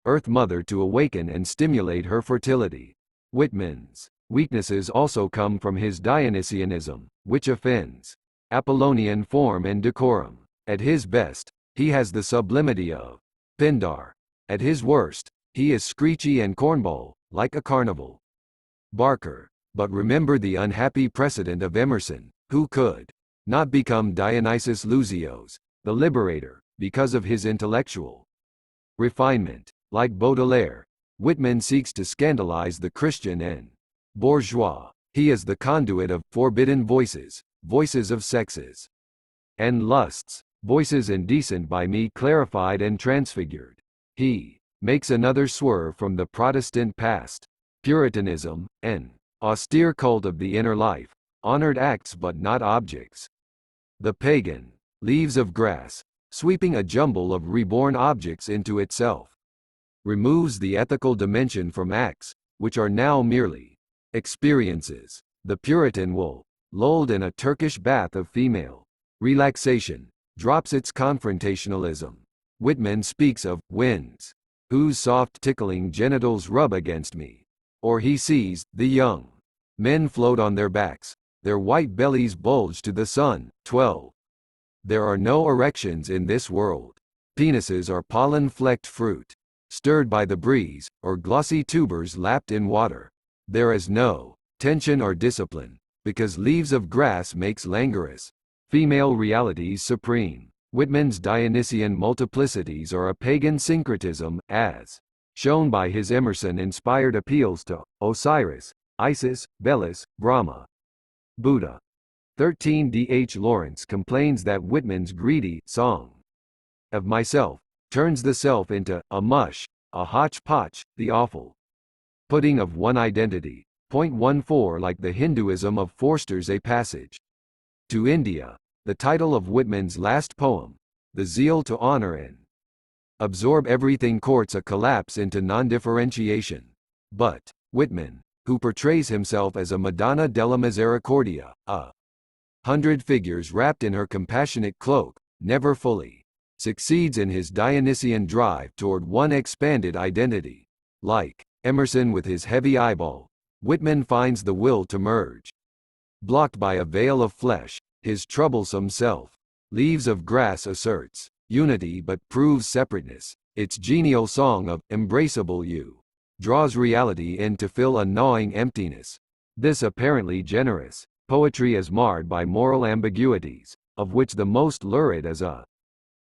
S1: Earth Mother to awaken and stimulate her fertility. Whitman's weaknesses also come from his Dionysianism, which offends Apollonian form and decorum. At his best, he has the sublimity of Pindar. At his worst, he is screechy and cornball, like a carnival barker. But remember the unhappy precedent of Emerson, who could not become Dionysius Lusios, the liberator, because of his intellectual refinement. Like Baudelaire, Whitman seeks to scandalize the Christian and bourgeois. He is the conduit of forbidden voices, voices of sexes and lusts, voices indecent by me clarified and transfigured. He makes another swerve from the Protestant past. Puritanism, an austere cult of the inner life, honored acts but not objects. The pagan, Leaves of Grass, sweeping a jumble of reborn objects into itself, removes the ethical dimension from acts, which are now merely experiences. The Puritan wool, lulled in a Turkish bath of female relaxation, drops its confrontationalism. Whitman speaks of winds, whose soft tickling genitals rub against me. Or he sees the young men float on their backs, their white bellies bulge to the sun. 12. There are no erections in this world. Penises are pollen-flecked fruit, stirred by the breeze, or glossy tubers lapped in water. There is no tension or discipline, because Leaves of Grass makes languorous female realities supreme. Whitman's Dionysian multiplicities are a pagan syncretism, as shown by his Emerson-inspired appeals to Osiris, Isis, Belus, Brahma, Buddha. 13 D. H. Lawrence complains that Whitman's greedy song of myself turns the self into a mush, a hodgepodge, the awful pudding of one identity. 14 Like the Hinduism of Forster's A Passage to India, the title of Whitman's last poem, the zeal to honor and absorb everything courts a collapse into non-differentiation. But Whitman, who portrays himself as a Madonna della Misericordia, a hundred figures wrapped in her compassionate cloak, never fully succeeds in his Dionysian drive toward one expanded identity. Like Emerson with his heavy eyeball, Whitman finds the will to merge, blocked by a veil of flesh, his troublesome self. Leaves of Grass asserts unity but proves separateness. Its genial song of "embraceable you" draws reality in to fill a gnawing emptiness. This apparently generous poetry is marred by moral ambiguities, of which the most lurid is a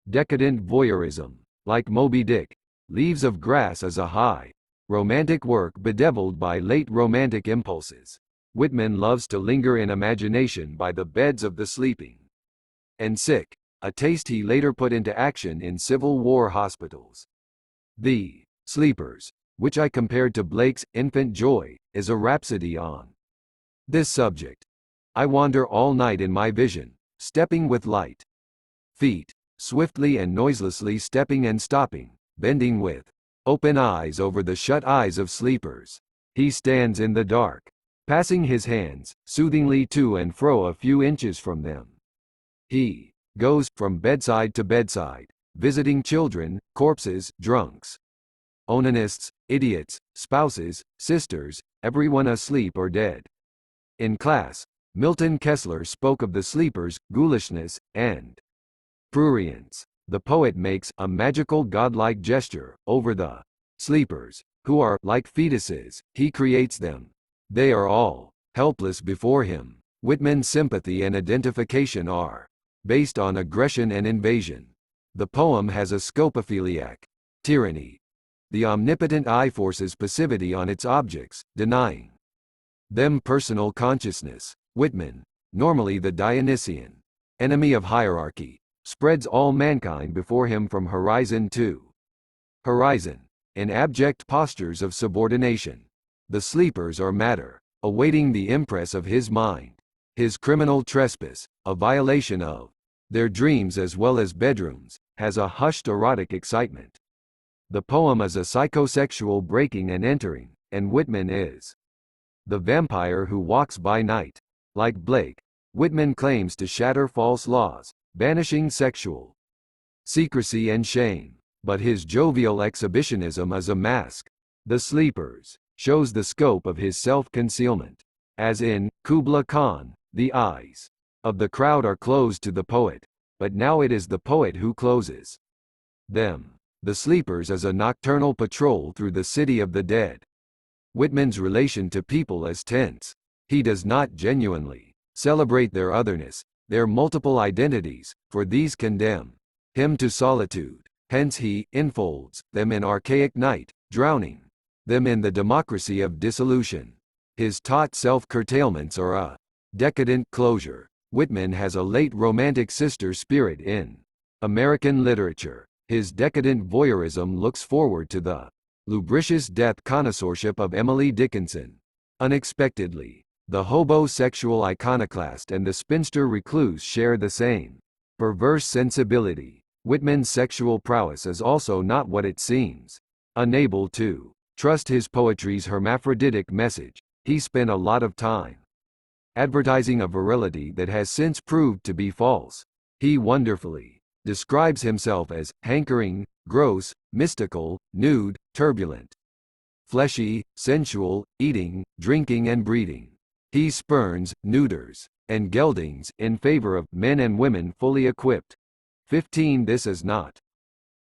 S1: decadent voyeurism. Like Moby Dick, Leaves of Grass is a high romantic work bedeviled by late romantic impulses. Whitman loves to linger in imagination by the beds of the sleeping and sick, a taste he later put into action in Civil War hospitals. The Sleepers, which I compared to Blake's Infant Joy, is a rhapsody on this subject. I wander all night in my vision, stepping with light feet, swiftly and noiselessly stepping and stopping, bending with open eyes over the shut eyes of sleepers. He stands in the dark, passing his hands soothingly to and fro a few inches from them. He goes from bedside to bedside, visiting children, corpses, drunks, onanists, idiots, spouses, sisters, everyone asleep or dead. In class, Milton Kessler spoke of the sleepers' ghoulishness and prurience. The poet makes a magical godlike gesture over the sleepers, who are like fetuses. He creates them. They are all helpless before him. Whitman's sympathy and identification are based on aggression and invasion. The poem has a scopophiliac tyranny. The omnipotent eye forces passivity on its objects, denying them personal consciousness. Whitman, normally the Dionysian enemy of hierarchy, spreads all mankind before him from horizon to horizon, in abject postures of subordination. The sleepers are matter, awaiting the impress of his mind. His criminal trespass, a violation of their dreams as well as bedrooms, has a hushed erotic excitement. The poem is a psychosexual breaking and entering, and Whitman is the vampire who walks by night. Like Blake, Whitman claims to shatter false laws, banishing sexual secrecy and shame. But his jovial exhibitionism is a mask. The Sleepers shows the scope of his self-concealment. As in Kubla Khan, the eyes of the crowd are closed to the poet, but now it is the poet who closes them. The Sleepers is a nocturnal patrol through the city of the dead. Whitman's relation to people is tense. He does not genuinely celebrate their otherness, their multiple identities, for these condemn him to solitude. Hence he enfolds them in archaic night, drowning them in the democracy of dissolution. His taut self-curtailments are a decadent closure. Whitman has a late romantic sister spirit in American literature. His decadent voyeurism looks forward to the lubricious death connoisseurship of Emily Dickinson. Unexpectedly, the hobo-sexual iconoclast and the spinster recluse share the same perverse sensibility. Whitman's sexual prowess is also not what it seems. Unable to trust his poetry's hermaphroditic message, he spent a lot of time advertising a virility that has since proved to be false. He wonderfully describes himself as hankering, gross, mystical, nude, turbulent, fleshy, sensual, eating, drinking and breeding. He spurns, neuters, and geldings in favor of men and women fully equipped. 15. This is not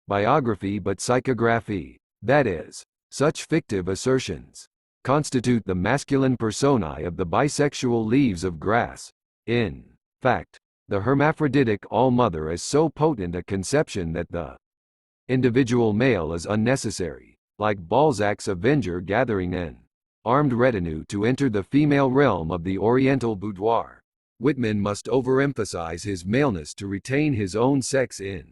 S1: biography but psychography. That is, such fictive assertions constitute the masculine personae of the bisexual Leaves of Grass. In fact, the hermaphroditic all-mother is so potent a conception that the individual male is unnecessary, like Balzac's Avenger gathering an armed retinue to enter the female realm of the Oriental boudoir. Whitman must overemphasize his maleness to retain his own sex in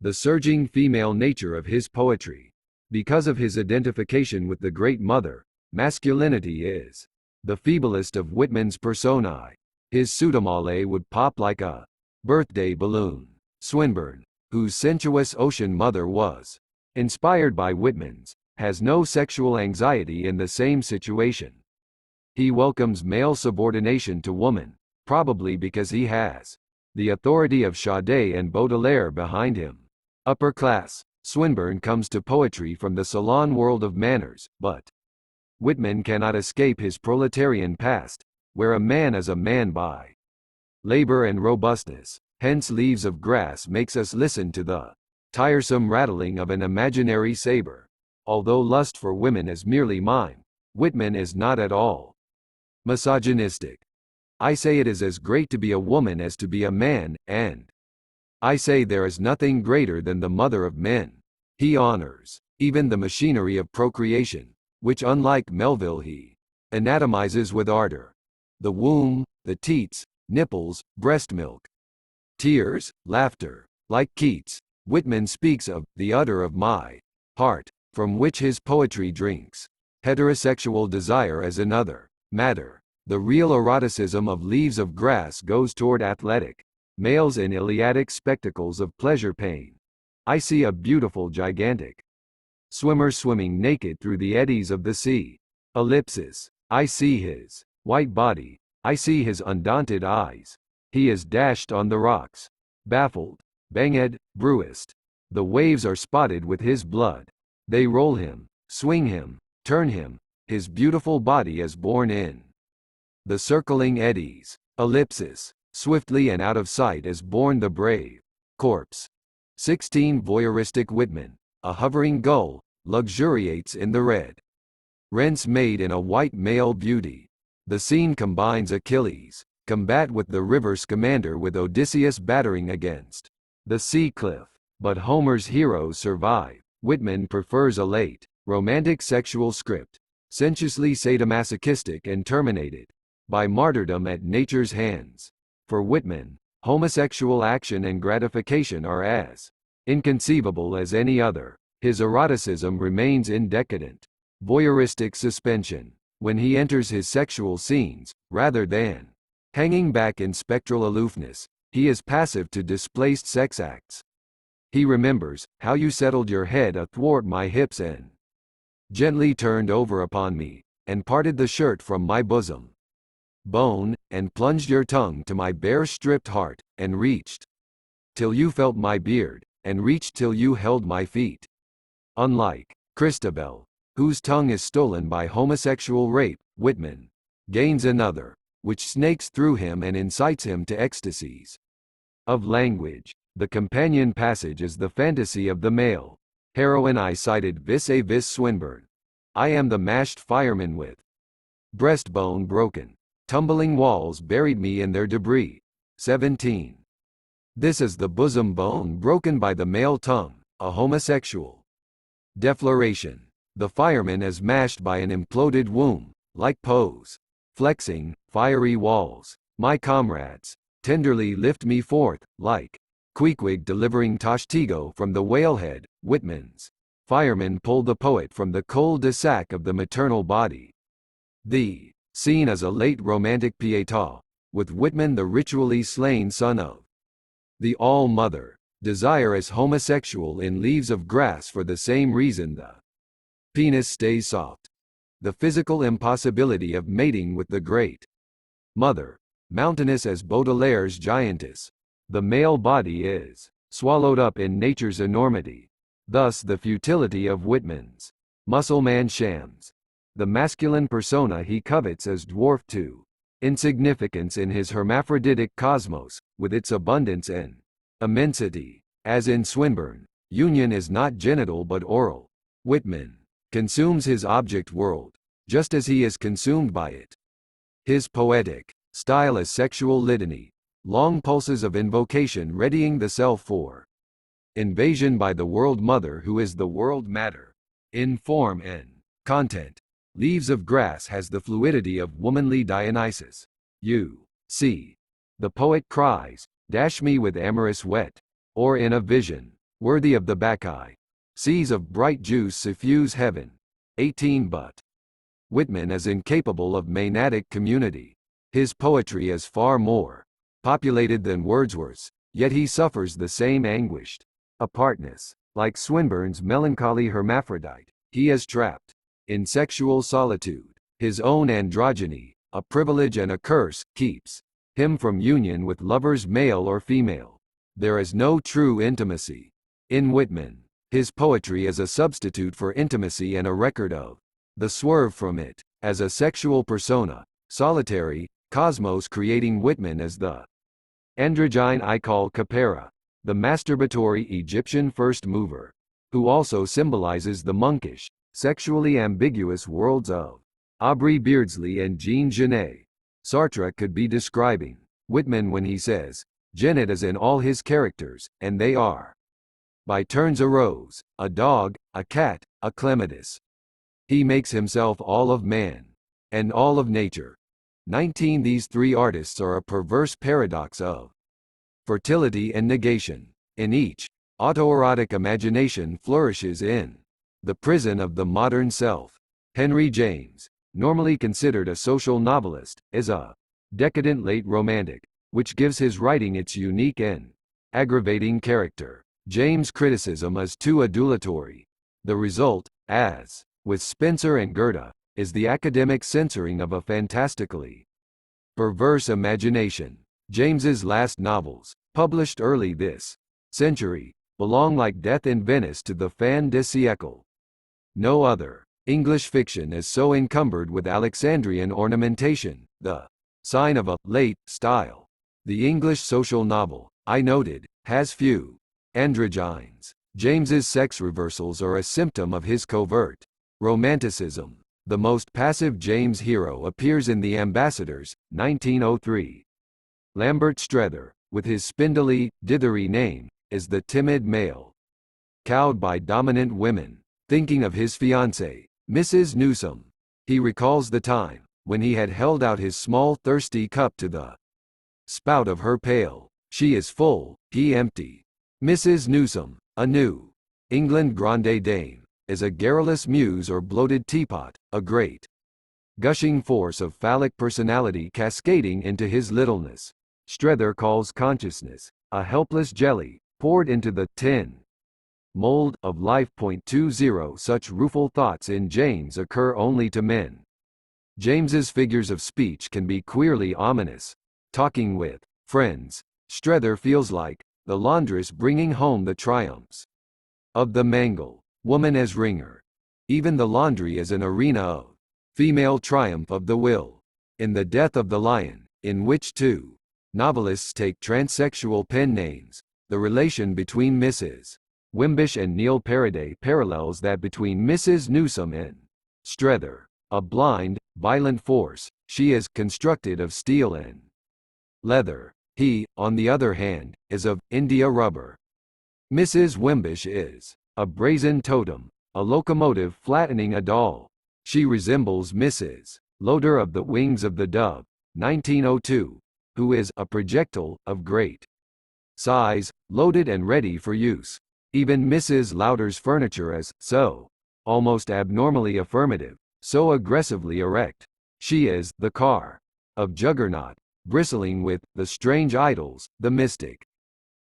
S1: the surging female nature of his poetry. Because of his identification with the Great Mother, masculinity is the feeblest of Whitman's personae. His pseudomale would pop like a birthday balloon. Swinburne, whose sensuous ocean mother was inspired by Whitman's, has no sexual anxiety in the same situation. He welcomes male subordination to woman, probably because he has the authority of Sade and Baudelaire behind him. Upper class, Swinburne comes to poetry from the salon world of manners, but Whitman cannot escape his proletarian past, where a man is a man by labor and robustness. Hence Leaves of Grass makes us listen to the tiresome rattling of an imaginary saber. Although lust for women is merely mime, Whitman is not at all misogynistic. I say it is as great to be a woman as to be a man, and I say there is nothing greater than the mother of men. He honors even the machinery of procreation, which unlike Melville he anatomizes with ardor. The womb, the teats, nipples, breast milk, tears, laughter. Like Keats, Whitman speaks of the udder of my heart, from which his poetry drinks. Heterosexual desire as another matter. The real eroticism of Leaves of Grass goes toward athletic males in Iliadic spectacles of pleasure pain. I see a beautiful gigantic swimmer swimming naked through the eddies of the sea. Ellipsis. I see his white body. I see his undaunted eyes. He is dashed on the rocks. Baffled. Banged, bruised. The waves are spotted with his blood. They roll him, swing him, turn him. His beautiful body is borne in the circling eddies. Ellipsis. Swiftly and out of sight is borne the brave corpse. 16 Voyeuristic Whitman, a hovering gull, luxuriates in the red rents made in a white male beauty. The scene combines Achilles' combat with the river Scamander with Odysseus battering against the sea cliff. But Homer's heroes survive. Whitman prefers a late, romantic sexual script, sensuously sadomasochistic and terminated by martyrdom at nature's hands. For Whitman, homosexual action and gratification are as inconceivable as any other. His eroticism remains in decadent, voyeuristic suspension when he enters his sexual scenes, rather than hanging back in spectral aloofness. He is passive to displaced sex acts. He remembers how you settled your head athwart my hips and gently turned over upon me, and parted the shirt from my bosom bone, and plunged your tongue to my bare stripped heart, and reached till you felt my beard, and reached till you held my feet. Unlike Christabel, whose tongue is stolen by homosexual rape, Whitman gains another, which snakes through him and incites him to ecstasies of language. The companion passage is the fantasy of the male heroine. I cited vis-a-vis Swinburne. I am the mashed fireman with breastbone broken. Tumbling walls buried me in their debris. 17. This is the bosom bone broken by the male tongue, a homosexual defloration. The fireman is mashed by an imploded womb, like Poe's flexing, fiery walls. My comrades tenderly lift me forth, like Queequeg delivering Tashtego from the whalehead. Whitman's firemen pull the poet from the cul-de-sac of the maternal body. The scene is a late romantic pietà, with Whitman the ritually slain son of the All-Mother. Desire is homosexual in Leaves of Grass for the same reason the penis stays soft. The physical impossibility of mating with the great mother, mountainous as Baudelaire's giantess. The male body is swallowed up in nature's enormity. Thus the futility of Whitman's Musselman shams. The masculine persona he covets is dwarfed to insignificance in his hermaphroditic cosmos, with its abundance and immensity. As in Swinburne, union is not genital but oral. Whitman consumes his object world, just as he is consumed by it. His poetic style is sexual litany, long pulses of invocation readying the self for invasion by the world mother who is the world matter. In form and content, Leaves of Grass has the fluidity of womanly Dionysus. You see, the poet cries, dash me with amorous wet, or in a vision, worthy of the Bacchae, seas of bright juice suffuse heaven. 18 But Whitman is incapable of Maenadic community. His poetry is far more populated than Wordsworth's, yet he suffers the same anguished apartness. Like Swinburne's melancholy hermaphrodite, he is trapped in sexual solitude. His own androgyny, a privilege and a curse, keeps him from union with lovers male or female. There is no true intimacy in Whitman. His poetry is a substitute for intimacy and a record of the swerve from it. As a sexual persona, solitary, cosmos creating Whitman as the androgyne I call Capera. the masturbatory Egyptian first mover, who also symbolizes the monkish, sexually ambiguous worlds of Aubrey Beardsley and Jean Genet. Sartre could be describing Whitman when he says, Genet is in all his characters, and they are by turns a rose, a dog, a cat, a clematis. He makes himself all of man, and all of nature. 19 These three artists are a perverse paradox of fertility and negation. In each, autoerotic imagination flourishes in the prison of the modern self. Henry James, normally considered a social novelist, is a decadent late romantic, which gives his writing its unique and aggravating character. James' criticism is too adulatory. The result, as with Spencer and Goethe, is the academic censoring of a fantastically perverse imagination. James's last novels, published early this century, belong like Death in Venice to the fin de siècle. No other English fiction is so encumbered with Alexandrian ornamentation, the sign of a late style. The English social novel, I noted, has few androgynes. James's sex reversals are a symptom of his covert romanticism. The most passive James hero appears in The Ambassadors, 1903. Lambert Strether, with his spindly, dithery name, is the timid male, cowed by dominant women. Thinking of his fiancée, Mrs. Newsome, he recalls the time when he had held out his small thirsty cup to the spout of her pail. She is full, he empty. Mrs. Newsome, a New England grande dame, is a garrulous muse or bloated teapot, a great gushing force of phallic personality cascading into his littleness. Strether calls consciousness a helpless jelly poured into the tin mold of life. 20 Such rueful thoughts in James occur only to men. James's figures of speech can be queerly ominous. Talking with friends, Strether feels like the laundress bringing home the triumphs of the mangle woman as ringer. Even the laundry is an arena of female triumph of the will. In The Death of the Lion, in which two novelists take transsexual pen names, the relation between Mrs. Wimbish and Neil Paraday parallels that between Mrs. Newsome and Strether. A blind, violent force, she is constructed of steel and leather. He, on the other hand, is of India rubber. Mrs. Wimbish is a brazen totem, a locomotive flattening a doll. She resembles Mrs. Loder of The Wings of the Dove, 1902, who is a projectile of great size, loaded and ready for use. Even Mrs. Lauder's furniture is so almost abnormally affirmative, so aggressively erect. She is the car of Juggernaut, bristling with the strange idols, the mystic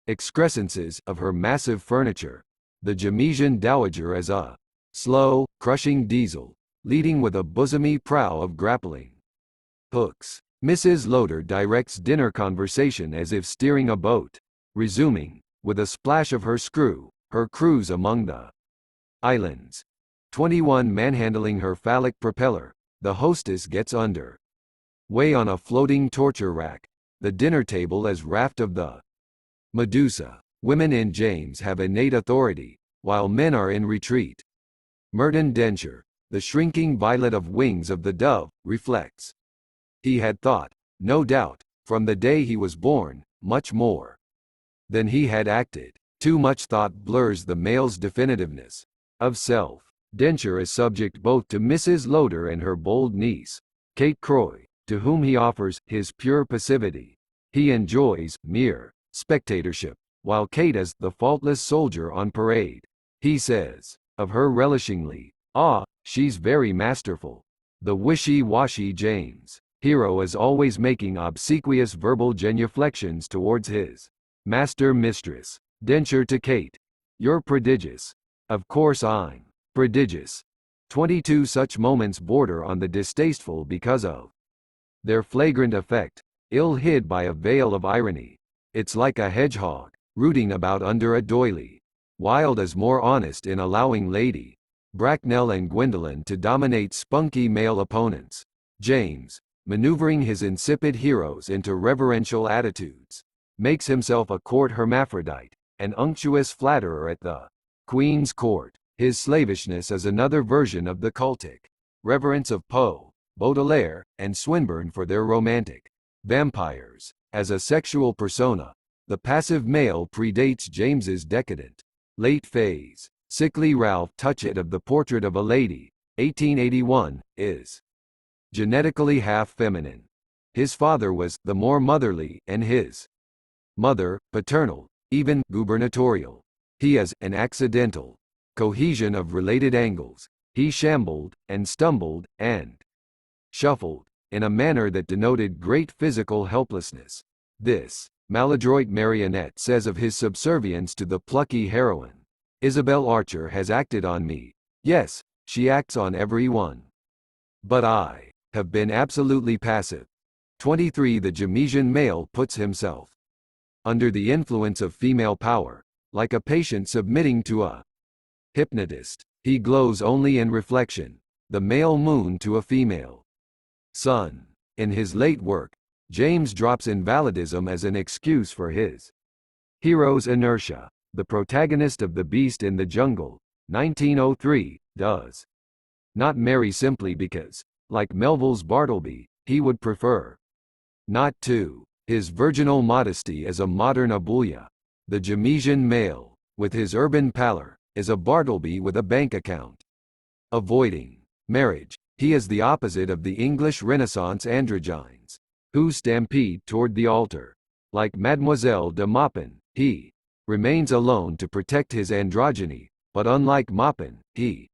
S1: excrescences of her massive furniture. The Jamesian dowager as a slow, crushing diesel, leading with a bosomy prow of grappling hooks. Mrs. Loder directs dinner conversation as if steering a boat, resuming, with a splash of her screw, her cruise among the islands. 21 Manhandling her phallic propeller, the hostess gets under way on a floating torture rack, the dinner table as raft of the Medusa. Women in James have innate authority, while men are in retreat. Merton Densher, the shrinking violet of Wings of the Dove, reflects. He had thought, no doubt, from the day he was born, much more than he had acted. Too much thought blurs the male's definitiveness of self. Densher is subject both to Mrs. Loder and her bold niece, Kate Croy, to whom he offers his pure passivity. He enjoys mere spectatorship, while Kate is the faultless soldier on parade. He says of her relishingly, she's very masterful. The wishy-washy James hero is always making obsequious verbal genuflections towards his master-mistress. Densher to Kate. You're prodigious. Of course I'm prodigious. 22 Such moments border on the distasteful because of their flagrant effect, ill hid by a veil of irony. It's like a hedgehog rooting about under a doily. Wilde is more honest in allowing Lady Bracknell and Gwendolen to dominate spunky male opponents. James, maneuvering his insipid heroes into reverential attitudes, makes himself a court hermaphrodite. an unctuous flatterer at the Queen's court. His slavishness is another version of the cultic reverence of Poe, Baudelaire, and Swinburne for their romantic vampires. As a sexual persona, the passive male predates James's decadent late phase. Sickly Ralph Touchett of The Portrait of a Lady, 1881, is genetically half feminine. His father was the more motherly, and his mother, paternal, even gubernatorial. He is an accidental cohesion of related angles. He shambled, and stumbled, and shuffled, in a manner that denoted great physical helplessness. This maladroit marionette says of his subservience to the plucky heroine, Isabel Archer has acted on me. Yes, she acts on every one. But I have been absolutely passive. 23. The Jamesian male puts himself under the influence of female power, like a patient submitting to a hypnotist. He glows only in reflection, the male moon to a female sun. In his late work, James drops invalidism as an excuse for his hero's inertia. The protagonist of The Beast in the Jungle, 1903, does not marry simply because, like Melville's Bartleby, he would prefer not to. His virginal modesty is a modern Abulia. The Jamesian male, with his urban pallor, is a Bartleby with a bank account. Avoiding marriage, he is the opposite of the English Renaissance androgynes, who stampede toward the altar. Like Mademoiselle de Maupin, he remains alone to protect his androgyny, but unlike Maupin, he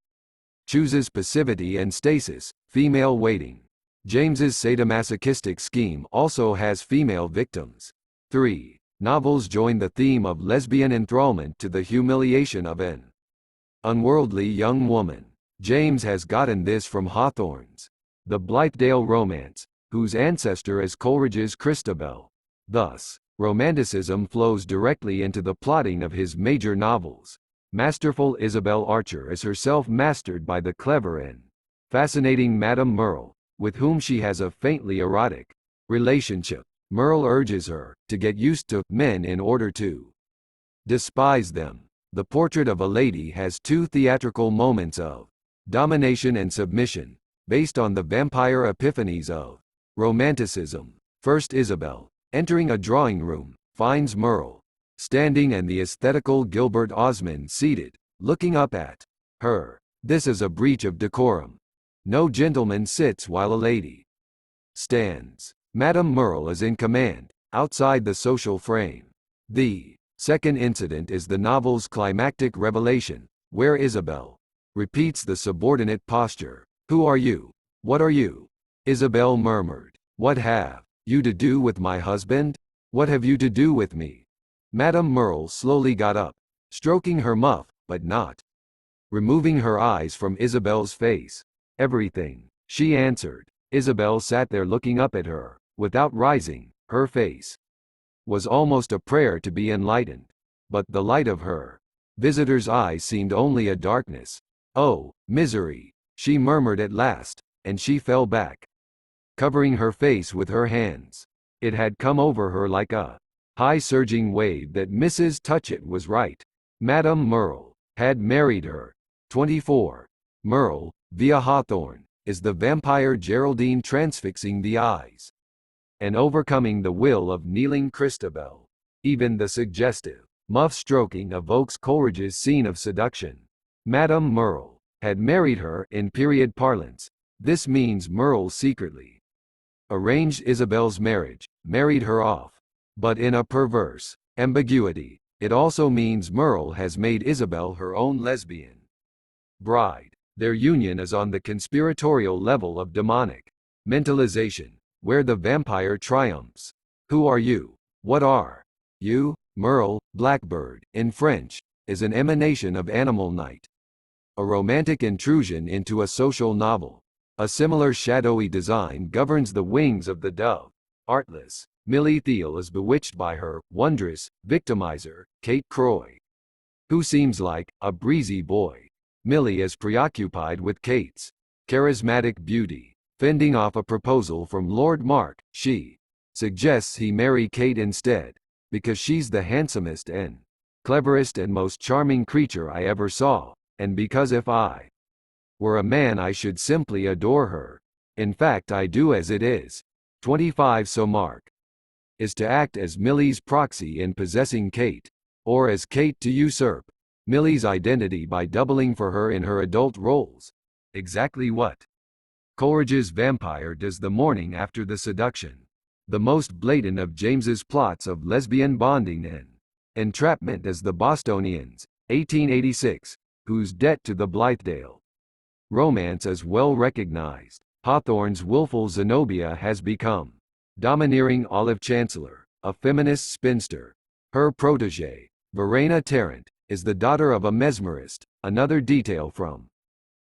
S1: chooses passivity and stasis, female waiting. James's sadomasochistic scheme also has female victims. 3. Novels join the theme of lesbian enthrallment to the humiliation of an unworldly young woman. James has gotten this from Hawthorne's The Blithedale Romance, whose ancestor is Coleridge's Christabel. Thus, Romanticism flows directly into the plotting of his major novels. Masterful Isabel Archer is herself mastered by the clever and fascinating Madame Merle, with whom she has a faintly erotic relationship. Merle urges her to get used to men in order to despise them. The Portrait of a Lady has two theatrical moments of domination and submission, based on the vampire epiphanies of Romanticism. First, Isabel, entering a drawing room, finds Merle standing and the aesthetical Gilbert Osmond seated, looking up at her. This is a breach of decorum. No gentleman sits while a lady stands. Madame Merle is in command, outside the social frame. The second incident is the novel's climactic revelation, where Isabel repeats the subordinate posture. "Who are you? What are you?" Isabel murmured. "What have you to do with my husband? What have you to do with me?" Madame Merle slowly got up, stroking her muff, but not removing her eyes from Isabel's face. "Everything," she answered. Isabel sat there looking up at her, without rising. Her face was almost a prayer to be enlightened. But the light of her visitor's eyes seemed only a darkness. "Oh, misery," she murmured at last, and she fell back, covering her face with her hands. It had come over her like a high surging wave that Mrs. Touchett was right. Madame Merle had married her. 24. Merle, via Hawthorne, is the vampire Geraldine transfixing the eyes and overcoming the will of kneeling Christabel. Even the suggestive muff stroking evokes Coleridge's scene of seduction. Madame Merle had married her in period parlance. This means Merle secretly arranged Isabel's marriage, married her off. But in a perverse ambiguity, it also means Merle has made Isabel her own lesbian bride. Their union is on the conspiratorial level of demonic mentalization, where the vampire triumphs. "Who are you? What are you?" Merle, blackbird, in French, is an emanation of animal night. A romantic intrusion into a social novel. A similar shadowy design governs the wings of the dove. Artless, Millie Thiel is bewitched by her wondrous victimizer, Kate Croy, who seems like a breezy boy. Millie is preoccupied with Kate's charismatic beauty. Fending off a proposal from Lord Mark, she suggests he marry Kate instead, because she's the handsomest and cleverest and most charming creature I ever saw, and because if I were a man I should simply adore her. In fact I do as it is. 25 So Mark is to act as Millie's proxy in possessing Kate, or as Kate to usurp Millie's identity by doubling for her in her adult roles. Exactly what Coleridge's vampire does the morning after the seduction. The most blatant of James's plots of lesbian bonding and entrapment as the Bostonians, 1886, whose debt to the Blithedale romance is well recognized. Hawthorne's willful Zenobia has become domineering Olive Chancellor, a feminist spinster. Her protégée, Verena Tarrant, is the daughter of a mesmerist, another detail from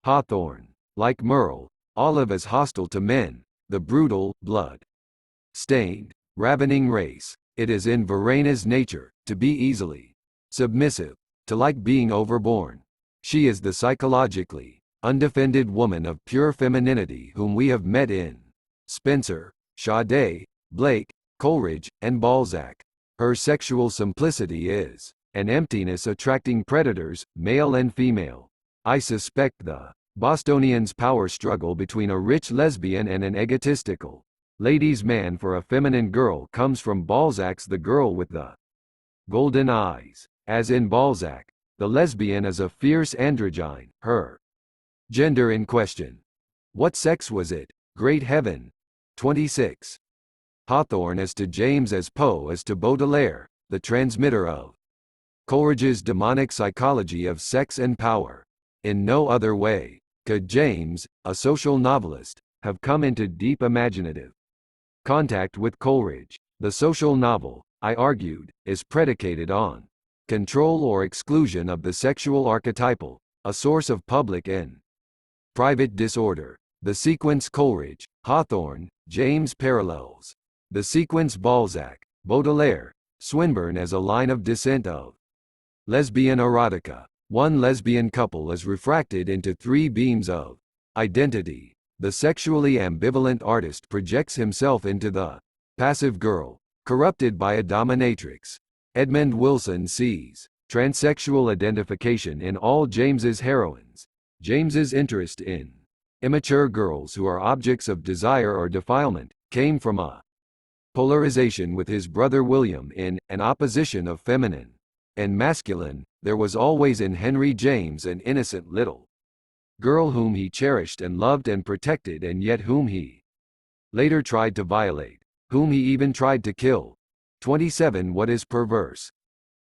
S1: Hawthorne. Like Merle, Olive is hostile to men, the brutal, blood-stained, ravening race. It is in Verena's nature to be easily submissive, to like being overborne. She is the psychologically undefended woman of pure femininity whom we have met in Spencer, Sade, Blake, Coleridge, and Balzac. Her sexual simplicity is an emptiness attracting predators, male and female. I suspect the Bostonians' power struggle between a rich lesbian and an egotistical ladies' man for a feminine girl comes from Balzac's The Girl with the Golden Eyes. As in Balzac, the lesbian is a fierce androgyne, her gender in question. What sex was it? Great heaven! 26. Hawthorne as to James as Poe as to Baudelaire, the transmitter of Coleridge's demonic psychology of sex and power. In no other way could James, a social novelist, have come into deep imaginative contact with Coleridge. The social novel, I argued, is predicated on control or exclusion of the sexual archetypal, a source of public and private disorder. The sequence Coleridge, Hawthorne, James parallels the sequence Balzac, Baudelaire, Swinburne as a line of descent of lesbian erotica. One lesbian couple is refracted into three beams of identity. The sexually ambivalent artist projects himself into the passive girl, corrupted by a dominatrix. Edmund Wilson sees transsexual identification in all James's heroines. James's interest in immature girls who are objects of desire or defilement came from a polarization with his brother William in an opposition of feminine and masculine. There was always in Henry James an innocent little girl whom he cherished and loved and protected, and yet whom he later tried to violate, whom he even tried to kill. 27 What is perverse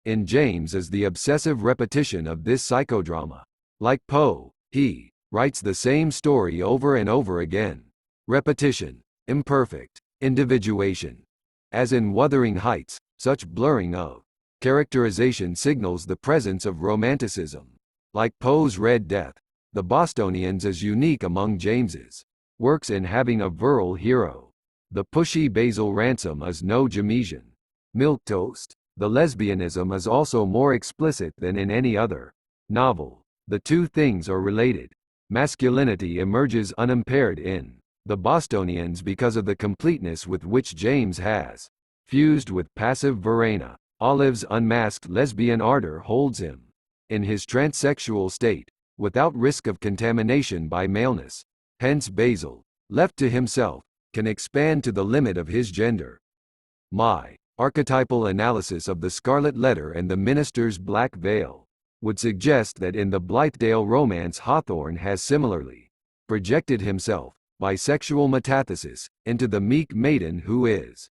S1: in James is the obsessive repetition of this psychodrama. Like Poe, he writes the same story over and over again. Repetition, imperfect individuation. As in Wuthering Heights, such blurring of characterization signals the presence of romanticism. Like Poe's Red Death, the Bostonians is unique among James's works in having a virile hero. The pushy Basil Ransom is no Jamesian milquetoast. The lesbianism is also more explicit than in any other novel. The two things are related. Masculinity emerges unimpaired in the Bostonians because of the completeness with which James has fused with passive Verena. Olive's unmasked lesbian ardor holds him in his transsexual state, without risk of contamination by maleness. Hence Basil, left to himself, can expand to the limit of his gender. My archetypal analysis of the Scarlet Letter and the Minister's Black Veil would suggest that in the Blithedale romance Hawthorne has similarly projected himself, by sexual metathesis, into the meek maiden who is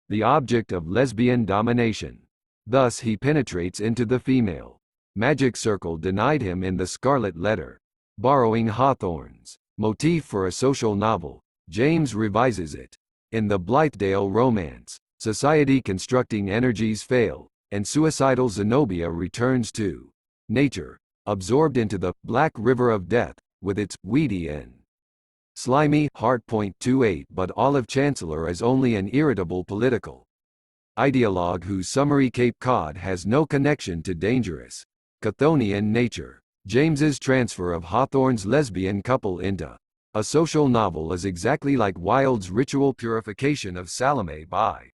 S1: the object of lesbian domination. Thus he penetrates into the female magic circle denied him in the Scarlet Letter. Borrowing Hawthorne's motif for a social novel, James revises it. In the Blithedale romance, society constructing energies fail, and suicidal Zenobia returns to nature, absorbed into the black river of death, with its weedy and slimy heart. 28 But Olive Chancellor is only an irritable political ideologue whose summary Cape Cod has no connection to dangerous Chthonian nature. James's transfer of Hawthorne's lesbian couple into a social novel is exactly like Wilde's ritual purification of Salome by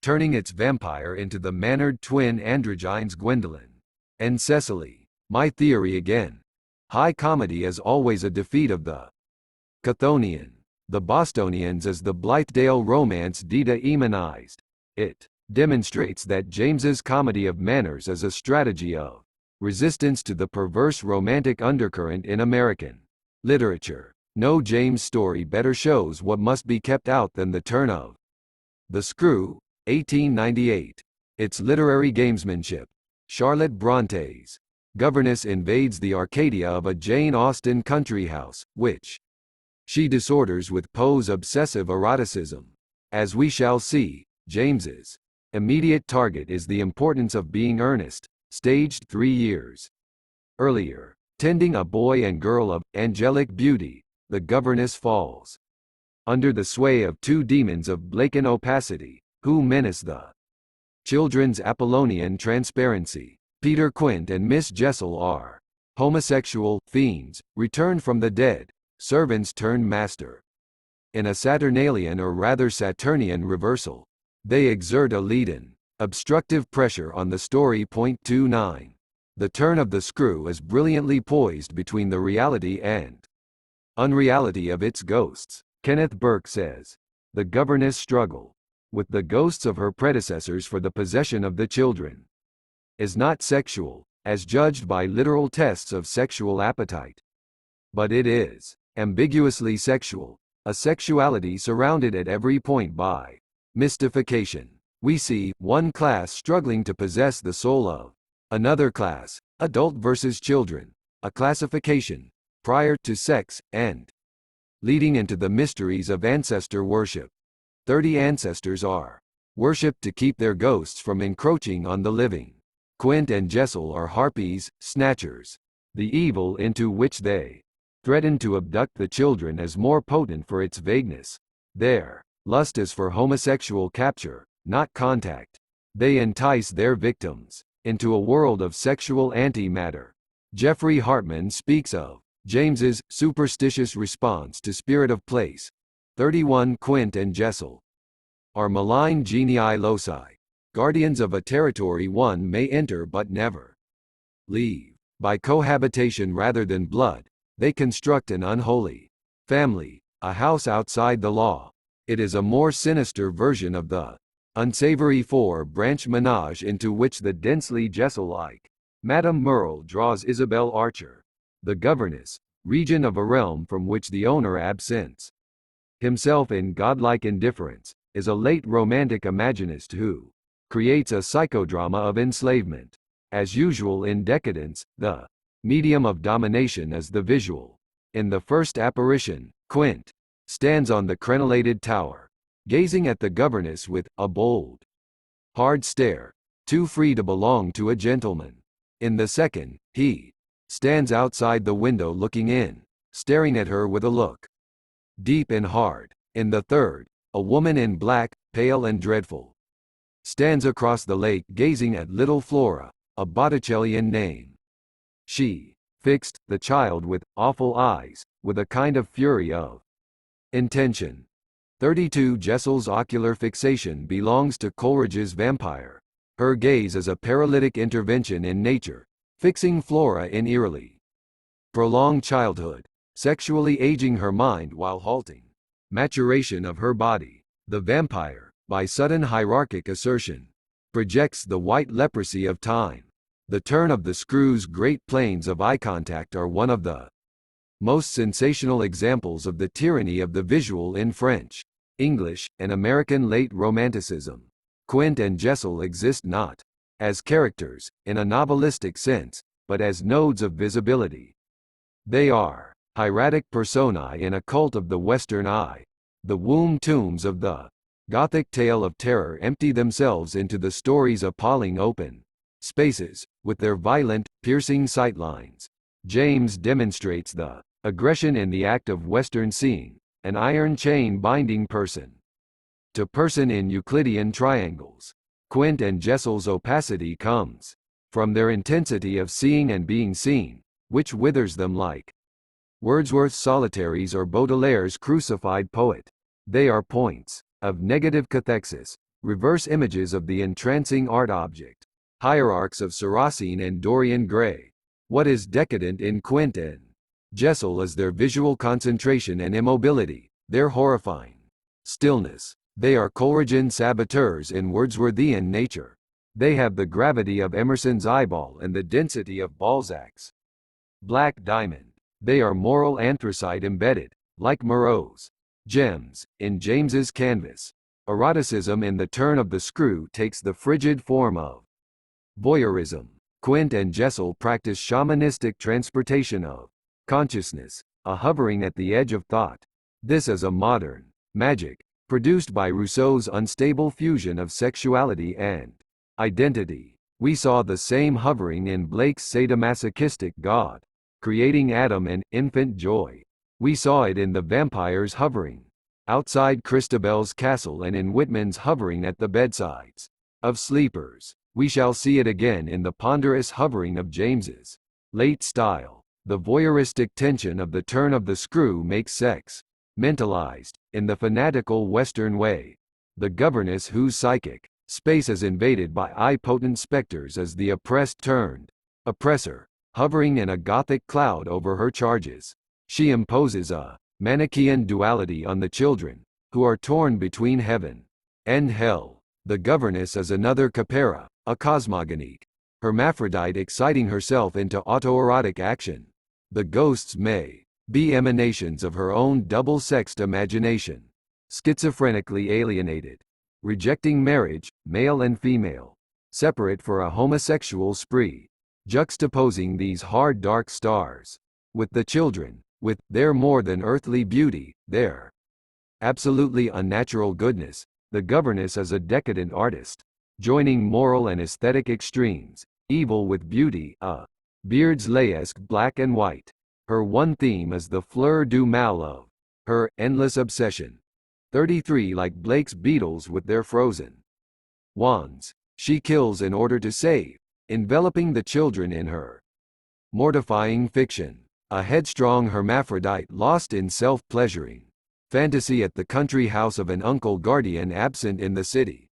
S1: turning its vampire into the mannered twin androgynes Gwendolen and Cecily. My theory again. High comedy is always a defeat of the Chthonian, the Bostonians as the Blythedale romance de-demonized. It demonstrates that James's comedy of manners is a strategy of resistance to the perverse romantic undercurrent in American literature. No James story better shows what must be kept out than The Turn of the Screw, 1898. Its literary gamesmanship. Charlotte Bronte's governess invades the Arcadia of a Jane Austen country house, which she disorders with Poe's obsessive eroticism. As we shall see, James's immediate target is the importance of being earnest, staged 3 years earlier. Tending a boy and girl of angelic beauty, the governess falls under the sway of two demons of blatant opacity, who menace the children's Apollonian transparency. Peter Quint and Miss Jessel are homosexual fiends, returned from the dead, servants turned master. In a Saturnalian or rather Saturnian reversal, they exert a leaden, obstructive pressure on the story. 29. The Turn of the Screw is brilliantly poised between the reality and unreality of its ghosts. Kenneth Burke says, the governess struggle with the ghosts of her predecessors for the possession of the children is not sexual, as judged by literal tests of sexual appetite. But it is ambiguously sexual, a sexuality surrounded at every point by mystification. We see one class struggling to possess the soul of another class, adult versus children, a classification prior to sex, and leading into the mysteries of ancestor worship. 30 ancestors are worshipped to keep their ghosts from encroaching on the living. Quint and Jessel are harpies, snatchers. The evil into which they threaten to abduct the children is more potent for its vagueness. Their lust is for homosexual capture, not contact. They entice their victims into a world of sexual antimatter. Jeffrey Hartman speaks of James's superstitious response to Spirit of Place. 31 Quint and Jessel are malign genii loci, guardians of a territory one may enter but never leave. By cohabitation rather than blood, they construct an unholy family, a house outside the law. It is a more sinister version of the unsavory four-branch menage into which the densely Jessel-like Madame Merle draws Isabel Archer, the governess, regent of a realm from which the owner absents himself in godlike indifference, is a late romantic imaginist who creates a psychodrama of enslavement. As usual in decadence, the medium of domination is the visual. In the first apparition, Quint stands on the crenellated tower, gazing at the governess with a bold, hard stare, too free to belong to a gentleman. In the second, he stands outside the window looking in, staring at her with a look deep and hard. In the third, a woman in black, pale and dreadful, stands across the lake gazing at little Flora, a Botticellian name. She fixed the child with awful eyes, with a kind of fury of intention. 32 Jessel's ocular fixation belongs to Coleridge's vampire. Her gaze is a paralytic intervention in nature, fixing Flora in eerily prolonged childhood, sexually aging her mind while halting maturation of her body. The vampire, by sudden hierarchic assertion, projects the white leprosy of time. The Turn of the Screw's great planes of eye contact are one of the most sensational examples of the tyranny of the visual in French, English, and American late Romanticism. Quint and Jessel exist not as characters, in a novelistic sense, but as nodes of visibility. They are hieratic personae in a cult of the Western eye. The womb tombs of the Gothic tale of terror empty themselves into the story's appalling open spaces, with their violent, piercing sightlines. James demonstrates the aggression in the act of Western seeing, an iron chain binding person to person in Euclidean triangles. Quint and Jessel's opacity comes from their intensity of seeing and being seen, which withers them like Wordsworth's Solitaries or Baudelaire's Crucified Poet. They are points of negative cathexis, reverse images of the entrancing art object. Hierarchs of Sarracine and Dorian Gray. What is decadent in Quint and Jessel is their visual concentration and immobility, their horrifying stillness. They are Coleridgean saboteurs in Wordsworthian nature. They have the gravity of Emerson's eyeball and the density of Balzac's black diamond. They are moral anthracite embedded, like Moreau's gems, in James's canvas. Eroticism in The Turn of the Screw takes the frigid form of voyeurism. Quint and Jessel practice shamanistic transportation of consciousness, a hovering at the edge of thought. This is a modern magic, produced by Rousseau's unstable fusion of sexuality and identity. We saw the same hovering in Blake's sadomasochistic God, creating Adam and infant joy. We saw it in the vampires hovering outside Christabel's castle and in Whitman's hovering at the bedsides of sleepers. We shall see it again in the ponderous hovering of James's late style. The voyeuristic tension of The Turn of the Screw makes sex mentalized, in the fanatical Western way. The governess whose psychic space is invaded by eye-potent specters is the oppressed turned oppressor, hovering in a Gothic cloud over her charges. She imposes a Manichaean duality on the children, who are torn between heaven and hell. The governess is another Capera, a cosmogonique, hermaphrodite exciting herself into autoerotic action. The ghosts may be emanations of her own double-sexed imagination, schizophrenically alienated, rejecting marriage, male and female, separate for a homosexual spree, juxtaposing these hard dark stars with the children, with their more than earthly beauty, their absolutely unnatural goodness. The governess is a decadent artist, joining moral and aesthetic extremes, evil with beauty, a Beardsleyesque black and white. Her one theme is the fleur du mal of her endless obsession. 33 Like Blake's beetles with their frozen wands, she kills in order to save, enveloping the children in her mortifying fiction. A headstrong hermaphrodite lost in self-pleasuring fantasy at the country house of an uncle guardian absent in the city.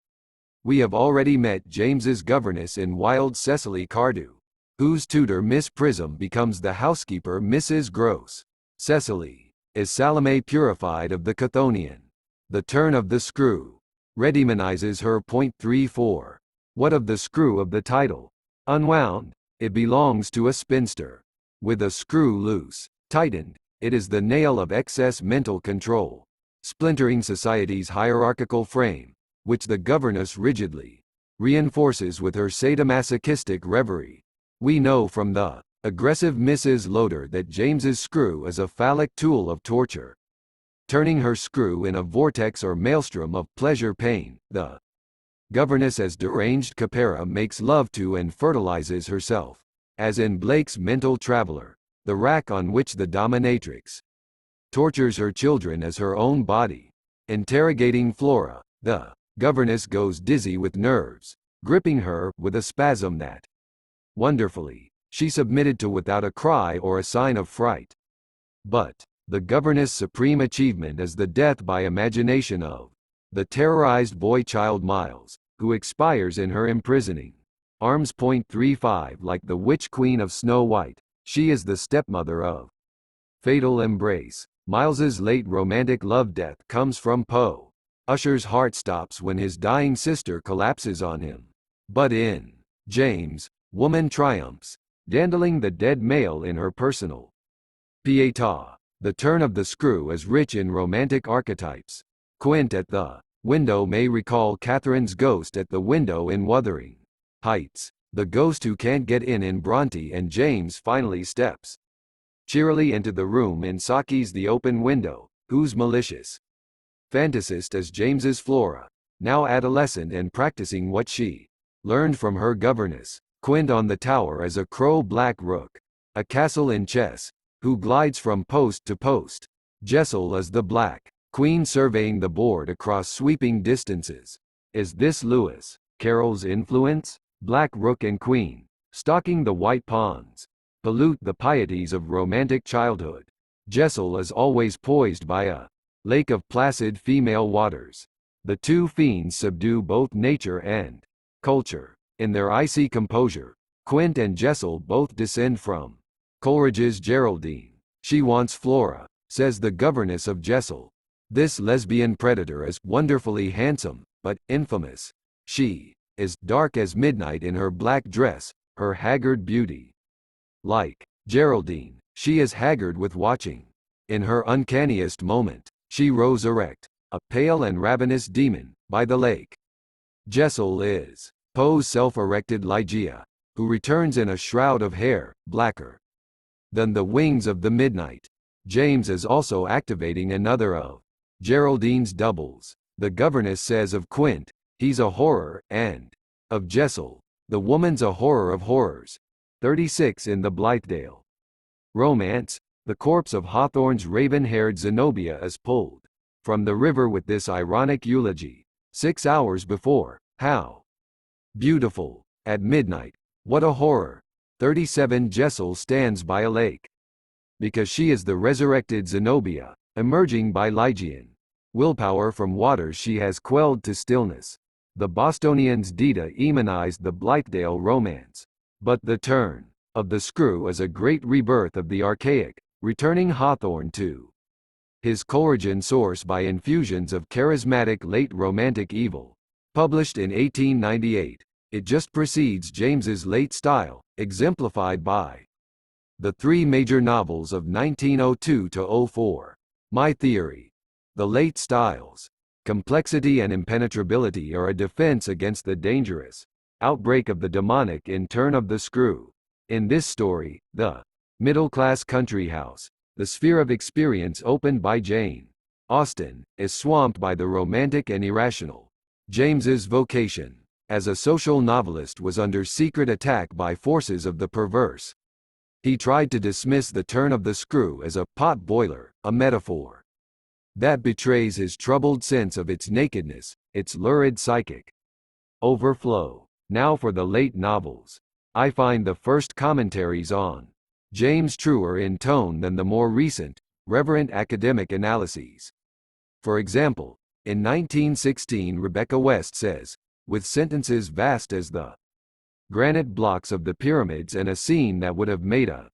S1: We have already met James's governess in Wild Cecily Cardew, whose tutor Miss Prism becomes the housekeeper Mrs. Gross. Cecily is Salome purified of the Chthonian. The Turn of the Screw redemonizes her. 34. What of the screw of the title? Unwound, it belongs to a spinster. With a screw loose, tightened, it is the nail of excess mental control, splintering society's hierarchical frame, which the governess rigidly reinforces with her sadomasochistic reverie. We know from the aggressive Mrs. Loder that James's screw is a phallic tool of torture, turning her screw in a vortex or maelstrom of pleasure-pain. The governess as deranged Capera makes love to and fertilizes herself, as in Blake's Mental Traveler, the rack on which the dominatrix tortures her children as her own body. Interrogating Flora, the governess goes dizzy with nerves, gripping her with a spasm that, wonderfully, she submitted to without a cry or a sign of fright. But the governess' supreme achievement is the death by imagination of the terrorized boy-child Miles, who expires in her imprisoning arms. 35 Like the witch queen of Snow White, she is the stepmother of Fatal Embrace. Miles's late romantic love death comes from Poe. Usher's heart stops when his dying sister collapses on him. But in James, woman triumphs, dandling the dead male in her personal pietà. The Turn of the Screw is rich in romantic archetypes. Quint at the window may recall Catherine's ghost at the window in Wuthering Heights, the ghost who can't get in Bronte, and James finally steps cheerily into the room in Saki's The Open Window, whose malicious fantasist is James's Flora, now adolescent and practicing what she learned from her governess. Quint on the tower as a crow-black rook, a castle in chess, who glides from post to post. Jessel as the black queen surveying the board across sweeping distances. Is this Lewis Carroll's influence? Black rook and queen, stalking the white pawns, pollute the pieties of romantic childhood. Jessel is always poised by a lake of placid female waters. The two fiends subdue both nature and culture. In their icy composure, Quint and Jessel both descend from Coleridge's Geraldine. She wants Flora, says the governess of Jessel. This lesbian predator is wonderfully handsome, but infamous. She is dark as midnight in her black dress, her haggard beauty. Like Geraldine, she is haggard with watching. In her uncanniest moment, she rose erect, a pale and ravenous demon, by the lake. Jessel is Poe's self-erected Ligeia, who returns in a shroud of hair, blacker than the wings of the midnight. James is also activating another of Geraldine's doubles. The governess says of Quint, he's a horror, and of Jessel, the woman's a horror of horrors. 36 in the Blithedale Romance, the corpse of Hawthorne's raven-haired Zenobia is pulled from the river with this ironic eulogy. 6 hours before, how beautiful, at midnight, what a horror. 37 Jessel stands by a lake. Because she is the resurrected Zenobia, emerging by Lygian willpower from waters she has quelled to stillness. The Bostonians demonized the Blithedale romance. But the turn of the screw is a great rebirth of the archaic, returning Hawthorne to his Coleridgean source by infusions of charismatic late Romantic evil. Published in 1898, it just precedes James's late style, exemplified by the three major novels of 1902 to 04. My theory. The late styles, complexity and impenetrability are a defense against the dangerous outbreak of the demonic in Turn of the Screw. In this story, the middle-class country house, the sphere of experience opened by Jane Austen, is swamped by the romantic and irrational. James's vocation as a social novelist was under secret attack by forces of the perverse. He tried to dismiss the turn of the screw as a pot boiler, a metaphor that betrays his troubled sense of its nakedness, its lurid psychic overflow. Now for the late novels. I find the first commentaries on James truer in tone than the more recent, reverent academic analyses. For example, in 1916 Rebecca West says, with sentences vast as the granite blocks of the pyramids and a scene that would have made a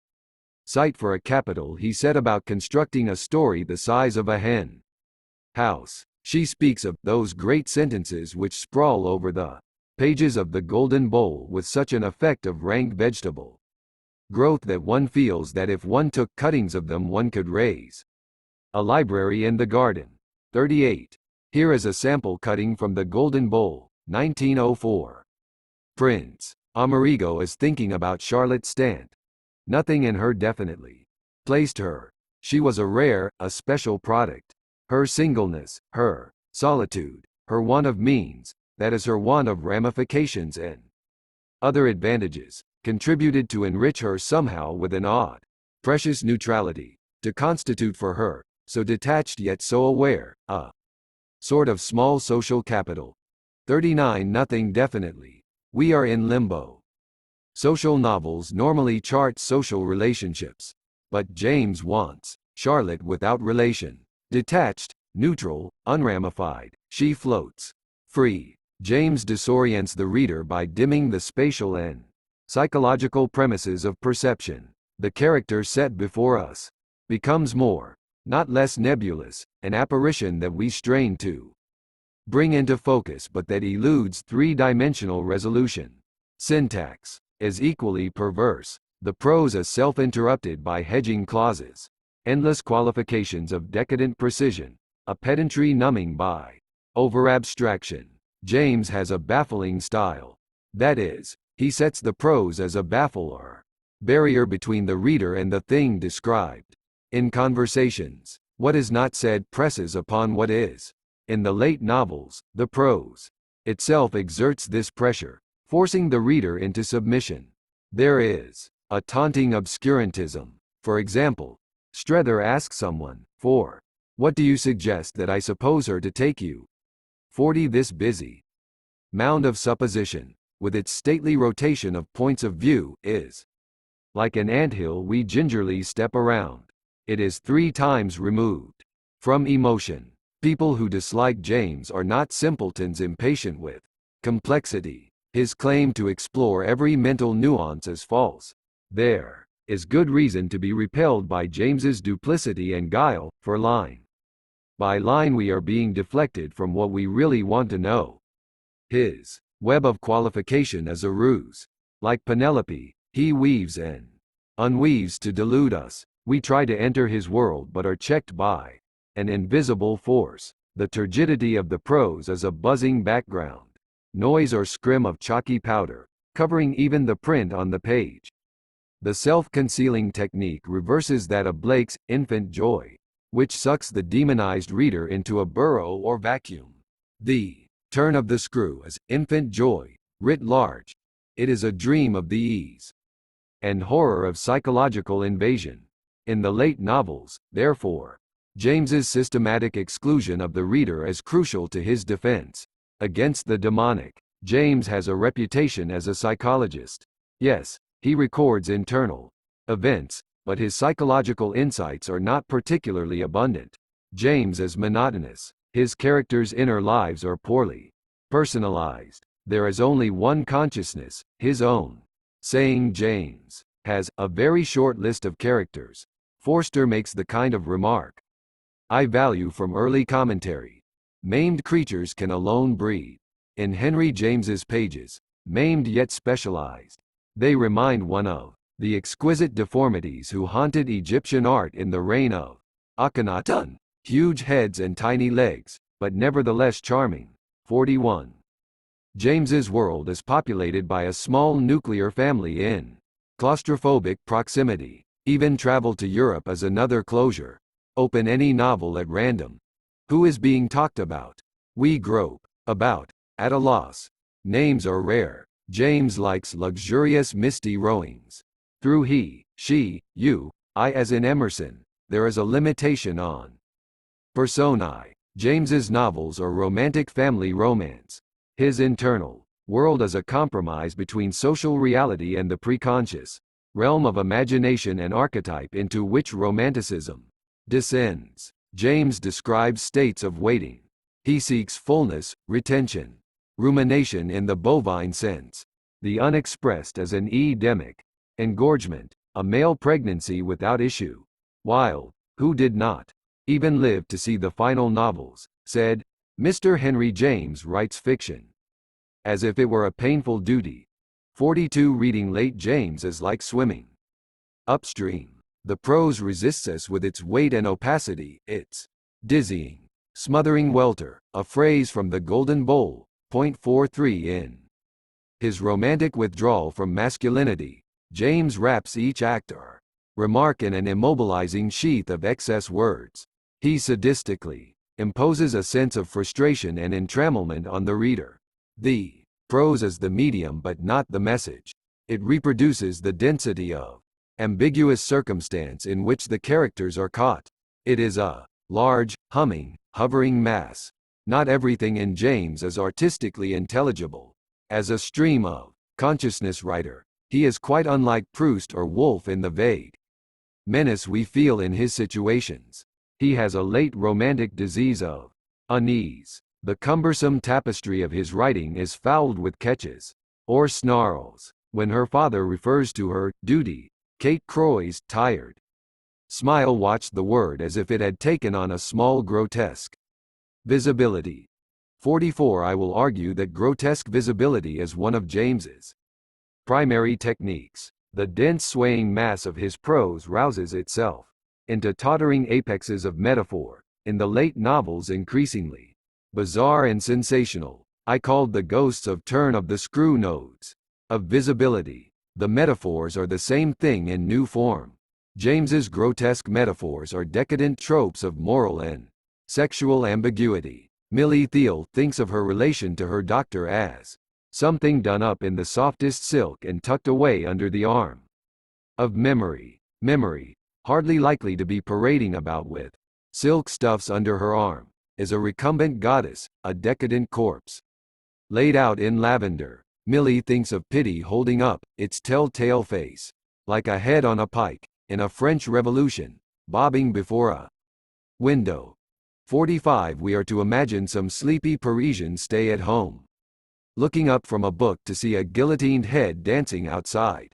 S1: site for a capital, he set about constructing a story the size of a hen house. She speaks of those great sentences which sprawl over the pages of the Golden Bowl with such an effect of rank vegetable growth that one feels that if one took cuttings of them one could raise a library in the garden. 38. Here is a sample cutting from the Golden Bowl, 1904. Prince Amerigo is thinking about Charlotte Stant. Nothing in her definitely placed her. She was a rare, a special product. Her singleness, her solitude, her want of means, that is her want of ramifications and other advantages, contributed to enrich her somehow with an odd, precious neutrality, to constitute for her, so detached yet so aware, a sort of small social capital. 39 Nothing definitely. We are in limbo. Social novels normally chart social relationships. But James wants Charlotte without relation. Detached, neutral, unramified, she floats free. James disorients the reader by dimming the spatial and psychological premises of perception. The character set before us becomes more, not less nebulous, an apparition that we strain to bring into focus but that eludes three-dimensional resolution. Syntax is equally perverse. The prose is self-interrupted by hedging clauses, endless qualifications of decadent precision, a pedantry numbing by over-abstraction. James has a baffling style. That is, he sets the prose as a baffler, barrier between the reader and the thing described. In conversations, what is not said presses upon what is. In the late novels, the prose itself exerts this pressure, forcing the reader into submission. There is a taunting obscurantism. For example, Strether asks someone, "For what do you suggest that I suppose her to take you?" 40 This busy mound of supposition, with its stately rotation of points of view, is like an anthill we gingerly step around. It is 3 times removed from emotion. People who dislike James are not simpletons impatient with complexity. His claim to explore every mental nuance is false. There is good reason to be repelled by James's duplicity and guile. For line by line we are being deflected from what we really want to know. His web of qualification is a ruse. Like Penelope, he weaves and unweaves to delude us. We try to enter his world but are checked by an invisible force. The turgidity of the prose is a buzzing background noise or scrim of chalky powder, covering even the print on the page. The self-concealing technique reverses that of Blake's infant joy, which sucks the demonized reader into a burrow or vacuum. The turn of the screw is infant joy, writ large. It is a dream of the ease and horror of psychological invasion. In the late novels, therefore, James's systematic exclusion of the reader is crucial to his defense against the demonic. James has a reputation as a psychologist. Yes, he records internal events, but his psychological insights are not particularly abundant. James is monotonous. His characters' inner lives are poorly personalized. There is only one consciousness, his own. Saying James has a very short list of characters. Forster makes the kind of remark I value from early commentary. Maimed creatures can alone breathe. In Henry James's pages, maimed yet specialized, they remind one of the exquisite deformities who haunted Egyptian art in the reign of Akhenaten. Huge heads and tiny legs, but nevertheless charming. 41. James's world is populated by a small nuclear family in claustrophobic proximity. Even travel to Europe is another closure. Open any novel at random. Who is being talked about? We grope about, at a loss. Names are rare. James likes luxurious misty rowings. Through he, she, you, I as in Emerson, there is a limitation on Personae. James's novels are romantic family romance. His internal world is a compromise between social reality and the preconscious realm of imagination and archetype into which romanticism descends. James describes states of waiting. He seeks fullness, retention, rumination in the bovine sense. The unexpressed as an edemic engorgement, a male pregnancy without issue. Wilde, who did not even live to see the final novels, said, Mr. Henry James writes fiction as if it were a painful duty. 42. Reading late James is like swimming upstream. The prose resists us with its weight and opacity, its dizzying, smothering welter, a phrase from the Golden Bowl. 43. In his romantic withdrawal from masculinity, James wraps each act or remark in an immobilizing sheath of excess words. He sadistically imposes a sense of frustration and entrammelment on the reader. The prose is the medium but not the message. It reproduces the density of ambiguous circumstance in which the characters are caught. It is a large, humming, hovering mass. Not everything in James is artistically intelligible. As a stream of consciousness writer, he is quite unlike Proust or Woolf in the vague menace we feel in his situations. He has a late romantic disease of unease. The cumbersome tapestry of his writing is fouled with catches or snarls. When her father refers to her duty, Kate Croy's tired smile watched the word as if it had taken on a small grotesque visibility. 44. I will argue that grotesque visibility is one of James's primary techniques. The dense swaying mass of his prose rouses itself into tottering apexes of metaphor. In the late novels increasingly bizarre and sensational, I called the ghosts of turn of the screw nodes of visibility. The metaphors are the same thing in new form. James's grotesque metaphors are decadent tropes of moral and sexual ambiguity. Millie Thiel thinks of her relation to her doctor as something done up in the softest silk and tucked away under the arm of memory. Memory, hardly likely to be parading about with silk stuffs under her arm, is a recumbent goddess, a decadent corpse laid out in lavender. Millie thinks of pity holding up its telltale face, like a head on a pike, in a French Revolution, bobbing before a window. 45 We are to imagine some sleepy Parisian stay at home, looking up from a book to see a guillotined head dancing outside.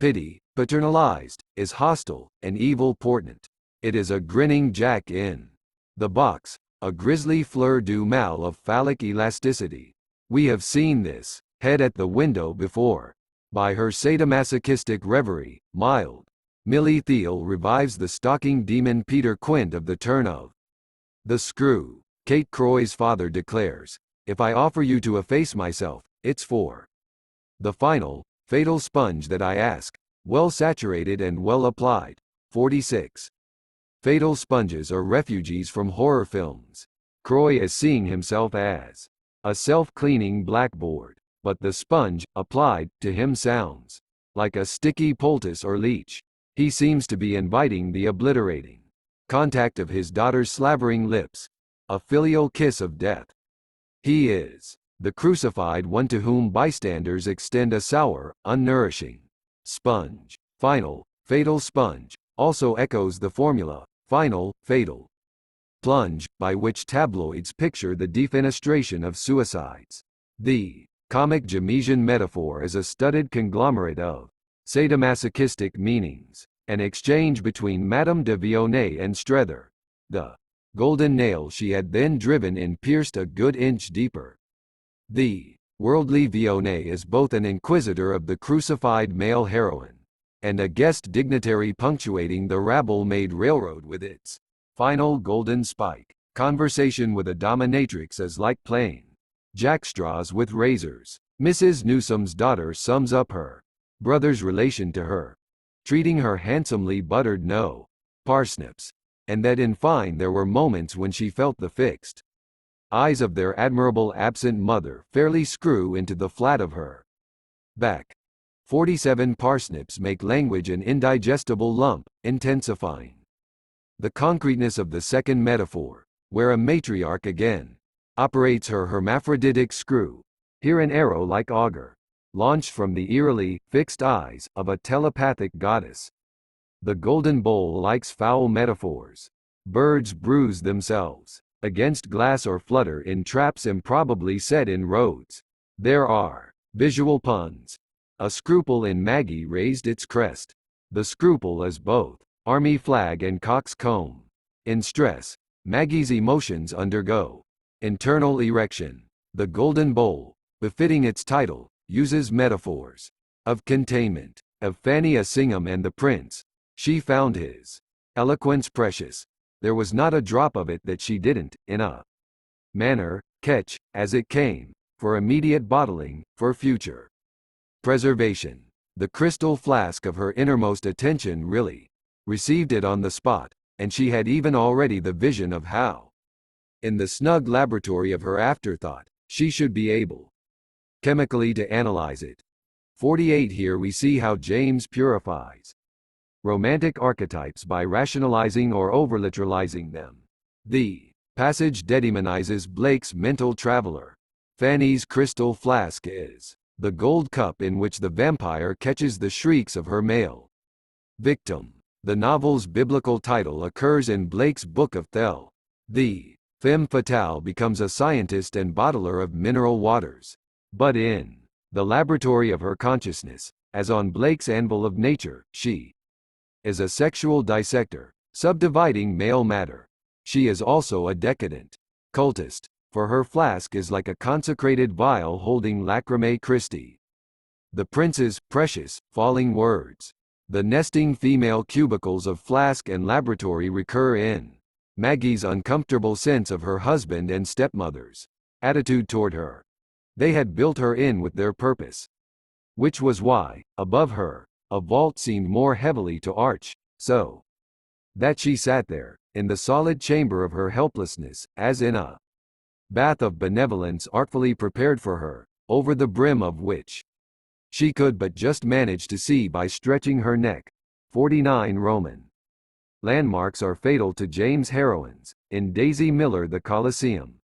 S1: Pity, paternalized, is hostile, an evil portent. It is a grinning Jack in the box, a grisly fleur-du-mal of phallic elasticity. We have seen this head at the window before. By her sadomasochistic reverie, mild, Millie Thiel revives the stalking demon Peter Quint of the turn of the screw. Kate Croy's father declares, "If I offer you to efface myself, it's for the final, fatal sponge that I ask, well saturated and well applied." 46. Fatal sponges are refugees from horror films. Croy is seeing himself as a self-cleaning blackboard, but the sponge, applied to him, sounds like a sticky poultice or leech. He seems to be inviting the obliterating contact of his daughter's slavering lips, a filial kiss of death. He is the crucified one to whom bystanders extend a sour, unnourishing sponge. Final, fatal sponge also echoes the formula, final, fatal plunge, by which tabloids picture the defenestration of suicides. The comic Jamesian metaphor is a studded conglomerate of sadomasochistic meanings, an exchange between Madame de Vionnet and Strether. The golden nail she had then driven in pierced a good inch deeper. The worldly Vionnet is both an inquisitor of the crucified male heroine, and a guest dignitary punctuating the rabble-made railroad with its final golden spike. Conversation with a dominatrix is like playing jackstraws with razors. Mrs. Newsome's daughter sums up her brother's relation to her, treating her handsomely buttered no parsnips, and that in fine there were moments when she felt the fixed eyes of their admirable absent mother fairly screw into the flat of her back. 47 Parsnips make language an indigestible lump, intensifying the concreteness of the second metaphor, where a matriarch again operates her hermaphroditic screw. Here an arrow-like auger, launched from the eerily fixed eyes of a telepathic goddess. The golden bowl likes foul metaphors. Birds bruise themselves against glass or flutter in traps improbably set in roads. There are visual puns. A scruple in Maggie raised its crest. The scruple is both army flag and cock's comb. In stress, Maggie's emotions undergo internal erection. The golden bowl, befitting its title, uses metaphors of containment. Of Fanny Assingham and the prince, she found his eloquence precious. There was not a drop of it that she didn't, in a manner, catch, as it came, for immediate bottling, for future preservation. The crystal flask of her innermost attention really received it on the spot, and she had even already the vision of how, in the snug laboratory of her afterthought, she should be able chemically to analyze it. 48 Here we see how James purifies romantic archetypes by rationalizing or overliteralizing them. The passage dedemonizes Blake's mental traveler. Fanny's crystal flask is the gold cup in which the vampire catches the shrieks of her male victim. The novel's biblical title occurs in Blake's Book of Thel. The femme fatale becomes a scientist and bottler of mineral waters. But in the laboratory of her consciousness, as on Blake's Anvil of Nature, she is a sexual dissector, subdividing male matter. She is also a decadent cultist, for her flask is like a consecrated vial holding Lacrymae Christi. The prince's precious, falling words. The nesting female cubicles of flask and laboratory recur in Maggie's uncomfortable sense of her husband and stepmother's attitude toward her. They had built her in with their purpose, which was why, above her, a vault seemed more heavily to arch, so that she sat there, in the solid chamber of her helplessness, as in a bath of benevolence artfully prepared for her, over the brim of which she could but just manage to see by stretching her neck. 49 Roman landmarks are fatal to James' heroines, in Daisy Miller the Colosseum,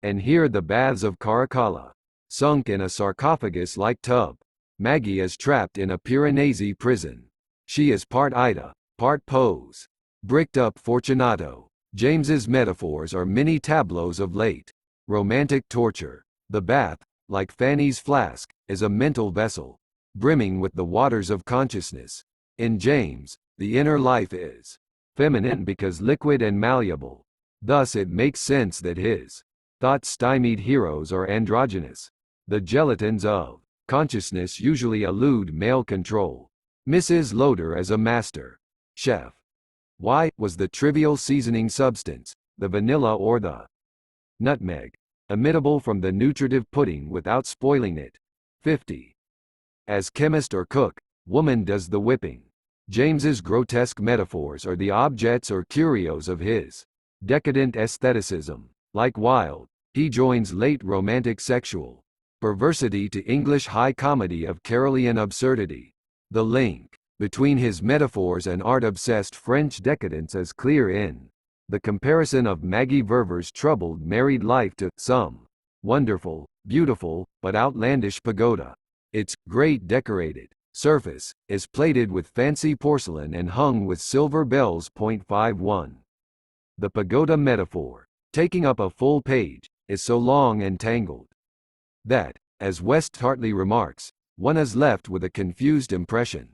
S1: and here the baths of Caracalla, sunk in a sarcophagus-like tub. Maggie is trapped in a Piranesi prison. She is part Ida, part Pose. Bricked up Fortunato, James's metaphors are mini tableaus of late romantic torture. The bath, like Fanny's flask, is a mental vessel, brimming with the waters of consciousness. In James, the inner life is feminine because liquid and malleable. Thus it makes sense that his thought-stymied heroes are androgynous. The gelatins of consciousness usually elude male control. Mrs. Loder as a master chef. Why was the trivial seasoning substance, the vanilla or the nutmeg, imitable from the nutritive pudding without spoiling it? 50. As chemist or cook, woman does the whipping. James's grotesque metaphors are the objects or curios of his decadent aestheticism. Like Wilde, he joins late romantic sexual perversity to English high comedy of Carolean absurdity. The link between his metaphors and art-obsessed French decadence is clear in the comparison of Maggie Verver's troubled married life to some wonderful, beautiful, but outlandish pagoda. Its great decorated surface is plated with fancy porcelain and hung with silver bells. 51. The pagoda metaphor, taking up a full page, is so long and tangled that, as West tartly remarks, one is left with a confused impression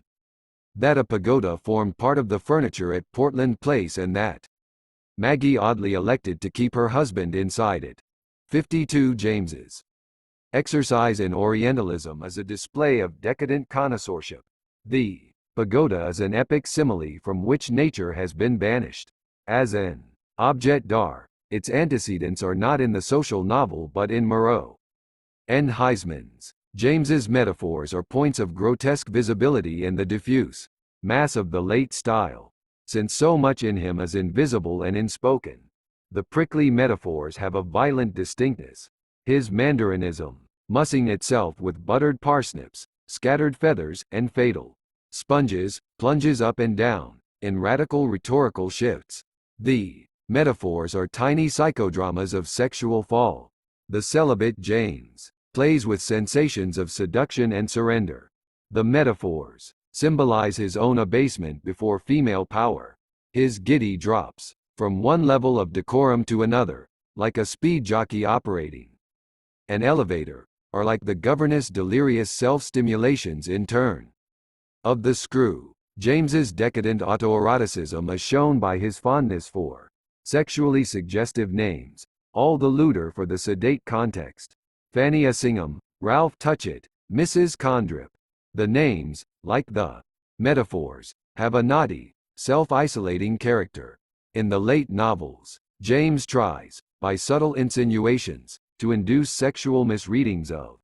S1: that a pagoda formed part of the furniture at Portland Place and that Maggie oddly elected to keep her husband inside it. 52. James's exercise in Orientalism is a display of decadent connoisseurship. The pagoda is an epic simile from which nature has been banished. As an objet d'art, its antecedents are not in the social novel but in Moreau and Huysmans. James's metaphors are points of grotesque visibility in the diffuse mass of the late style. Since so much in him is invisible and unspoken, the prickly metaphors have a violent distinctness. His Mandaриnism, mussing itself with buttered parsnips, scattered feathers, and fatal sponges, plunges up and down, in radical rhetorical shifts. The metaphors are tiny psychodramas of sexual fall. The celibate James plays with sensations of seduction and surrender. The metaphors symbolize his own abasement before female power. His giddy drops from one level of decorum to another, like a speed jockey operating an elevator, or like the governess' delirious self-stimulations in turn of the screw. James's decadent autoeroticism is shown by his fondness for sexually suggestive names, all the looter for the sedate context. Fanny Assingham, Ralph Touchett, Mrs. Condrip. The names, like the metaphors, have a naughty, self-isolating character. In the late novels, James tries, by subtle insinuations, to induce sexual misreadings of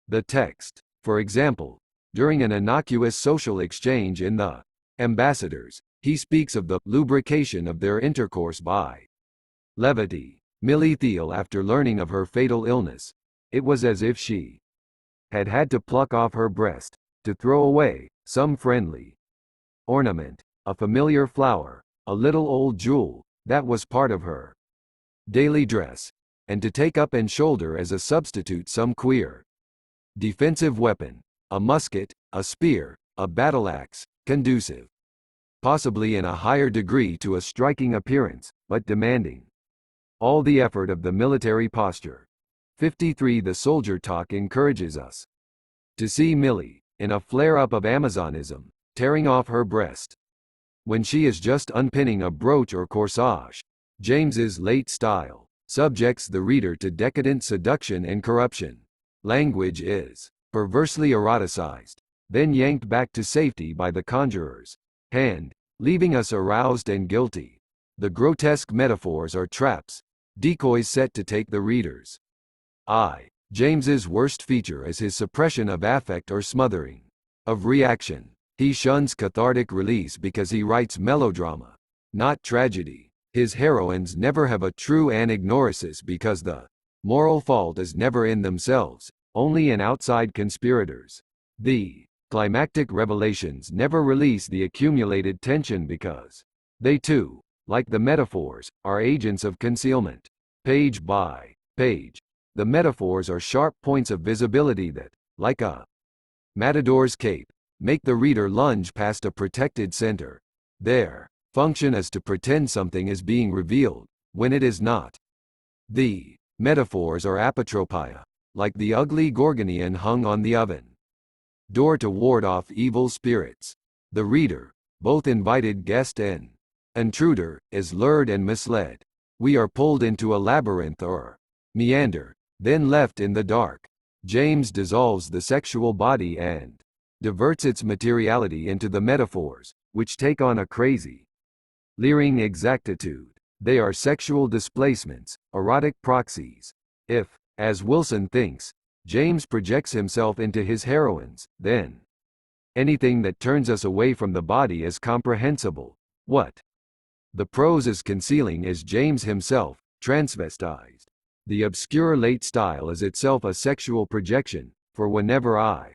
S1: the text. For example, during an innocuous social exchange in The Ambassadors, he speaks of the lubrication of their intercourse by levity. Millie Thiel, after learning of her fatal illness, it was as if she had had to pluck off her breast, to throw away some friendly ornament, a familiar flower, a little old jewel, that was part of her daily dress, and to take up and shoulder as a substitute some queer defensive weapon, a musket, a spear, a battle-axe, conducive possibly in a higher degree to a striking appearance, but demanding all the effort of the military posture. 53. The soldier talk encourages us to see Millie, in a flare-up of Amazonism, tearing off her breast when she is just unpinning a brooch or corsage. James's late style subjects the reader to decadent seduction and corruption. Language is perversely eroticized, then yanked back to safety by the conjurer's hand, leaving us aroused and guilty. The grotesque metaphors are traps, decoys set to take the reader's eye. James's worst feature is his suppression of affect or smothering of reaction. He shuns cathartic release because he writes melodrama, not tragedy. His heroines never have a true anagnorisis because the moral fault is never in themselves, only in outside conspirators. The climactic revelations never release the accumulated tension because they too, like the metaphors, are agents of concealment. Page by page, the metaphors are sharp points of visibility that, like a matador's cape, make the reader lunge past a protected center. Their function is to pretend something is being revealed, when it is not. The metaphors are apotropia, like the ugly gorgonian hung on the oven door to ward off evil spirits. The reader, both invited guest and intruder, is lured and misled. We are pulled into a labyrinth or meander, then left in the dark. James dissolves the sexual body and diverts its materiality into the metaphors, which take on a crazy, leering exactitude. They are sexual displacements, erotic proxies. If, as Wilson thinks, James projects himself into his heroines, then anything that turns us away from the body is comprehensible. What the prose is concealing is James himself, transvestized. The obscure late style is itself a sexual projection, for whenever I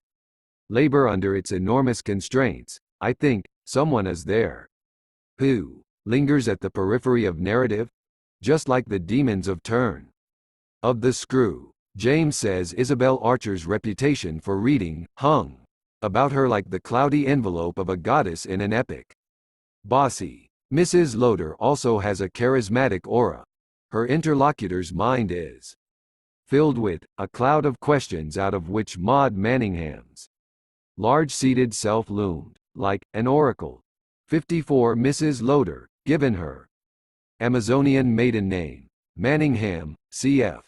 S1: labor under its enormous constraints, I think someone is there who lingers at the periphery of narrative, just like the demons of Turn of the Screw. James says Isabel Archer's reputation for reading hung about her like the cloudy envelope of a goddess in an epic. Bossy Mrs. Loder also has a charismatic aura. Her interlocutor's mind is filled with a cloud of questions out of which Maud Manningham's large-seated self loomed, like an oracle. 54 Mrs. Loder, given her Amazonian maiden name, Manningham, cf.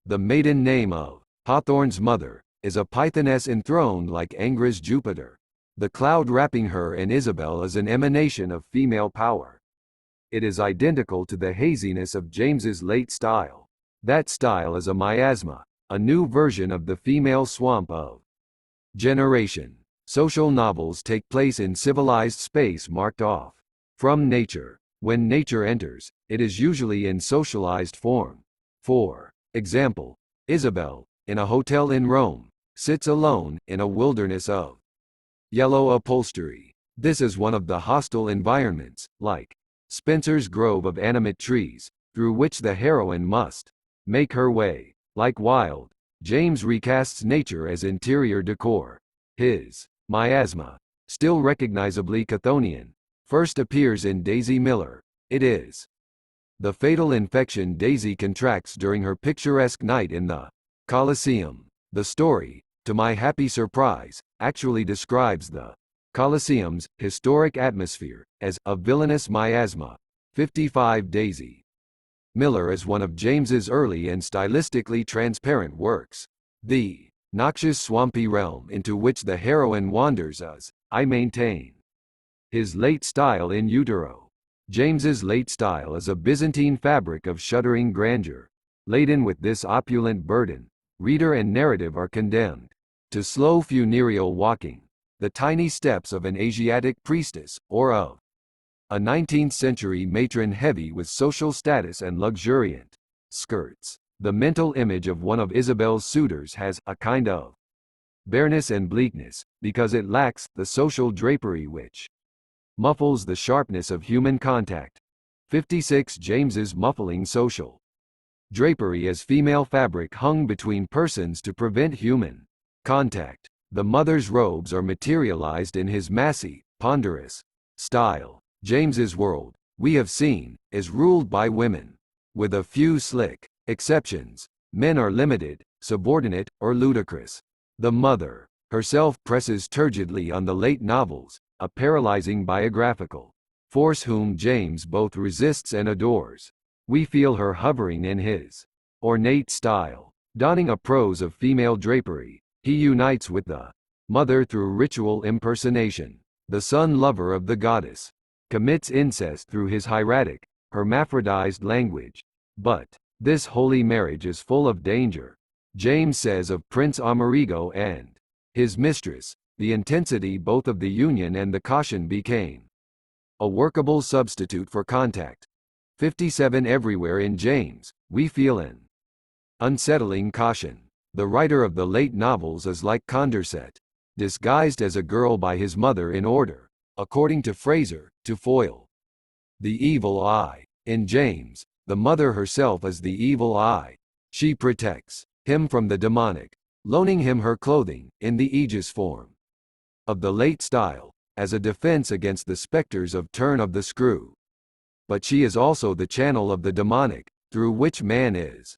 S1: The maiden name of Hawthorne's mother, is a pythoness enthroned like Angra's Jupiter. The cloud wrapping her and Isabel is an emanation of female power. It is identical to the haziness of James's late style. That style is a miasma, a new version of the female swamp of generation. Social novels take place in civilized space marked off from nature. When nature enters, it is usually in socialized form. For example, Isabel, in a hotel in Rome, sits alone in a wilderness of yellow upholstery. This is one of the hostile environments, like Spencer's grove of animate trees, through which the heroine must make her way. Like Wilde, James recasts nature as interior decor. His miasma, still recognizably Chthonian, first appears in Daisy Miller. It is the fatal infection Daisy contracts during her picturesque night in the Colosseum. The story, to my happy surprise, actually describes the Colosseum's historic atmosphere as a villainous miasma. 55 Daisy Miller is one of James's early and stylistically transparent works. The noxious swampy realm into which the heroine wanders is, I maintain, his late style in utero. James's late style is a Byzantine fabric of shuddering grandeur. Laden with this opulent burden, reader and narrative are condemned to slow funereal walking, the tiny steps of an Asiatic priestess, or of a 19th-century matron heavy with social status and luxuriant skirts. The mental image of one of Isabel's suitors has a kind of bareness and bleakness, because it lacks the social drapery which muffles the sharpness of human contact. 56 James's muffling social drapery as female fabric hung between persons to prevent human contact. The mother's robes are materialized in his massy, ponderous style. James's world, we have seen, is ruled by women. With a few slick exceptions, men are limited, subordinate, or ludicrous. The mother herself presses turgidly on the late novels, a paralyzing biographical force whom James both resists and adores. We feel her hovering in his ornate style. Donning a prose of female drapery, he unites with the mother through ritual impersonation. The son lover of the goddess commits incest through his hieratic, hermaphrodized language. But this holy marriage is full of danger. James says of Prince Amerigo and his mistress, the intensity both of the union and the caution became a workable substitute for contact. 57 Everywhere in James, we feel an unsettling caution. The writer of the late novels is like Condorcet, disguised as a girl by his mother in order, according to Fraser, to foil the evil eye. In James, the mother herself is the evil eye. She protects him from the demonic, loaning him her clothing, in the aegis form of the late style, as a defense against the specters of Turn of the Screw. but she is also the channel of the demonic, through which man is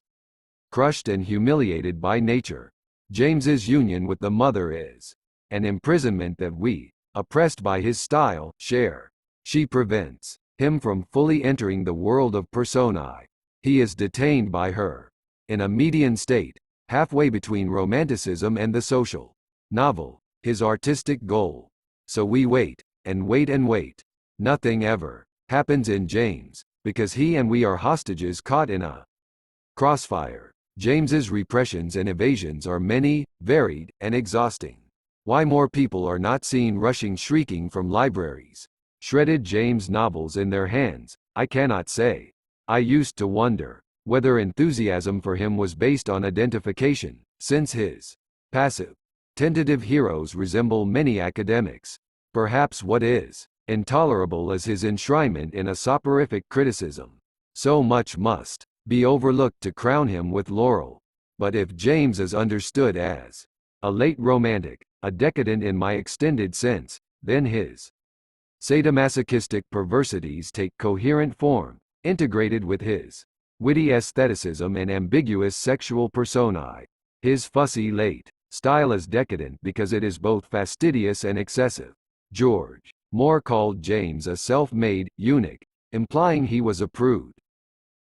S1: crushed and humiliated by nature. James's union with the mother is an imprisonment that we, oppressed by his style, share. She prevents him from fully entering the world of Personae. He is detained by her in a median state, halfway between romanticism and the social novel, his artistic goal. So we wait, and wait and wait. Nothing ever happens in James, because he and we are hostages caught in a crossfire. James's repressions and evasions are many, varied, and exhausting. Why more people are not seen rushing shrieking from libraries, shredded James novels in their hands, I cannot say. I used to wonder whether enthusiasm for him was based on identification, since his passive, tentative heroes resemble many academics. Perhaps what is intolerable is his enshrinement in a soporific criticism. So much must be overlooked to crown him with laurel. But if James is understood as a late romantic, a decadent in my extended sense, then his sadomasochistic perversities take coherent form, integrated with his witty aestheticism and ambiguous sexual personae. His fussy late style is decadent because it is both fastidious and excessive. George Moore called James a self-made eunuch, implying he was a prude.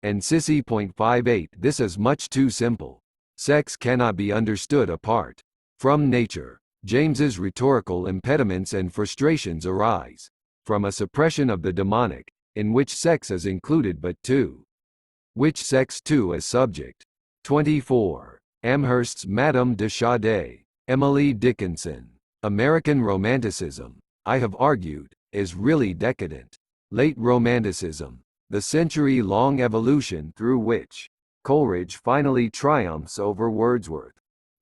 S1: And Sissy.58 This is much too simple. Sex cannot be understood apart from nature. James's rhetorical impediments and frustrations arise from a suppression of the demonic, in which sex is included but to which sex too is subject. 24. Amherst's Madame de Chaudet. Emily Dickinson. American Romanticism, I have argued, is really decadent. Late Romanticism, the century-long evolution through which Coleridge finally triumphs over Wordsworth.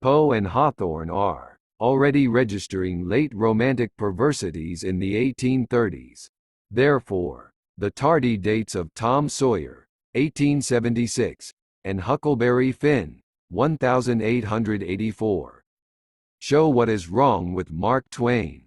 S1: Poe and Hawthorne are already registering late Romantic perversities in the 1830s. Therefore, the tardy dates of Tom Sawyer, 1876, and Huckleberry Finn, 1884, show what is wrong with Mark Twain.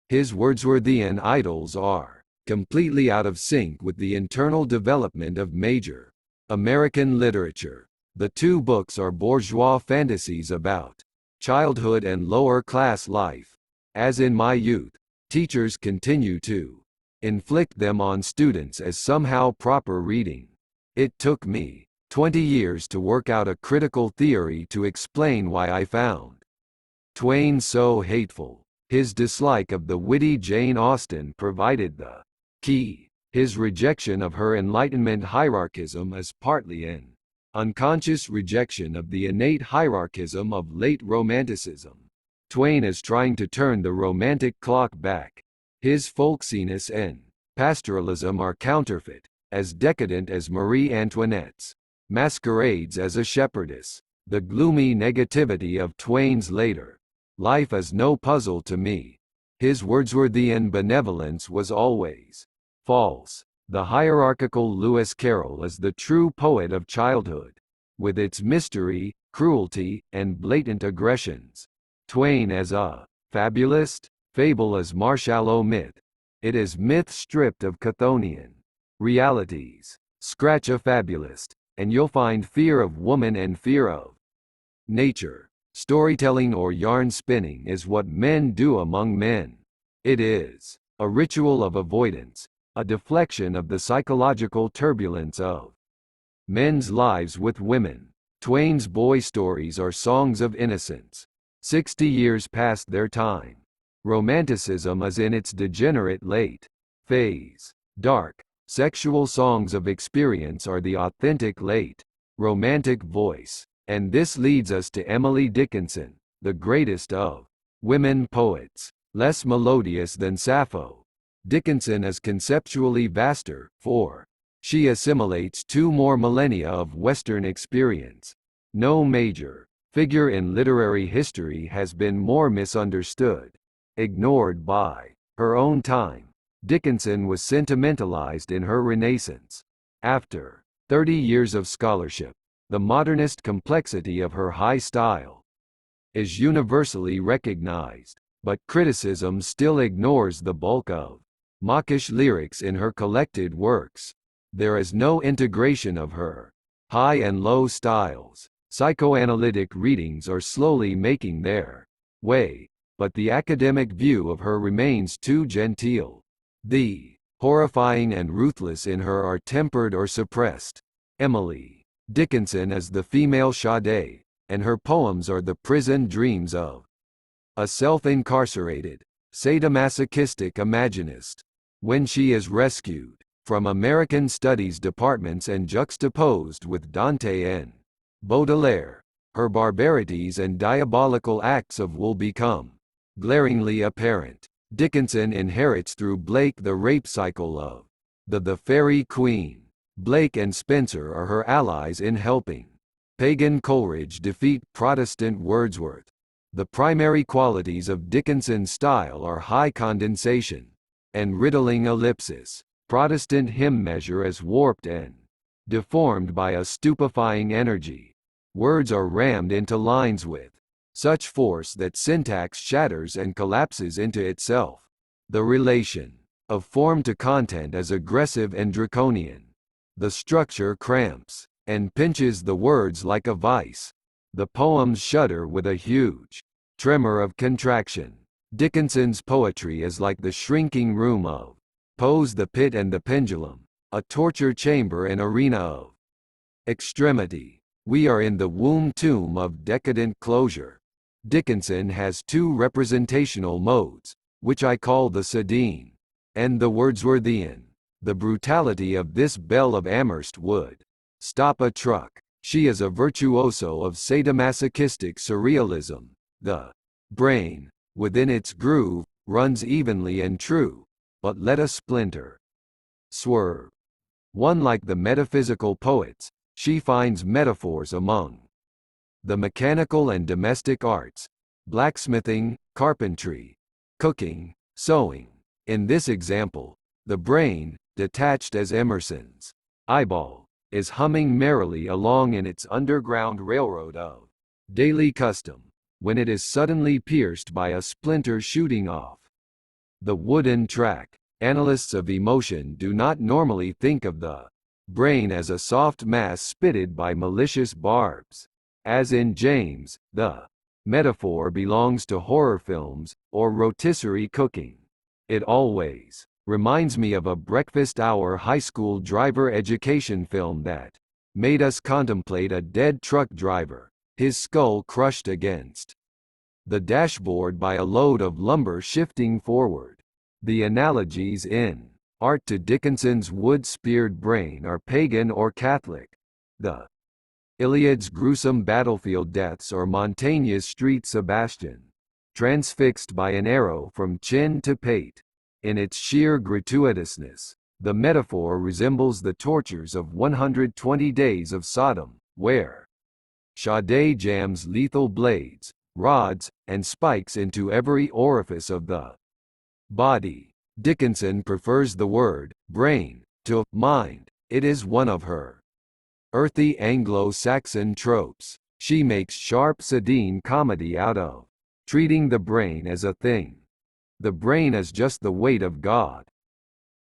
S1: His Wordsworthian idols are completely out of sync with the internal development of major American literature. The two books are bourgeois fantasies about childhood and lower-class life. As in my youth, teachers continue to inflict them on students as somehow proper reading. It took me 20 years to work out a critical theory to explain why I found Twain so hateful. His dislike of the witty Jane Austen provided the key. His rejection of her Enlightenment hierarchism is partly an unconscious rejection of the innate hierarchism of late Romanticism. Twain is trying to turn the Romantic clock back. His folksiness and pastoralism are counterfeit, as decadent as Marie Antoinette's masquerades as a shepherdess. The gloomy negativity of Twain's later life is no puzzle to me. His Wordsworthian benevolence was always false. The hierarchical Lewis Carroll is the true poet of childhood, with its mystery, cruelty, and blatant aggressions. Twain as a fabulist, fable as martial myth. It is myth stripped of Chthonian realities. Scratch a fabulist, and you'll find fear of woman and fear of nature. Storytelling or yarn spinning is what men do among men. It is a ritual of avoidance, a deflection of the psychological turbulence of men's lives with women. Twain's boy stories are songs of innocence, 60 years past their time. Romanticism is in its degenerate late phase. Dark, sexual songs of experience are the authentic late Romantic voice. And this leads us to Emily Dickinson, the greatest of women poets. Less melodious than Sappho, Dickinson is conceptually vaster, for she assimilates 2 more millennia of Western experience. No major figure in literary history has been more misunderstood, ignored by her own time. Dickinson was sentimentalized in her Renaissance. After 30 years of scholarship, the modernist complexity of her high style is universally recognized, but criticism still ignores the bulk of mawkish lyrics in her collected works. There is no integration of her high and low styles. Psychoanalytic readings are slowly making their way, but the academic view of her remains too genteel. The horrifying and ruthless in her are tempered or suppressed. Emily Dickinson is the female Sade, and her poems are the prison dreams of a self-incarcerated, sadomasochistic imaginist. When she is rescued from American studies departments and juxtaposed with Dante and Baudelaire, her barbarities and diabolical acts of will become glaringly apparent. Dickinson inherits through Blake the rape cycle of the Fairy Queen. Blake and Spencer are her allies in helping pagan Coleridge defeat Protestant Wordsworth. The primary qualities of Dickinson's style are high condensation and riddling ellipsis. Protestant hymn measure is warped and deformed by a stupefying energy. Words are rammed into lines with such force that syntax shatters and collapses into itself. The relation of form to content is aggressive and draconian. The structure cramps and pinches the words like a vice. The poems shudder with a huge tremor of contraction. Dickinson's poetry is like the shrinking room of Poe's The Pit and the Pendulum, a torture chamber and arena of extremity. We are in the womb tomb of decadent closure. Dickinson has two representational modes, which I call the Sadine and the Wordsworthian. The brutality of this belle of Amherst would stop a truck. She is a virtuoso of sadomasochistic surrealism. The brain, within its groove, runs evenly and true, but let a splinter swerve. One like the metaphysical poets, she finds metaphors among the mechanical and domestic arts, blacksmithing, carpentry, cooking, sewing. In this example, the brain, detached as Emerson's eyeball, is humming merrily along in its underground railroad of daily custom, when it is suddenly pierced by a splinter shooting off the wooden track. Analysts of emotion do not normally think of the brain as a soft mass spitted by malicious barbs. As in James, the metaphor belongs to horror films or rotisserie cooking. It always reminds me of a breakfast-hour high school driver education film that made us contemplate a dead truck driver, his skull crushed against the dashboard by a load of lumber shifting forward. The analogies in art to Dickinson's wood-speared brain are pagan or Catholic. The Iliad's gruesome battlefield deaths or Montaigne's street Sebastian, transfixed by an arrow from chin to pate. In its sheer gratuitousness, the metaphor resembles the tortures of 120 Days of Sodom, where Sade jams lethal blades, rods, and spikes into every orifice of the body. Dickinson prefers the word brain to mind. It is one of her earthy Anglo-Saxon tropes. She makes sharp Sadine comedy out of treating the brain as a thing. The brain is just the weight of God.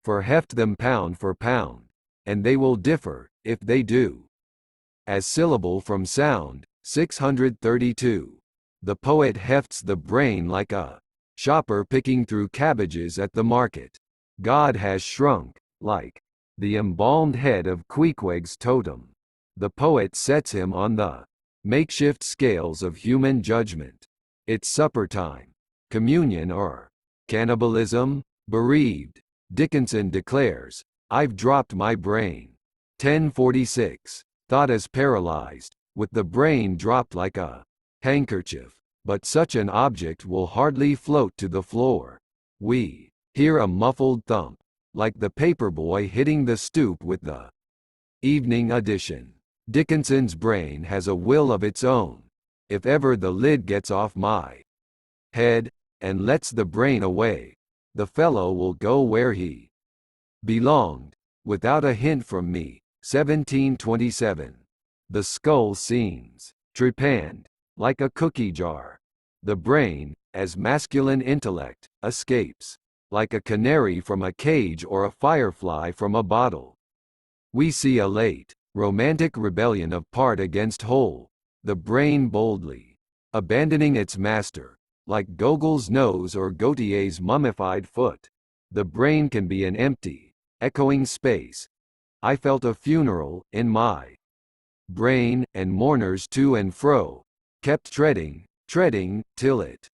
S1: For heft them pound for pound, and they will differ, if they do. As syllable from sound, 632. The poet hefts the brain like a shopper picking through cabbages at the market. God has shrunk, like the embalmed head of Queequeg's totem. The poet sets him on the makeshift scales of human judgment. It's supper time, communion or cannibalism. Bereaved, Dickinson declares, "I've dropped my brain." 1046. Thought is paralyzed, with the brain dropped like a handkerchief, but such an object will hardly float to the floor. We hear a muffled thump, like the paperboy hitting the stoop with the evening edition. Dickinson's brain has a will of its own. If ever the lid gets off my head, and lets the brain away, the fellow will go where he belonged, without a hint from me. 1727. The skull seems trepanned, like a cookie jar. The brain, as masculine intellect, escapes, like a canary from a cage or a firefly from a bottle. We see a late, romantic rebellion of part against whole, the brain boldly abandoning its master, like Gogol's nose or Gautier's mummified foot. The brain can be an empty, echoing space. I felt a funeral in my brain, and mourners to and fro kept treading, till it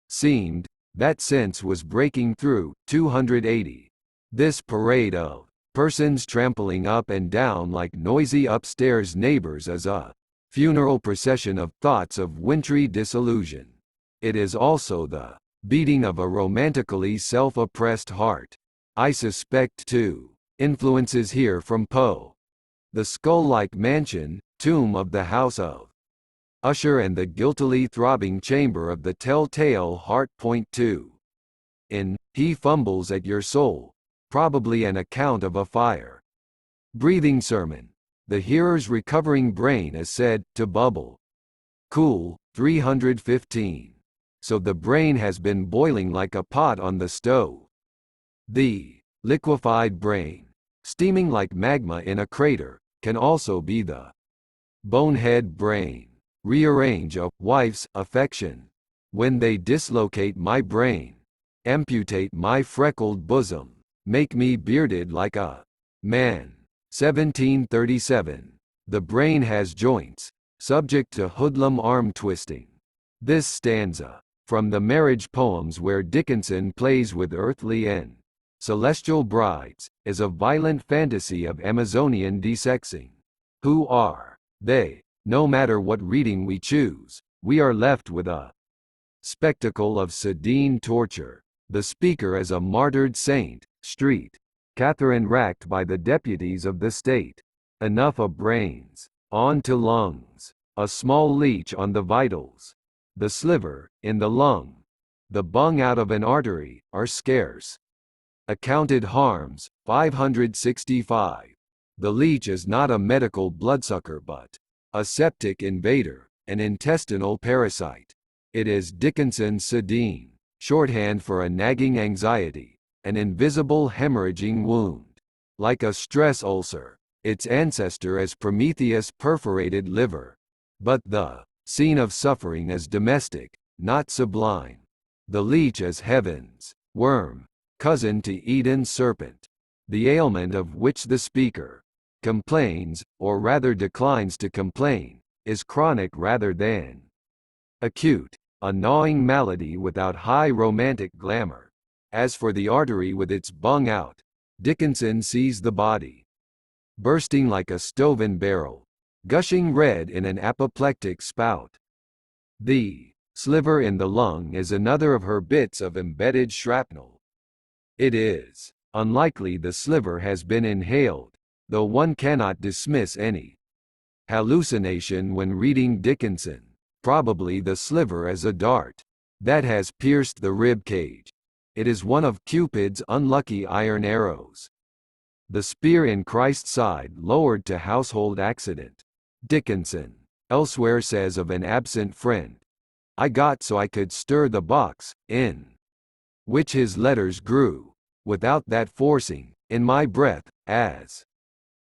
S1: seemed that sense was breaking through. 280. This parade of persons trampling up and down like noisy upstairs neighbors is a funeral procession of thoughts of wintry disillusion. It is also the beating of a romantically self-oppressed heart. I suspect, too, influences here from Poe. The skull-like mansion, tomb of the House of Usher, and the guiltily throbbing chamber of the telltale heart. Point 2. In He Fumbles at Your Soul, probably an account of a fire breathing sermon, the hearer's recovering brain is said to bubble cool. 315. So the brain has been boiling like a pot on the stove. The liquefied brain, steaming like magma in a crater, can also be the bonehead brain. Rearrange a wife's affection. When they dislocate my brain, amputate my freckled bosom, make me bearded like a man. 1737. The brain has joints, subject to hoodlum arm twisting. This stanza, from the marriage poems where Dickinson plays with earthly and celestial brides, is a violent fantasy of Amazonian desexing. Who are they? No matter what reading we choose, we are left with a spectacle of sordid torture. The speaker is a martyred saint. Street Catherine racked by the deputies of the state. Enough of brains. On to lungs. A small leech on the vitals. The sliver in the lung, the bung out of an artery, are scarce. Accounted harms, 565. The leech is not a medical bloodsucker but a septic invader, an intestinal parasite. It is Dickinson's sedene, shorthand for a nagging anxiety, an invisible hemorrhaging wound. Like a stress ulcer, its ancestor is Prometheus' perforated liver. But the scene of suffering is domestic, not sublime. The leech is heaven's worm, cousin to Eden's serpent. The ailment of which the speaker complains, or rather declines to complain, is chronic rather than acute, a gnawing malady without high romantic glamour. As for the artery with its bung out, Dickinson sees the body bursting like a stoven barrel, gushing red in an apoplectic spout. The sliver in the lung is another of her bits of embedded shrapnel. It is unlikely the sliver has been inhaled, though one cannot dismiss any hallucination when reading Dickinson. Probably the sliver is a dart that has pierced the rib cage. It is one of Cupid's unlucky iron arrows. The spear in Christ's side lowered to household accident. Dickinson elsewhere says of an absent friend, "I got so I could stir the box, in which his letters grew, without that forcing, in my breath, as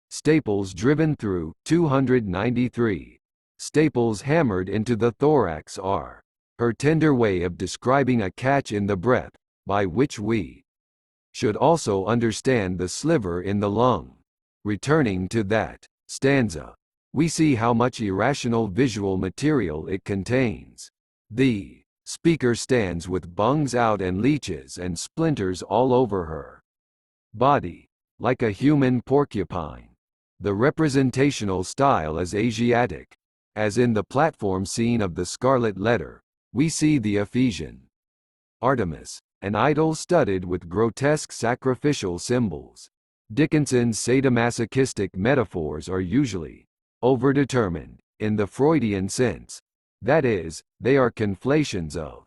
S1: staples driven through." 293. Staples hammered into the thorax are her tender way of describing a catch in the breath, by which we should also understand the sliver in the lung. Returning to that stanza, we see how much irrational visual material it contains. The speaker stands with bungs out and leeches and splinters all over her body, like a human porcupine. The representational style is Asiatic. As in the platform scene of The Scarlet Letter, we see the Ephesian Artemis, an idol studded with grotesque sacrificial symbols. Dickinson's sadomasochistic metaphors are usually overdetermined, in the Freudian sense. That is, they are conflations of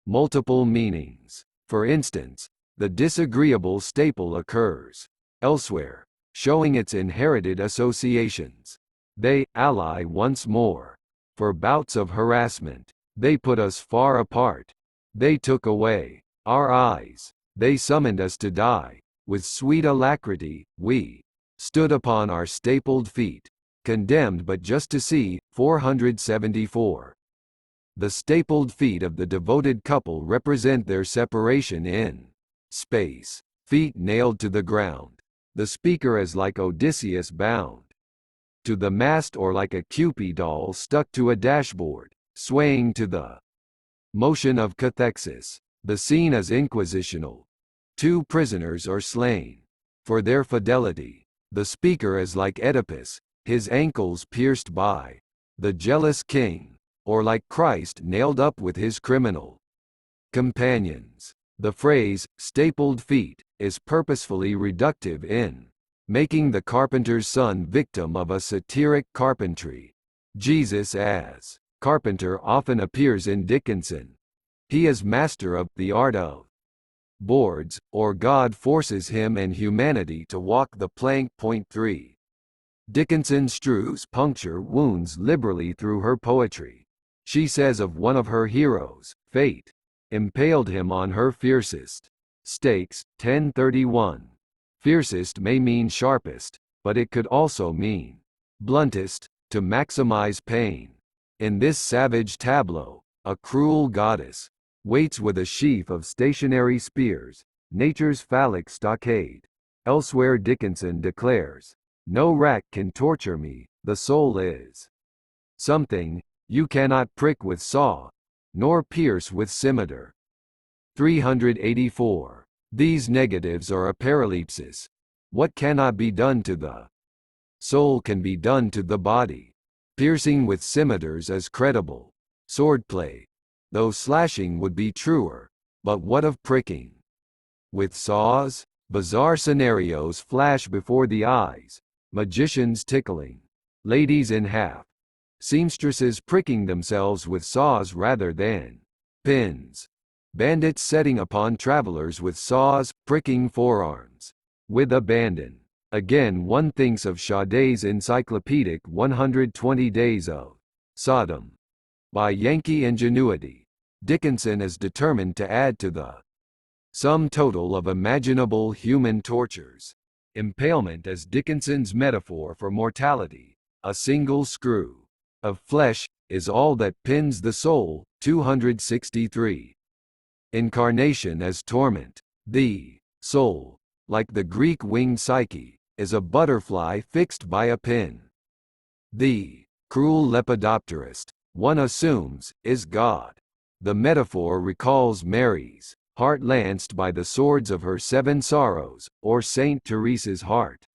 S1: multiple meanings. For instance, the disagreeable staple occurs elsewhere, showing its inherited associations. They ally once more. For bouts of harassment, they put us far apart. They took away our eyes. They summoned us to die. With sweet alacrity, we stood upon our stapled feet, condemned but just to see. 474. The stapled feet of the devoted couple represent their separation in space, feet nailed to the ground. The speaker is like Odysseus bound to the mast, or like a Cupid doll stuck to a dashboard, swaying to the motion of cathexis. The scene is inquisitional. Two prisoners are slain for their fidelity. The speaker is like Oedipus, his ankles pierced by the jealous king, or like Christ nailed up with his criminal companions. The phrase, stapled feet, is purposefully reductive in making the carpenter's son victim of a satiric carpentry. Jesus as carpenter often appears in Dickinson. He is master of the art of boards, or God forces him and humanity to walk the plank. Point 3. Dickinson strews puncture wounds liberally through her poetry. She says of one of her heroes, fate impaled him on her fiercest stakes. 1031. Fiercest may mean sharpest, but it could also mean bluntest, to maximize pain. In this savage tableau, a cruel goddess waits with a sheaf of stationary spears, nature's phallic stockade. Elsewhere Dickinson declares, "No rack can torture me, the soul is something you cannot prick with saw, nor pierce with scimitar." 384. These negatives are a paralipsis. What cannot be done to the soul can be done to the body. Piercing with scimitars is credible. Swordplay, though slashing would be truer, but what of pricking with saws? Bizarre scenarios flash before the eyes. Magicians tickling ladies in half. Seamstresses pricking themselves with saws rather than pins. Bandits setting upon travelers with saws, pricking forearms with abandon. Again, one thinks of Sade's encyclopedic 120 Days of Sodom. By Yankee ingenuity, Dickinson is determined to add to the sum total of imaginable human tortures. Impalement is Dickinson's metaphor for mortality. A single screw of flesh is all that pins the soul. 263. Incarnation as torment. The soul, like the Greek winged Psyche, is a butterfly fixed by a pin. The cruel lepidopterist, one assumes, is God. The metaphor recalls Mary's heart lanced by the swords of her 7 sorrows, or Saint Teresa's heart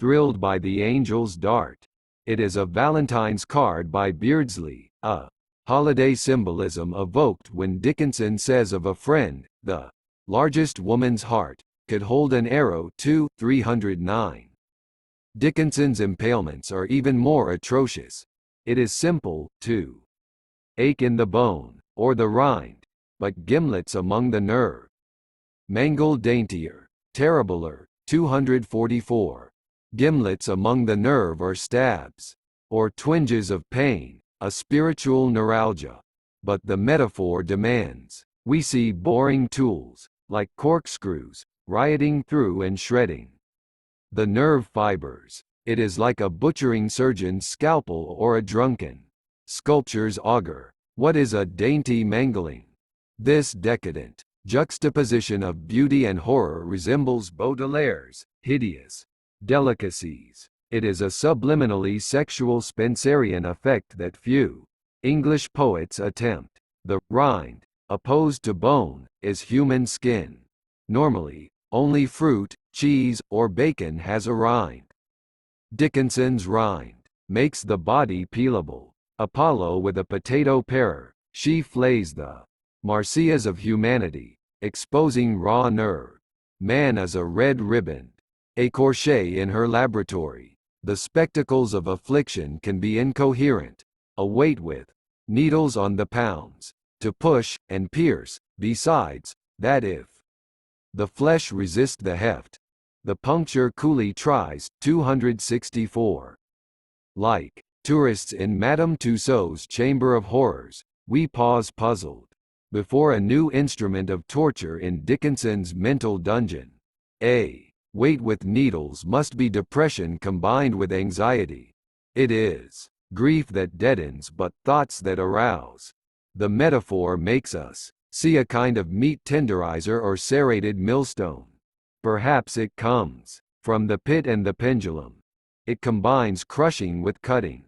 S1: thrilled by the angel's dart. It is a Valentine's card by Beardsley, a holiday symbolism evoked when Dickinson says of a friend, "The largest woman's heart could hold an arrow." 309. Dickinson's impalements are even more atrocious. It is simple, to ache in the bone, or the rind, but gimlets among the nerve. Mangle daintier, terribler. 244. Gimlets among the nerve are stabs, or twinges of pain, a spiritual neuralgia. But the metaphor demands we see boring tools, like corkscrews, rioting through and shredding the nerve fibers. It is like a butchering surgeon's scalpel or a drunken sculptor's auger. What is a dainty mangling? This decadent juxtaposition of beauty and horror resembles Baudelaire's hideous delicacies. It is a subliminally sexual Spencerian effect that few English poets attempt. The rind, opposed to bone, is human skin. Normally, only fruit, cheese, or bacon has a rind. Dickinson's rind makes the body peelable. Apollo with a potato parer, she flays the Marsyas of humanity, exposing raw nerve. Man is a red ribbon, a crochet in her laboratory. The spectacles of affliction can be incoherent. A weight with needles on the pounds, to push and pierce. Besides that, if the flesh resist the heft, the puncture coolly tries. 264. Like tourists in Madame Tussauds Chamber of Horrors, we pause puzzled before a new instrument of torture in Dickinson's mental dungeon. A Wait with needles must be depression combined with anxiety. It is grief that deadens but thoughts that arouse. The metaphor makes us see a kind of meat tenderizer or serrated millstone. Perhaps it comes from the pit and the pendulum. It combines crushing with cutting,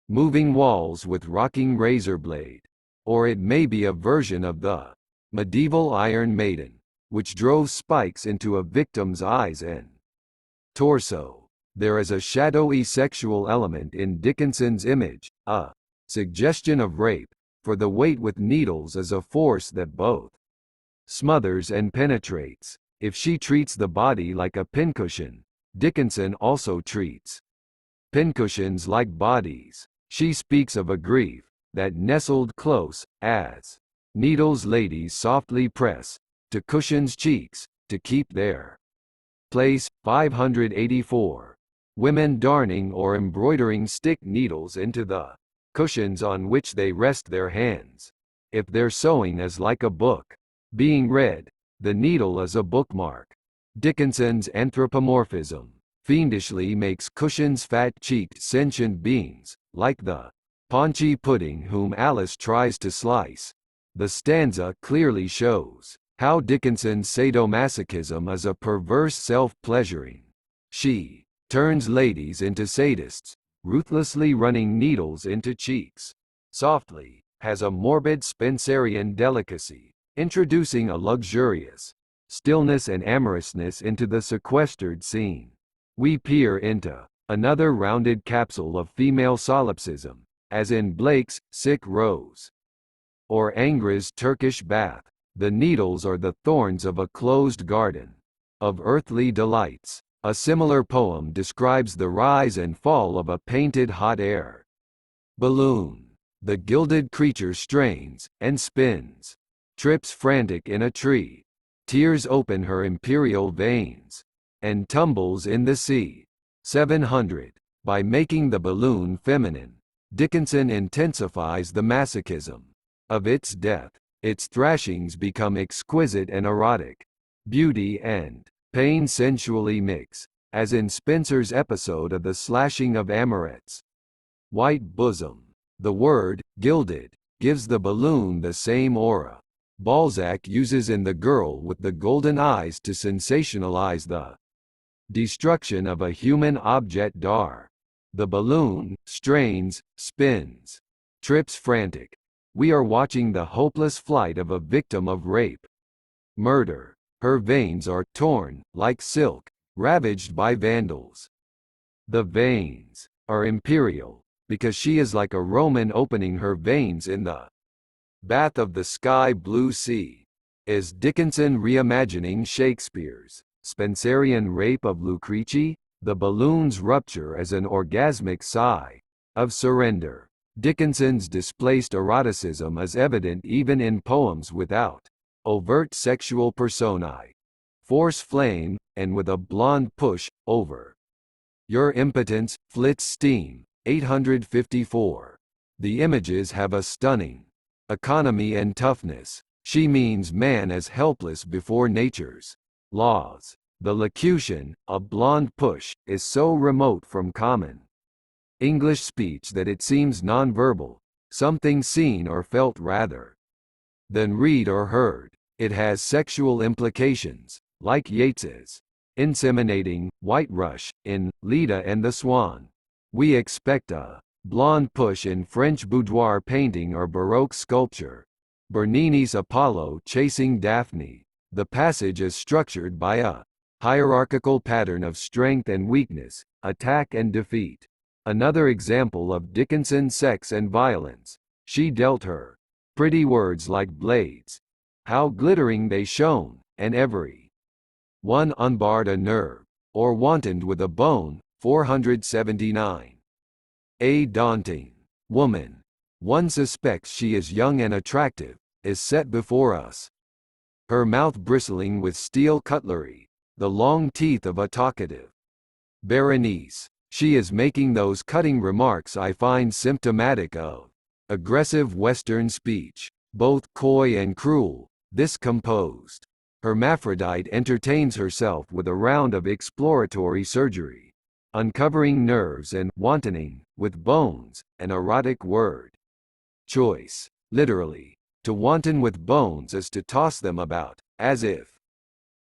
S1: moving walls with rocking razor blade. Or it may be a version of the medieval Iron Maiden, which drove spikes into a victim's eyes and torso. There is a shadowy sexual element in Dickinson's image, a suggestion of rape, for the weight with needles is a force that both smothers and penetrates. If she treats the body like a pincushion, Dickinson also treats pincushions like bodies. She speaks of a grief that nestled close, as needles ladies softly press to cushion's cheeks, to keep their place. 584. Women darning or embroidering stick needles into the cushions on which they rest their hands. If their sewing is like a book being read, the needle is a bookmark. Dickinson's anthropomorphism fiendishly makes cushions fat-cheeked sentient beings, like the paunchy pudding whom Alice tries to slice. The stanza clearly shows how Dickinson's sadomasochism is a perverse self-pleasuring. She turns ladies into sadists, ruthlessly running needles into cheeks. Softly has a morbid Spencerian delicacy, introducing a luxurious stillness and amorousness into the sequestered scene. We peer into another rounded capsule of female solipsism, as in Blake's Sick Rose or Angra's Turkish Bath. The needles are the thorns of a closed garden of earthly delights. A similar poem describes the rise and fall of a painted hot air balloon. The gilded creature strains and spins, trips frantic in a tree, tears open her imperial veins, and tumbles in the sea. 700. By making the balloon feminine, Dickinson intensifies the masochism of its death. Its thrashings become exquisite and erotic. Beauty and pain sensually mix, as in Spenser's episode of the slashing of amorettes. White bosom. The word, gilded, gives the balloon the same aura Balzac uses in The Girl with the Golden Eyes to sensationalize the destruction of a human objet d'art. The balloon strains, spins, trips frantic. We are watching the hopeless flight of a victim of rape, murder. Her veins are torn, like silk, ravaged by vandals. The veins are imperial, because she is like a Roman opening her veins in the bath of the sky-blue sea. Is Dickinson reimagining Shakespeare's Spenserian rape of Lucrece? The balloon's rupture as an orgasmic sigh of surrender. Dickinson's displaced eroticism is evident even in poems without overt sexual personae. Force flame, and with a blonde push, over your impotence, flits steam. 854. The images have a stunning economy and toughness. She means man as helpless before nature's laws. The locution, a blonde push, is so remote from common English speech that it seems nonverbal, something seen or felt rather than read or heard. It has sexual implications, like Yeats's inseminating White Rush in Leda and the Swan. We expect a blonde push in French boudoir painting or Baroque sculpture. Bernini's Apollo chasing Daphne. The passage is structured by a hierarchical pattern of strength and weakness, attack and defeat. Another example of Dickinson's sex and violence. She dealt her pretty words like blades. How glittering they shone, and every one unbarred a nerve, or wantoned with a bone. 479. A daunting woman, one suspects she is young and attractive, is set before us. Her mouth bristling with steel cutlery, the long teeth of a talkative Berenice. She is making those cutting remarks I find symptomatic of aggressive Western speech, both coy and cruel. This composed Hermaphrodite entertains herself with a round of exploratory surgery, uncovering nerves and wantoning with bones, an erotic word. Choice. Literally, to wanton with bones is to toss them about, as if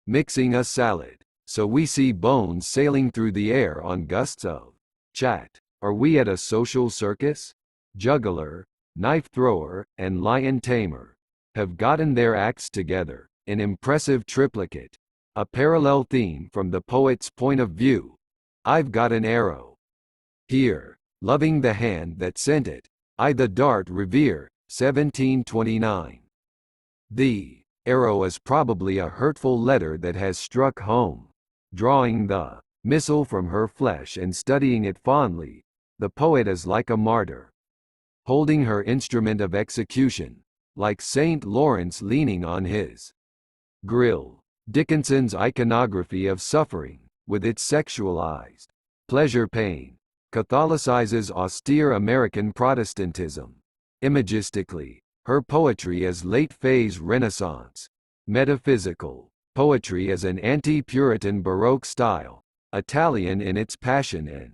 S1: mixing a salad. So we see bones sailing through the air on gusts of chat. Are we at a social circus? Juggler, knife thrower, and lion tamer have gotten their acts together, in impressive triplicate. A parallel theme from the poet's point of view. I've got an arrow here, loving the hand that sent it. I the dart revere, 1729. The arrow is probably a hurtful letter that has struck home. Drawing the missile from her flesh and studying it fondly, the poet is like a martyr, holding her instrument of execution, like Saint Lawrence leaning on his grill. Dickinson's iconography of suffering, with its sexualized pleasure-pain, Catholicizes austere American Protestantism. Imagistically, her poetry is late-phase Renaissance. Metaphysical poetry is an anti-Puritan Baroque style, Italian in its passion and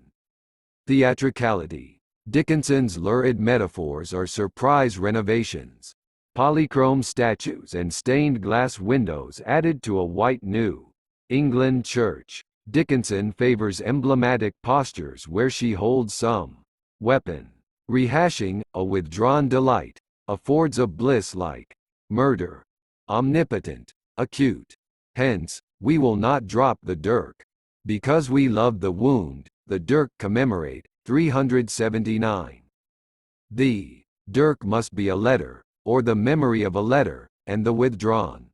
S1: theatricality. Dickinson's lurid metaphors are surprise renovations. Polychrome statues and stained glass windows added to a white New England church. Dickinson favors emblematic postures where she holds some weapon. Rehashing, a withdrawn delight, affords a bliss like murder. Omnipotent, acute. Hence, we will not drop the dirk. Because we love the wound, the dirk commemorate, 379. The dirk must be a letter, or the memory of a letter, and the withdrawn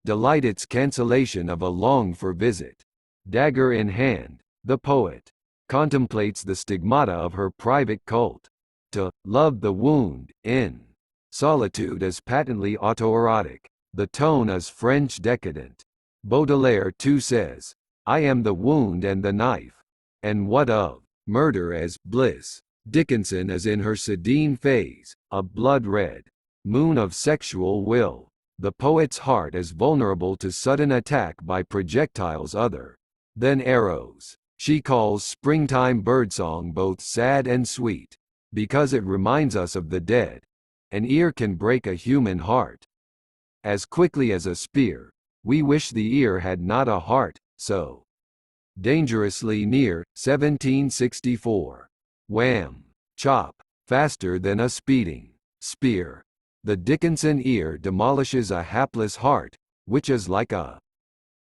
S1: delight its cancellation of a longed-for visit. Dagger in hand, the poet contemplates the stigmata of her private cult. To love the wound, in solitude is patently autoerotic. The tone is French decadent. Baudelaire too says, I am the wound and the knife. And what of murder as bliss? Dickinson is in her Sedene phase, a blood-red moon of sexual will. The poet's heart is vulnerable to sudden attack by projectiles other than arrows. She calls springtime birdsong both sad and sweet, because it reminds us of the dead. An ear can break a human heart as quickly as a spear. We wish the ear had not a heart, so dangerously near, 1764. Wham! Chop! Faster than a speeding spear. The Dickinson ear demolishes a hapless heart, which is like a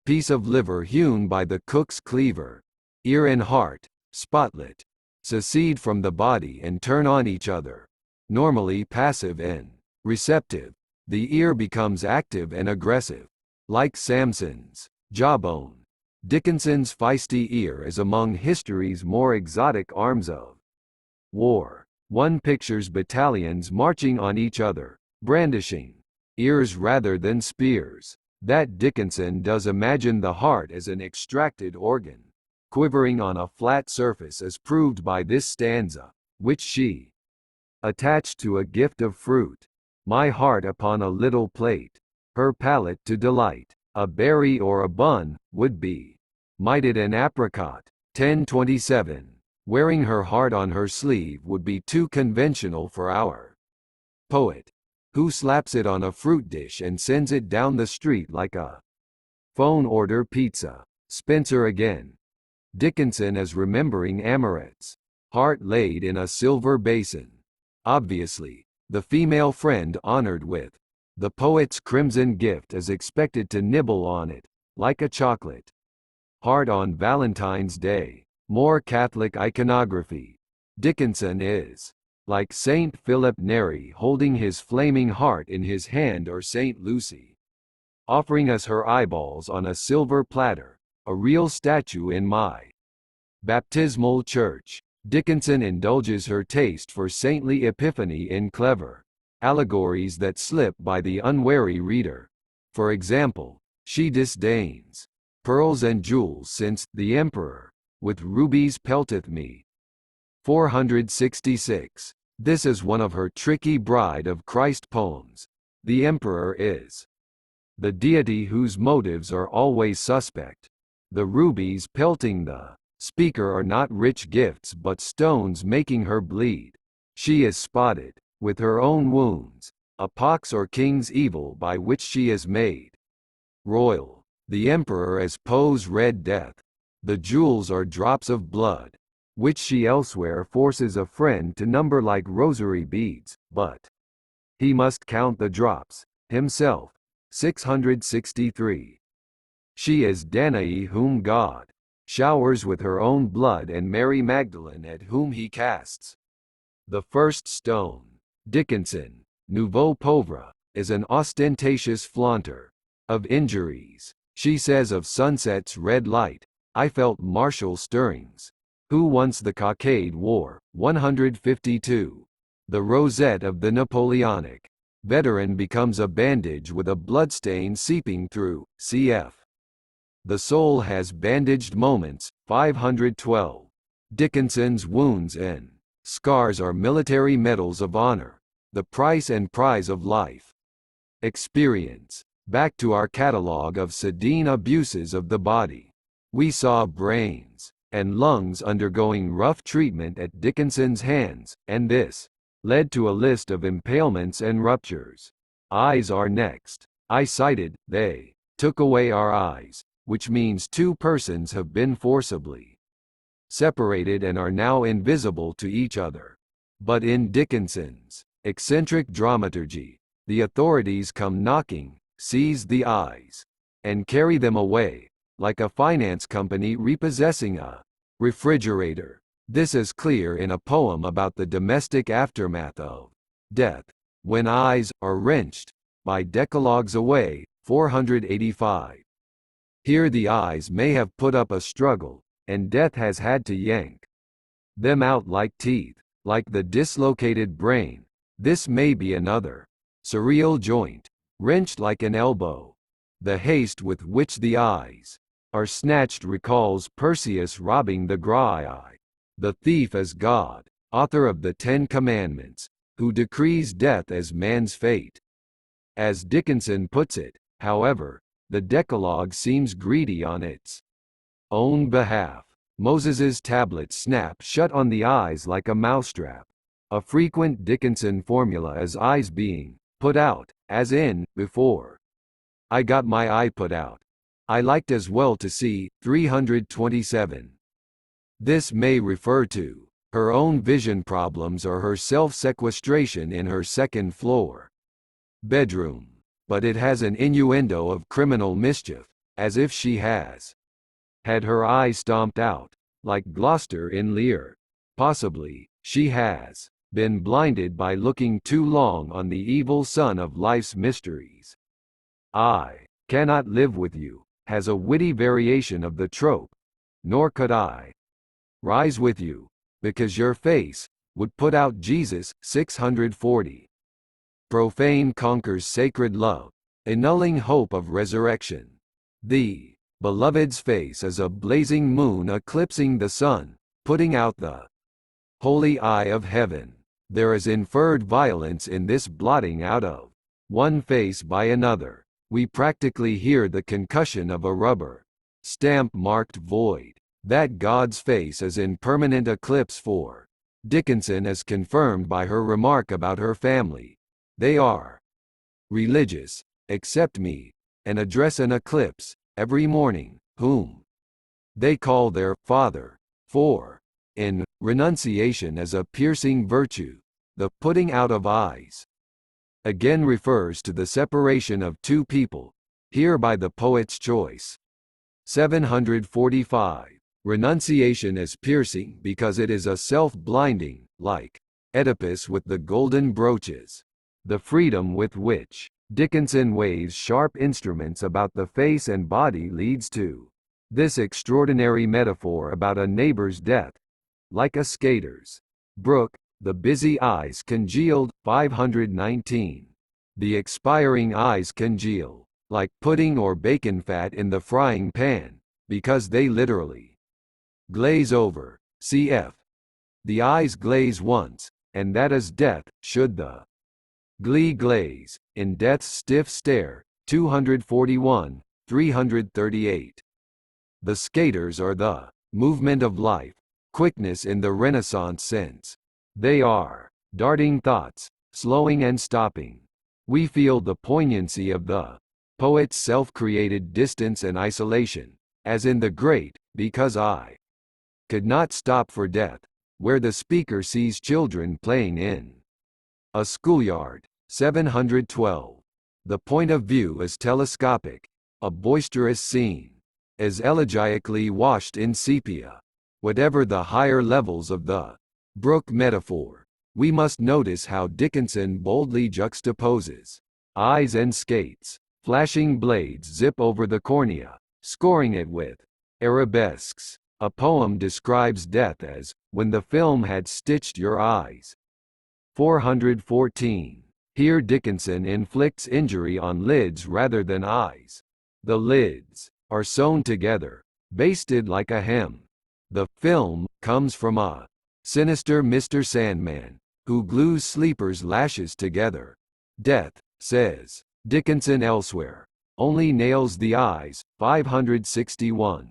S1: piece of liver hewn by the cook's cleaver. Ear and heart, spotlit, secede from the body and turn on each other. Normally passive and receptive, the ear becomes active and aggressive. Like Samson's jawbone, Dickinson's feisty ear is among history's more exotic arms of war. One pictures battalions marching on each other, brandishing ears rather than spears. That Dickinson does imagine the heart as an extracted organ, quivering on a flat surface as proved by this stanza, which she attached to a gift of fruit. My heart upon a little plate, her palate to delight, a berry or a bun, would be. Might it an apricot? 1027. Wearing her heart on her sleeve would be too conventional for our poet, who slaps it on a fruit dish and sends it down the street like a phone order pizza. Spencer again. Dickinson is remembering Amoret's heart laid in a silver basin. Obviously, the female friend honored with the poet's crimson gift is expected to nibble on it, like a chocolate heart on Valentine's Day. More Catholic iconography. Dickinson is like Saint Philip Neri holding his flaming heart in his hand, or Saint Lucy offering us her eyeballs on a silver platter, a real statue in my baptismal church. Dickinson indulges her taste for saintly epiphany in clever allegories that slip by the unwary reader. For example, she disdains pearls and jewels since the emperor with rubies pelteth me. 466. This is one of her tricky Bride of Christ poems. The emperor is the deity whose motives are always suspect. The rubies pelting the speaker are not rich gifts but stones making her bleed. She is spotted with her own wounds, a pox or king's evil by which she is made royal. The emperor as Poe's Red Death. The jewels are drops of blood, which she elsewhere forces a friend to number like rosary beads, but he must count the drops himself. 663. She is Danae whom God showers with her own blood and Mary Magdalene at whom he casts the first stone. Dickinson, Nouveau Pauvre, is an ostentatious flaunter of injuries. She says of sunset's red light, I felt martial stirrings. Who once the cockade wore. 152. The rosette of the Napoleonic veteran becomes a bandage with a bloodstain seeping through. Cf. The soul has bandaged moments. 512. Dickinson's wounds and scars are military medals of honor, the price and prize of life. Experience. Back to our catalogue of sedine abuses of the body. We saw brains and lungs undergoing rough treatment at Dickinson's hands, and this led to a list of impalements and ruptures. Eyes are next. I cited, they took away our eyes, which means two persons have been forcibly separated and are now invisible to each other. But in Dickinson's eccentric dramaturgy, the authorities come knocking, seize the eyes, and carry them away, like a finance company repossessing a refrigerator. This is clear in a poem about the domestic aftermath of death, when eyes are wrenched by decalogues away. 485. Here the eyes may have put up a struggle, and death has had to yank them out like teeth, like the dislocated brain. This may be another surreal joint, wrenched like an elbow. The haste with which the eyes are snatched recalls Perseus robbing the Graii. The thief is God, author of the Ten Commandments, who decrees death as man's fate. As Dickinson puts it, however, the Decalogue seems greedy on its own behalf. Moses's tablets snap shut on the eyes like a mousetrap. A frequent Dickinson formula is eyes being put out, as in, before I got my eye put out, I liked as well to see. 327. This may refer to her own vision problems or her self-sequestration in her second-floor bedroom, but it has an innuendo of criminal mischief, as if she has had her eye stomped out, like Gloucester in Lear. Possibly, she has been blinded by looking too long on the evil son of life's mysteries. I cannot live with you has a witty variation of the trope, nor could I rise with you, because your face would put out Jesus. 640. Profane conquers sacred love, annulling hope of resurrection. The beloved's face is a blazing moon eclipsing the sun, putting out the holy eye of heaven. There is inferred violence in this blotting out of one face by another. We practically hear the concussion of a rubber stamp-marked void. That God's face is in permanent eclipse for Dickinson is confirmed by her remark about her family. They are religious, except me, and address an eclipse every morning, whom they call their Father. 4. In renunciation as a piercing virtue, the putting out of eyes again refers to the separation of two people, here by the poet's choice. 745. Renunciation is piercing because it is a self-blinding, like Oedipus with the golden brooches. The freedom with which Dickinson waves sharp instruments about the face and body leads to this extraordinary metaphor about a neighbor's death. Like a skater's brook, the busy eyes congealed. 519. The expiring eyes congeal, like pudding or bacon fat in the frying pan, because they literally glaze over. Cf. The eyes glaze once, and that is death. Should the glee glaze, in death's stiff stare, 241, 338. The skaters are the movement of life, quickness in the Renaissance sense. They are darting thoughts, slowing and stopping. We feel the poignancy of the poet's self-created distance and isolation, as in the great Because I Could Not Stop for Death, where the speaker sees children playing in a schoolyard. 712. The point of view is telescopic, a boisterous scene is elegically washed in sepia. Whatever the higher levels of the brook metaphor, we must notice how Dickinson boldly juxtaposes eyes and skates. Flashing blades zip over the cornea, scoring it with arabesques. A poem describes death as, when the film had stitched your eyes. 414. Here Dickinson inflicts injury on lids rather than eyes. The lids are sewn together, basted like a hem. The film comes from a sinister Mr. Sandman, who glues sleepers' lashes together. Death, says Dickinson elsewhere, only nails the eyes. 561.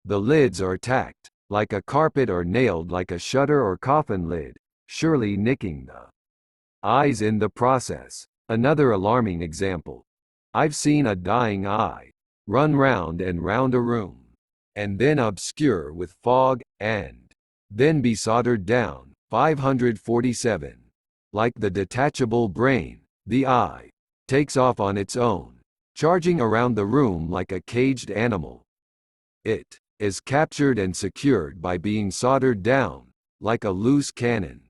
S1: The lids are tacked like a carpet or nailed like a shutter or coffin lid, surely nicking the eyes in the process. Another alarming example. I've seen a dying eye run round and round a room, and then obscure with fog, and then be soldered down. 547. Like the detachable brain, the eye takes off on its own, charging around the room like a caged animal. It is captured and secured by being soldered down, like a loose cannon.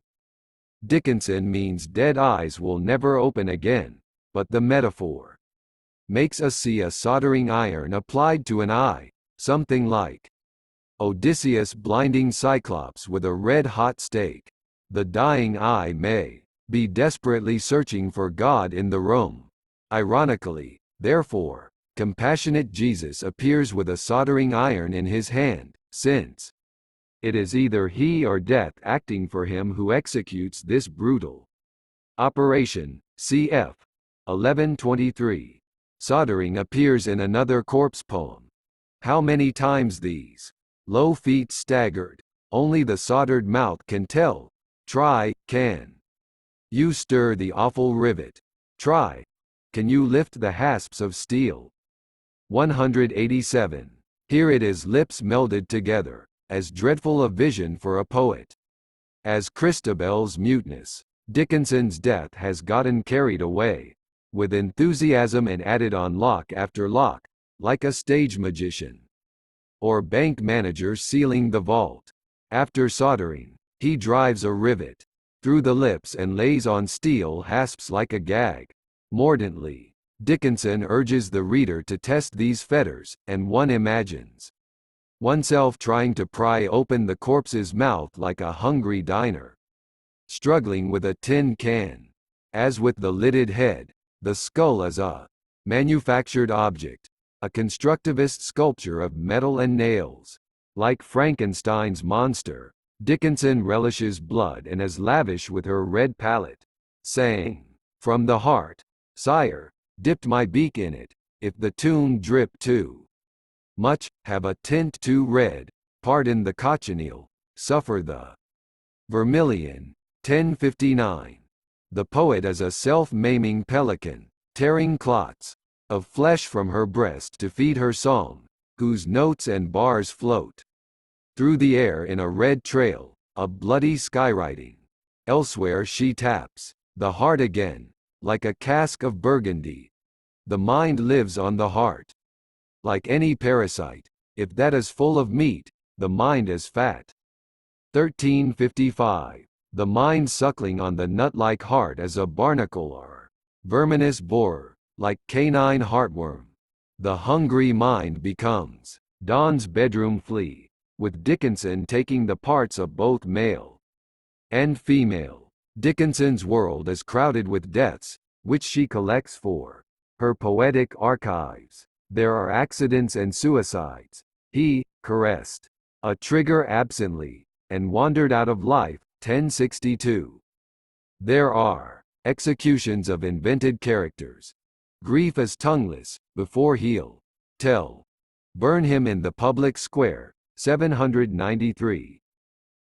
S1: Dickinson means dead eyes will never open again, but the metaphor makes us see a soldering iron applied to an eye, something like Odysseus blinding Cyclops with a red-hot stake. The dying eye may be desperately searching for God in the room. Ironically, therefore, compassionate Jesus appears with a soldering iron in his hand, since it is either he or death acting for him who executes this brutal operation. Cf. 1123. Soldering appears in another corpse poem. How many times these low feet staggered, only the soldered mouth can tell. Try, can you stir the awful rivet? Try, can you lift the hasps of steel? 187. Here it is, lips melded together, as dreadful a vision for a poet as Christabel's muteness. Dickinson's death has gotten carried away with enthusiasm and added on lock after lock, like a stage magician or bank manager sealing the vault. After soldering, he drives a rivet through the lips and lays on steel hasps like a gag. Mordantly, Dickinson urges the reader to test these fetters, and one imagines oneself trying to pry open the corpse's mouth like a hungry diner, struggling with a tin can. As with the lidded head, the skull is a manufactured object, a constructivist sculpture of metal and nails. Like Frankenstein's monster, Dickinson relishes blood and is lavish with her red palette, saying, "From the heart, sire, dipped my beak in it, if the tune drip too much, have a tint too red, pardon the cochineal, suffer the vermilion." 1059. The poet is a self-maiming pelican, tearing clots of flesh from her breast to feed her song, whose notes and bars float through the air in a red trail of bloody skywriting. Elsewhere she taps the heart again, like a cask of Burgundy. The mind lives on the heart. Like any parasite, if that is full of meat, the mind is fat. 1355. The mind suckling on the nut-like heart as a barnacle or verminous borer, like canine heartworm. The hungry mind becomes Don's bedroom flea, with Dickinson taking the parts of both male and female. Dickinson's world is crowded with deaths, which she collects for her poetic archives. There are accidents and suicides. He caressed a trigger absently and wandered out of life. 1062. There are executions of invented characters. Grief is tongueless, before he'll tell. Burn him in the public square. 793.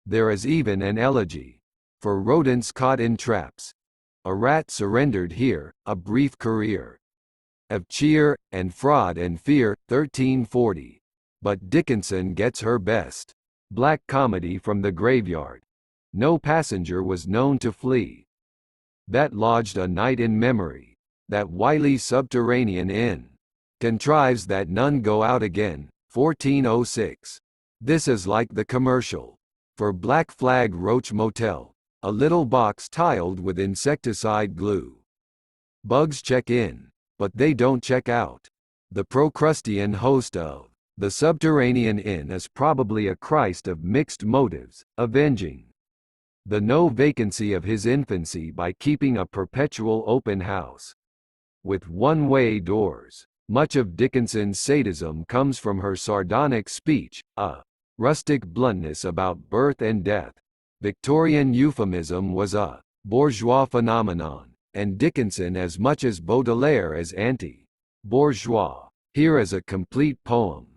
S1: There is even an elegy for rodents caught in traps. A rat surrendered here, a brief career of cheer, and fraud and fear. 1340. But Dickinson gets her best black comedy from the graveyard. No passenger was known to flee. That lodged a night in memory. That wily subterranean inn contrives that none go out again. 1406. This is like the commercial for Black Flag Roach Motel, a little box tiled with insecticide glue. Bugs check in, but they don't check out. The Procrustean host of the subterranean inn is probably a Christ of mixed motives, avenging the no vacancy of his infancy by keeping a perpetual open house with one-way doors. Much of Dickinson's sadism comes from her sardonic speech, a rustic bluntness about birth and death. Victorian euphemism was a bourgeois phenomenon, and Dickinson as much as Baudelaire as anti-bourgeois. Here is a complete poem.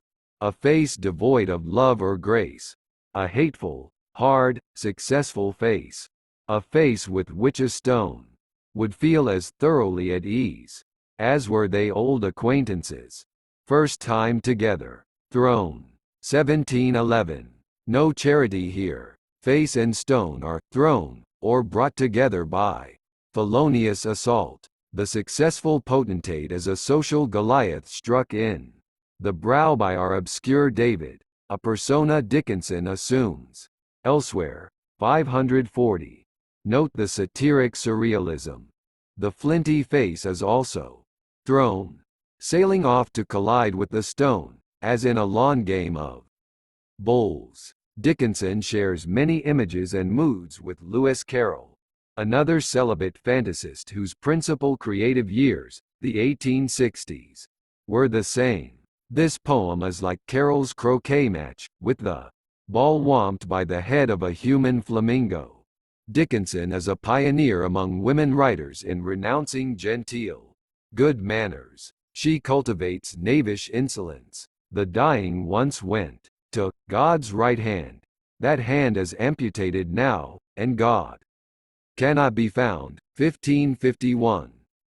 S1: A face devoid of love or grace. A hateful, hard, successful face. A face with which a stone would feel as thoroughly at ease as were they old acquaintances. First time together. Throne. 1711. No charity here. Face and stone are thrown, or brought together by felonious assault. The successful potentate as a social Goliath struck in the brow by our obscure David, a persona Dickinson assumes. Elsewhere. 540. Note the satiric surrealism. The flinty face is also thrown, sailing off to collide with the stone, as in a lawn game of bowls. Dickinson shares many images and moods with Lewis Carroll, another celibate fantasist whose principal creative years, the 1860s, were the same. This poem is like Carroll's croquet match, with the ball whomped by the head of a human flamingo. Dickinson is a pioneer among women writers in renouncing genteel good manners. She cultivates knavish insolence. The dying once went to God's right hand. That hand is amputated now, and God cannot be found. 1551.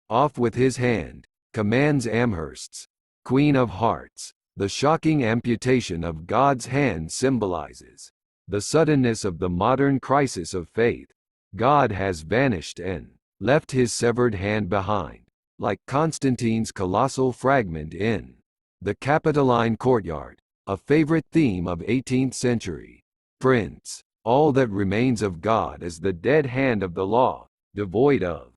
S1: Off with his hand, commands Amherst's Queen of Hearts. The shocking amputation of God's hand symbolizes the suddenness of the modern crisis of faith. God has vanished and left his severed hand behind, like Constantine's colossal fragment in the Capitoline courtyard, a favorite theme of 18th century prints. All that remains of God is the dead hand of the law, devoid of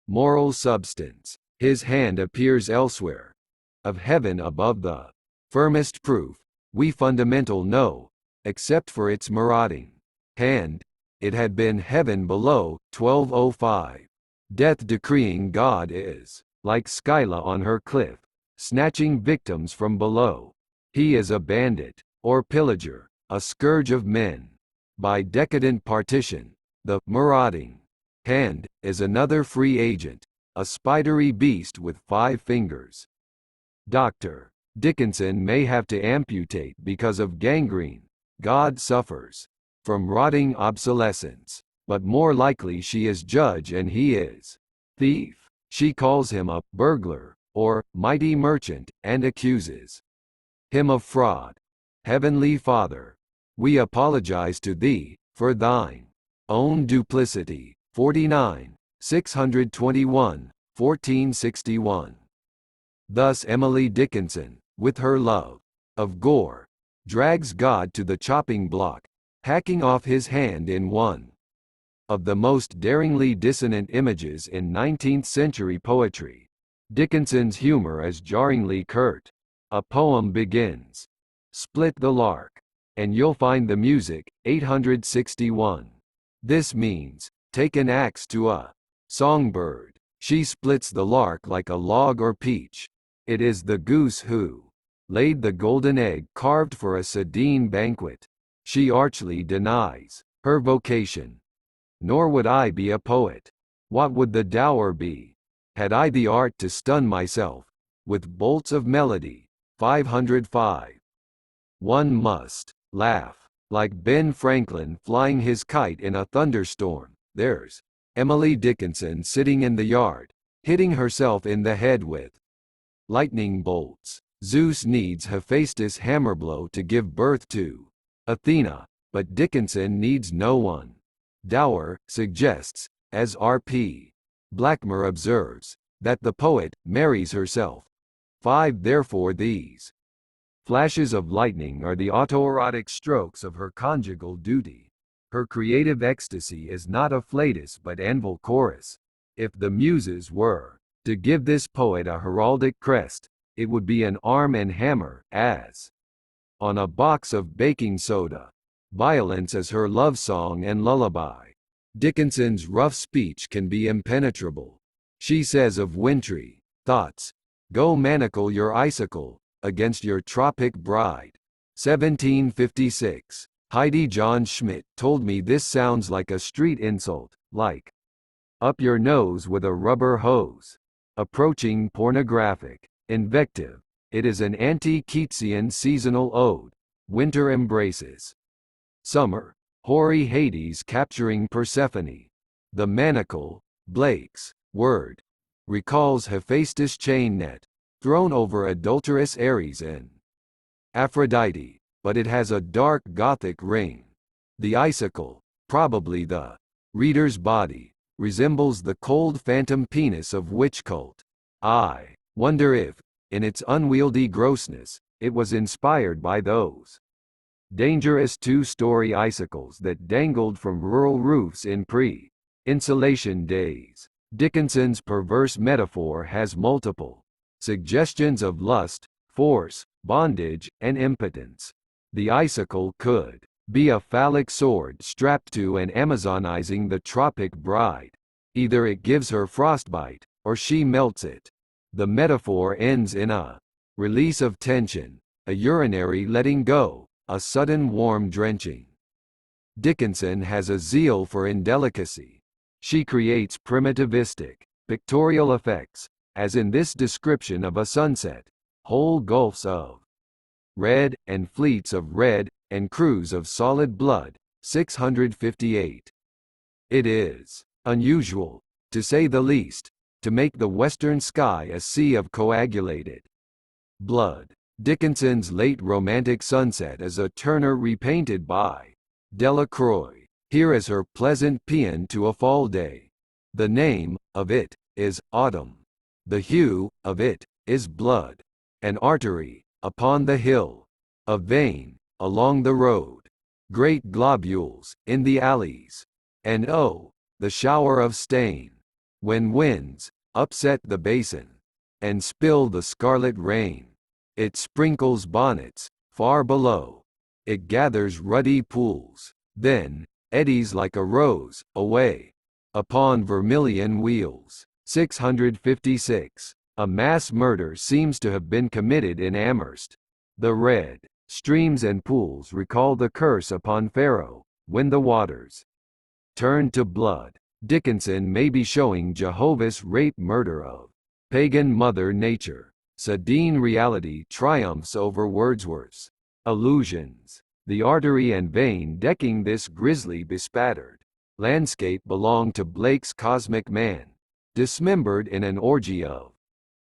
S1: moral substance. His hand appears elsewhere, of heaven above the firmest proof we fundamental know, except for its marauding hand. It had been heaven below. 1205. Death decreeing God is like Scylla on her cliff, snatching victims from below. He is a bandit, or pillager, a scourge of men. By decadent partition, the marauding hand is another free agent, a spidery beast with 5 fingers. Dr. Dickinson may have to amputate because of gangrene. God suffers from rotting obsolescence, but more likely she is judge and he is thief. She calls him a burglar, or mighty merchant, and accuses him of fraud. Heavenly Father, we apologize to thee for thine own duplicity. 49, 621, 1461. Thus Emily Dickinson, with her love of gore, drags God to the chopping block, hacking off his hand in one of the most daringly dissonant images in 19th-century poetry. Dickinson's humor is jarringly curt. A poem begins, "Split the lark, and you'll find the music." 861. This means, take an axe to a songbird. She splits the lark like a log or peach. It is the goose who laid the golden egg carved for a sardine banquet. She archly denies her vocation. Nor would I be a poet. What would the dower be? Had I the art to stun myself with bolts of melody. 505. One must laugh. Like Ben Franklin flying his kite in a thunderstorm, there's Emily Dickinson sitting in the yard, hitting herself in the head with lightning bolts. Zeus needs Hephaestus' hammer blow to give birth to Athena, but Dickinson needs no one. Dower suggests, as R.P. Blackmer observes, that the poet marries herself. 5. Therefore these flashes of lightning are the autoerotic strokes of her conjugal duty. Her creative ecstasy is not a flatus but anvil chorus. If the muses were to give this poet a heraldic crest, it would be an arm and hammer, as on a box of baking soda. Violence as her love song and lullaby. Dickinson's rough speech can be impenetrable. She says of wintry thoughts, "Go manacle your icicle against your tropic bride." 1756. Heidi John Schmidt told me this sounds like a street insult, like up your nose with a rubber hose. Approaching pornographic invective. It is an anti-Keatsian seasonal ode. Winter embraces summer. Hoary Hades capturing Persephone. The manacle, Blake's word, recalls Hephaestus' chain net, thrown over adulterous Ares in Aphrodite, but it has a dark Gothic ring. The icicle, probably the reader's body, resembles the cold phantom penis of witch cult. I wonder if, in its unwieldy grossness, it was inspired by those dangerous two-story icicles that dangled from rural roofs in pre-insulation days. Dickinson's perverse metaphor has multiple suggestions of lust, force, bondage, and impotence. The icicle could be a phallic sword strapped to and Amazonizing the tropic bride. Either it gives her frostbite, or she melts it. The metaphor ends in a release of tension, a urinary letting go, a sudden warm drenching. Dickinson has a zeal for indelicacy. She creates primitivistic, pictorial effects, as in this description of a sunset, whole gulfs of red, and fleets of red, and crews of solid blood. 658. It is unusual, to say the least, to make the western sky a sea of coagulated blood. Dickinson's late romantic sunset is a Turner repainted by Delacroix. Here is her pleasant paean to a fall day. The name of it is autumn. The hue of it is blood. An artery upon the hill, a vein along the road, great globules in the alleys, and oh, the shower of stain, when winds upset the basin and spill the scarlet rain. It sprinkles bonnets, far below. It gathers ruddy pools, then eddies like a rose, away upon vermilion wheels. 656. A mass murder seems to have been committed in Amherst. The red streams and pools recall the curse upon Pharaoh, when the waters turned to blood. Dickinson may be showing Jehovah's rape murder of pagan Mother Nature. Sardine reality triumphs over Wordsworth's allusions. The artery and vein decking this grisly bespattered landscape belong to Blake's cosmic man, dismembered in an orgy of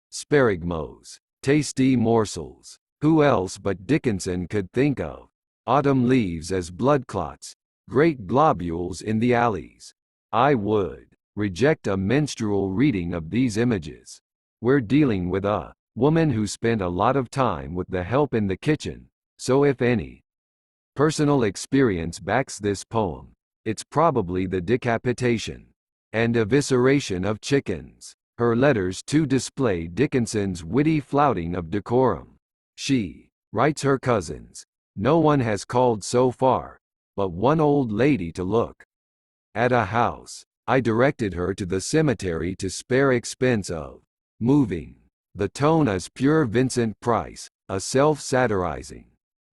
S1: sparagmos, tasty morsels. Who else but Dickinson could think of autumn leaves as blood clots, great globules in the alleys? I would reject a menstrual reading of these images. We're dealing with a woman who spent a lot of time with the help in the kitchen, so if any personal experience backs this poem, it's probably the decapitation and evisceration of chickens. Her letters too display Dickinson's witty flouting of decorum. She writes her cousins, "No one has called so far, but one old lady to look at a house. I directed her to the cemetery to spare expense of moving." The tone is pure Vincent Price, a self-satirizing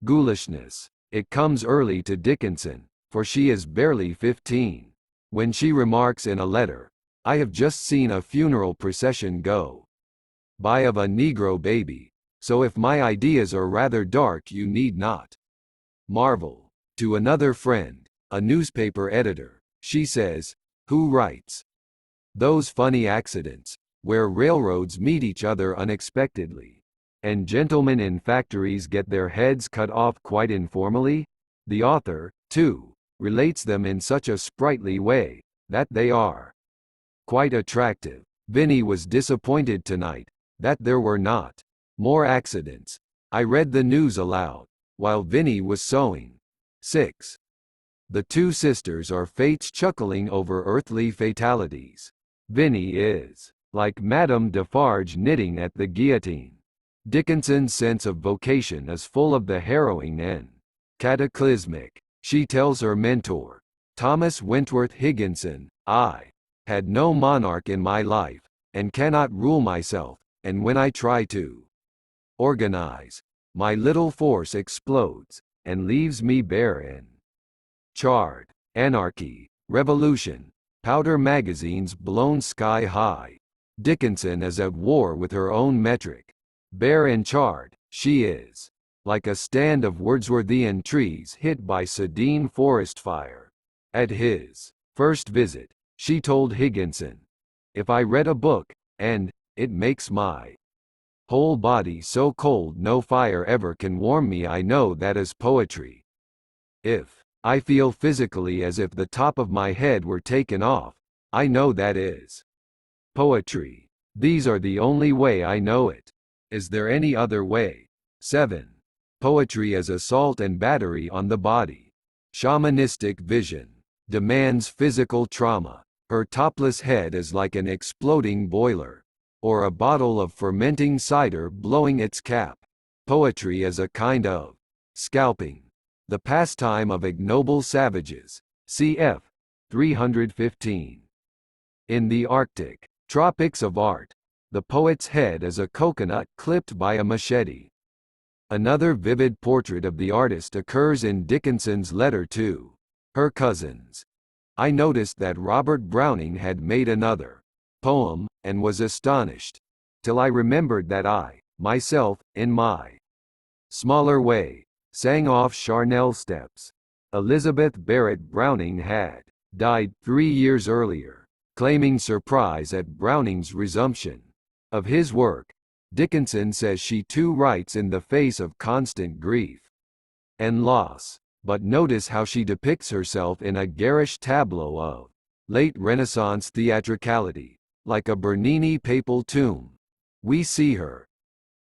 S1: ghoulishness. It comes early to Dickinson, for she is barely 15. When she remarks in a letter, I have just seen a funeral procession go by of a Negro baby, so if my ideas are rather dark you need not marvel. To another friend, a newspaper editor, she says, who writes those funny accidents, where railroads meet each other unexpectedly, and gentlemen in factories get their heads cut off quite informally, the author, too, relates them in such a sprightly way, that they are quite attractive. Vinny was disappointed tonight, that there were not more accidents. I read the news aloud, while Vinny was sewing. 6. The two sisters are fates chuckling over earthly fatalities. Vinny is like Madame Defarge knitting at the guillotine. Dickinson's sense of vocation is full of the harrowing and cataclysmic. She tells her mentor, Thomas Wentworth Higginson, I had no monarch in my life, and cannot rule myself, and when I try to organize, my little force explodes, and leaves me bare and charred. Anarchy, revolution, powder magazines blown sky high. Dickinson is at war with her own metric. Bare and charred, she is like a stand of Wordsworthian trees hit by sudden forest fire. At his first visit, she told Higginson, if I read a book, and it makes my whole body so cold no fire ever can warm me, I know that is poetry. If I feel physically as if the top of my head were taken off, I know that is poetry. These are the only way I know it. Is there any other way? 7. Poetry as assault and battery on the body. Shamanistic vision demands physical trauma. Her topless head is like an exploding boiler, or a bottle of fermenting cider blowing its cap. Poetry as a kind of scalping, the pastime of ignoble savages. Cf. 315. In the Arctic tropics of art, the poet's head is a coconut clipped by a machete. Another vivid portrait of the artist occurs in Dickinson's letter to her cousins. I noticed that Robert Browning had made another poem, and was astonished, till I remembered that I, myself, in my smaller way, sang off charnel steps. Elizabeth Barrett Browning had died 3 years earlier, claiming surprise at Browning's resumption of his work. Dickinson says she too writes in the face of constant grief and loss, but notice how she depicts herself in a garish tableau of late Renaissance theatricality, like a Bernini papal tomb. We see her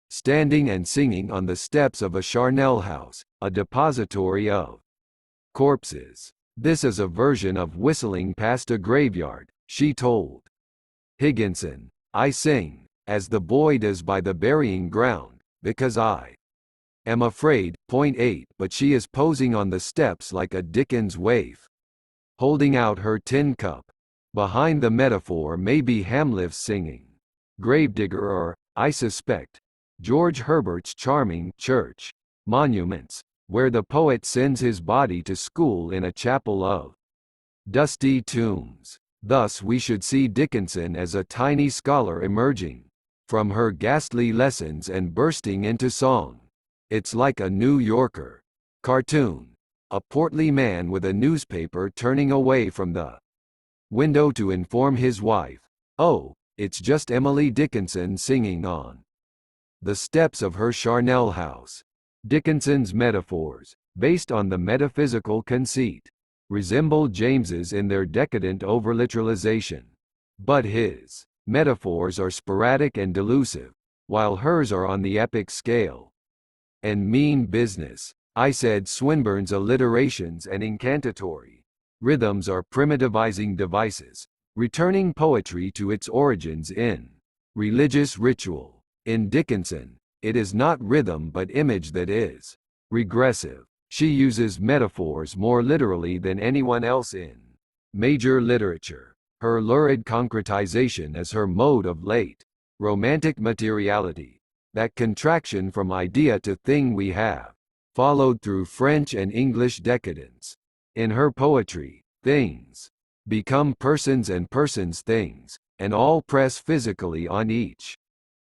S1: standing and singing on the steps of a charnel house, a depository of corpses. This is a version of whistling past a graveyard, she told Higginson. I sing, as the boy does by the burying ground, because I am afraid. Point 8. But she is posing on the steps like a Dickens waif, holding out her tin cup. Behind the metaphor may be Hamlet's singing gravedigger or, I suspect, George Herbert's charming church monuments, where the poet sends his body to school in a chapel of dusty tombs. Thus we should see Dickinson as a tiny scholar emerging from her ghastly lessons and bursting into song. It's like a New Yorker cartoon, a portly man with a newspaper turning away from the window to inform his wife, oh, it's just Emily Dickinson singing on the steps of her charnel house. Dickinson's metaphors, based on the metaphysical conceit, resemble James's in their decadent overliteralization. But his metaphors are sporadic and delusive, while hers are on the epic scale. And mean business. I said Swinburne's alliterations and incantatory rhythms are primitivizing devices, returning poetry to its origins in religious ritual. In Dickinson, it is not rhythm but image that is regressive. She uses metaphors more literally than anyone else in major literature. Her lurid concretization is her mode of late romantic materiality, that contraction from idea to thing we have followed through French and English decadence. In her poetry, things become persons and persons things, and all press physically on each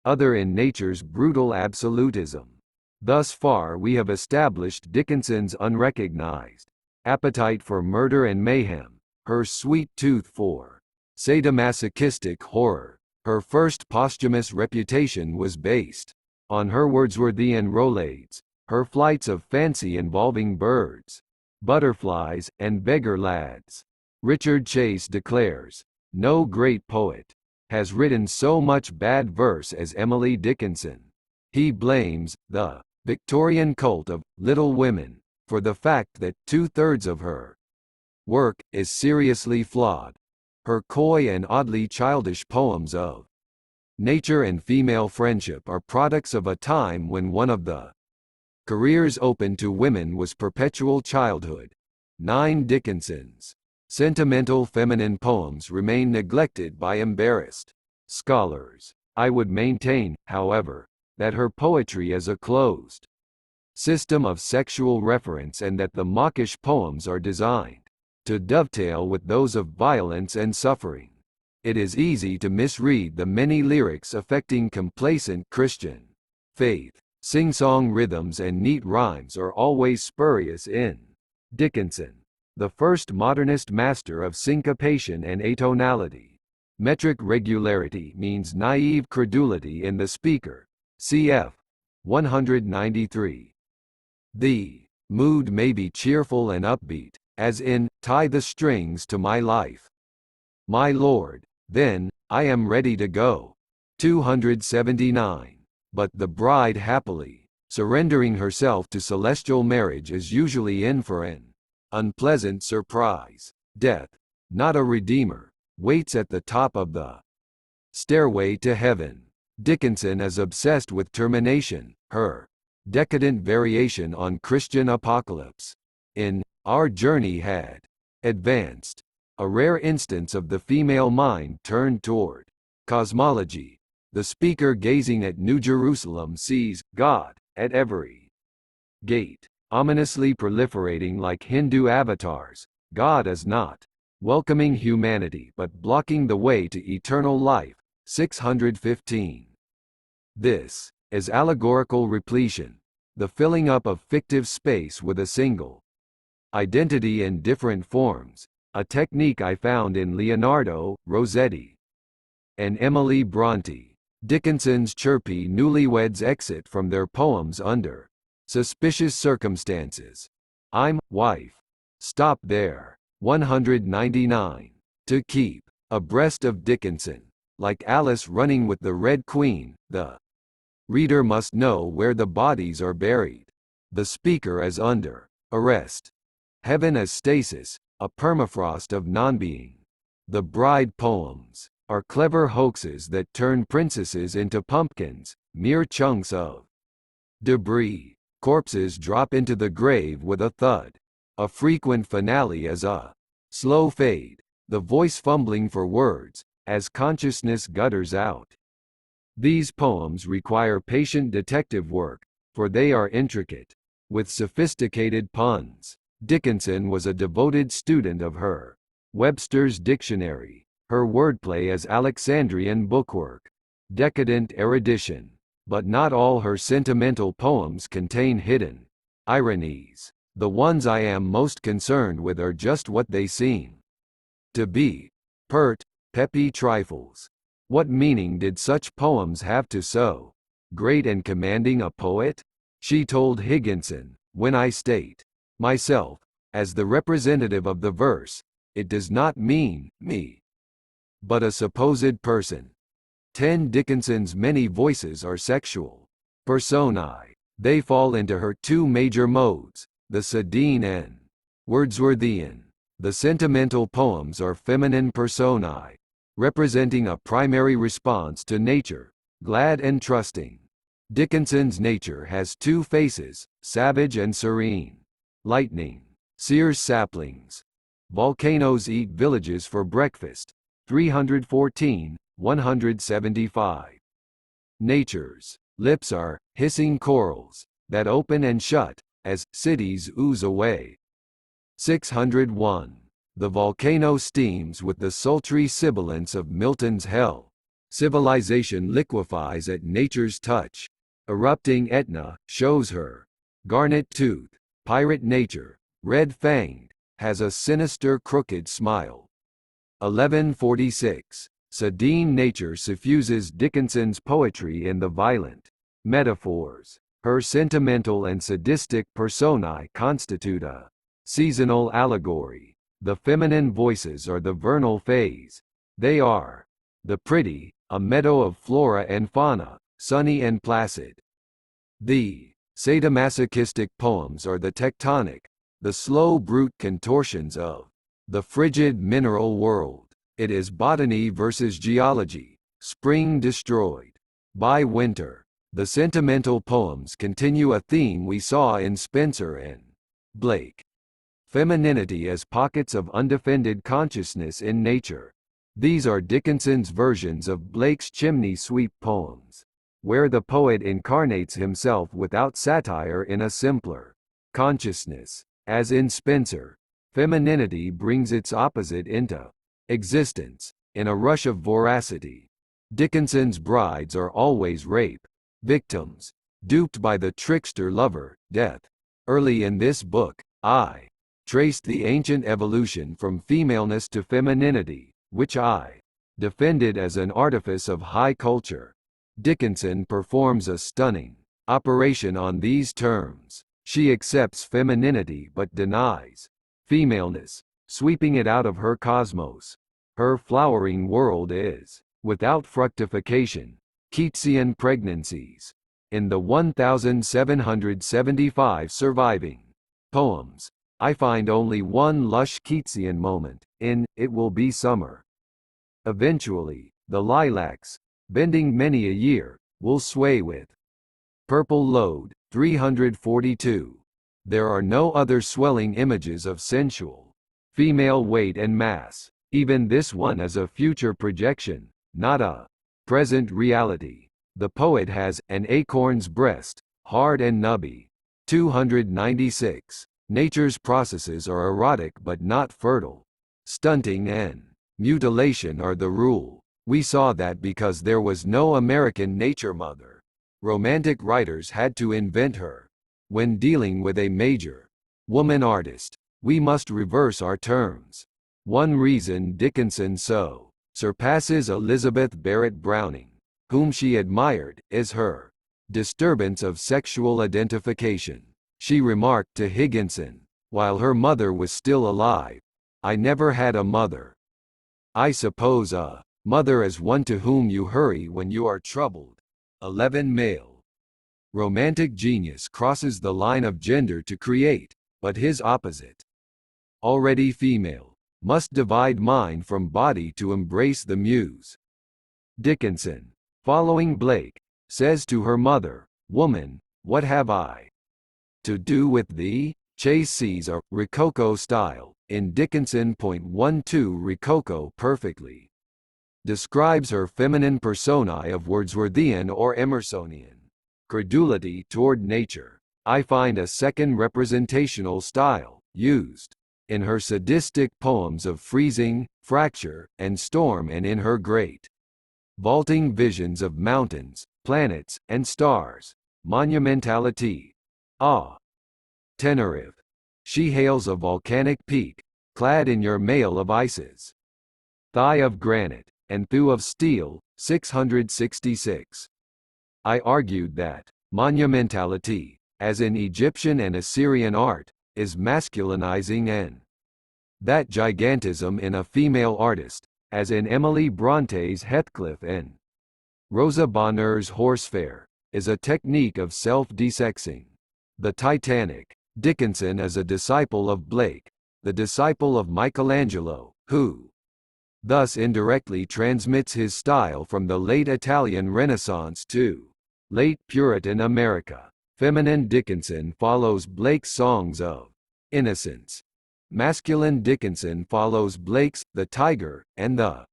S1: other in nature's brutal absolutism. Thus far we have established Dickinson's unrecognized appetite for murder and mayhem, her sweet tooth for sadomasochistic horror. Her first posthumous reputation was based on her Wordsworthian roulades, her flights of fancy involving birds, butterflies, and beggar lads. Richard Chase declares, "No great poet has written so much bad verse as Emily Dickinson." He blames the Victorian cult of Little Women for the fact that 2/3 of her work is seriously flawed. Her coy and oddly childish poems of nature and female friendship are products of a time when one of the careers open to women was perpetual childhood. 9. Dickinson's sentimental feminine poems remain neglected by embarrassed scholars. I would maintain, however, that her poetry is a closed system of sexual reference and that the mawkish poems are designed to dovetail with those of violence and suffering. It is easy to misread the many lyrics affecting complacent Christian faith. Sing-song rhythms and neat rhymes are always spurious in Dickinson, the first modernist master of syncopation and atonality. Metric regularity means naive credulity in the speaker. Cf. 193. The mood may be cheerful and upbeat, as in, "Tie the strings to my life, my lord, then, I am ready to go." 279. But the bride happily surrendering herself to celestial marriage is usually in for an unpleasant surprise. Death, not a redeemer, waits at the top of the stairway to heaven. Dickinson is obsessed with termination, her decadent variation on Christian apocalypse. In Our Journey had advanced, a rare instance of the female mind turned toward cosmology. The speaker gazing at New Jerusalem sees God at every gate, ominously proliferating like Hindu avatars. God is not welcoming humanity but blocking the way to eternal life. 615. This is allegorical repletion, the filling up of fictive space with a single identity in different forms, a technique I found in Leonardo, Rossetti, and Emily Bronte. Dickinson's chirpy newlyweds exit from their poems under suspicious circumstances. I'm wife. Stop there. 199. To keep abreast of Dickinson, like Alice running with the Red Queen, the reader must know where the bodies are buried. The speaker is under arrest. Heaven as stasis, a permafrost of non-being. The bride poems are clever hoaxes that turn princesses into pumpkins, mere chunks of debris. Corpses drop into the grave with a thud. A frequent finale is a slow fade, the voice fumbling for words, as consciousness gutters out. These poems require patient detective work, for they are intricate, with sophisticated puns. Dickinson was a devoted student of her Webster's Dictionary. Her wordplay is Alexandrian bookwork, decadent erudition. But not all her sentimental poems contain hidden ironies. The ones I am most concerned with are just what they seem to be: pert, peppy trifles. What meaning did such poems have to so great and commanding a poet? She told Higginson, "When I state myself as the representative of the verse, it does not mean me, but a supposed person." 10. Dickinson's many voices are sexual personae. They fall into her two major modes, the Sadine and Wordsworthian. The sentimental poems are feminine personae, representing a primary response to nature, glad and trusting. Dickinson's nature has two faces, savage and serene. Lightning sears saplings. Volcanoes eat villages for breakfast. 314, 175. Nature's lips are hissing corals that open and shut as cities ooze away. 601. The volcano steams with the sultry sibilance of Milton's hell. Civilization liquefies at nature's touch. Erupting Etna shows her garnet tooth. Pirate nature, red-fanged, has a sinister crooked smile. 1146. Sardine nature suffuses Dickinson's poetry in the violent metaphors. Her sentimental and sadistic personae constitute a seasonal allegory. The feminine voices are the vernal phase. They are the pretty, a meadow of flora and fauna, sunny and placid. The sadomasochistic poems are the tectonic, the slow brute contortions of the frigid mineral world. It is botany versus geology, spring destroyed by winter. The sentimental poems continue a theme we saw in Spencer and Blake. Femininity as pockets of undefended consciousness in nature. These are Dickinson's versions of Blake's chimney sweep poems, where the poet incarnates himself without satire in a simpler consciousness. As in Spencer, femininity brings its opposite into existence, in a rush of voracity. Dickinson's brides are always rape victims, duped by the trickster lover, death. Early in this book, I traced the ancient evolution from femaleness to femininity, which I defended as an artifice of high culture. Dickinson performs a stunning operation on these terms. She accepts femininity but denies femaleness, sweeping it out of her cosmos. Her flowering world is without fructification, Keatsian pregnancies. In the 1775 surviving poems, I find only one lush Keatsian moment, in It Will Be Summer. Eventually, the lilacs, bending many a year, will sway with purple load. 342. There are no other swelling images of sensual female weight and mass. Even this one is a future projection, not a present reality. The poet has an acorn's breast, hard and nubby. 296. Nature's processes are erotic but not fertile. Stunting and mutilation are the rule. We saw that because there was no American nature mother. Romantic writers had to invent her. When dealing with a major woman artist, we must reverse our terms. One reason Dickinson so surpasses Elizabeth Barrett Browning, whom she admired, is her disturbance of sexual identification. She remarked to Higginson, while her mother was still alive, "I never had a mother. I suppose a mother is one to whom you hurry when you are troubled." 11 Male. Romantic genius crosses the line of gender to create, but his opposite, already female, must divide mind from body to embrace the muse. Dickinson, following Blake, says to her mother, "Woman, what have I to do with thee?" Chase sees a Rococo style in Dickinson. 12 Rococo perfectly describes her feminine personae of Wordsworthian or Emersonian credulity toward nature. I find a second representational style used in her sadistic poems of freezing, fracture, and storm, and in her great vaulting visions of mountains, planets, and stars. Monumentality. Tenerife. She hails a volcanic peak, clad in your mail of ices. Thigh of granite, and thew of steel. 666. I argued that monumentality, as in Egyptian and Assyrian art, is masculinizing, and that gigantism in a female artist, as in Emily Bronte's Heathcliff and Rosa Bonheur's Horsefair, is a technique of self-desexing. The Titanic. Dickinson is a disciple of Blake, the disciple of Michelangelo, who thus indirectly transmits his style from the late Italian Renaissance to late Puritan America. Feminine Dickinson follows Blake's songs of innocence. Masculine Dickinson follows Blake's The Tiger and the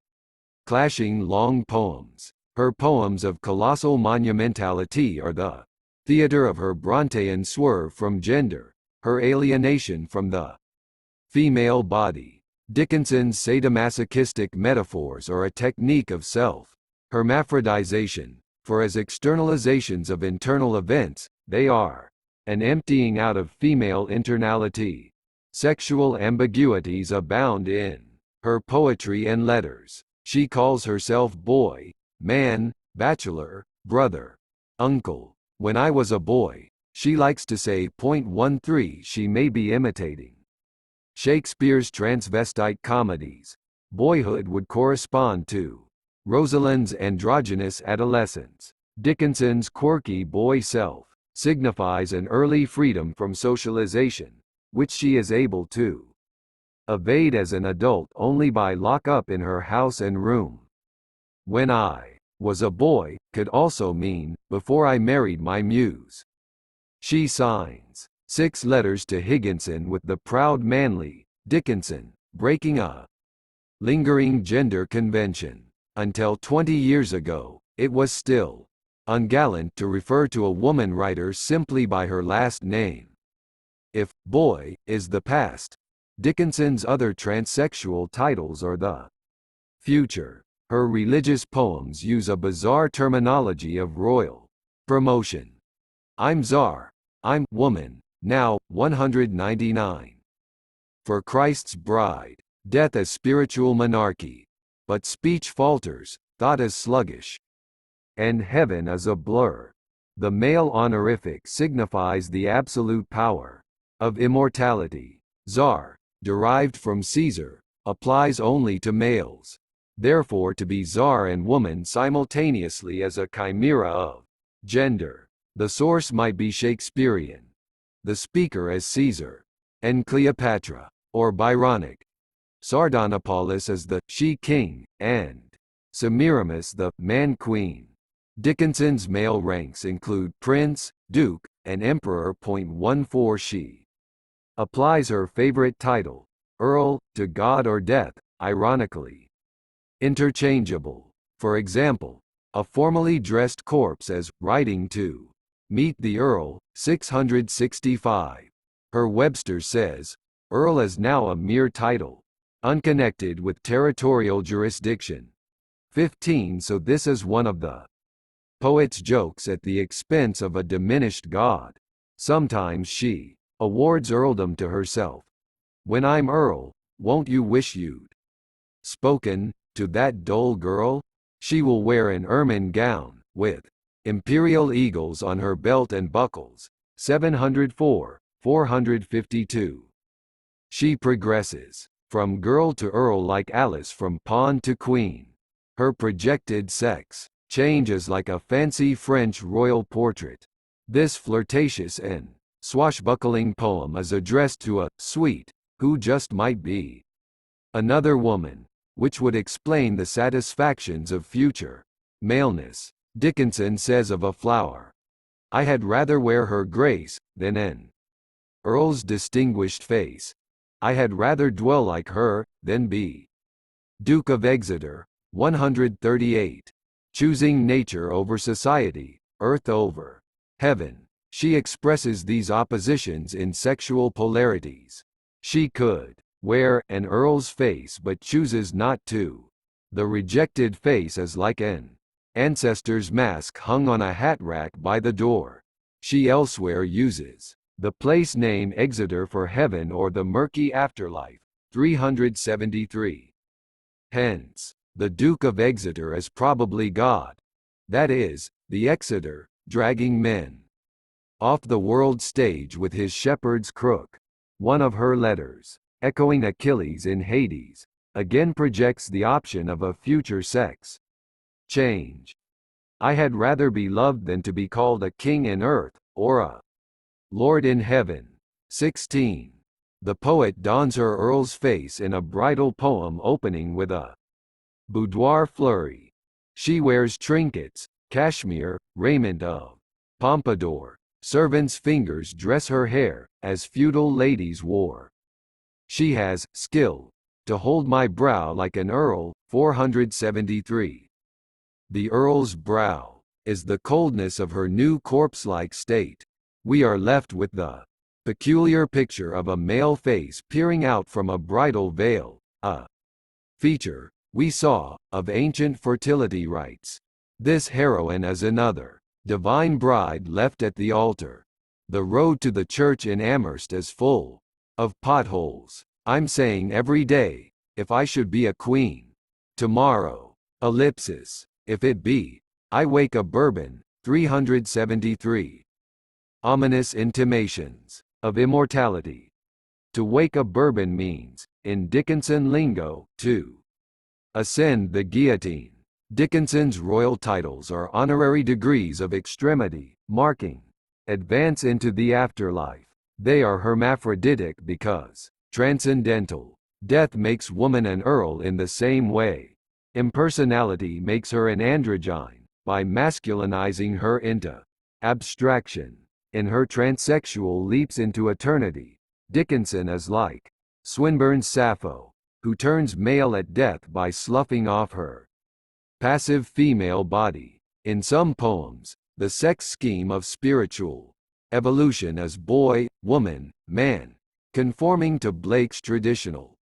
S1: clashing long poems. Her poems of colossal monumentality are the theater of her Brontean swerve from gender, her alienation from the female body. Dickinson's sadomasochistic metaphors are a technique of self-hermaphrodization, for as externalizations of internal events, they are an emptying out of female internality. Sexual ambiguities abound in her poetry and letters. She calls herself boy, man, bachelor, brother, uncle. When I was a boy, she likes to say .13. She may be imitating Shakespeare's transvestite comedies. Boyhood would correspond to Rosalind's androgynous adolescence. Dickinson's quirky boy self signifies an early freedom from socialization, which she is able to evade as an adult only by lock up in her house and room. When I was a boy could also mean before I married my muse. She signs 6 letters to Higginson with the proud manly Dickinson, breaking a lingering gender convention. Until 20 years ago, it was still ungallant to refer to a woman writer simply by her last name. If boy is the past, Dickinson's other transsexual titles are the future. Her religious poems use a bizarre terminology of royal promotion. I'm czar, I'm woman, now 199. For Christ's bride, death as spiritual monarchy, but speech falters, thought is sluggish, and heaven is a blur. The male honorific signifies the absolute power of immortality. Czar, derived from Caesar, applies only to males. Therefore to be czar and woman simultaneously is a chimera of gender. The source might be Shakespearean, the speaker as Caesar, and Cleopatra, or Byronic. Sardanapalus as the she-king, and Semiramis the man-queen. Dickinson's male ranks include prince, duke, and emperor. 14 She applies her favorite title, earl, to God or death, ironically interchangeable. For example, a formally dressed corpse as writing to meet the earl. 665. Her Webster says, earl is now a mere title, unconnected with territorial jurisdiction. 15 So this is one of the poet's jokes at the expense of a diminished god. Sometimes she awards earldom to herself. When I'm earl, won't you wish you'd spoken to that dull girl? She will wear an ermine gown, with imperial eagles on her belt and buckles. 704, 452. She progresses from girl to earl like Alice from pawn to queen. Her projected sex changes like a fancy French royal portrait. This flirtatious and swashbuckling poem is addressed to a sweet who just might be another woman, which would explain the satisfactions of future maleness. Dickinson says of a flower, I had rather wear her grace than an earl's distinguished face. I had rather dwell like her than be Duke of Exeter. 138. Choosing nature over society, earth over heaven. She expresses these oppositions in sexual polarities. She could wear an earl's face but chooses not to. The rejected face is like an ancestor's mask hung on a hat rack by the door. She elsewhere uses the place name Exeter for heaven or the murky afterlife. 373. Hence, the Duke of Exeter is probably God. That is, the Exeter, dragging men off the world stage with his shepherd's crook. One of her letters, echoing Achilles in Hades, again projects the option of a future sex change. I had rather be loved than to be called a king in earth, or a lord in heaven. 16. The poet dons her earl's face in a bridal poem opening with a boudoir flurry. She wears trinkets, cashmere, raiment of pompadour. Servants' fingers dress her hair, as feudal ladies wore. She has skill to hold my brow like an earl. 473. The earl's brow is the coldness of her new corpse-like state. We are left with the peculiar picture of a male face peering out from a bridal veil, A feature, we saw, of ancient fertility rites. This heroine is another divine bride left at the altar. The road to the church in Amherst is full of potholes. I'm saying every day, if I should be a queen. Tomorrow, ellipsis, if it be, I wake a bourbon, 373. Ominous intimations of immortality. To wake a bourbon means, in Dickinson lingo, to ascend the guillotine. Dickinson's royal titles are honorary degrees of extremity, marking advance into the afterlife. They are hermaphroditic because transcendental. Death makes woman an earl in the same way. Impersonality makes her an androgyne, by masculinizing her into abstraction. In her transsexual leaps into eternity, Dickinson is like Swinburne's Sappho, who turns male at death by sloughing off her passive female body. In some poems, the sex scheme of spiritual evolution is boy, woman, man, conforming to Blake's traditional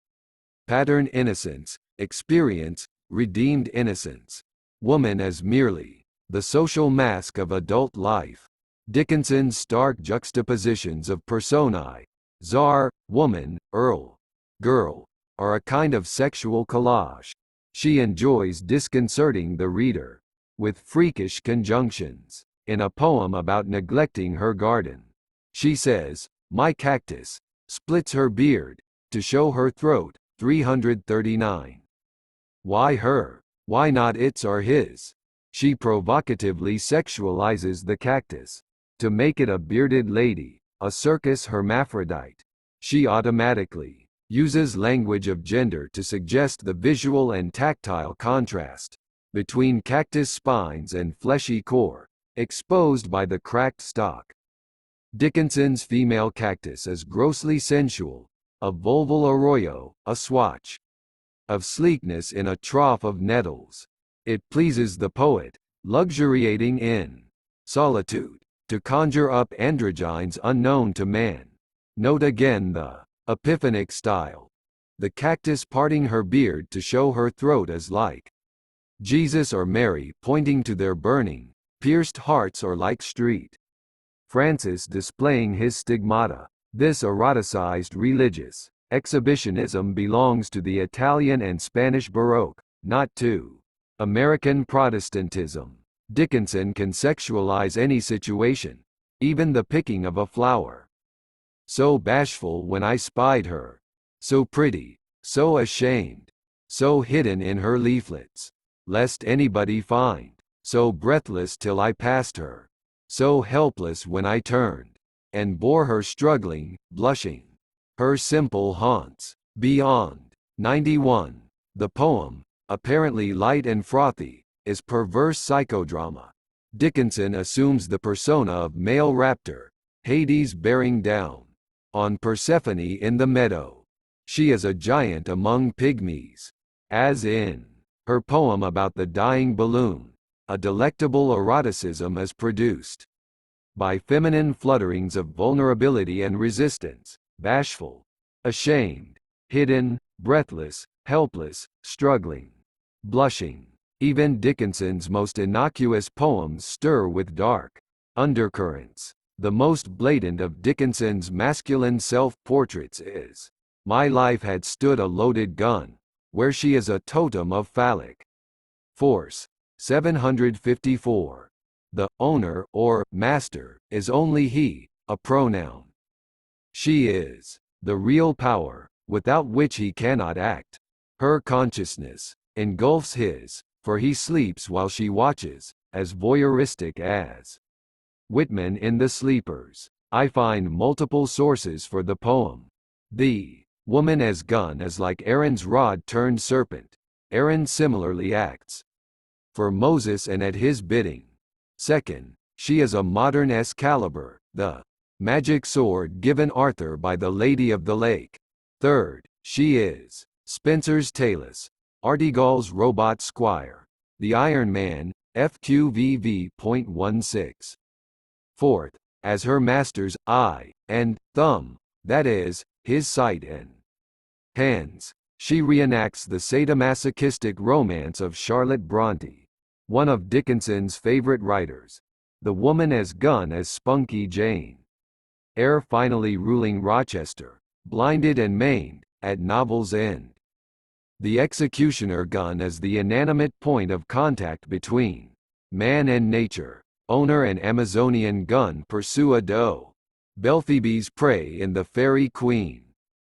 S1: pattern innocence, experience, redeemed innocence. Woman as merely the social mask of adult life. Dickinson's stark juxtapositions of personae, czar, woman, earl, girl, are a kind of sexual collage. She enjoys disconcerting the reader with freakish conjunctions. In a poem about neglecting her garden, she says, "My cactus splits her beard to show her throat." 339. Why her? Why not its or his? She provocatively sexualizes the cactus to make it a bearded lady, a circus hermaphrodite. She automatically uses language of gender to suggest the visual and tactile contrast between cactus spines and fleshy core, exposed by the cracked stalk. Dickinson's female cactus is grossly sensual, a vulval arroyo, a swatch of sleekness in a trough of nettles. It pleases the poet, luxuriating in solitude, to conjure up androgynes unknown to man. Note again the epiphanic style. The cactus parting her beard to show her throat is like Jesus or Mary pointing to their burning, pierced hearts, or like Street Francis displaying his stigmata. This eroticized religious exhibitionism belongs to the Italian and Spanish Baroque, not to American Protestantism. Dickinson can sexualize any situation, even the picking of a flower. So bashful when I spied her, so pretty, so ashamed, so hidden in her leaflets, lest anybody find, so breathless till I passed her, so helpless when I turned, and bore her struggling, blushing, her simple haunts. Beyond. 91. The poem, apparently light and frothy, is perverse psychodrama. Dickinson assumes the persona of male raptor, Hades bearing down on Persephone in the meadow. She is a giant among pygmies. As in her poem about the dying balloon, a delectable eroticism is produced by feminine flutterings of vulnerability and resistance, bashful, ashamed, hidden, breathless, helpless, struggling, blushing. Even Dickinson's most innocuous poems stir with dark undercurrents. The most blatant of Dickinson's masculine self-portraits is My Life Had Stood a Loaded Gun, where she is a totem of phallic force. 754. The owner or master is only he, a pronoun. She is the real power, without which he cannot act. Her consciousness engulfs his, for he sleeps while she watches, as voyeuristic as Whitman in The Sleepers. I find multiple sources for the poem. The woman as gun is like Aaron's rod turned serpent. Aaron similarly acts for Moses and at his bidding. Second, she is a modern Excalibur, the magic sword given Arthur by the Lady of the Lake. Third, she is Spencer's Talus, Artegal's robot squire, the Iron Man, FQVV.16. Fourth, as her master's eye and thumb, that is, his sight and hands, She reenacts the sadomasochistic romance of Charlotte Bronte, one of Dickinson's favorite writers. The woman as gun as Spunky Jane. Eyre finally ruling Rochester, blinded and maimed, at novel's end. The executioner gun as the inanimate point of contact between man and nature. Owner and Amazonian gun pursue a doe. Belphoebe's prey in The Fairy Queen.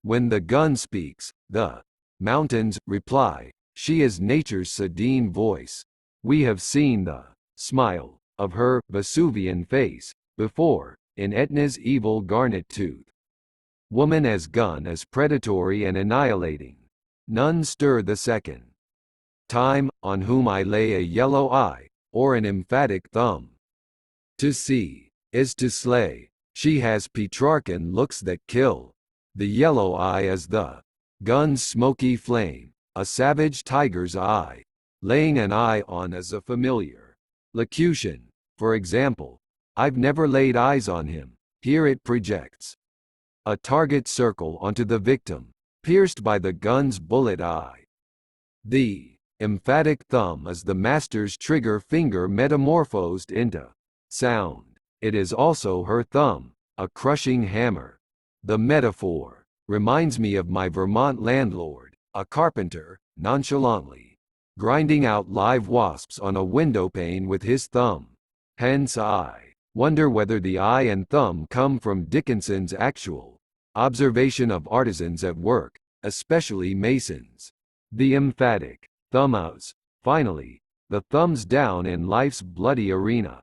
S1: When the gun speaks, the mountains reply. She is nature's sedine voice. We have seen the smile of her Vesuvian face before, in Etna's evil garnet tooth. Woman as gun as predatory and annihilating. None stir the second time, on whom I lay a yellow eye, or an emphatic thumb. To see is to slay. She has Petrarchan looks that kill. The yellow eye is the gun's smoky flame, a savage tiger's eye. Laying an eye on as a familiar locution. For example, I've never laid eyes on him. Here it projects a target circle onto the victim, pierced by the gun's bullet eye. The emphatic thumb is the master's trigger finger metamorphosed into sound. It is also her thumb, a crushing hammer. The metaphor reminds me of my Vermont landlord, a carpenter, nonchalantly grinding out live wasps on a windowpane with his thumb. Hence I wonder whether the eye and thumb come from Dickinson's actual observation of artisans at work, especially masons. The emphatic thumb is, finally, the thumbs down in life's bloody arena.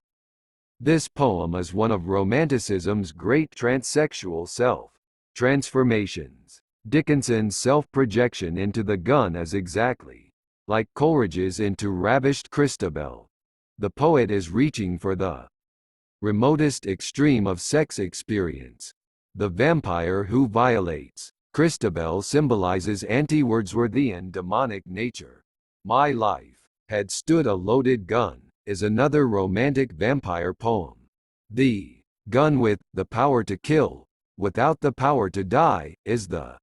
S1: This poem is one of Romanticism's great transsexual self-transformations. Dickinson's self-projection into the gun is exactly like Coleridge's into ravished Christabel. The poet is reaching for the remotest extreme of sex experience. The vampire who violates Christabel symbolizes anti-Wordsworthian demonic nature. My life had stood a loaded gun is another romantic vampire poem. The gun with the power to kill, without the power to die, is the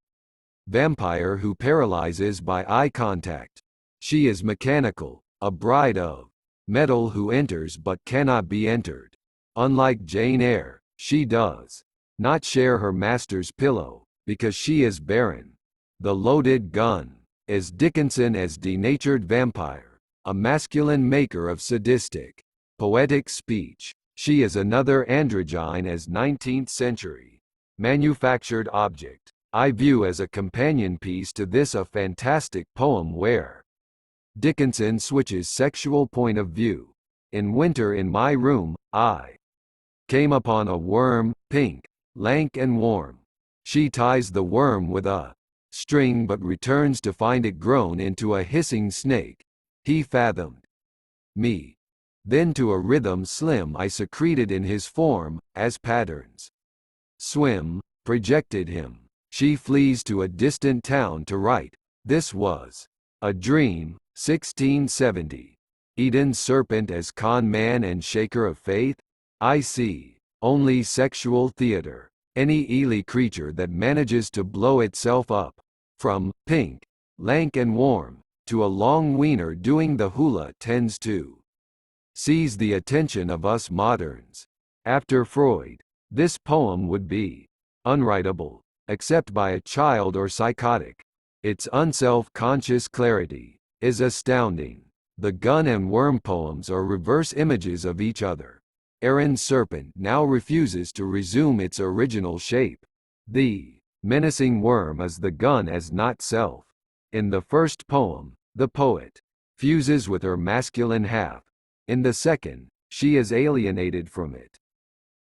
S1: vampire who paralyzes by eye contact. She is mechanical, a bride of metal who enters but cannot be entered. Unlike Jane Eyre, she does not share her master's pillow, because she is barren. The loaded gun is Dickinson as denatured vampire, a masculine maker of sadistic, poetic speech. She is another androgyne as 19th century manufactured object. I view as a companion piece to this a fantastic poem where Dickinson switches sexual point of view. In Winter in My Room, I came upon a worm, pink, lank and warm. She ties the worm with a string but returns to find it grown into a hissing snake. He fathomed me. Then to a rhythm slim I secreted in his form, as patterns swim, projected him. She flees to a distant town to write. This was a dream, 1670. Eden's serpent as con man and shaker of faith? I see only sexual theater. Any Ely creature that manages to blow itself up, from pink, lank and warm, to a long wiener doing the hula tends to seize the attention of us moderns. After Freud, this poem would be unwritable, except by a child or psychotic. Its unself-conscious clarity is astounding. The gun and worm poems are reverse images of each other. Erin's serpent now refuses to resume its original shape. The menacing worm is the gun as not self. In the first poem, the poet fuses with her masculine half. In the second, she is alienated from it.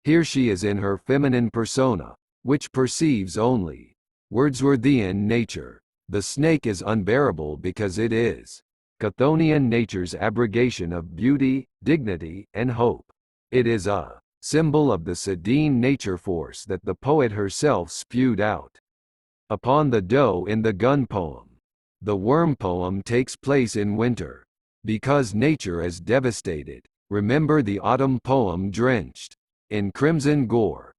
S1: Here she is in her feminine persona, which perceives only Wordsworthian nature. The snake is unbearable because it is Chthonian nature's abrogation of beauty, dignity, and hope. It is a symbol of the sedine nature force that the poet herself spewed out upon the doe in the gun poem. The worm poem takes place in winter. Because nature is devastated, remember the autumn poem drenched in crimson gore.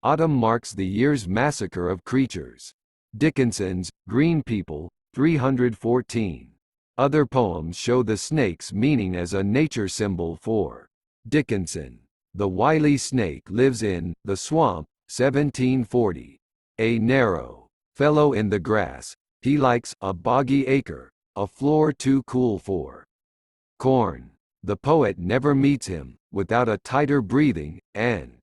S1: Autumn marks the year's massacre of creatures. Dickinson's Green People 314. Other poems show the snake's meaning as a nature symbol for Dickinson. The wily snake lives in the swamp, 1740. A narrow fellow in the grass, he likes a boggy acre, a floor too cool for corn. The poet never meets him without a tighter breathing, and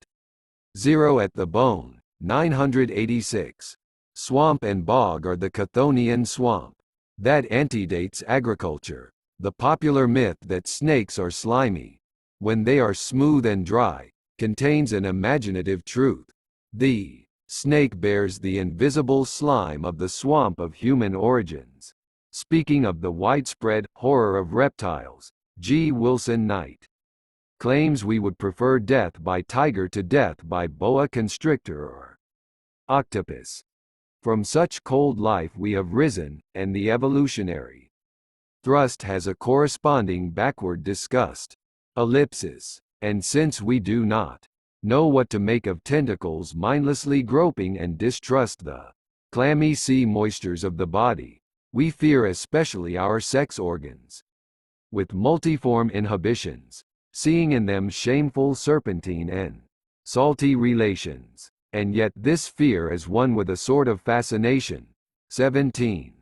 S1: zero at the bone, 986. Swamp and bog are the Chthonian swamp. That antedates agriculture. The popular myth that snakes are slimy, when they are smooth and dry, contains an imaginative truth. The snake bears the invisible slime of the swamp of human origins. Speaking of the widespread horror of reptiles, G. Wilson Knight claims we would prefer death by tiger to death by boa constrictor or octopus. From such cold life we have risen, and the evolutionary thrust has a corresponding backward disgust. Ellipsis. And since we do not know what to make of tentacles mindlessly groping and distrust the clammy sea moistures of the body, we fear especially our sex organs. With multiform inhibitions, seeing in them shameful serpentine and salty relations, and yet this fear is one with a sort of fascination. 17.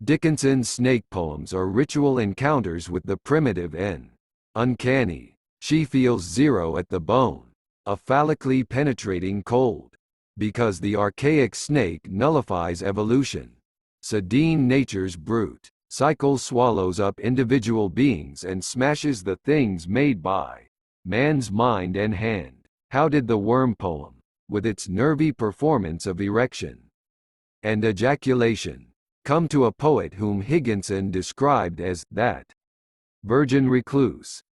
S1: Dickinson's snake poems are ritual encounters with the primitive and uncanny. She feels zero at the bone, a phallically penetrating cold, because the archaic snake nullifies evolution. Sedene nature's brute cycle swallows up individual beings and smashes the things made by man's mind and hand. How did the worm poem, with its nervy performance of erection and ejaculation, come to a poet whom Higginson described as that virgin recluse?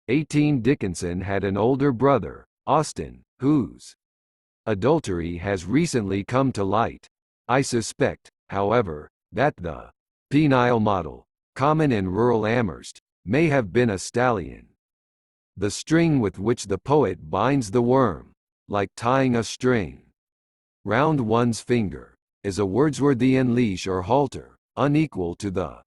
S1: 18. Dickinson had an older brother, Austin, whose adultery has recently come to light. I suspect, however, that the penile model, common in rural Amherst, may have been a stallion. The string with which the poet binds the worm, like tying a string round one's finger, is a Wordsworthian leash or halter, unequal to the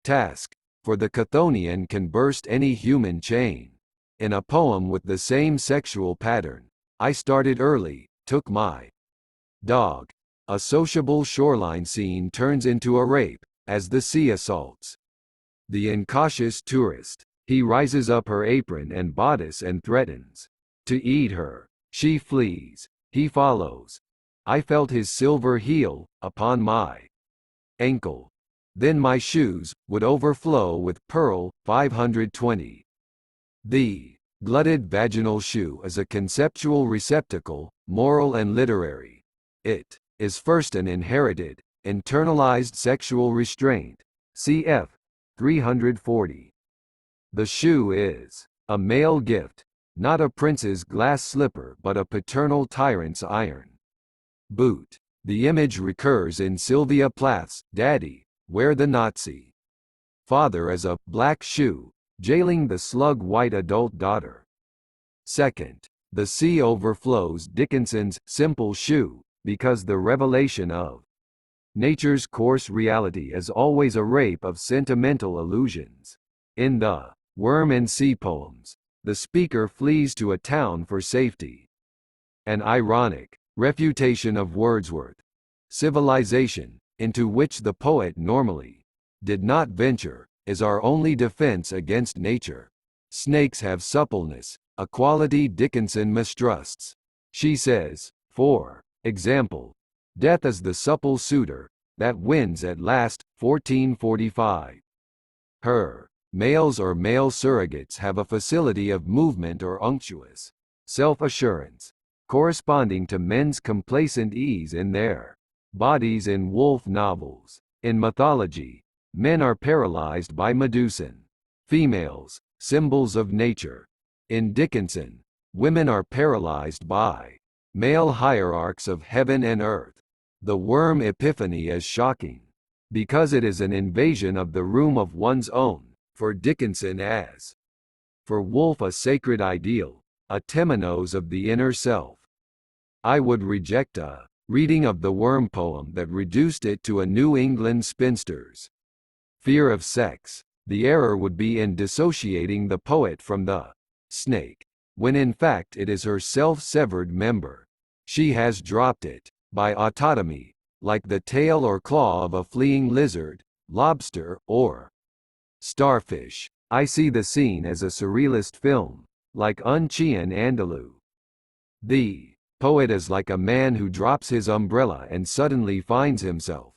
S1: task, for the Chthonian can burst any human chain. In a poem with the same sexual pattern, I started early, took my dog. A sociable shoreline scene turns into a rape, as the sea assaults the incautious tourist. He rises up her apron and bodice and threatens to eat her. She flees. He follows. I felt his silver heel upon my ankle. Then my shoes would overflow with pearl. 520. The glutted vaginal shoe is a conceptual receptacle, moral and literary. It is first an inherited, internalized sexual restraint. Cf. 340. The shoe is a male gift, not a prince's glass slipper but a paternal tyrant's iron boot. The image recurs in Sylvia Plath's Daddy, where the Nazi father is a black shoe, jailing the slug-white adult daughter. Second, the sea overflows Dickinson's simple shoe, because the revelation of nature's coarse reality is always a rape of sentimental illusions. In the Worm and Sea poems, the speaker flees to a town for safety. An ironic refutation of Wordsworth. Civilization, into which the poet normally did not venture, is our only defense against nature. Snakes have suppleness, a quality Dickinson mistrusts. She says, for example, death is the supple suitor that wins at last. 1445. Her males or male surrogates have a facility of movement or unctuous self-assurance, corresponding to men's complacent ease in their bodies in wolf novels. In mythology, men are paralyzed by Medusan females, symbols of nature. In Dickinson, women are paralyzed by male hierarchs of heaven and earth. The worm epiphany is shocking, because it is an invasion of the room of one's own, for Dickinson as for Woolf a sacred ideal, a temenos of the inner self. I would reject a reading of the worm poem that reduced it to a New England spinster's fear of sex. The error would be in dissociating the poet from the snake, when in fact it is her self-severed member. She has dropped it, by autotomy, like the tail or claw of a fleeing lizard, lobster, or starfish. I see the scene as a surrealist film, like Un Chien Andalou. The poet is like a man who drops his umbrella and suddenly finds himself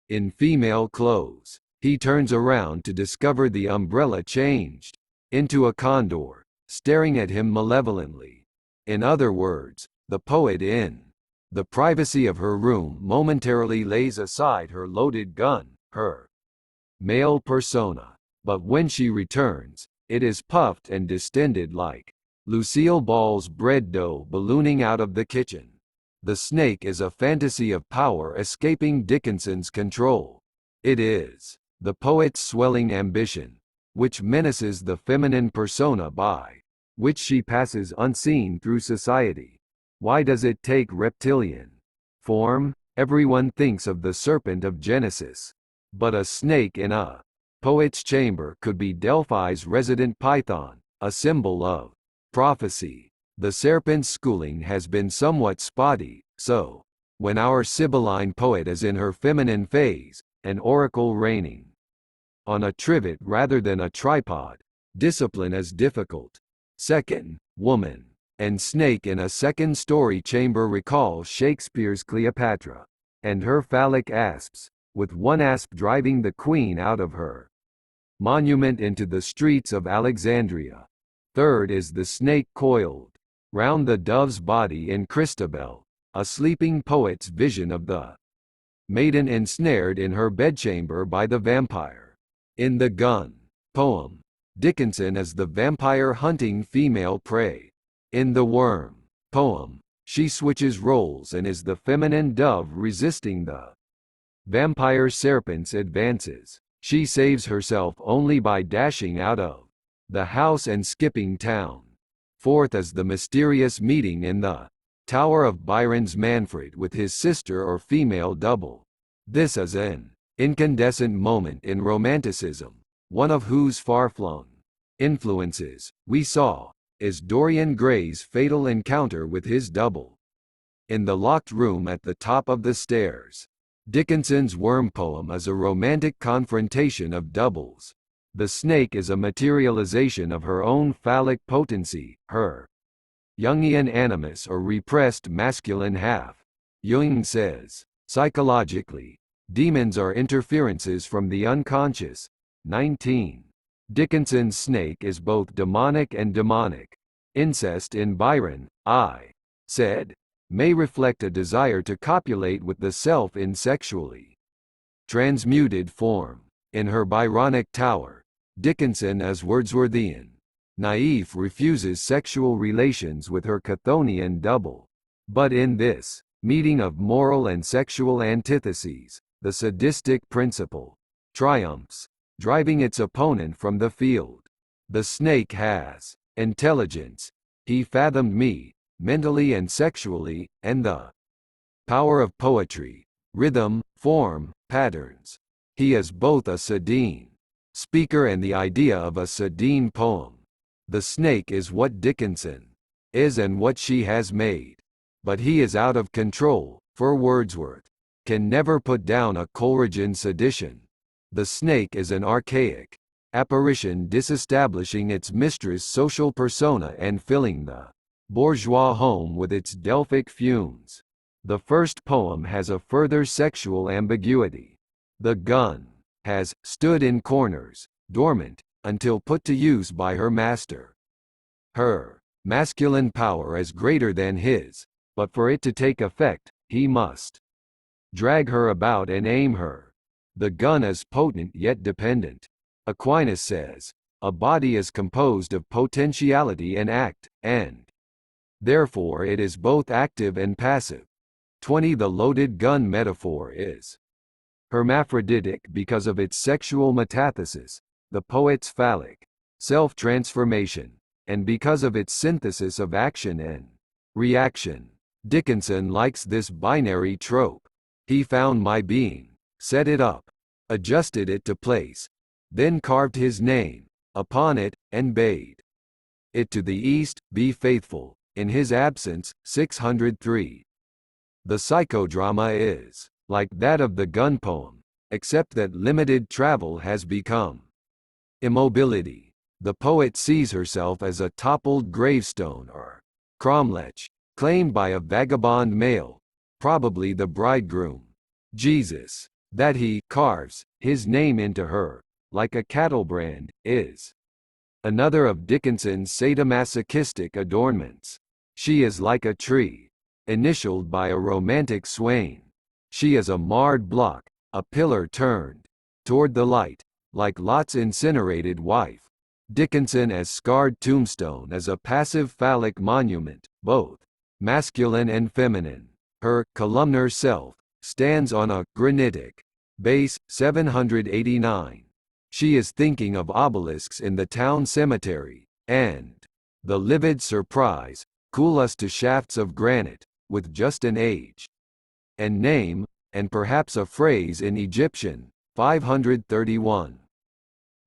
S1: in female clothes. He turns around to discover the umbrella changed into a condor, staring at him malevolently. In other words, the poet in the privacy of her room momentarily lays aside her loaded gun, her male persona. But when she returns, it is puffed and distended like Lucille Ball's bread dough ballooning out of the kitchen. The snake is a fantasy of power escaping Dickinson's control. It is the poet's swelling ambition, which menaces the feminine persona by which she passes unseen through society. Why does it take reptilian form? Everyone thinks of the serpent of Genesis, but a snake in a poet's chamber could be Delphi's resident python, a symbol of prophecy. The serpent's schooling has been somewhat spotty, so when our Sibylline poet is in her feminine phase, an oracle reigning on a trivet rather than a tripod, discipline is difficult. Second, woman and snake in a second-story chamber recall Shakespeare's Cleopatra and her phallic asps, with one asp driving the queen out of her monument into the streets of Alexandria. Third is the snake coiled round the dove's body in Christabel, a sleeping poet's vision of the maiden ensnared in her bedchamber by the vampire. In the Gun poem, Dickinson is the vampire hunting female prey. In the Worm poem, she switches roles and is the feminine dove resisting the vampire serpent's advances. She saves herself only by dashing out of the house and skipping town. Fourth is the mysterious meeting in the Tower of Byron's Manfred with his sister or female double. This is an incandescent moment in Romanticism, one of whose far-flung influences, we saw, is Dorian Gray's fatal encounter with his double in the locked room at the top of the stairs. Dickinson's Worm poem is a romantic confrontation of doubles. The snake is a materialization of her own phallic potency, her Jungian animus or repressed masculine half. Jung says, psychologically, demons are interferences from the unconscious. 19. Dickinson's snake is both demonic and demonic. Incest in Byron, I said, may reflect a desire to copulate with the self in sexually transmuted form. In her Byronic Tower, Dickinson as Wordsworthian Naif refuses sexual relations with her Chthonian double. But in this meeting of moral and sexual antitheses, the sadistic principle triumphs, driving its opponent from the field. The snake has intelligence. He fathomed me, mentally and sexually, and the power of poetry, rhythm, form, patterns. He is both a sardine speaker and the idea of a sardine poem. The snake is what Dickinson is and what she has made. But he is out of control, for Wordsworth can never put down a Coleridgean sedition. The snake is an archaic apparition disestablishing its mistress' social persona and filling the bourgeois home with its Delphic fumes. The first poem has a further sexual ambiguity. The gun has stood in corners, dormant, until put to use by her master. Her masculine power is greater than his, but for it to take effect, he must drag her about and aim her. The gun is potent yet dependent. Aquinas says, a body is composed of potentiality and act, and therefore it is both active and passive. 20. The loaded gun metaphor is hermaphroditic because of its sexual metathesis, the poet's phallic self-transformation, and because of its synthesis of action and reaction. Dickinson likes this binary trope. He found my being, set it up, adjusted it to place, then carved his name upon it, and bade it to the east be faithful, in his absence. 603. The psychodrama is like that of the gun poem, except that limited travel has become immobility. The poet sees herself as a toppled gravestone or cromlech, claimed by a vagabond male, probably the bridegroom, Jesus. That he carves his name into her, like a cattle brand, is another of Dickinson's sadomasochistic adornments. She is like a tree, initialed by a romantic swain. She is a marred block, a pillar turned toward the light, like Lot's incinerated wife. Dickinson as scarred tombstone as a passive phallic monument, both masculine and feminine. Her columnar self stands on a granitic base. 789. She is thinking of obelisks in the town cemetery, and the livid surprise cool us to shafts of granite, with just an age and name, and perhaps a phrase in Egyptian. 531.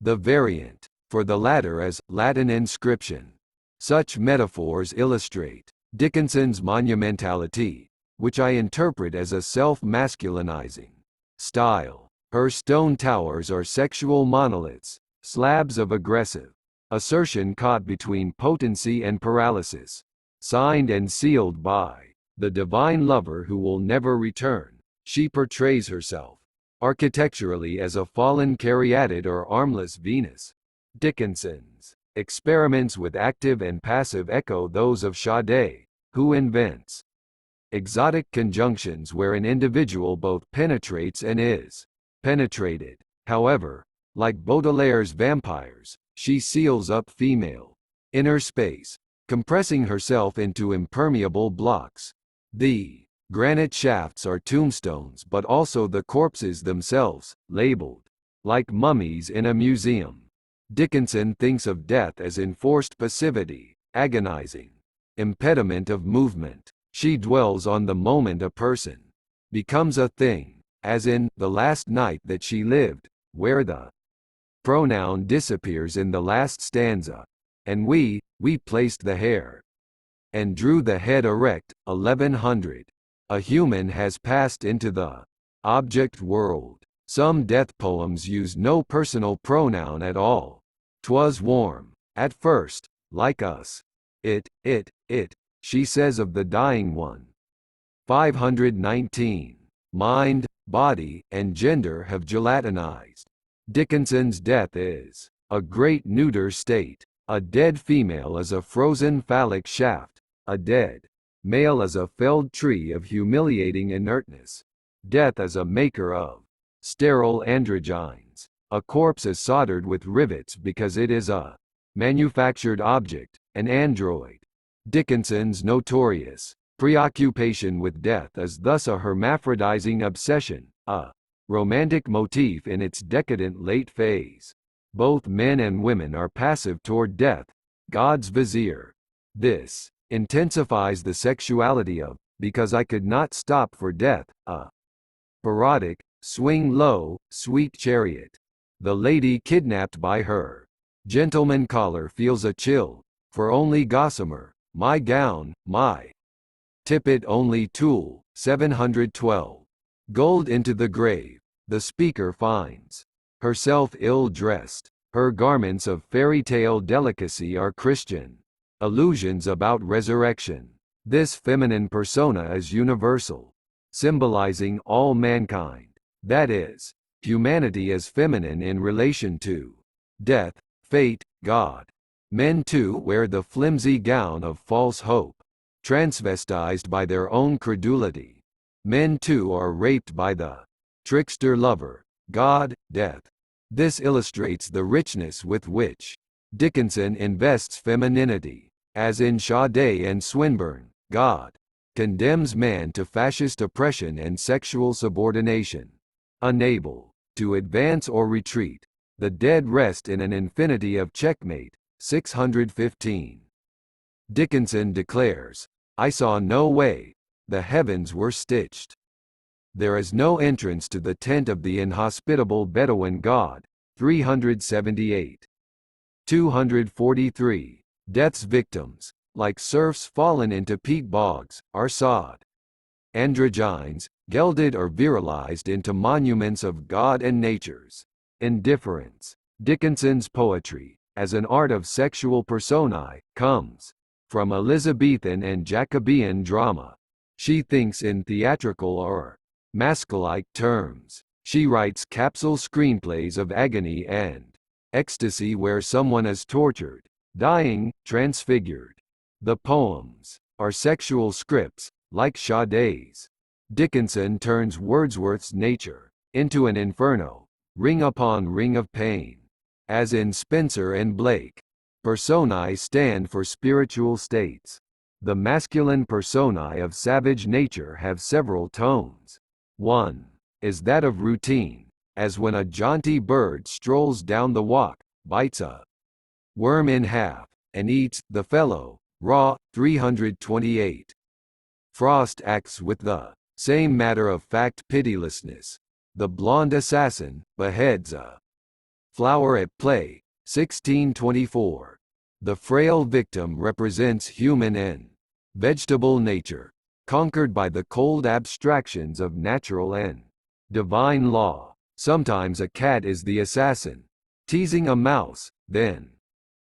S1: The variant for the latter as Latin inscription. Such metaphors illustrate Dickinson's monumentality, which I interpret as a self-masculinizing style. Her stone towers are sexual monoliths, slabs of aggressive assertion caught between potency and paralysis, signed and sealed by the divine lover who will never return. She portrays herself architecturally as a fallen caryatid or armless Venus. Dickinson's experiments with active and passive echo those of Sade, who invents exotic conjunctions where an individual both penetrates and is penetrated. However, like Baudelaire's vampires, she seals up female inner space, compressing herself into impermeable blocks. The granite shafts are tombstones, but also the corpses themselves, labeled like mummies in a museum. Dickinson thinks of death as enforced passivity, agonizing impediment of movement. She dwells on the moment a person becomes a thing, as in The Last Night That She Lived, where the pronoun disappears in the last stanza, and we placed the hair and drew the head erect. 1100. A human has passed into the object world. Some death poems use no personal pronoun at all. 'Twas warm, at first, like us. It, she says of the dying one. 519. Mind, body, and gender have gelatinized. Dickinson's death is a great neuter state. A dead female is a frozen phallic shaft. A dead male is a felled tree of humiliating inertness. Death is a maker of sterile androgynes. A corpse is soldered with rivets because it is a manufactured object, an android. Dickinson's notorious preoccupation with death is thus a hermaphrodizing obsession, a romantic motif in its decadent late phase. Both men and women are passive toward death, God's vizier. This intensifies the sexuality of Because I Could Not Stop for Death, a parodic, swing low, sweet chariot. The lady kidnapped by her gentleman caller feels a chill, for only gossamer, my gown, my tippet only tulle. 712. Gold into the grave, the speaker finds herself ill-dressed. Her garments of fairy tale delicacy are Christian illusions about resurrection. This feminine persona is universal, symbolizing all mankind. That is, humanity as feminine in relation to death, fate, God. Men too wear the flimsy gown of false hope, transvestized by their own credulity. Men too are raped by the trickster lover, God, death. This illustrates the richness with which Dickinson invests femininity. As in Sade and Swinburne, God condemns man to fascist oppression and sexual subordination. Unable to advance or retreat, the dead rest in an infinity of checkmate. 615. Dickinson declares, I saw no way, the heavens were stitched. There is no entrance to the tent of the inhospitable Bedouin god. 378. 243. Death's victims, like serfs fallen into peat bogs, are sod. Androgynes, gelded or virilized into monuments of God and nature's indifference. Dickinson's poetry, as an art of sexual personae, comes from Elizabethan and Jacobean drama. She thinks in theatrical or masculite terms. She writes capsule screenplays of agony and ecstasy where someone is tortured, dying, transfigured. The poems are sexual scripts, like Sade's. Dickinson turns Wordsworth's nature into an inferno, ring upon ring of pain. As in Spencer and Blake, personae stand for spiritual states. The masculine personae of savage nature have several tones. One is that of routine, as when a jaunty bird strolls down the walk, bites a worm in half, and eats the fellow raw. 328. Frost acts with the same matter-of-fact pitilessness. The blonde assassin beheads a flower at play. 1624. The frail victim represents human and vegetable nature, conquered by the cold abstractions of natural and divine law. Sometimes a cat is the assassin, teasing a mouse, then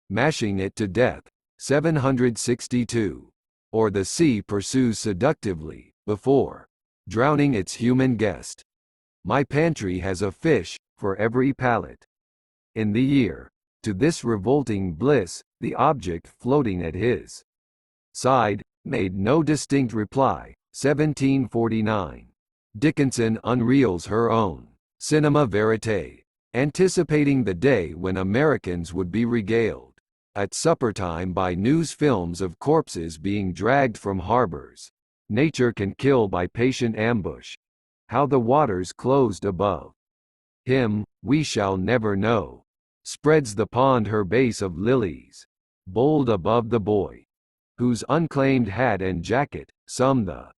S1: mashing it to death. 762. Or the sea pursues seductively, before drowning its human guest. My pantry has a fish for every palate. In the year to this revolting bliss, the object floating at his side made no distinct reply. 1749. Dickinson unreels her own cinema verite, anticipating the day when Americans would be regaled at supper time by news films of corpses being dragged from harbors. Nature can kill by patient ambush. How the waters closed above him, we shall never know. Spreads the pond her base of lilies, bold above the boy, whose unclaimed hat and jacket sum the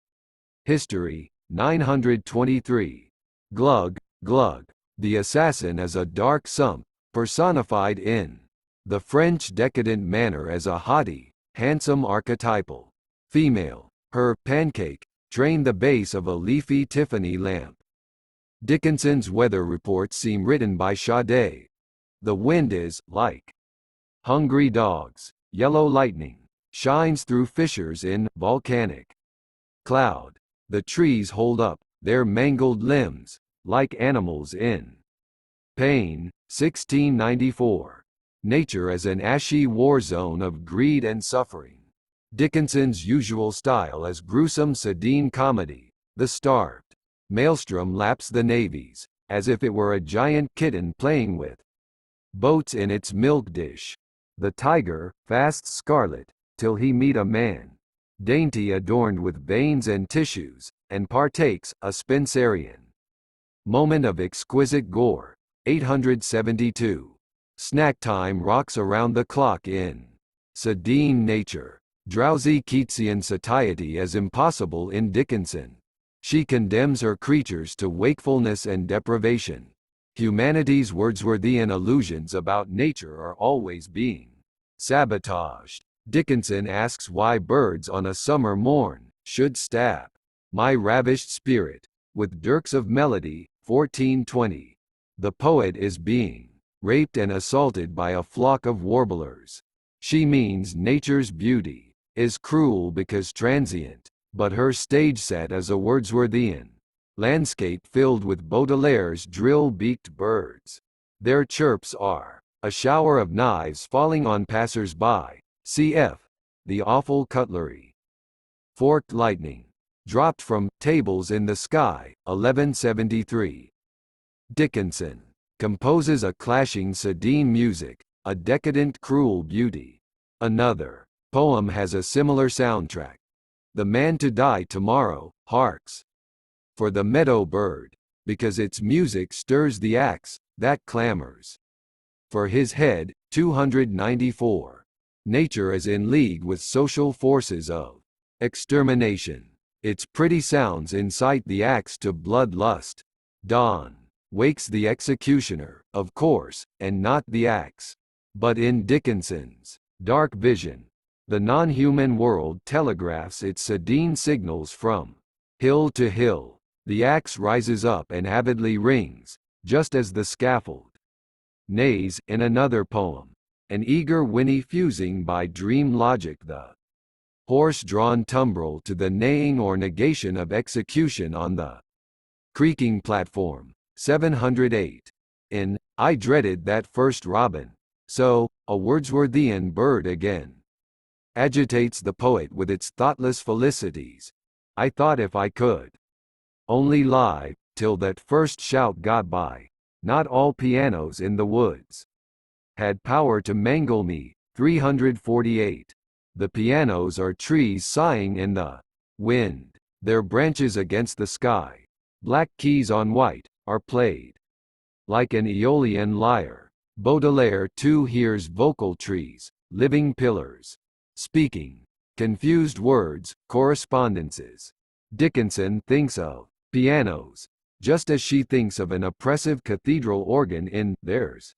S1: history. 923. Glug, glug. The assassin is a dark sump, personified in the French decadent manner as a haughty, handsome archetypal female. Her pancake trained the base of a leafy Tiffany lamp. Dickinson's weather reports seem written by Sade. The wind is like hungry dogs. Yellow lightning shines through fissures in volcanic cloud. The trees hold up their mangled limbs, like animals in pain. 1694. Nature as an ashy war zone of greed and suffering. Dickinson's usual style as gruesome sardine comedy. The starved maelstrom laps the navies, as if it were a giant kitten playing with boats in its milk dish. The tiger fasts scarlet, till he meet a man, dainty adorned with veins and tissues, and partakes a Spencerian moment of exquisite gore. 872. Snack time rocks around the clock in sardine nature. Drowsy Keatsian satiety as impossible in Dickinson. She condemns her creatures to wakefulness and deprivation. Humanity's Wordsworthian illusions about nature are always being sabotaged. Dickinson asks why birds on a summer morn should stab my ravished spirit with dirks of melody. 1420. The poet is being raped and assaulted by a flock of warblers. She means nature's beauty is cruel because transient, but her stage set is a Wordsworthian landscape filled with Baudelaire's drill-beaked birds. Their chirps are a shower of knives falling on passers-by. Cf. The awful cutlery. Forked lightning dropped from tables in the sky. 1173. Dickinson composes a clashing sardine music, a decadent cruel beauty. Another poem has a similar soundtrack. The man to die tomorrow harks for the meadow bird, because its music stirs the axe that clamors for his head. 294. Nature is in league with social forces of extermination. Its pretty sounds incite the axe to bloodlust. Dawn wakes the executioner, of course, and not the axe. But in Dickinson's dark vision, the non-human world telegraphs its sudden signals from hill to hill. The axe rises up and avidly rings, just as the scaffold neighs. In another poem, an eager whinny fusing by dream logic the horse-drawn tumbrel to the neighing or negation of execution on the creaking platform. 708. In I dreaded that first robin, so, a Wordsworthian bird again agitates the poet with its thoughtless felicities. I thought if I could only lie till that first shout got by, not all pianos in the woods had power to mangle me. 348. The pianos are trees sighing in the wind, their branches against the sky, black keys on white, are played like an Aeolian lyre. Baudelaire too hears vocal trees, living pillars, speaking, confused words, correspondences. Dickinson thinks of pianos, just as she thinks of an oppressive cathedral organ in There's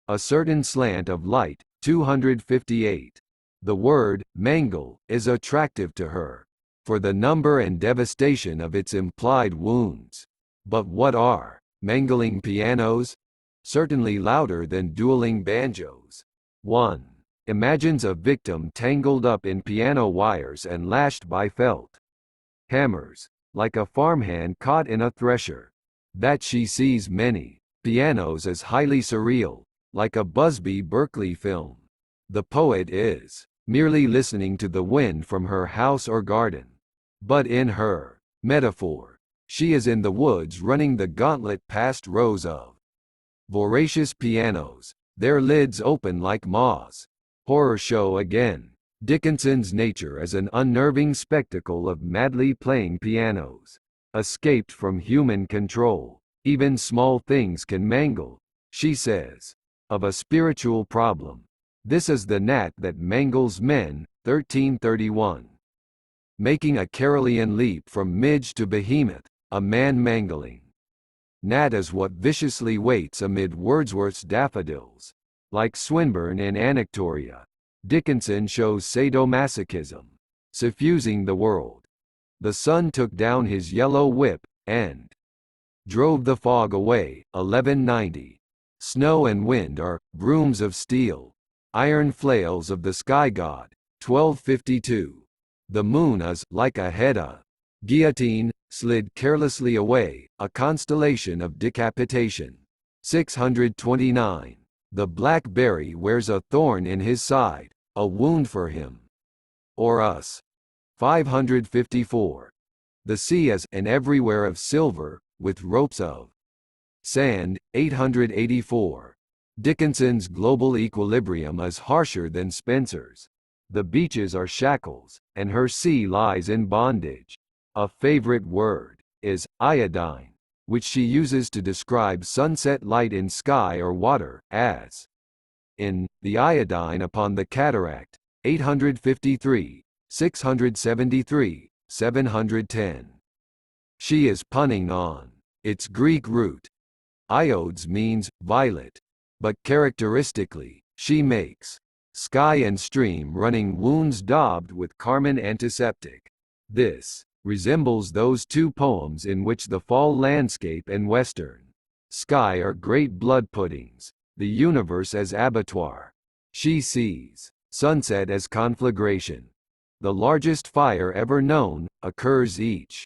S1: a Certain Slant of Light. 258. The word mangle is attractive to her, for the number and devastation of its implied wounds. But what are mangling pianos? Certainly louder than dueling banjos. 1. Imagines a victim tangled up in piano wires and lashed by felt hammers, like a farmhand caught in a thresher. That she sees many pianos as highly surreal, like a Busby Berkeley film. The poet is merely listening to the wind from her house or garden. But in her metaphor, she is in the woods running the gauntlet past rows of voracious pianos, their lids open like maws. Horror show again. Dickinson's nature as an unnerving spectacle of madly playing pianos, escaped from human control. Even small things can mangle, she says. Of a spiritual problem. This is the gnat that mangles men. 1331. Making a Carolean leap from midge to behemoth, a man mangling gnat is what viciously waits amid Wordsworth's daffodils. Like Swinburne in Anactoria, Dickinson shows sadomasochism, suffusing the world. The sun took down his yellow whip, and drove the fog away. 1190. Snow and wind are brooms of steel, iron flails of the sky god. 1252. The moon is like a head of guillotine, slid carelessly away, a constellation of decapitation. 629. The blackberry wears a thorn in his side, a wound for him or us. 554. The sea is an everywhere of silver, with ropes of sand. 884. Dickinson's global equilibrium is harsher than Spencer's. The beaches are shackles, and her sea lies in bondage. A favorite word is iodine, which she uses to describe sunset light in sky or water, as in The Iodine Upon the Cataract. 853, 673, 710. She is punning on its Greek root. Iodes means violet, but characteristically, she makes sky and stream running wounds daubed with carmine antiseptic. This resembles those two poems in which the fall landscape and western sky are great blood puddings, the universe as abattoir. She sees sunset as conflagration. The largest fire ever known occurs each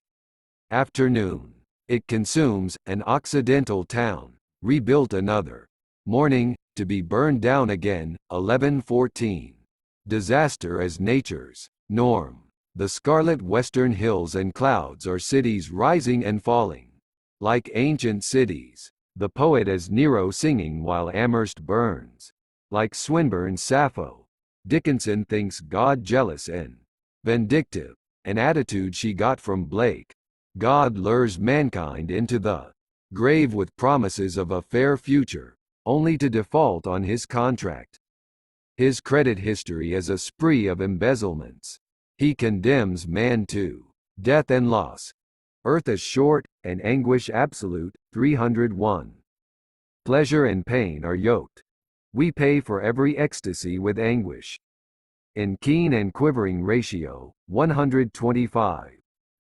S1: afternoon. It consumes an occidental town, rebuilt another morning, to be burned down again. 1114. Disaster as nature's norm. The scarlet western hills and clouds are cities rising and falling. Like ancient cities, the poet as Nero singing while Amherst burns. Like Swinburne's Sappho, Dickinson thinks God jealous and vindictive, an attitude she got from Blake. God lures mankind into the grave with promises of a fair future, only to default on his contract. His credit history is a spree of embezzlements. He condemns man to Death and loss. Earth is short, and anguish absolute. 301. Pleasure and pain are yoked. We pay for every ecstasy with anguish. In keen and quivering ratio. 125.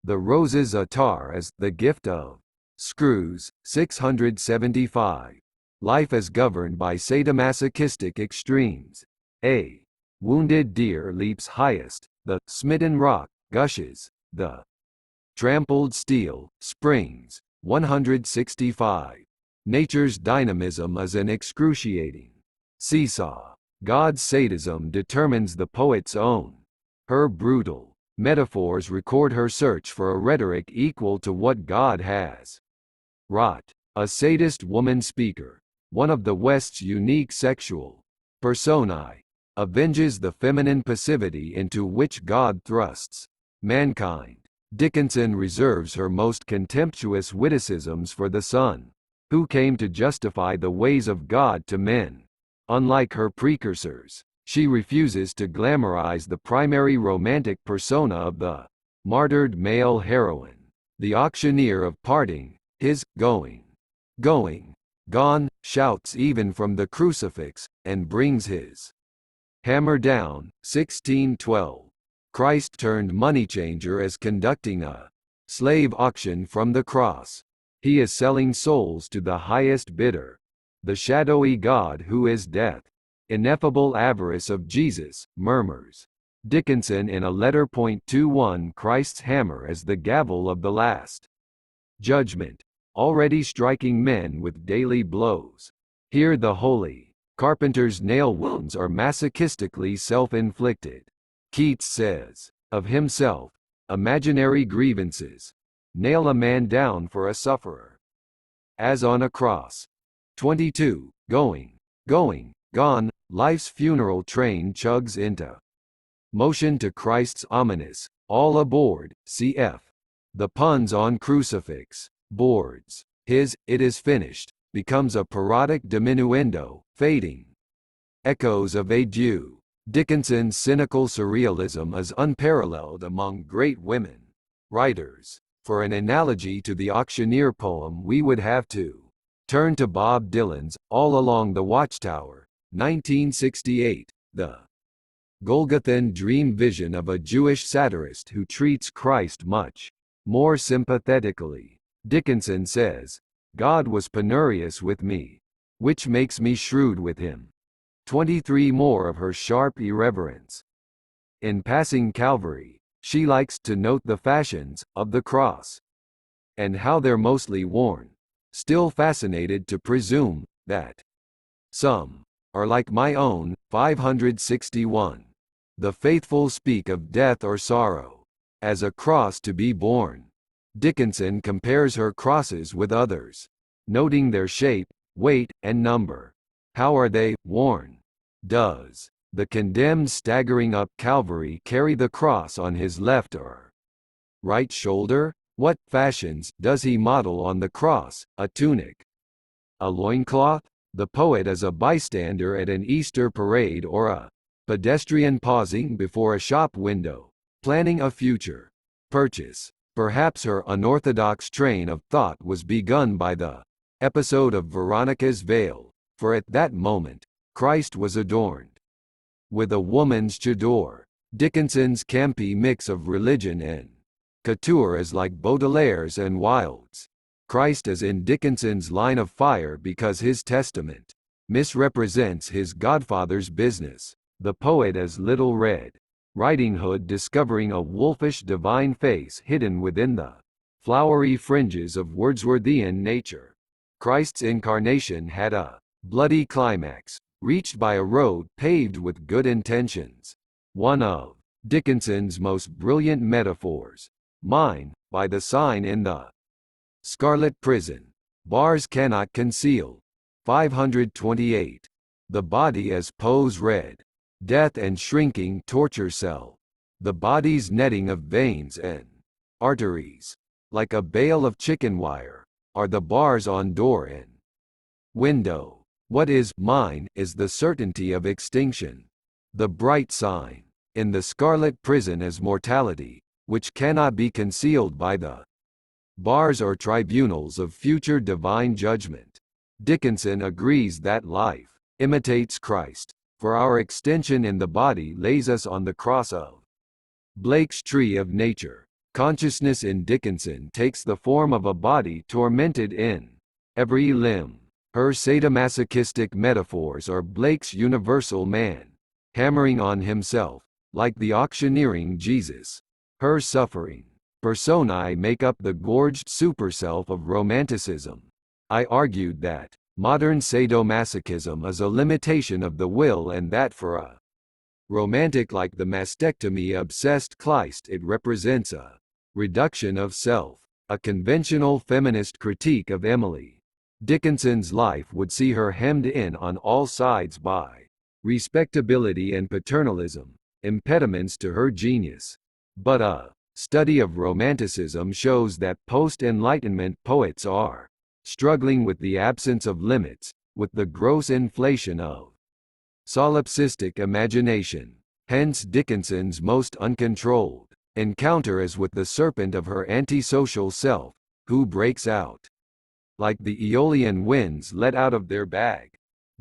S1: The rose's attar as the gift of screws. 675. Life is governed by sadomasochistic extremes. A wounded deer leaps highest, the smitten rock gushes, the trampled steel springs. 165. Nature's dynamism is an excruciating seesaw. God's sadism determines the poet's own. Her brutal metaphors record her search for a rhetoric equal to what God has wrought. A sadist woman speaker, one of the West's unique sexual personae, avenges the feminine passivity into which God thrusts mankind. Dickinson reserves her most contemptuous witticisms for the son, who came to justify the ways of God to men. Unlike her precursors, she refuses to glamorize the primary romantic persona of the martyred male heroine. The auctioneer of parting, his going, gone, shouts even from the crucifix, and brings his hammer down. 1612. Christ turned moneychanger as conducting a slave auction from the cross. He is selling souls to the highest bidder, the shadowy God who is death. Ineffable avarice of Jesus, murmurs Dickinson in a letter. 21. Christ's hammer as the gavel of the last judgment, already striking men with daily blows. Here the holy carpenter's nail wounds are masochistically self-inflicted. Keats says of himself, imaginary grievances nail a man down for a sufferer, as on a cross. 22. Gone, life's funeral train chugs into motion to Christ's ominous, all aboard, cf. The puns on crucifix boards. His, it is finished, becomes a parodic diminuendo, fading echoes of adieu. Dickinson's cynical surrealism is unparalleled among great women writers. For an analogy to the auctioneer poem we would have to turn to Bob Dylan's All Along the Watchtower, 1968, the Golgothan dream vision of a Jewish satirist who treats Christ much more sympathetically. Dickinson says, God was penurious with me, which makes me shrewd with him. 23 more of her sharp irreverence. In passing Calvary, she likes to note the fashions of the cross, and how they're mostly worn, still fascinated to presume that some are like my own. 561. The faithful speak of death or sorrow as a cross to be borne. Dickinson compares her crosses with others, noting their shape, weight, and number. How are they worn? Does the condemned staggering up Calvary carry the cross on his left or right shoulder? What fashions does he model on the cross? A tunic? A loincloth? The poet is a bystander at an Easter parade or a pedestrian pausing before a shop window, planning a future purchase. Perhaps her unorthodox train of thought was begun by the episode of Veronica's veil, for at that moment, Christ was adorned with a woman's chador. Dickinson's campy mix of religion and couture is like Baudelaire's and Wilde's. Christ is in Dickinson's line of fire because his testament misrepresents his godfather's business. The poet is Little Red Riding Hood discovering a wolfish divine face hidden within the flowery fringes of Wordsworthian nature. Christ's incarnation had a bloody climax, reached by a road paved with good intentions. One of Dickinson's most brilliant metaphors, mine, by the sign in the Scarlet Prison. Bars cannot conceal. 528. The body as Poe's red death and shrinking torture cell. The body's netting of veins and arteries, like a bale of chicken wire, are the bars on door and window. What is mine is the certainty of extinction. The bright sign in the Scarlet Prison is mortality. which cannot be concealed by the bars or tribunals of future divine judgment. Dickinson agrees that life imitates Christ, for our extension in the body lays us on the cross of Blake's tree of nature. Consciousness in Dickinson takes the form of a body tormented in every limb. Her sadomasochistic metaphors are Blake's universal man, hammering on himself, like the auctioneering Jesus. Her suffering personae make up the gorged superself of Romanticism. I argued that modern sadomasochism is a limitation of the will and that for a romantic like the mastectomy-obsessed Kleist it represents a reduction of self, a conventional feminist critique of Emily. Dickinson's life would see her hemmed in on all sides by respectability and paternalism, impediments to her genius. But a study of Romanticism shows that post-Enlightenment poets are struggling with the absence of limits, with the gross inflation of solipsistic imagination. Hence Dickinson's most uncontrolled encounter is with the serpent of her antisocial self, who breaks out like the Aeolian winds let out of their bag.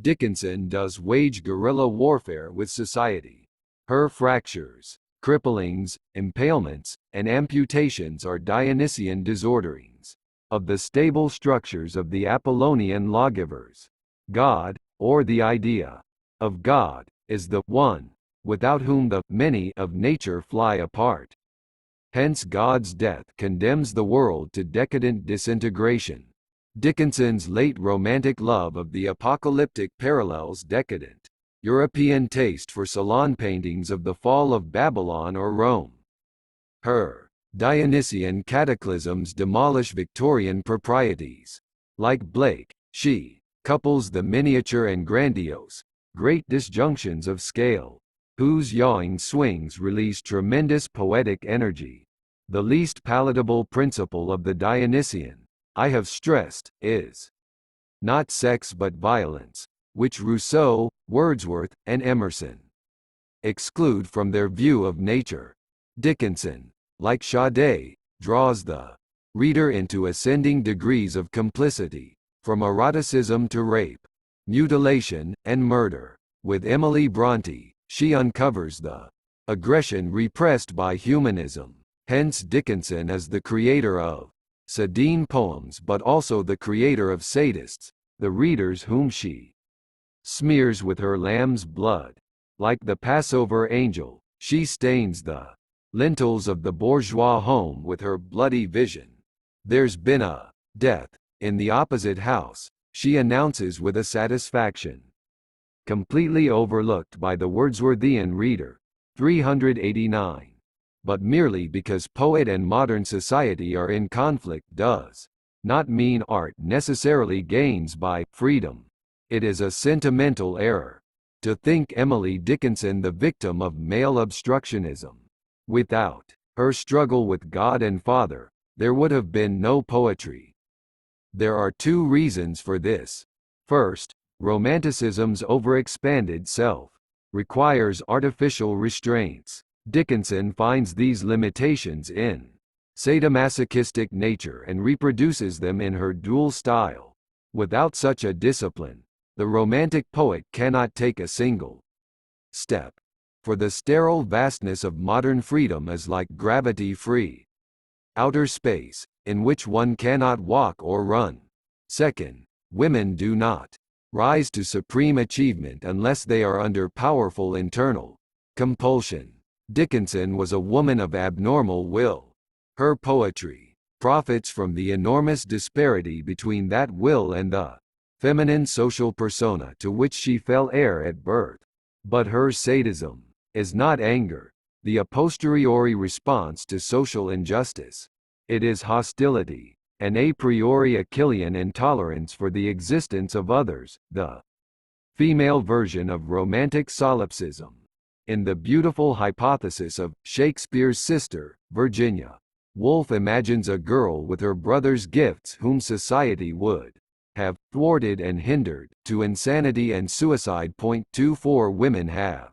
S1: Dickinson does wage guerrilla warfare with society. Her fractures, cripplings, impalements, and amputations are Dionysian disorderings of the stable structures of the Apollonian lawgivers. God, or the idea of God, is the one without whom the many of nature fly apart. Hence God's death condemns the world to decadent disintegration. Dickinson's late romantic love of the apocalyptic parallels decadent European taste for salon paintings of the fall of Babylon or Rome. Her Dionysian cataclysms demolish Victorian proprieties. Like Blake, she couples the miniature and grandiose, great disjunctions of scale, whose yawing swings release tremendous poetic energy. The least palatable principle of the Dionysian, I have stressed, is not sex but violence, which Rousseau, Wordsworth, and Emerson exclude from their view of nature. Dickinson, like Sade, draws the reader into ascending degrees of complicity, from eroticism to rape, mutilation, and murder. With Emily Bronte, she uncovers the aggression repressed by humanism. Hence Dickinson is the creator of Sadine poems but also the creator of sadists, the readers whom she smears with her lamb's blood. Like the Passover angel, she stains the lintels of the bourgeois home with her bloody vision. There's been a death in the opposite house, she announces with a satisfaction completely overlooked by the Wordsworthian reader. 389. But merely because poet and modern society are in conflict does not mean art necessarily gains by freedom. It is a sentimental error to think Emily Dickinson the victim of male obstructionism. Without her struggle with God and Father, there would have been no poetry. There are two reasons for this. First, Romanticism's overexpanded self requires artificial restraints. Dickinson finds these limitations in sadomasochistic nature and reproduces them in her dual style. Without such a discipline, the romantic poet cannot take a single step. For the sterile vastness of modern freedom is like gravity-free outer space, in which one cannot walk or run. Second, women do not rise to supreme achievement unless they are under powerful internal compulsion. Dickinson was a woman of abnormal will. Her poetry profits from the enormous disparity between that will and the feminine social persona to which she fell heir at birth. But her sadism is not anger, the a posteriori response to social injustice. It is hostility, an a priori Achillean intolerance for the existence of others, the female version of romantic solipsism. In the beautiful hypothesis of Shakespeare's sister, Virginia Woolf imagines a girl with her brother's gifts whom society would have thwarted and hindered to insanity and suicide. 24 Women have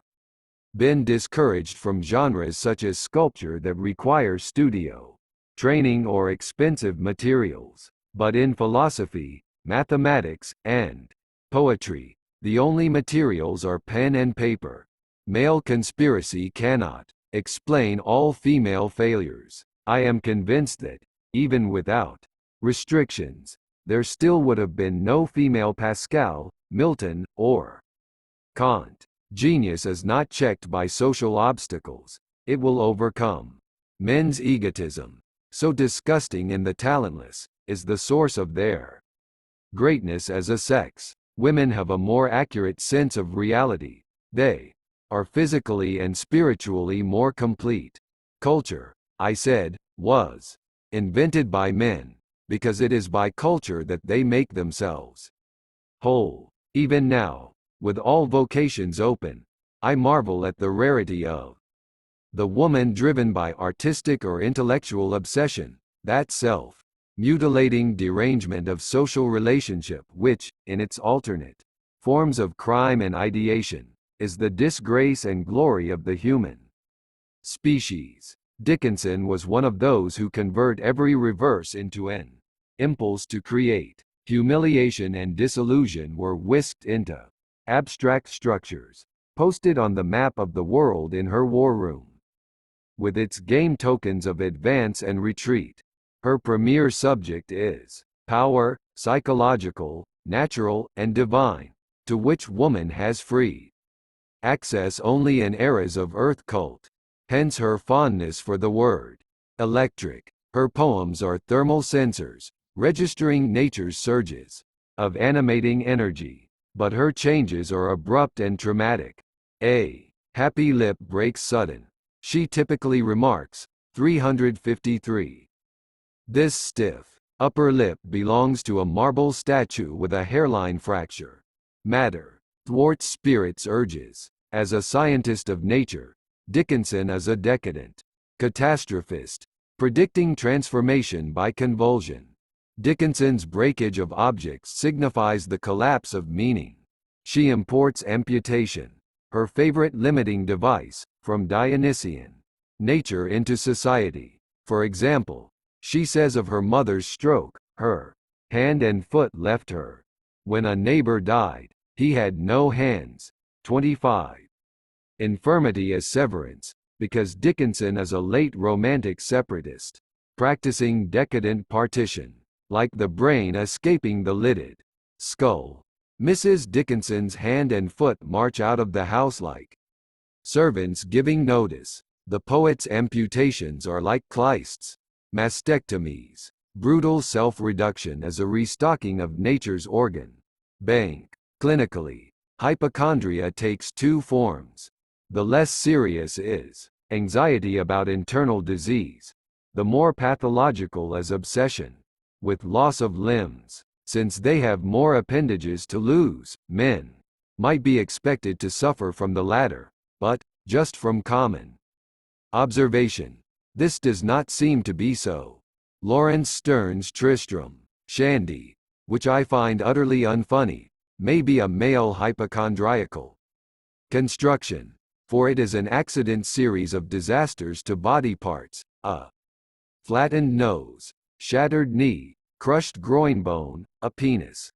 S1: been discouraged from genres such as sculpture that require studio training or expensive materials. But in philosophy, mathematics, and poetry, the only materials are pen and paper. Male conspiracy cannot explain all female failures. I am convinced that, even without restrictions, there still would have been no female Pascal, Milton, or Kant. Genius is not checked by social obstacles. It will overcome men's egotism, so disgusting in the talentless, is the source of their greatness as a sex. Women have a more accurate sense of reality. They are physically and spiritually more complete. Culture, I said, was invented by men, because it is by culture that they make themselves whole. Even now, with all vocations open, I marvel at the rarity of the woman driven by artistic or intellectual obsession, that self-mutilating derangement of social relationship which, in its alternate forms of crime and ideation, is the disgrace and glory of the human species. Dickinson was one of those who convert every reverse into an impulse to create. Humiliation and disillusion were whisked into abstract structures, posted on the map of the world in her war room, with its game tokens of advance and retreat. Her premier subject is power, psychological, natural, and divine, to which woman has free access only in eras of earth cult. Hence her fondness for the word electric. Her poems are thermal sensors, registering nature's surges of animating energy, but her changes are abrupt and traumatic. A happy lip breaks sudden, she typically remarks. 353. This stiff upper lip belongs to a marble statue with a hairline fracture. Matter thwarts spirit's urges. As a scientist of nature, Dickinson is a decadent catastrophist, predicting transformation by convulsion. Dickinson's breakage of objects signifies the collapse of meaning. She imports amputation, her favorite limiting device, from Dionysian nature into society. For example, she says of her mother's stroke, her hand and foot left her. When a neighbor died, he had no hands. 25. Infirmity as severance, because Dickinson is a late romantic separatist, practicing decadent partition, like the brain escaping the lidded skull. Mrs. Dickinson's hand and foot march out of the house like servants giving notice. The poet's amputations are like Kleist's mastectomies. Brutal self-reduction is a restocking of nature's organ bank. Clinically, hypochondria takes two forms. The less serious is anxiety about internal disease. The more pathological is obsession with loss of limbs. Since they have more appendages to lose, men might be expected to suffer from the latter, but, just from common observation, this does not seem to be so. Lawrence Sterne's Tristram Shandy, which I find utterly unfunny, may be a male hypochondriacal construction, for it is an accident series of disasters to body parts: a flattened nose, shattered knee, crushed groin bone, a penis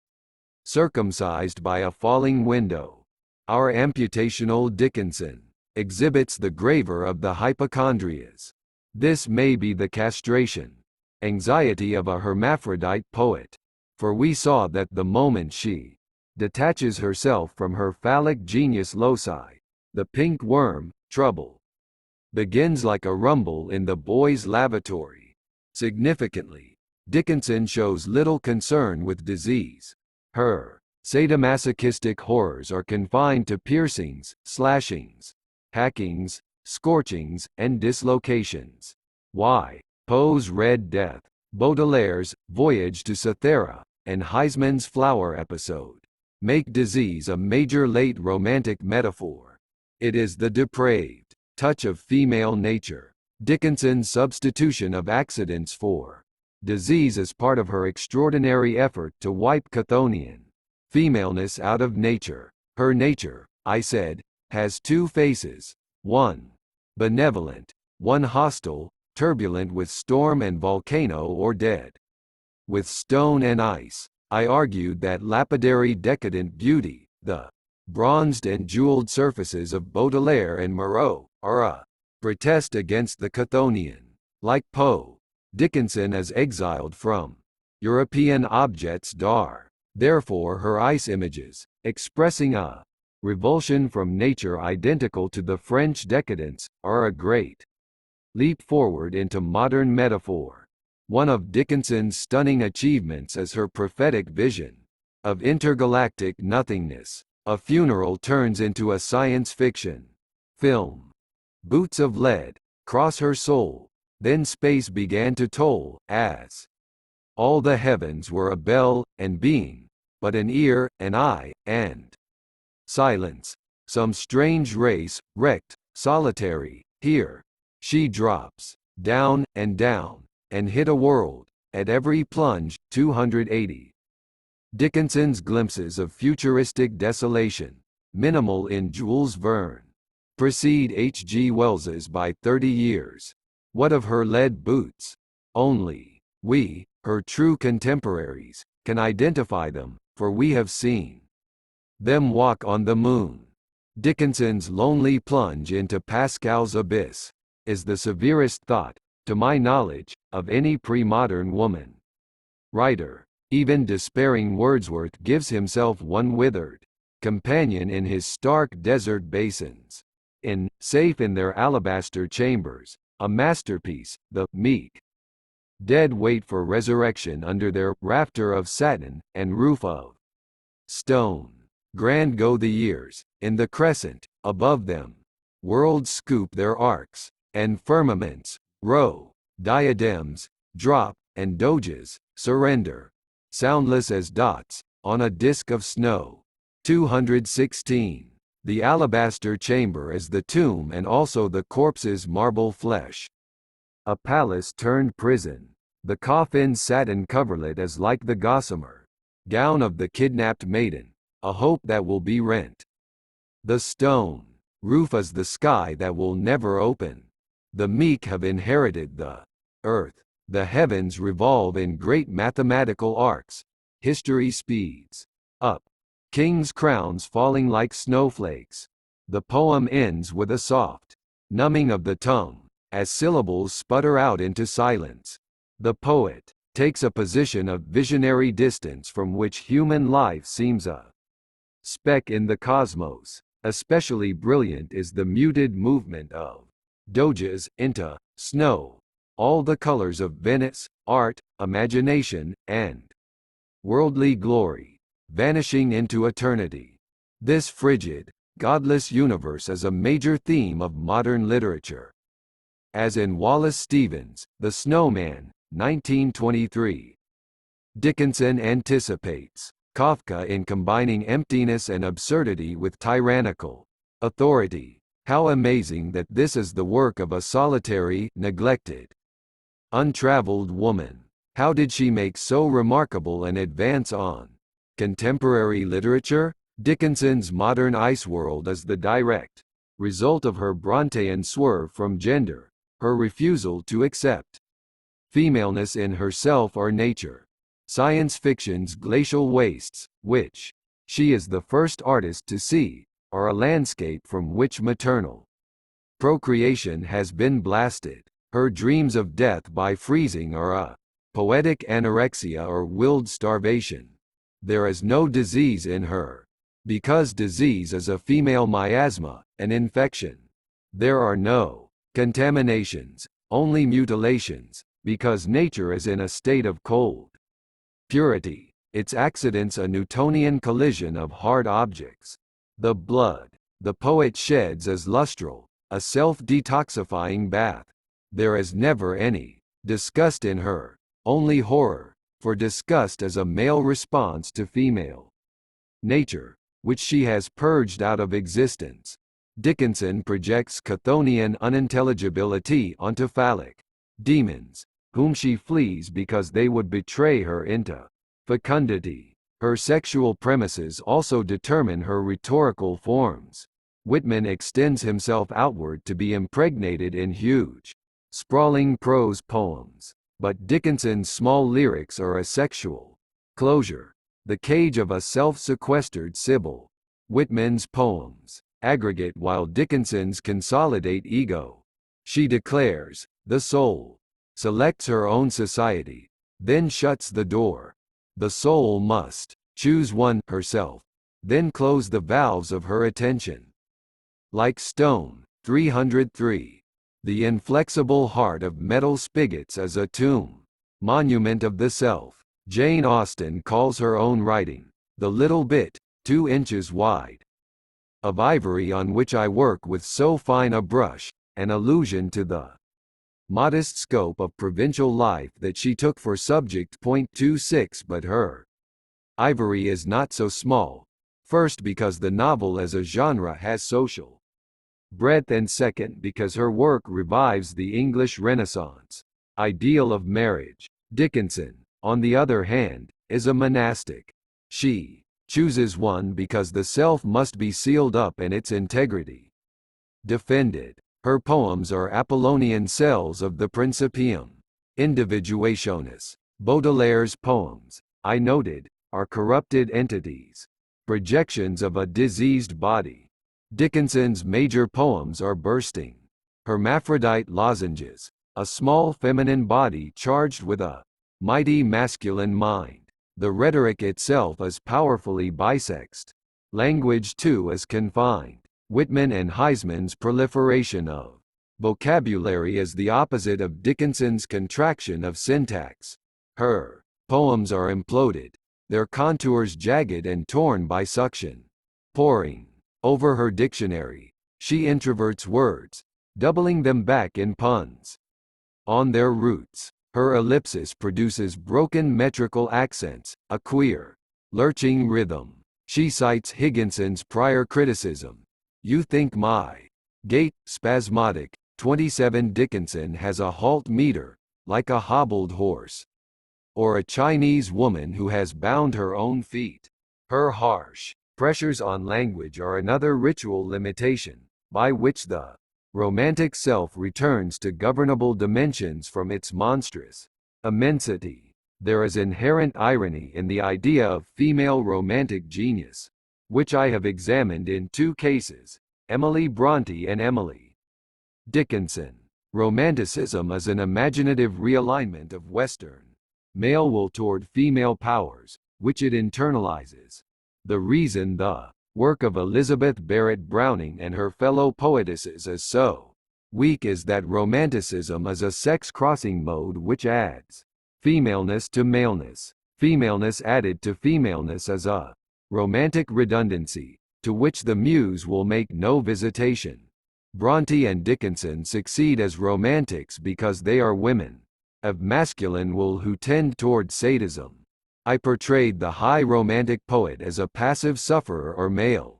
S1: circumcised by a falling window. Our amputational Dickinson exhibits the graver of the hypochondrias. This may be the castration anxiety of a hermaphrodite poet, for we saw that the moment she detaches herself from her phallic genius loci, the pink worm, trouble, begins like a rumble in the boy's lavatory. Significantly, Dickinson shows little concern with disease. Her sadomasochistic horrors are confined to piercings, slashings, hackings, scorchings, and dislocations. Why? Poe's Red Death, Baudelaire's Voyage to Cythera, and Heisman's Flower episode make disease a major late romantic metaphor. It is the depraved touch of female nature. Dickinson's substitution of accidents for disease is part of her extraordinary effort to wipe Chthonian femaleness out of nature. Her nature, I said, has two faces. One benevolent, one hostile, turbulent with storm and volcano or dead with stone and ice. I argued that lapidary decadent beauty, the bronzed and jeweled surfaces of Baudelaire and Moreau, are a protest against the Chthonian. Like Poe, Dickinson is exiled from European objects d'art. Therefore her ice images, expressing a revulsion from nature identical to the French decadence, are a great leap forward into modern metaphor. One of Dickinson's stunning achievements is her prophetic vision of intergalactic nothingness. A funeral turns into a science fiction film. Boots of lead cross her soul, then space began to toll, as all the heavens were a bell and being, but an ear, an eye, and silence. Some strange race, wrecked, solitary, here. She drops down, and hit a world, at every plunge, 280. Dickinson's glimpses of futuristic desolation, minimal in Jules Verne, precede H. G. Wells's by 30 years. What of her lead boots? Only we, her true contemporaries, can identify them, for we have seen them walk on the moon. Dickinson's lonely plunge into Pascal's abyss is the severest thought, to my knowledge, of any pre-modern woman writer. Even despairing Wordsworth gives himself one withered companion in his stark desert basins. In Safe in Their Alabaster Chambers, a masterpiece, the meek dead wait for resurrection under their rafter of satin and roof of stone. Grand go the years, in the crescent, above them, worlds scoop their arcs, and firmaments row, diadems drop, and doges surrender, soundless as dots on a disk of snow. 216. The alabaster chamber is the tomb and also the corpse's marble flesh. A palace turned prison. The coffin's satin coverlet is like the gossamer gown of the kidnapped maiden, a hope that will be rent. The stone roof is the sky that will never open. The meek have inherited the earth. The heavens revolve in great mathematical arcs. History speeds up. Kings' crowns falling like snowflakes. The poem ends with a soft numbing of the tongue, as syllables sputter out into silence. The poet takes a position of visionary distance from which human life seems a speck in the cosmos. Especially brilliant is the muted movement of doges into snow, all the colors of Venice, art, imagination, and worldly glory, vanishing into eternity. This frigid, godless universe is a major theme of modern literature. As in Wallace Stevens' The Snowman, 1923. Dickinson anticipates Kafka in combining emptiness and absurdity with tyrannical authority. How amazing that this is the work of a solitary, neglected, untraveled woman. How did she make so remarkable an advance on contemporary literature? Dickinson's modern ice world is the direct result of her Brontean swerve from gender, her refusal to accept femaleness in herself or nature. Science fiction's glacial wastes, which she is the first artist to see, are a landscape from which maternal procreation has been blasted. Her dreams of death by freezing are a poetic anorexia or willed starvation. There is no disease in her, because disease is a female miasma, an infection. There are no contaminations, only mutilations, because nature is in a state of cold purity, its accidents a Newtonian collision of hard objects. The blood the poet sheds is lustral, a self-detoxifying bath. There is never any disgust in her, only horror, for disgust is a male response to female nature, which she has purged out of existence. Dickinson projects Chthonian unintelligibility onto phallic demons, whom she flees because they would betray her into fecundity. Her sexual premises also determine her rhetorical forms. Whitman extends himself outward to be impregnated in huge, sprawling prose poems. But Dickinson's small lyrics are a sexual closure, the cage of a self-sequestered Sibyl. Whitman's poems aggregate while Dickinson's consolidate ego. She declares, the soul selects her own society, then shuts the door. The soul must choose one herself, then close the valves of her attention. Like stone, 303. The inflexible heart of metal spigots is a tomb, monument of the self. Jane Austen calls her own writing, the little bit, 2 inches wide, of ivory on which I work with so fine a brush, an allusion to the modest scope of provincial life that she took for subject. 26 But her ivory is not so small, first because the novel as a genre has social breadth, and second because her work revives the English Renaissance ideal of marriage. Dickinson, on the other hand, is a monastic. She chooses one because the self must be sealed up and its integrity defended. Her poems are Apollonian cells of the Principium Individuationis. Baudelaire's poems, I noted, are corrupted entities, projections of a diseased body. Dickinson's major poems are bursting hermaphrodite lozenges, a small feminine body charged with a mighty masculine mind. The rhetoric itself is powerfully bisexed. Language too is confined. Whitman and Huysman's proliferation of vocabulary is the opposite of Dickinson's contraction of syntax. Her poems are imploded, their contours jagged and torn by suction. Poring over her dictionary, she introverts words, doubling them back in puns on their roots. Her ellipsis produces broken metrical accents, a queer, lurching rhythm. She cites Higginson's prior criticism, "You think my gait spasmodic." 27 Dickinson has a halt meter, like a hobbled horse, or a Chinese woman who has bound her own feet. Her harsh pressures on language are another ritual limitation, by which the romantic self returns to governable dimensions from its monstrous immensity. There is inherent irony in the idea of female romantic genius, which I have examined in 2 cases, Emily Brontë and Emily Dickinson. Romanticism is an imaginative realignment of Western male will toward female powers, which it internalizes. The reason the work of Elizabeth Barrett Browning and her fellow poetesses is so weak is that romanticism is a sex-crossing mode which adds femaleness to maleness. Femaleness added to femaleness is a romantic redundancy, to which the muse will make no visitation. Brontë and Dickinson succeed as romantics because they are women of masculine will who tend toward sadism. I portrayed the high romantic poet as a passive sufferer or male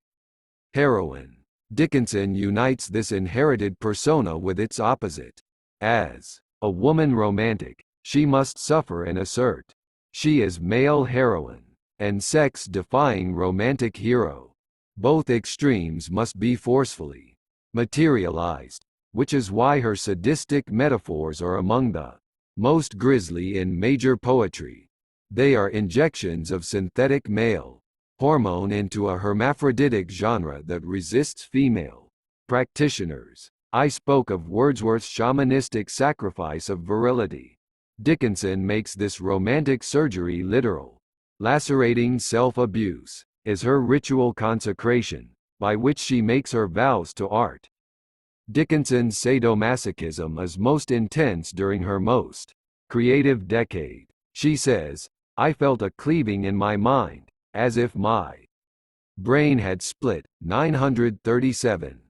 S1: heroine. Dickinson unites this inherited persona with its opposite. As a woman romantic, she must suffer and assert. She is male heroine and sex-defying romantic hero. Both extremes must be forcefully materialized, which is why her sadistic metaphors are among the most grisly in major poetry. They are injections of synthetic male hormone into a hermaphroditic genre that resists female practitioners. I spoke of Wordsworth's shamanistic sacrifice of virility. Dickinson makes this romantic surgery literal. Lacerating self-abuse is her ritual consecration, by which she makes her vows to art. Dickinson's sadomasochism is most intense during her most creative decade. She says, "I felt a cleaving in my mind, as if my brain had split." 937.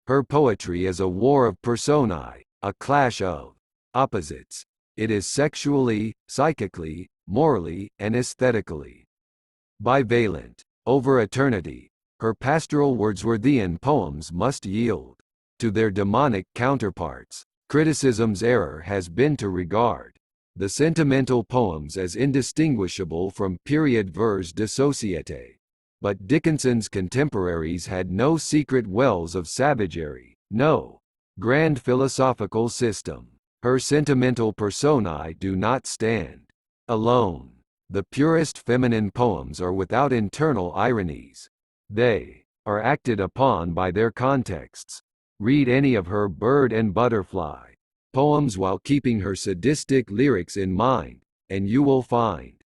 S1: Her poetry is a war of personae, a clash of opposites. It is sexually, psychically, morally, and aesthetically bivalent. Over eternity, her pastoral Wordsworthian poems must yield to their demonic counterparts. Criticism's error has been to regard the sentimental poems as indistinguishable from period vers de société. But Dickinson's contemporaries had no secret wells of savagery, no grand philosophical system. Her sentimental personae do not stand alone. The purest feminine poems are without internal ironies. They are acted upon by their contexts. Read any of her Bird and Butterfly poems while keeping her sadistic lyrics in mind, and you will find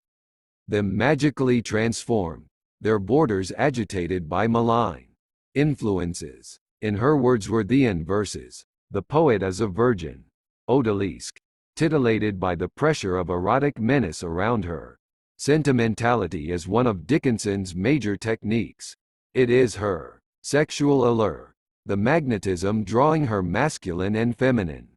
S1: them magically transformed, their borders agitated by malign influences. In her Wordsworthian verses, the poet is a virgin, odalisque, titillated by the pressure of erotic menace around her. Sentimentality is one of Dickinson's major techniques. It is her sexual allure, the magnetism drawing her masculine and feminine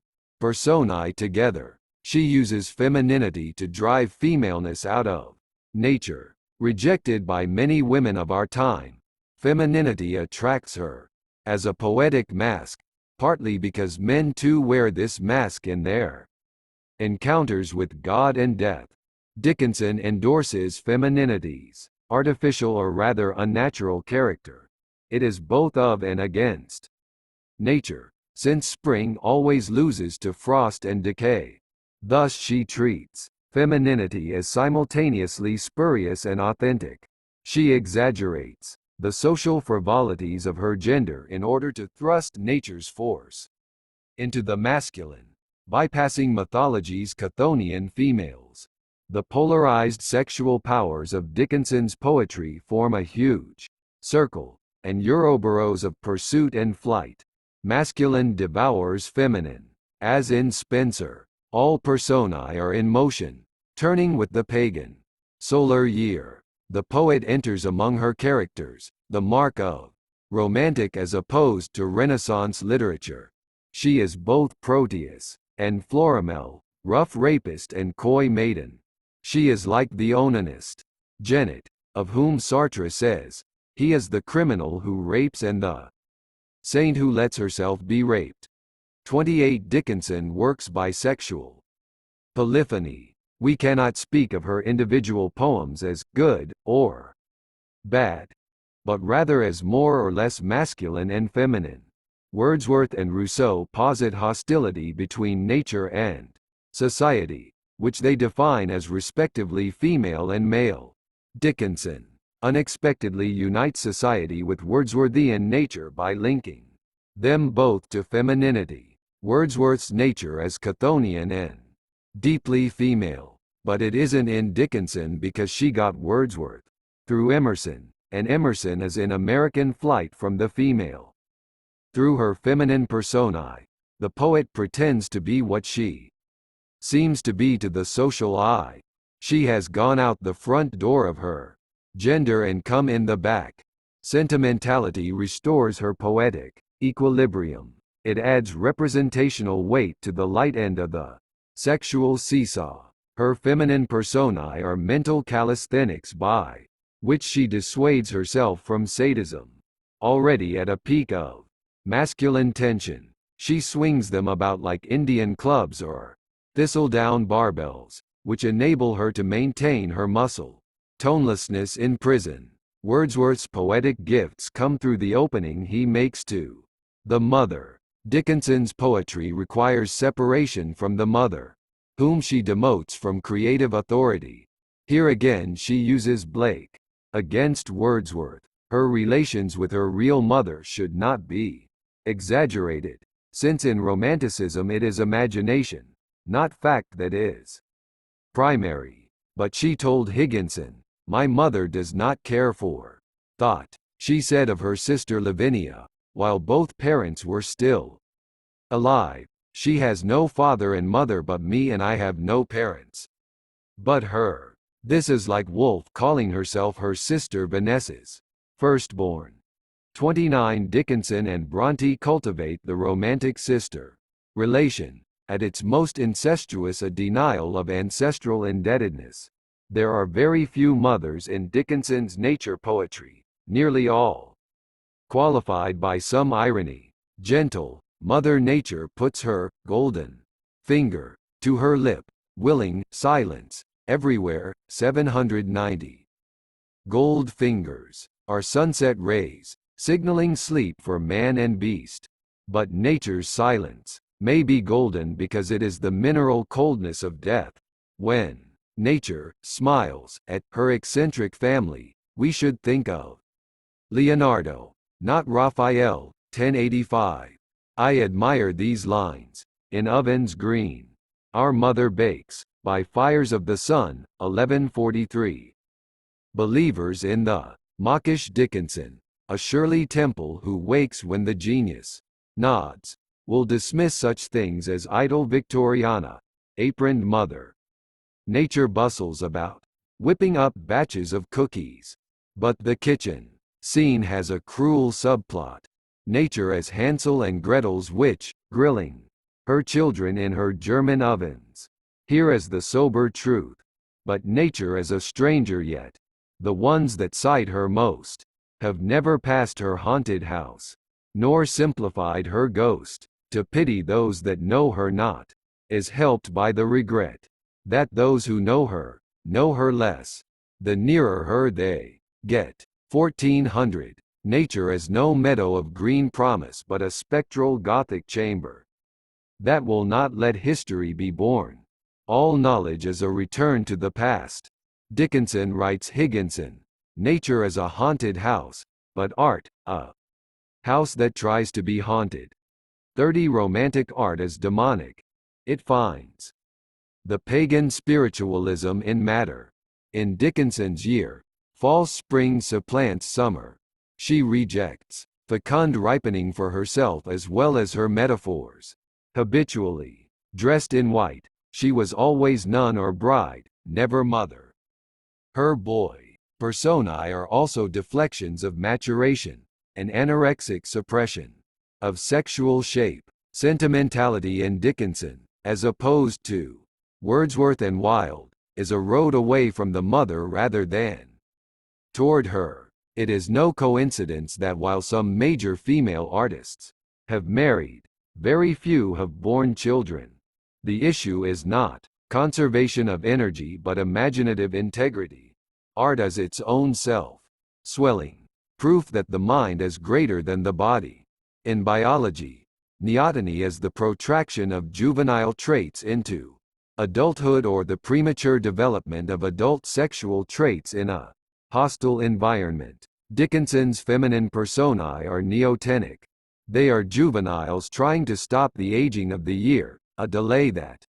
S1: personae together. She uses femininity to drive femaleness out of nature. Rejected by many women of our time, femininity attracts her as a poetic mask, partly because men too wear this mask in their encounters with God and death. Dickinson endorses femininity's artificial or rather unnatural character. It is both of and against nature, since spring always loses to frost and decay. Thus she treats femininity as simultaneously spurious and authentic. She exaggerates the social frivolities of her gender in order to thrust nature's force into the masculine, bypassing mythology's Chthonian females. The polarized sexual powers of Dickinson's poetry form a huge circle, and Ouroboros of pursuit and flight. Masculine devours feminine. As in Spenser, all personae are in motion, turning with the pagan solar year. The poet enters among her characters, the mark of romantic as opposed to Renaissance literature. She is both Proteus and Florimel, rough rapist and coy maiden. She is like the onanist, Genet, of whom Sartre says, he is the criminal who rapes and the saint who lets herself be raped. 28 Dickinson works bisexual polyphony. We cannot speak of her individual poems as good or bad, but rather as more or less masculine and feminine. Wordsworth and Rousseau posit hostility between nature and society, which they define as respectively female and male. Dickinson unexpectedly unites society with Wordsworthian nature by linking them both to femininity. Wordsworth's nature is Chthonian and deeply female, but it isn't in Dickinson because she got Wordsworth through Emerson, and Emerson is in American flight from the female. Through her feminine personae, the poet pretends to be what she seems to be to the social eye. She has gone out the front door of her gender and come in the back. Sentimentality restores her poetic equilibrium. It adds representational weight to the light end of the sexual seesaw. Her feminine personae are mental calisthenics by which she dissuades herself from sadism. Already at a peak of masculine tension, she swings them about like Indian clubs or thistledown barbells, which enable her to maintain her muscle tonelessness in prison. Wordsworth's poetic gifts come through the opening he makes to the mother. Dickinson's poetry requires separation from the mother, whom she demotes from creative authority. Here again she uses Blake against Wordsworth. Her relations with her real mother should not be exaggerated, since in Romanticism it is imagination, not fact, that is primary. But she told Higginson, "My mother does not care for thought," she said of her sister Lavinia, while both parents were still alive. "She has no father and mother but me, and I have no parents but her." This is like Woolf calling herself her sister Vanessa's firstborn. 29 Dickinson and Bronte cultivate the romantic sister relation, at its most incestuous a denial of ancestral indebtedness. There are very few mothers in Dickinson's nature poetry, nearly all qualified by some irony. Gentle, Mother Nature puts her golden finger to her lip, willing silence everywhere. 790 gold fingers are sunset rays, signaling sleep for man and beast. But nature's silence may be golden because it is the mineral coldness of death. When nature smiles at her eccentric family, we should think of Leonardo, not Raphael, 1085. I admire these lines. In ovens green, our mother bakes, by fires of the sun, 1143. Believers in the mawkish Dickinson, a Shirley Temple who wakes when the genius nods, will dismiss such things as idle Victoriana, aproned mother. Nature bustles about, whipping up batches of cookies. But the kitchen scene has a cruel subplot. Nature as Hansel and Gretel's witch, grilling her children in her German ovens. Here is the sober truth. But nature as a stranger yet. The ones that sight her most have never passed her haunted house, nor simplified her ghost. To pity those that know her not is helped by the regret that those who know her less, the nearer her they get. 1400. Nature as no meadow of green promise but a spectral Gothic chamber that will not let history be born. All knowledge is a return to the past. Dickinson writes Higginson, nature as a haunted house, but art, a house that tries to be haunted. 30. Romantic art as demonic. It finds the pagan spiritualism in matter. In Dickinson's year, false spring supplants summer. She rejects fecund ripening for herself as well as her metaphors. Habitually dressed in white, she was always nun or bride, never mother. Her boy personae are also deflections of maturation, an anorexic suppression of sexual shape, sentimentality in Dickinson, as opposed to Wordsworth and Wilde, is a road away from the mother rather than toward her. It is no coincidence that while some major female artists have married, very few have borne children. The issue is not conservation of energy but imaginative integrity. Art as its own self, swelling, proof that the mind is greater than the body. In biology, neoteny is the protraction of juvenile traits into adulthood or the premature development of adult sexual traits in a hostile environment. Dickinson's feminine personae are neotenic. They are juveniles trying to stop the aging of the year, a delay that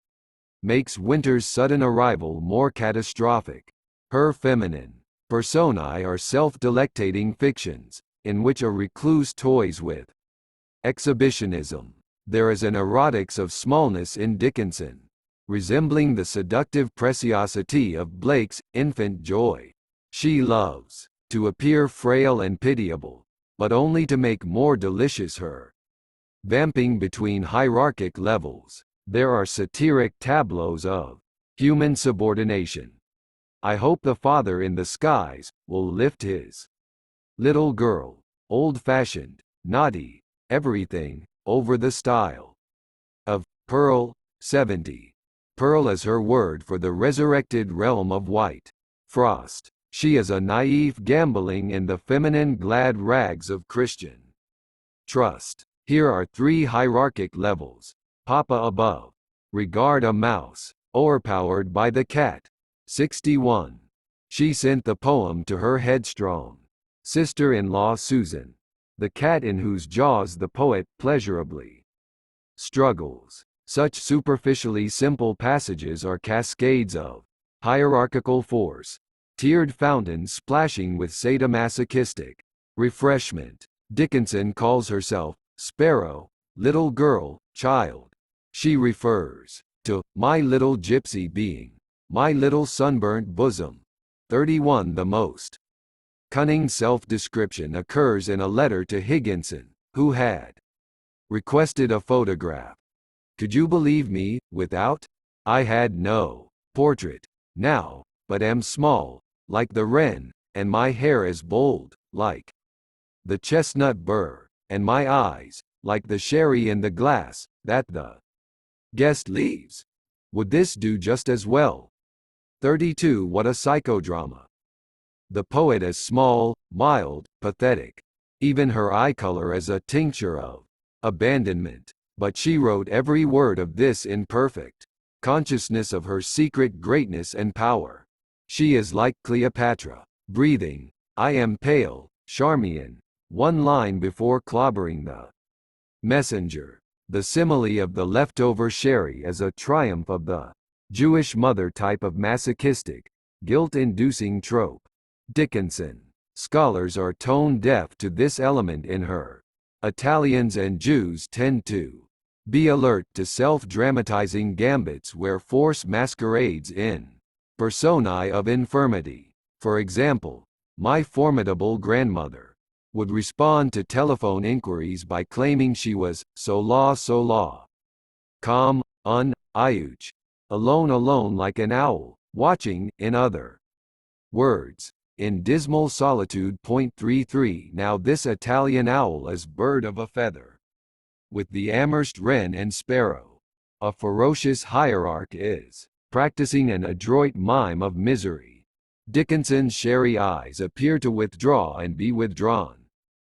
S1: makes winter's sudden arrival more catastrophic. Her feminine personae are self-delectating fictions, in which a recluse toys with exhibitionism. There is an erotics of smallness in Dickinson, resembling the seductive preciosity of Blake's infant joy. She loves to appear frail and pitiable, but only to make more delicious her vamping between hierarchic levels. There are satiric tableaus of human subordination. I hope the Father in the skies will lift his little girl, old-fashioned, naughty, everything, over the stile of Pearl. 70. Pearl is her word for the resurrected realm of white frost. She is a naive gambling in the feminine glad rags of Christian trust. Here are 3 hierarchic levels. Papa above. Regard a mouse, o'erpowered by the cat. 61. She sent the poem to her headstrong sister-in-law Susan, the cat in whose jaws the poet pleasurably struggles. Such superficially simple passages are cascades of hierarchical force, tiered fountains splashing with sadomasochistic refreshment. Dickinson calls herself Sparrow, little girl, child. She refers to my little gypsy being, my little sunburnt bosom. 31. The most cunning self-description occurs in a letter to Higginson, who had requested a photograph. Could you believe me, without? I had no portrait now, but am small, like the wren, and my hair is bold, like the chestnut burr, and my eyes, like the sherry in the glass, that the guest leaves. Would this do just as well? 32. What a psychodrama. The poet as small, mild, pathetic. Even her eye color as a tincture of abandonment. But she wrote every word of this in perfect consciousness of her secret greatness and power. She is like Cleopatra, breathing, "I am pale, Charmian," one line before clobbering the messenger. The simile of the leftover sherry as a triumph of the Jewish mother type of masochistic, guilt-inducing trope. Dickinson. Scholars are tone-deaf to this element in her. Italians and Jews tend to be alert to self-dramatizing gambits where force masquerades in personae of infirmity. For example, my formidable grandmother would respond to telephone inquiries by claiming she was so la, calm, iuch, alone like an owl, watching, in other words, in dismal solitude. 33 Now this Italian owl is bird of a feather. With the Amherst wren and sparrow, a ferocious hierarch is practicing an adroit mime of misery. Dickinson's sherry eyes appear to withdraw and be withdrawn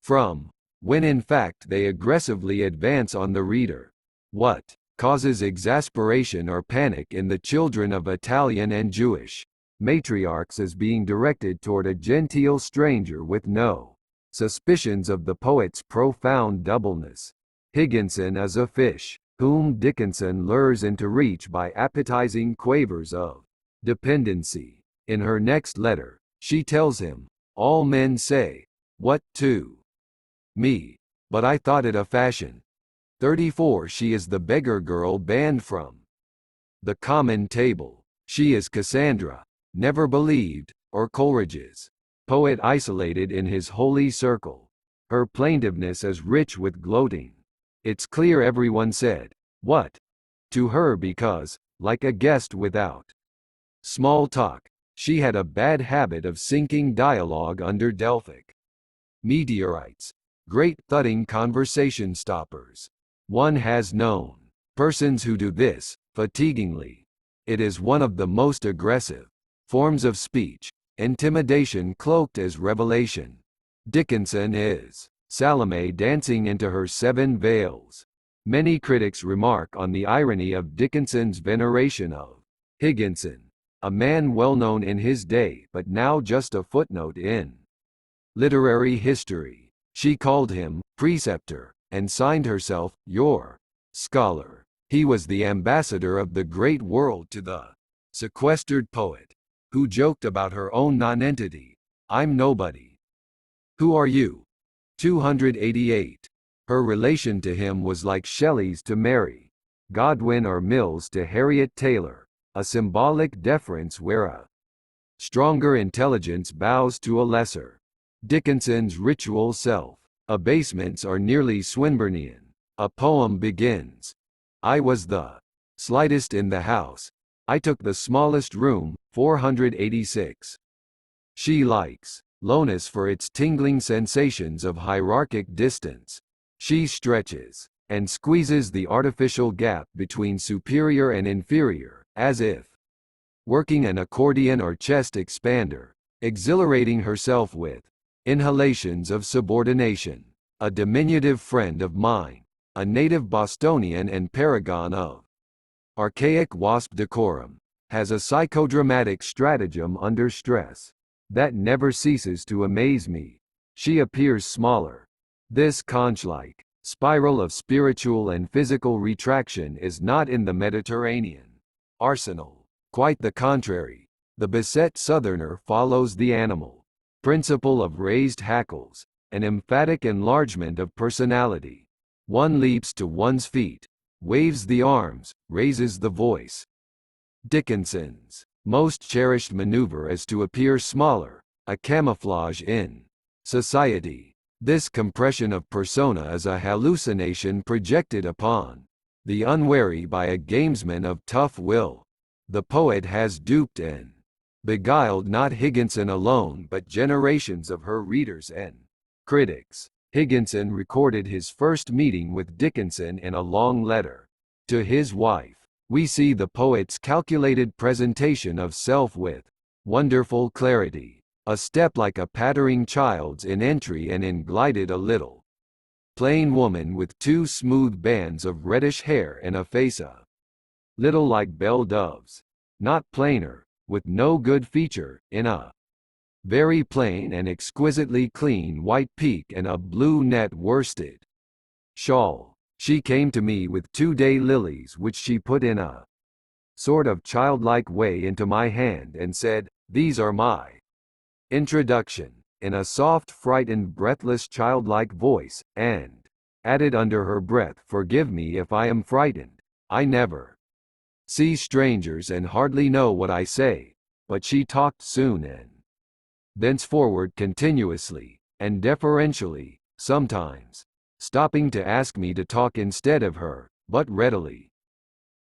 S1: from, when in fact they aggressively advance on the reader. What causes exasperation or panic in the children of Italian and Jewish matriarchs is being directed toward a genteel stranger with no suspicions of the poet's profound doubleness. Higginson is a fish, whom Dickinson lures into reach by appetizing quavers of dependency. In her next letter, she tells him, "All men say, 'What to me?' But I thought it a fashion." 34 She is the beggar girl banned from the common table. She is Cassandra, never believed, or Coleridge's poet isolated in his holy circle. Her plaintiveness is rich with gloating. It's clear everyone said, "What?" to her because, like a guest without small talk, she had a bad habit of sinking dialogue under Delphic meteorites, great thudding conversation stoppers. One has known persons who do this, fatiguingly. It is one of the most aggressive forms of speech, intimidation cloaked as revelation. Dickinson is Salome dancing into her 7 veils. Many critics remark on the irony of Dickinson's veneration of Higginson, a man well known in his day but now just a footnote in literary history. She called him preceptor and signed herself your scholar. He was the ambassador of the great world to the sequestered poet, who joked about her own nonentity. "I'm nobody. Who are you?" 288. Her relation to him was like Shelley's to Mary, Godwin or Mills to Harriet Taylor, a symbolic deference where a stronger intelligence bows to a lesser. Dickinson's ritual self-abasements are nearly Swinburnian. A poem begins, "I was the slightest in the house. I took the smallest room." 486. She likes lowness for its tingling sensations of hierarchic distance. She stretches and squeezes the artificial gap between superior and inferior, as if working an accordion or chest expander, exhilarating herself with inhalations of subordination. A diminutive friend of mine, a native Bostonian and paragon of archaic wasp decorum, has a psychodramatic stratagem under stress that never ceases to amaze me. She appears smaller. This conch-like spiral of spiritual and physical retraction is not in the Mediterranean arsenal. Quite the contrary. The beset southerner follows the animal principle of raised hackles, an emphatic enlargement of personality. One leaps to one's feet, waves the arms, raises the voice. Dickinson's most cherished maneuver is to appear smaller, a camouflage in society. This compression of persona is a hallucination projected upon the unwary by a gamesman of tough will. The poet has duped and beguiled not Higginson alone but generations of her readers and critics. Higginson recorded his first meeting with Dickinson in a long letter to his wife. We see the poet's calculated presentation of self with wonderful clarity. A step like a pattering child's in entry and in glided a little plain woman with two smooth bands of reddish hair and a face a little like bell doves, not plainer, with no good feature, in a very plain and exquisitely clean white peak and a blue net worsted shawl. She came to me with 2 day lilies which she put in a sort of childlike way into my hand and said, "These are my introduction," in a soft frightened breathless childlike voice, and added under her breath, "Forgive me if I am frightened. I never see strangers and hardly know what I say," but she talked soon and thenceforward continuously, and deferentially, sometimes stopping to ask me to talk instead of her, but readily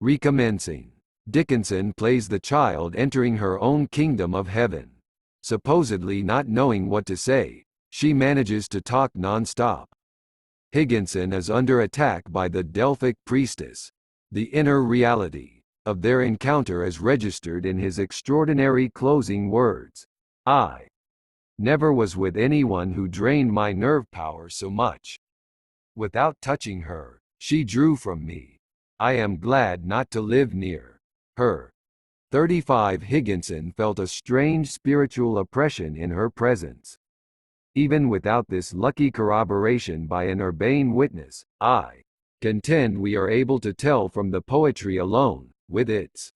S1: recommencing. Dickinson plays the child entering her own kingdom of heaven. Supposedly not knowing what to say, she manages to talk non-stop. Higginson is under attack by the Delphic priestess. The inner reality of their encounter is registered in his extraordinary closing words. "I never was with anyone who drained my nerve power so much. Without touching her, she drew from me. I am glad not to live near her." 35 Higginson felt a strange spiritual oppression in her presence. Even without this lucky corroboration by an urbane witness, I contend we are able to tell from the poetry alone, with its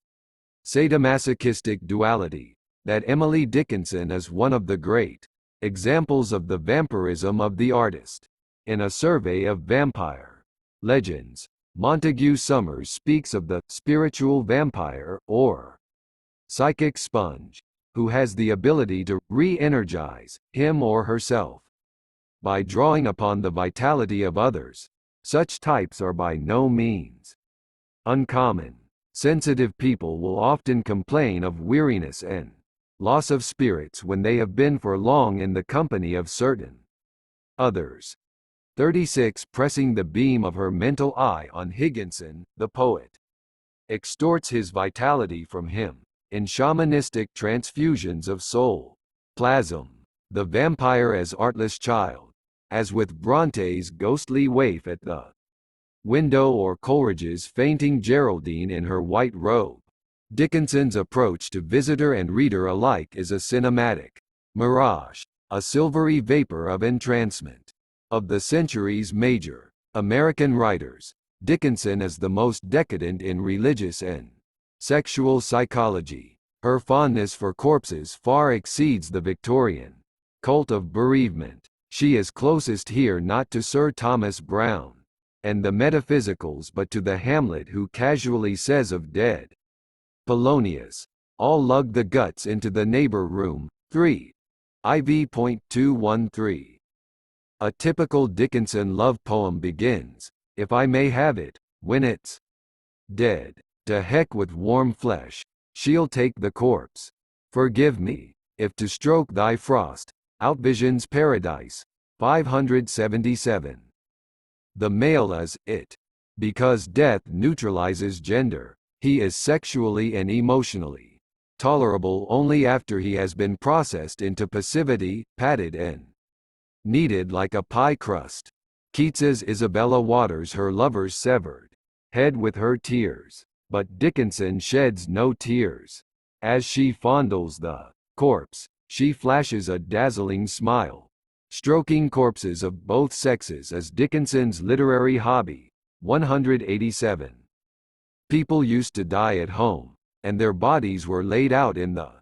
S1: sadomasochistic duality, that Emily Dickinson is one of the great examples of the vampirism of the artist. In a survey of vampire legends, Montague Summers speaks of the spiritual vampire, or psychic sponge, who has the ability to re-energize him or herself by drawing upon the vitality of others. Such types are by no means uncommon. Sensitive people will often complain of weariness and loss of spirits when they have been for long in the company of certain others. 36 Pressing the beam of her mental eye on Higginson, the poet extorts his vitality from him in shamanistic transfusions of soul plasm. The vampire as artless child, as with Bronte's ghostly waif at the window or Coleridge's fainting Geraldine in her white robe. Dickinson's approach to visitor and reader alike is a cinematic mirage, a silvery vapor of entrancement. Of the century's major American writers, Dickinson is the most decadent in religious and sexual psychology. Her fondness for corpses far exceeds the Victorian cult of bereavement. She is closest here not to Sir Thomas Browne and the metaphysicals but to the Hamlet who casually says of dead Polonius, "All lug the guts into the neighbor room." 3. IV.213. A typical Dickinson love poem begins, "If I may have it, when it's dead. To heck with warm flesh, she'll take the corpse. Forgive me, if to stroke thy frost, outvisions paradise." 577. The male is it. Because death neutralizes gender, he is sexually and emotionally tolerable only after he has been processed into passivity, patted and kneaded like a pie crust. Keats's Isabella waters her lover's severed head with her tears, but Dickinson sheds no tears. As she fondles the corpse, she flashes a dazzling smile. Stroking corpses of both sexes is Dickinson's literary hobby. 187. People used to die at home, and their bodies were laid out in the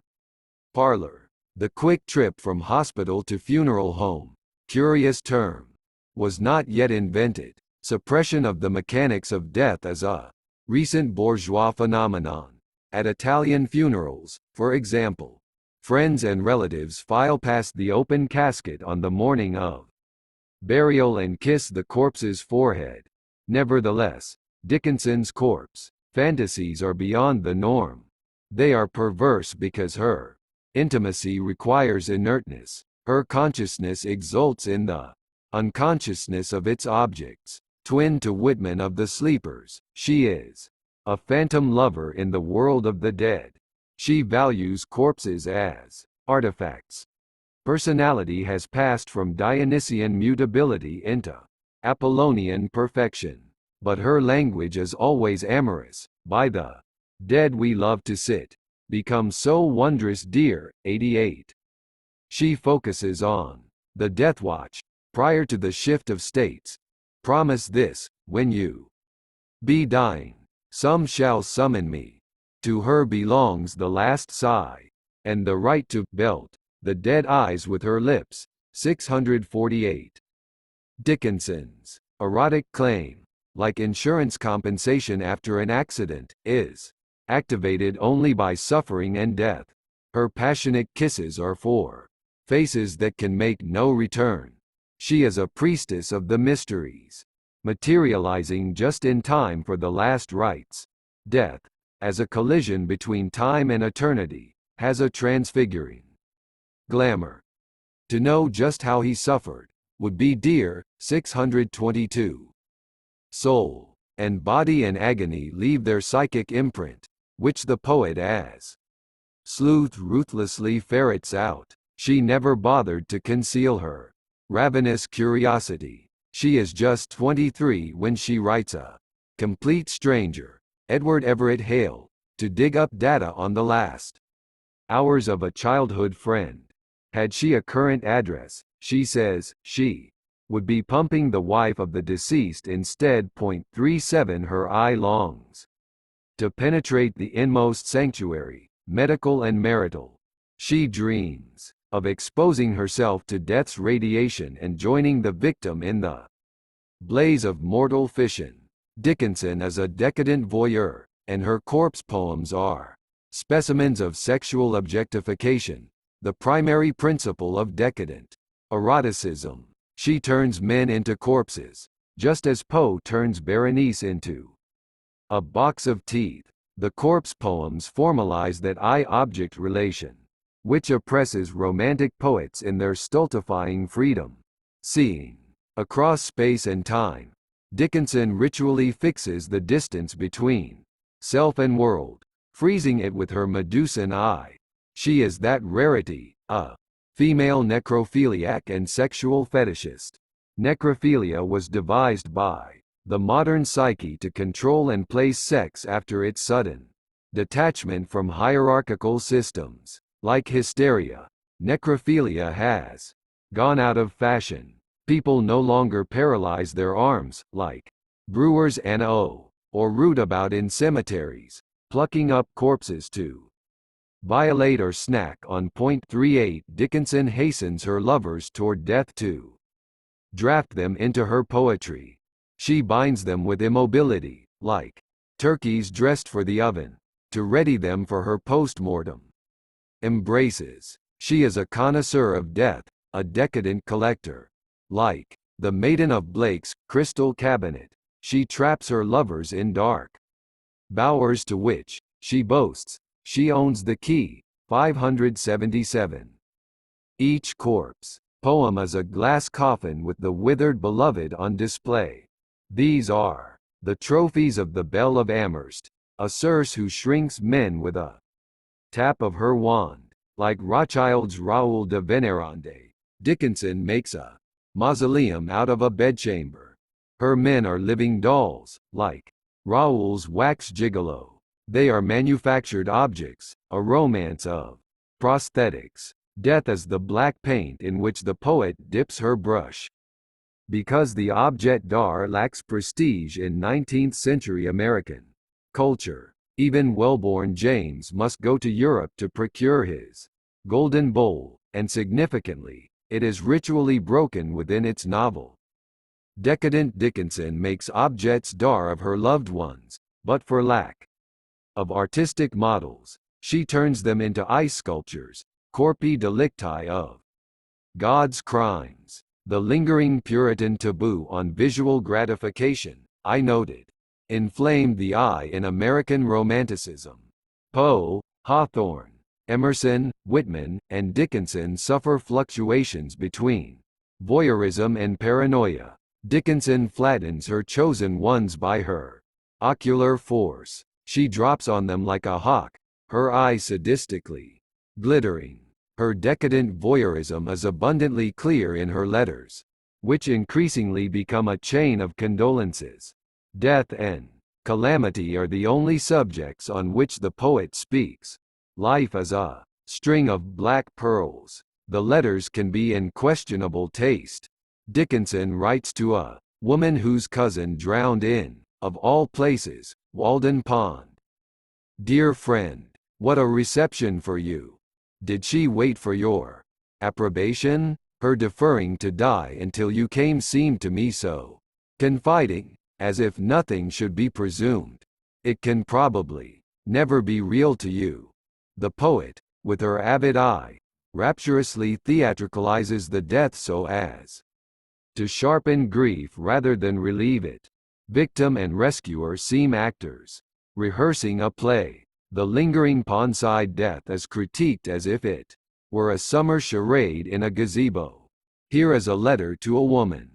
S1: parlor. The quick trip from hospital to funeral home, curious term, was not yet invented. Suppression of the mechanics of death is a recent bourgeois phenomenon. At Italian funerals, for example, friends and relatives file past the open casket on the morning of burial and kiss the corpse's forehead. Nevertheless, Dickinson's corpse fantasies are beyond the norm. They are perverse because her intimacy requires inertness. Her consciousness exults in the unconsciousness of its objects. Twin to Whitman of the Sleepers, she is a phantom lover in the world of the dead. She values corpses as artifacts, Personality has passed from Dionysian mutability into Apollonian perfection. But her language is always amorous. By the dead we love to sit, become so wondrous dear. 88. She focuses on the death watch, prior to the shift of states. Promise this, when you be dying, some shall summon me. To her belongs the last sigh, and the right to belt the dead eyes with her lips. 648. Dickinson's erotic claim, like insurance compensation after an accident, is activated only by suffering and death. Her passionate kisses are for faces that can make no return. She is a priestess of the mysteries, materializing just in time for the last rites. Death, as a collision between time and eternity, has a transfiguring glamour. To know just how he suffered would be dear. 622. Soul and body and agony leave their psychic imprint, which the poet as sleuth ruthlessly ferrets out. She never bothered to conceal her ravenous curiosity. She is just 23 when she writes A Complete Stranger, Edward Everett Hale, to dig up data on the last hours of a childhood friend. Had she a current address, she says, she would be pumping the wife of the deceased instead. 37 Her eye longs to penetrate the inmost sanctuary, medical and marital. She dreams of exposing herself to death's radiation and joining the victim in the blaze of mortal fission. Dickinson is a decadent voyeur, and her corpse poems are specimens of sexual objectification, the primary principle of decadent eroticism. She turns men into corpses, just as Poe turns Berenice into a box of teeth. The corpse poems formalize that eye-object relation, which oppresses romantic poets in their stultifying freedom. Seeing across space and time, Dickinson ritually fixes the distance between self and world, freezing it with her Medusan eye. She is that rarity, a female necrophiliac and sexual fetishist. Necrophilia was devised by the modern psyche to control and place sex after its sudden detachment from hierarchical systems. Like hysteria, necrophilia has gone out of fashion. People no longer paralyze their arms, like brewers and or root about in cemeteries, plucking up corpses to violate or snack on. 38 Dickinson hastens her lovers toward death to draft them into her poetry. She binds them with immobility, like turkeys dressed for the oven, to ready them for her post-mortem embraces. She is a connoisseur of death, a decadent collector. Like the maiden of Blake's Crystal Cabinet, she traps her lovers in dark bowers to which, she boasts, she owns the key. 577. Each corpse poem is a glass coffin with the withered beloved on display. These are the trophies of the Belle of Amherst, a Circe who shrinks men with a tap of her wand. Like Rothschild's Raoul de Venerande, Dickinson makes a mausoleum out of a bedchamber. Her men are living dolls, like Raoul's wax gigolo. They are manufactured objects, a romance of prosthetics. Death is the black paint in which the poet dips her brush. Because the objet d'art lacks prestige in 19th-century American culture, even well-born James must go to Europe to procure his golden bowl, and significantly, it is ritually broken within its novel. Decadent Dickinson makes objets d'art of her loved ones, but for lack of artistic models, she turns them into ice sculptures, corpi delicti of God's crimes. The lingering Puritan taboo on visual gratification, I noted, inflamed the eye in American Romanticism. Poe, Hawthorne, Emerson, Whitman, and Dickinson suffer fluctuations between voyeurism and paranoia. Dickinson flattens her chosen ones by her ocular force. She drops on them like a hawk, her eyes sadistically glittering. Her decadent voyeurism is abundantly clear in her letters, which increasingly become a chain of condolences. Death and calamity are the only subjects on which the poet speaks. Life is a string of black pearls. The letters can be in questionable taste. Dickinson writes to a woman whose cousin drowned in, of all places, Walden Pond. Dear friend, what a reception for you. Did she wait for your approbation? Her deferring to die until you came seemed to me so confiding, as if nothing should be presumed. It can probably never be real to you. The poet, with her avid eye, rapturously theatricalizes the death so as to sharpen grief rather than relieve it. Victim and rescuer seem actors rehearsing a play. The lingering pondside death is critiqued as if it were a summer charade in a gazebo. Here is a letter to a woman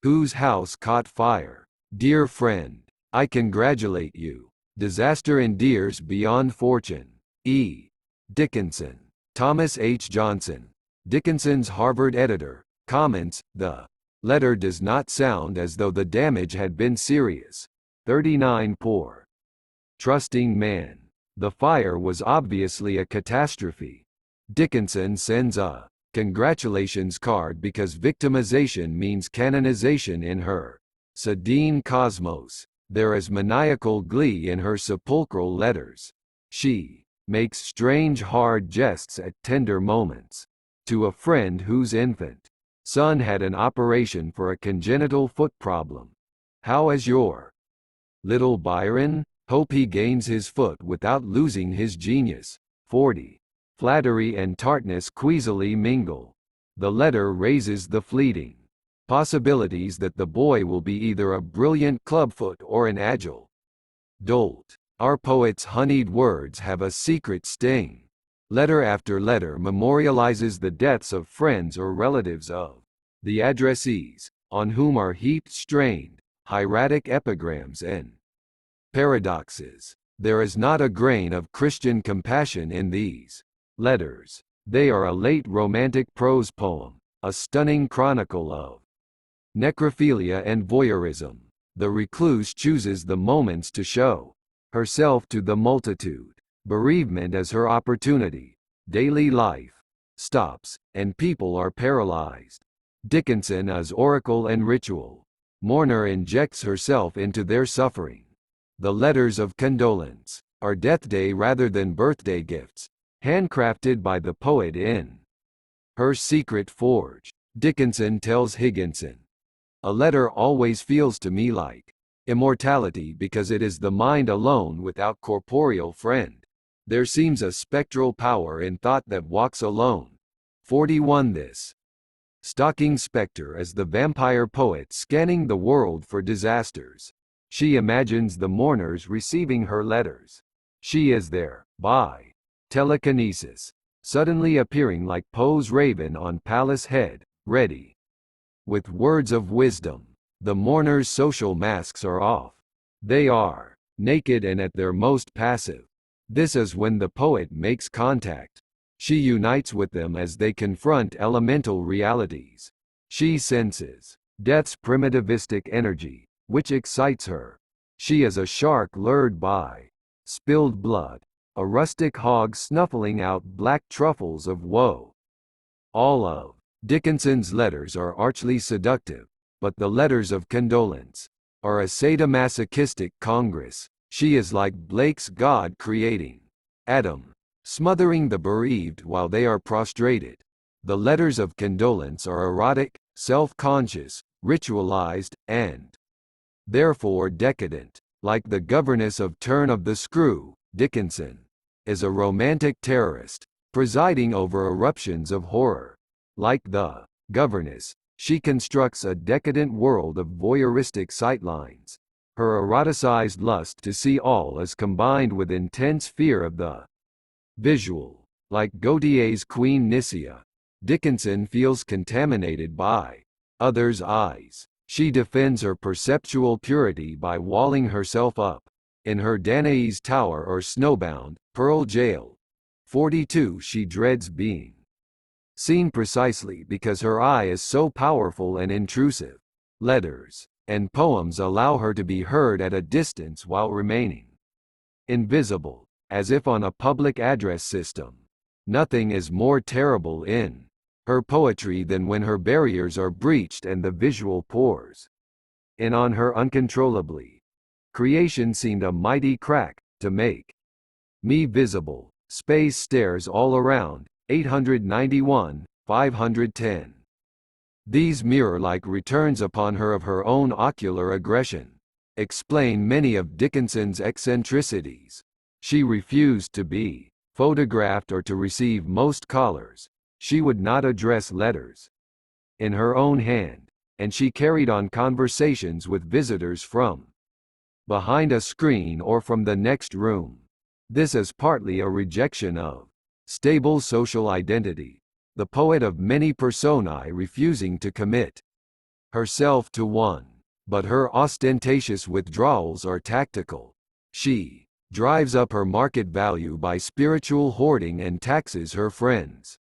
S1: whose house caught fire. Dear friend, I congratulate you. Disaster endears beyond fortune. E. Dickinson. Thomas H. Johnson, Dickinson's Harvard editor, comments, the letter does not sound as though the damage had been serious. 39 Poor trusting man. The fire was obviously a catastrophe. Dickinson sends a congratulations card because victimization means canonization in her Sedine cosmos. There is maniacal glee in her sepulchral letters. She makes strange hard jests at tender moments. To a friend whose infant son had an operation for a congenital foot problem. How is your little Byron? Hope he gains his foot without losing his genius. 40. Flattery and tartness queasily mingle. The letter raises the fleeting possibilities that the boy will be either a brilliant clubfoot or an agile dolt. Our poet's honeyed words have a secret sting. Letter after letter memorializes the deaths of friends or relatives of the addressees, on whom are heaped strained, hieratic epigrams and paradoxes. There is not a grain of Christian compassion in these letters. They are a late romantic prose poem, a stunning chronicle of necrophilia and voyeurism. The recluse chooses the moments to show herself to the multitude. Bereavement is her opportunity. Daily life stops, and people are paralyzed. Dickinson is oracle and ritual. Mourner injects herself into their suffering. The letters of condolence are death day rather than birthday gifts, handcrafted by the poet in her secret forge. Dickinson tells Higginson, a letter always feels to me like immortality because it is the mind alone without corporeal friend. There seems a spectral power in thought that walks alone. 41 This stalking spectre is the vampire poet scanning the world for disasters. She imagines the mourners receiving her letters. She is there, by telekinesis, suddenly appearing like Poe's raven on palace head, ready with words of wisdom. The mourners' social masks are off. They are naked and at their most passive. This is when the poet makes contact. She unites with them as they confront elemental realities. She senses death's primitivistic energy, which excites her. She is a shark lured by spilled blood, a rustic hog snuffling out black truffles of woe. All of Dickinson's letters are archly seductive, but the letters of condolence are a sadomasochistic congress. She is like Blake's God creating Adam, smothering the bereaved while they are prostrated. The letters of condolence are erotic, self-conscious, ritualized, and therefore decadent. Like the governess of Turn of the Screw, Dickinson is a romantic terrorist, presiding over eruptions of horror. Like the governess, she constructs a decadent world of voyeuristic sightlines. Her eroticized lust to see all is combined with intense fear of the visual. Like Gautier's Queen Nicia, Dickinson feels contaminated by others' eyes. She defends her perceptual purity by walling herself up in her Danae's Tower or snowbound, Pearl Jail. 42 She dreads being Seen precisely because her eye is so powerful and intrusive. Letters and poems allow her to be heard at a distance while remaining invisible, as if on a public address system. Nothing is more terrible in her poetry than when her barriers are breached and the visual pours in on her uncontrollably. Creation seemed a mighty crack to make me visible. Space stares all around. 891, 510. These mirror-like returns upon her of her own ocular aggression explain many of Dickinson's eccentricities. She refused to be photographed or to receive most callers. She would not address letters in her own hand, and she carried on conversations with visitors from behind a screen or from the next room. This is partly a rejection of stable social identity, the poet of many personae refusing to commit herself to one. But her ostentatious withdrawals are tactical. She drives up her market value by spiritual hoarding and taxes her friends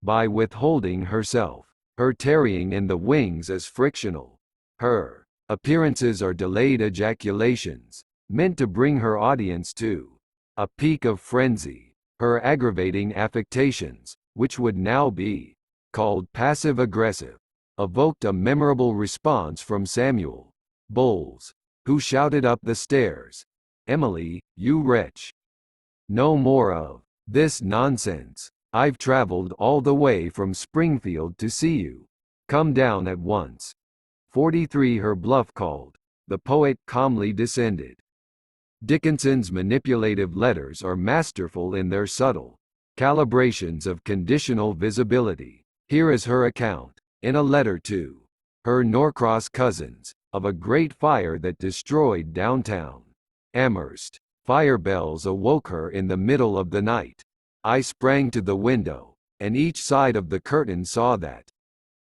S1: by withholding herself. Her tarrying in the wings is frictional. Her appearances are delayed ejaculations, meant to bring her audience to a peak of frenzy. Her aggravating affectations, which would now be called passive-aggressive, evoked a memorable response from Samuel Bowles, who shouted up the stairs, "Emily, you wretch! No more of this nonsense. I've traveled all the way from Springfield to see you. Come down at once." 43 Her bluff called. The poet calmly descended. Dickinson's manipulative letters are masterful in their subtle calibrations of conditional visibility. Here is her account, in a letter to her Norcross cousins, of a great fire that destroyed downtown Amherst. Fire bells awoke her in the middle of the night. I sprang to the window, and each side of the curtain saw that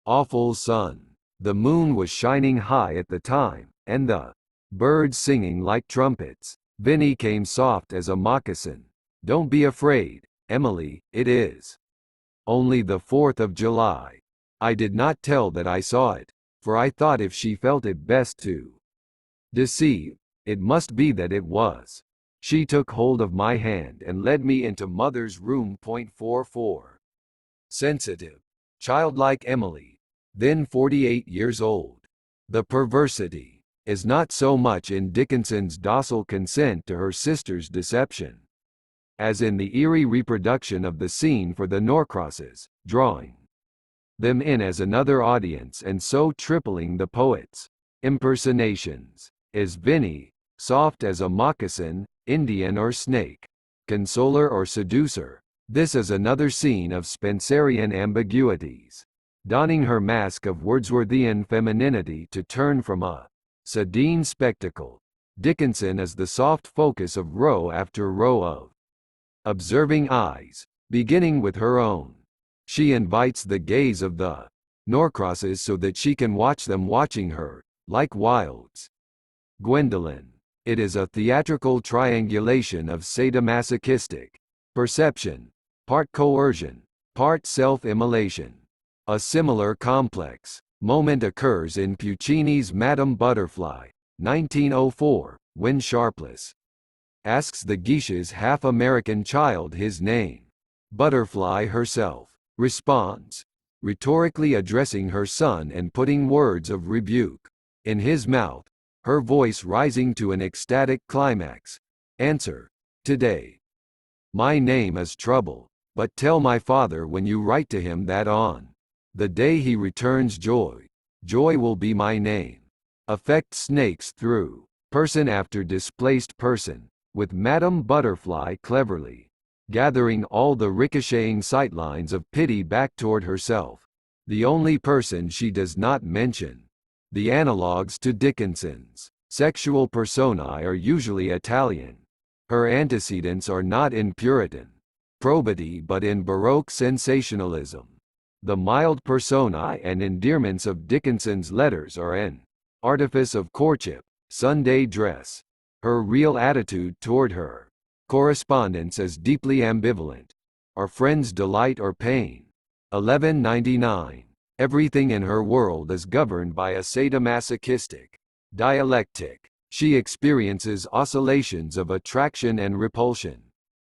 S1: awful sun. The moon was shining high at the time, and the birds singing like trumpets. Vinny came soft as a moccasin. "Don't be afraid, Emily, it is only the 4th of July. I did not tell that I saw it, for I thought if she felt it best to deceive, it must be that it was." She took hold of my hand and led me into mother's room. 44. Sensitive, childlike Emily, then 48 years old. The perversity is not so much in Dickinson's docile consent to her sister's deception, as in the eerie reproduction of the scene for the Norcrosses, drawing them in as another audience and so tripling the poet's impersonations. Is Vinny, soft as a moccasin, Indian or snake, consoler or seducer? This is another scene of Spencerian ambiguities, donning her mask of Wordsworthian femininity to turn from a Sardine spectacle. Dickinson is the soft focus of row after row of observing eyes, beginning with her own. She invites the gaze of the Norcrosses so that she can watch them watching her, like Wilde's Gwendolen. It is a theatrical triangulation of sadomasochistic perception, part coercion, part self-immolation. A similar complex moment occurs in Puccini's Madame Butterfly, 1904, when Sharpless asks the geisha's half-American child his name. Butterfly herself responds, rhetorically addressing her son and putting words of rebuke in his mouth, her voice rising to an ecstatic climax. Answer, "Today. My name is Trouble, but tell my father when you write to him that on the day he returns joy, joy will be my name." Affect snakes through person after displaced person, with Madame Butterfly cleverly gathering all the ricocheting sightlines of pity back toward herself. The only person she does not mention. The analogues to Dickinson's sexual personae are usually Italian. Her antecedents are not in Puritan probity but in Baroque sensationalism. The mild personae and endearments of Dickinson's letters are an artifice of courtship, Sunday dress. Her real attitude toward her correspondence is deeply ambivalent. Are friends delight or pain? 1199. Everything in her world is governed by a sadomasochistic dialectic. She experiences oscillations of attraction and repulsion,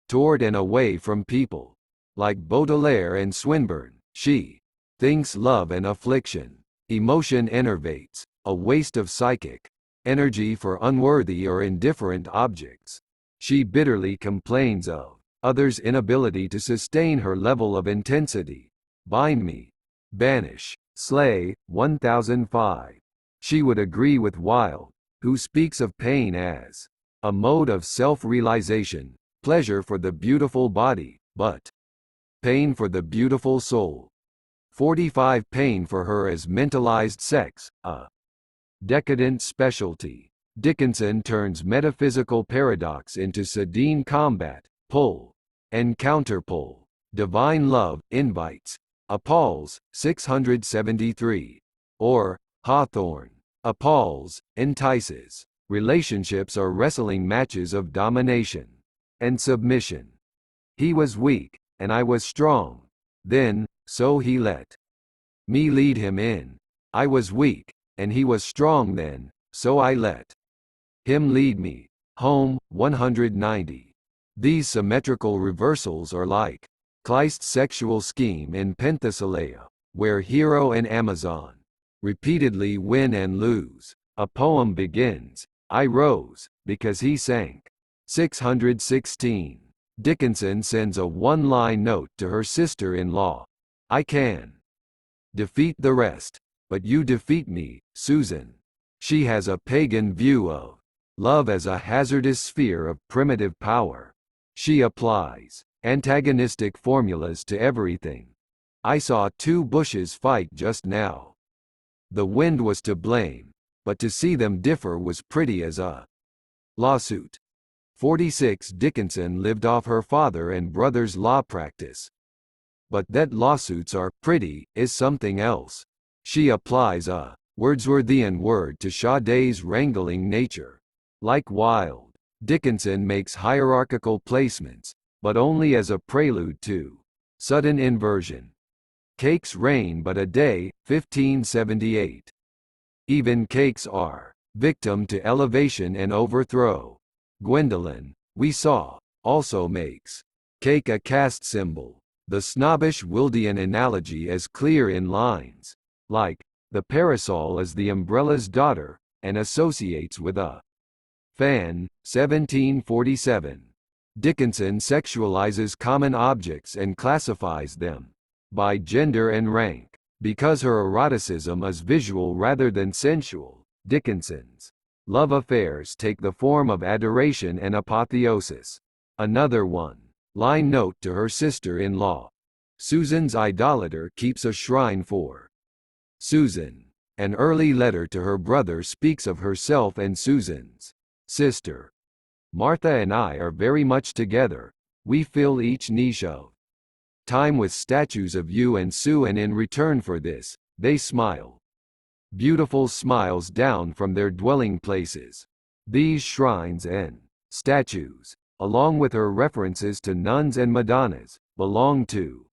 S1: toward and away from people. Like Baudelaire and Swinburne, she thinks love an affliction. Emotion enervates, a waste of psychic energy for unworthy or indifferent objects. She bitterly complains of others' inability to sustain her level of intensity. Bind me, banish, slay. 1005. She would agree with Wilde, who speaks of pain as a mode of self-realization, pleasure for the beautiful body, but pain for the beautiful soul. 45. Pain for her as mentalized sex, a decadent specialty. Dickinson turns metaphysical paradox into sardine combat, pull and counterpull. Divine love invites, appalls. 673. Or, Hawthorne, appalls, entices. Relationships are wrestling matches of domination and submission. He was weak, and I was strong. Then, so he let me lead him in. I was weak, and he was strong then, so I let him lead me home. 190. These symmetrical reversals are like Kleist's sexual scheme in Penthesilea, where hero and Amazon repeatedly win and lose. A poem begins, I rose, because he sank. 616. Dickinson sends a one-line note to her sister-in-law. I can defeat the rest, but you defeat me, Susan. She has a pagan view of love as a hazardous sphere of primitive power. She applies antagonistic formulas to everything. I saw two bushes fight just now. The wind was to blame, but to see them differ was pretty as a lawsuit. 46. Dickinson lived off her father and brother's law practice. But that lawsuits are pretty is something else. She applies a Wordsworthian word to Sade's wrangling nature. Like Wilde, Dickinson makes hierarchical placements, but only as a prelude to sudden inversion. Cakes rain but a day. 1578. Even cakes are victim to elevation and overthrow. Gwendolen, we saw, also makes cake a caste symbol. The snobbish Wildean analogy is clear in lines like, the parasol is the umbrella's daughter, and associates with a fan. 1747. Dickinson sexualizes common objects and classifies them by gender and rank. Because her eroticism is visual rather than sensual, Dickinson's love affairs take the form of adoration and apotheosis. Another one-line note to her sister-in-law. Susan's idolater keeps a shrine for Susan. An early letter to her brother speaks of herself and Susan's sister. Martha and I are very much together. We fill each niche of time with statues of you and Sue, and in return for this, they smile beautiful smiles down from their dwelling places. These shrines and statues, along with her references to nuns and Madonnas, belong to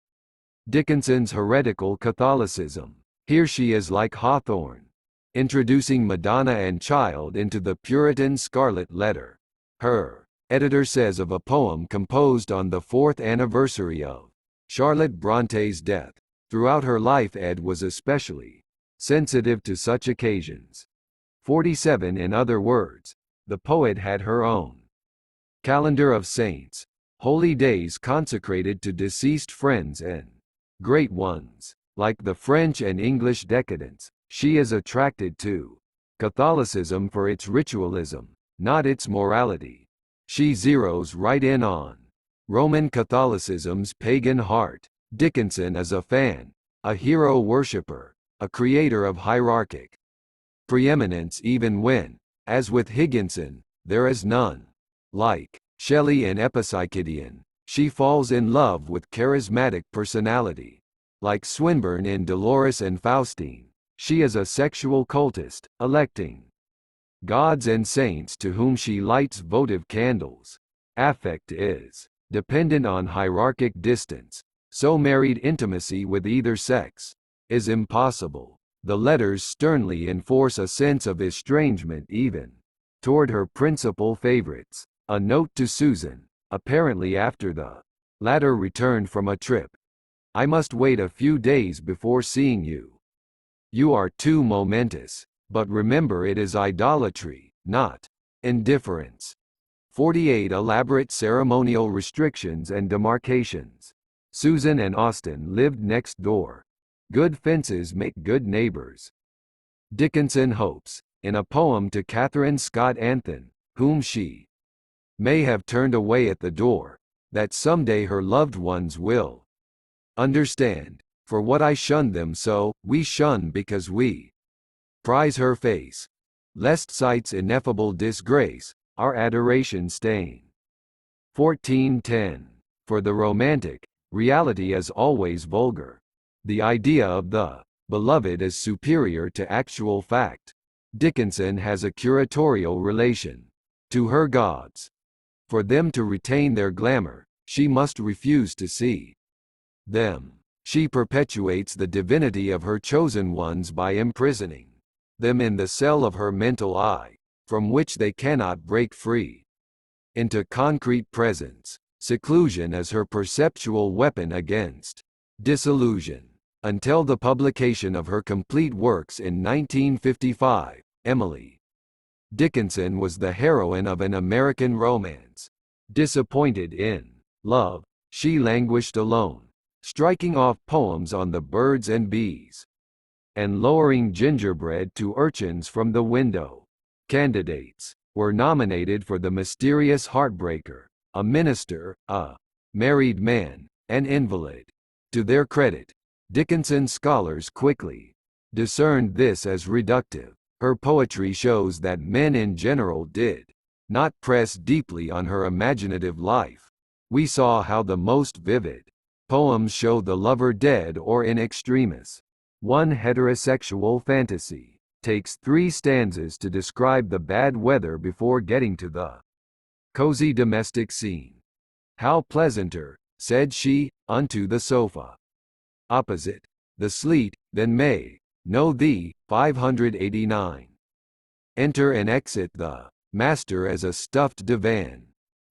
S1: Dickinson's heretical Catholicism. Here she is like Hawthorne, introducing Madonna and Child into the Puritan Scarlet Letter. Her editor says of a poem composed on the 4th anniversary of Charlotte Bronte's death, throughout her life Ed was especially sensitive to such occasions. 47. In other words, the poet had her own calendar of saints, holy days consecrated to deceased friends and great ones. Like the French and English decadents, she is attracted to Catholicism for its ritualism, not its morality. She zeroes right in on Roman Catholicism's pagan heart. Dickinson is a fan, a hero worshipper, a creator of hierarchic preeminence even when, as with Higginson, there is none. Like Shelley in Epipsychidion, she falls in love with charismatic personality. Like Swinburne in Dolores and Faustine, she is a sexual cultist, electing gods and saints to whom she lights votive candles. Affect is dependent on hierarchic distance. So married intimacy with either sex is impossible. The letters sternly enforce a sense of estrangement even toward her principal favorites. A note to Susan, apparently after the latter returned from a trip. I must wait a few days before seeing you. You are too momentous, but remember it is idolatry, not indifference. 48 elaborate ceremonial restrictions and demarcations. Susan and Austen lived next door. Good fences make good neighbors. Dickinson hopes, in a poem to Catherine Scott Anthon, whom she may have turned away at the door, that someday her loved ones will understand, for what I shunned them so, we shun because we prize her face, lest sight's ineffable disgrace, our adoration stain. 1410. For the romantic, reality is always vulgar. The idea of the beloved is superior to actual fact. Dickinson has a curatorial relation to her gods. For them to retain their glamour, she must refuse to see them. She perpetuates the divinity of her chosen ones by imprisoning them in the cell of her mental eye, from which they cannot break free into concrete presence. Seclusion is her perceptual weapon against disillusion. Until the publication of her complete works in 1955, Emily Dickinson was the heroine of an American romance. Disappointed in love, she languished alone, striking off poems on the birds and bees, and lowering gingerbread to urchins from the window. Candidates were nominated for The Mysterious Heartbreaker, a minister, a married man, an invalid. To their credit, Dickinson scholars quickly discerned this as reductive. Her poetry shows that men in general did not press deeply on her imaginative life. We saw how the most vivid poems show the lover dead or in extremis. One heterosexual fantasy takes 3 stanzas to describe the bad weather before getting to the cozy domestic scene. How pleasanter, said she, unto the sofa opposite the sleet, than may know thee. 589. Enter and exit the master as a stuffed divan.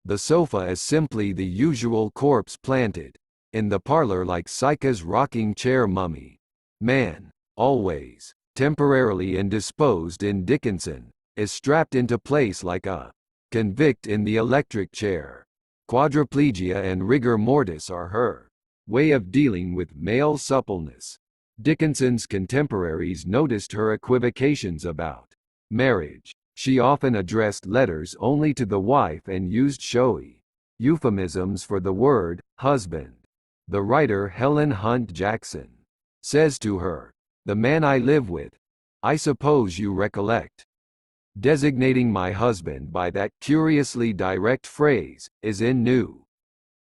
S1: The sofa is simply the usual corpse planted in the parlor like Psyche's rocking chair mummy. Man, always temporarily indisposed in Dickinson, is strapped into place like a convict in the electric chair. Quadriplegia and rigor mortis are her way of dealing with male suppleness. Dickinson's contemporaries noticed her equivocations about marriage. She often addressed letters only to the wife and used showy euphemisms for the word husband. The writer Helen Hunt Jackson says to her, "The man I live with, I suppose you recollect." Designating my husband by that curiously direct phrase, is in New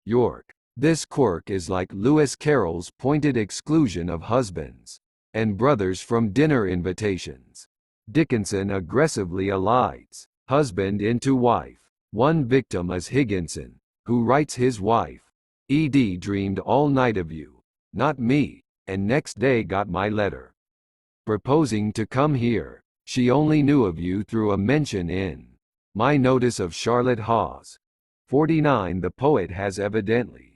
S1: York. This quirk is like Lewis Carroll's pointed exclusion of husbands and brothers from dinner invitations. Dickinson aggressively elides husband into wife. One victim is Higginson, who writes his wife, "Ed dreamed all night of you, not me, and next day got my letter proposing to come here. She only knew of you through a mention in my notice of Charlotte Hawes." 49. The poet has evidently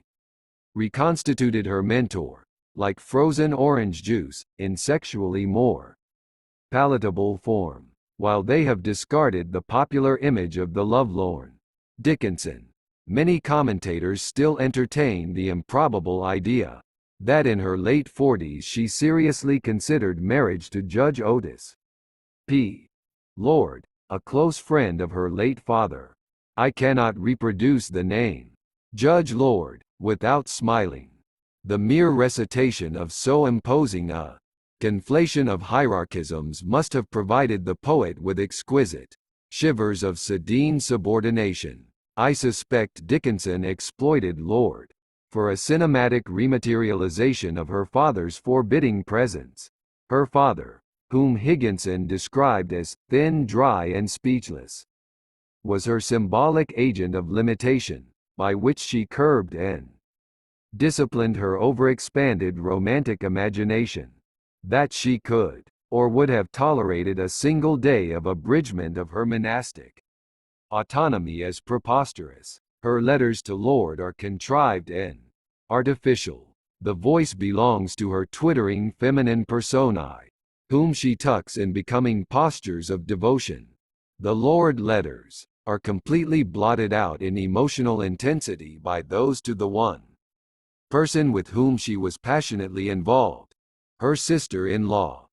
S1: reconstituted her mentor, like frozen orange juice, in sexually more palatable form, while they have discarded the popular image of the lovelorn Dickinson. Many commentators still entertain the improbable idea that in her late 40s she seriously considered marriage to Judge Otis P. Lord, a close friend of her late father. I cannot reproduce the name Judge Lord without smiling. The mere recitation of so imposing a conflation of hierarchisms must have provided the poet with exquisite shivers of sedine subordination. I suspect Dickinson exploited Lord for a cinematic rematerialization of her father's forbidding presence. Her father, whom Higginson described as thin, dry, and speechless, was her symbolic agent of limitation, by which she curbed and disciplined her overexpanded romantic imagination. That she could, or would have tolerated a single day of abridgment of her monastic autonomy as preposterous. Her letters to Lord are contrived and artificial. The voice belongs to her twittering feminine personae, whom she tucks in becoming postures of devotion. The Lord letters are completely blotted out in emotional intensity by those to the one person with whom she was passionately involved, her sister-in-law.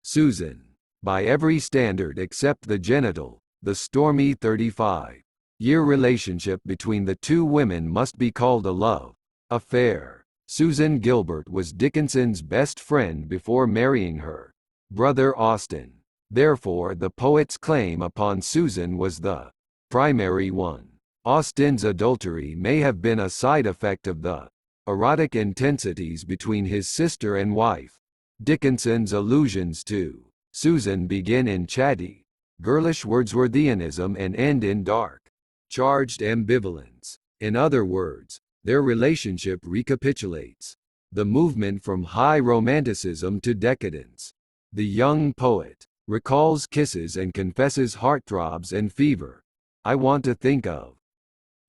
S1: Susan. By every standard except the genital, the stormy 35-year relationship between the two women must be called a love affair. Susan Gilbert was Dickinson's best friend before marrying her brother Austen. Therefore the poet's claim upon Susan was the primary one. Austen's adultery may have been a side effect of the erotic intensities between his sister and wife. Dickinson's allusions to Susan begin in chatty, girlish Wordsworthianism and end in dark, charged ambivalence. In other words, their relationship recapitulates the movement from high romanticism to decadence. The young poet recalls kisses and confesses heartthrobs and fever. I want to think of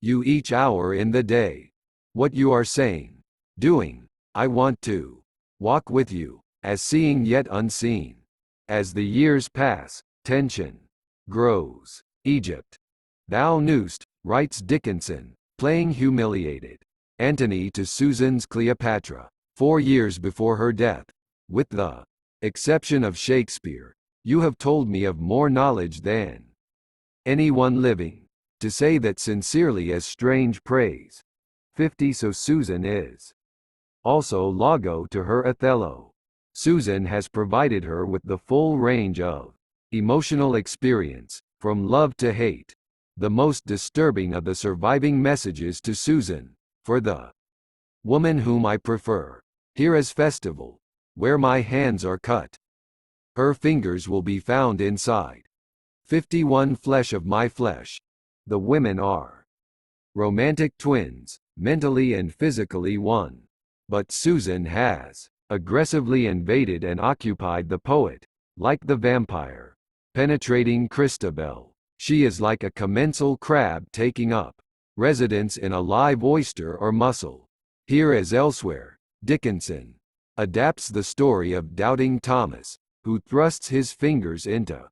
S1: you each hour in the day. What you are saying, doing, I want to walk with you, as seeing yet unseen. As the years pass, tension grows. Egypt. Thou knewst, writes Dickinson, playing humiliated Antony to Susan's Cleopatra, 4 years before her death. With the exception of Shakespeare, you have told me of more knowledge than anyone living. To say that sincerely as strange praise. 50 So Susan is also Lago to her Othello. Susan has provided her with the full range of emotional experience, from love to hate. The most disturbing of the surviving messages to Susan, for the woman whom I prefer, here as festival, where my hands are cut. Her fingers will be found inside. 51 Flesh of my flesh. The women are romantic twins, mentally and physically one. But Susan has aggressively invaded and occupied the poet, like the vampire, penetrating Christabel. She is like a commensal crab taking up residence in a live oyster or mussel. Here as elsewhere, Dickinson adapts the story of doubting Thomas, who thrusts his fingers into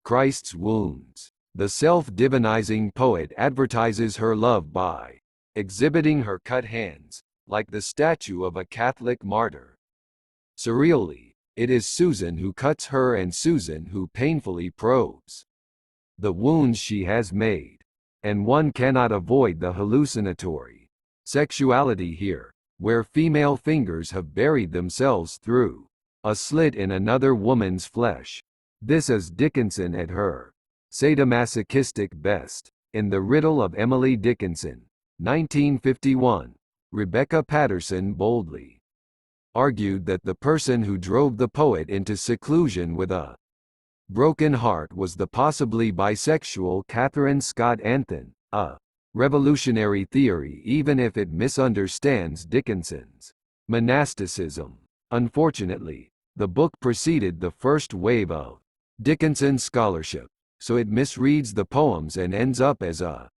S1: Christ's wounds. The self-divinizing poet advertises her love by exhibiting her cut hands, like the statue of a Catholic martyr. Surreally, it is Susan who cuts her and Susan who painfully probes the wounds she has made. And one cannot avoid the hallucinatory sexuality here, where female fingers have buried themselves through a slit in another woman's flesh. This is Dickinson at her sadomasochistic best. In The Riddle of Emily Dickinson, 1951, Rebecca Patterson boldly argued that the person who drove the poet into seclusion with a broken heart was the possibly bisexual Catherine Scott Anthon, a revolutionary theory even if it misunderstands Dickinson's monasticism. Unfortunately, the book preceded the first wave of Dickinson scholarship, so it misreads the poems and ends up as a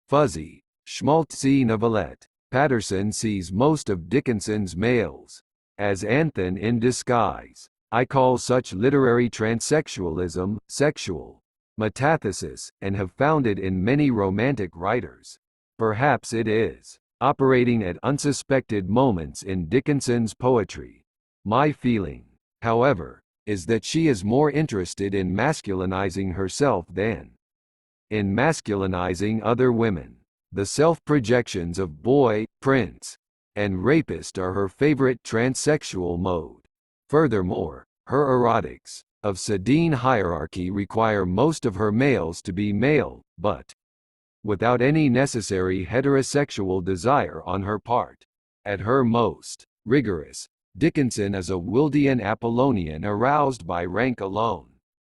S1: fuzzy, schmaltzy novelette. Patterson sees most of Dickinson's males as Anthon in disguise. I call such literary transsexualism sexual metathesis, and have found it in many romantic writers. Perhaps it is operating at unsuspected moments in Dickinson's poetry. My feeling, however, is that she is more interested in masculinizing herself than in masculinizing other women. The self-projections of boy, prince, and rapist are her favorite transsexual mode. Furthermore, her erotics of Sedine hierarchy require most of her males to be male, but without any necessary heterosexual desire on her part. At her most rigorous, Dickinson is a Wildean Apollonian aroused by rank alone.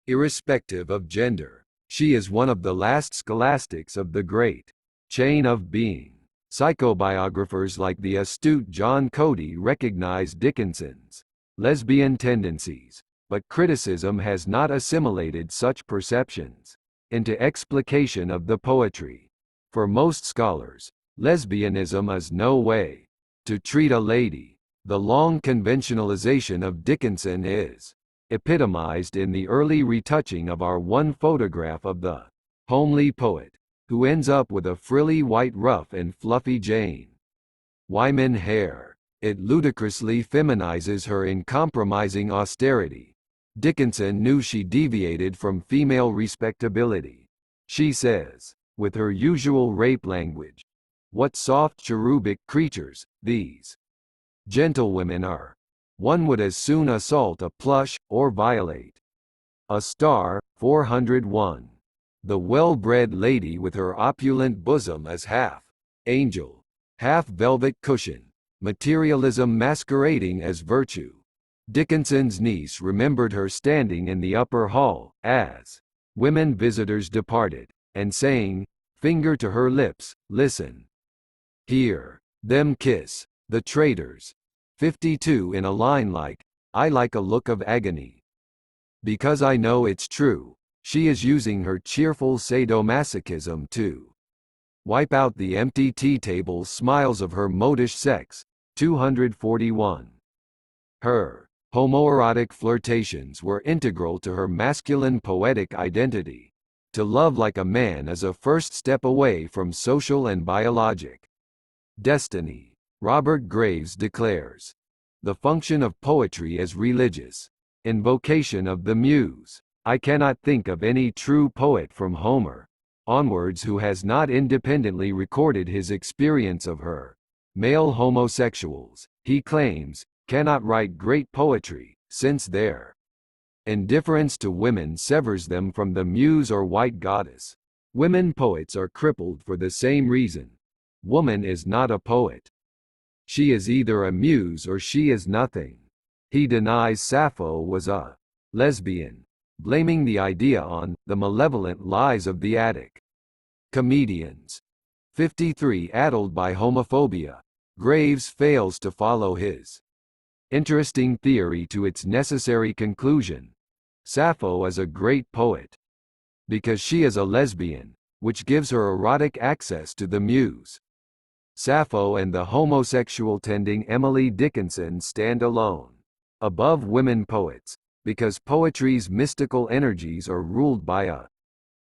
S1: Irrespective of gender, she is one of the last scholastics of the great chain of being. Psychobiographers like the astute John Cody recognize Dickinson's lesbian tendencies, but criticism has not assimilated such perceptions into explication of the poetry. For most scholars, lesbianism is no way to treat a lady. The long conventionalization of Dickinson is epitomized in the early retouching of our one photograph of the homely poet, who ends up with a frilly white ruff and fluffy Jane Wyman hair. It ludicrously feminizes her in compromising austerity. Dickinson knew she deviated from female respectability. She says, with her usual rape language, "What soft cherubic creatures these gentlewomen are. One would as soon assault a plush, or violate a star." 401. The well-bred lady with her opulent bosom is half angel, half velvet cushion, materialism masquerading as virtue. Dickinson's niece remembered her standing in the upper hall, as women visitors departed, and saying, finger to her lips, "Listen. Hear them kiss, the traitors." 52 in a line like, "I like a look of agony. Because I know it's true." She is using her cheerful sadomasochism to wipe out the empty tea table smiles of her modish sex. 241. Her homoerotic flirtations were integral to her masculine poetic identity. To love like a man is a first step away from social and biologic destiny. Robert Graves declares, "The function of poetry is religious invocation of the muse. I cannot think of any true poet from Homer onwards who has not independently recorded his experience of her. Male homosexuals, he claims, cannot write great poetry, since their indifference to women severs them from the muse or white goddess. Women poets are crippled for the same reason. Woman is not a poet. She is either a muse or she is nothing." He denies Sappho was a lesbian, blaming the idea on the malevolent lies of the attic. Comedians. 53 Addled by homophobia, Graves fails to follow his interesting theory to its necessary conclusion. Sappho is a great poet because she is a lesbian, which gives her erotic access to the muse. Sappho and the homosexual-tending Emily Dickinson stand alone above women poets, because poetry's mystical energies are ruled by a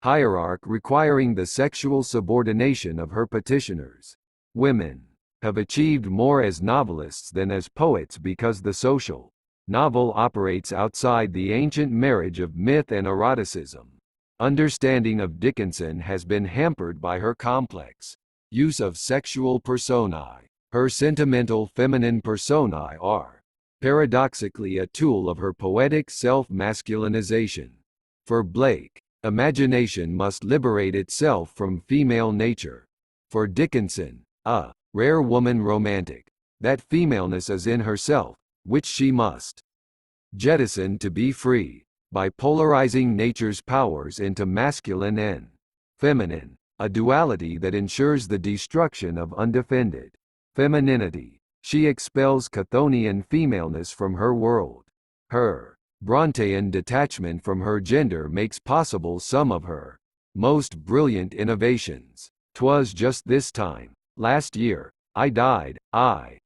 S1: hierarch requiring the sexual subordination of her petitioners. Women have achieved more as novelists than as poets because the social novel operates outside the ancient marriage of myth and eroticism. Understanding of Dickinson has been hampered by her complex use of sexual personae. Her sentimental feminine personae are paradoxically a tool of her poetic self-masculinization. For Blake, imagination must liberate itself from female nature. For Dickinson, a rare woman romantic, that femaleness is in herself, which she must jettison to be free, by polarizing nature's powers into masculine and feminine, a duality that ensures the destruction of undefended femininity. She expels Chthonian femaleness from her world. Her Brontean detachment from her gender makes possible some of her most brilliant innovations. "'Twas just this time, last year, I died, I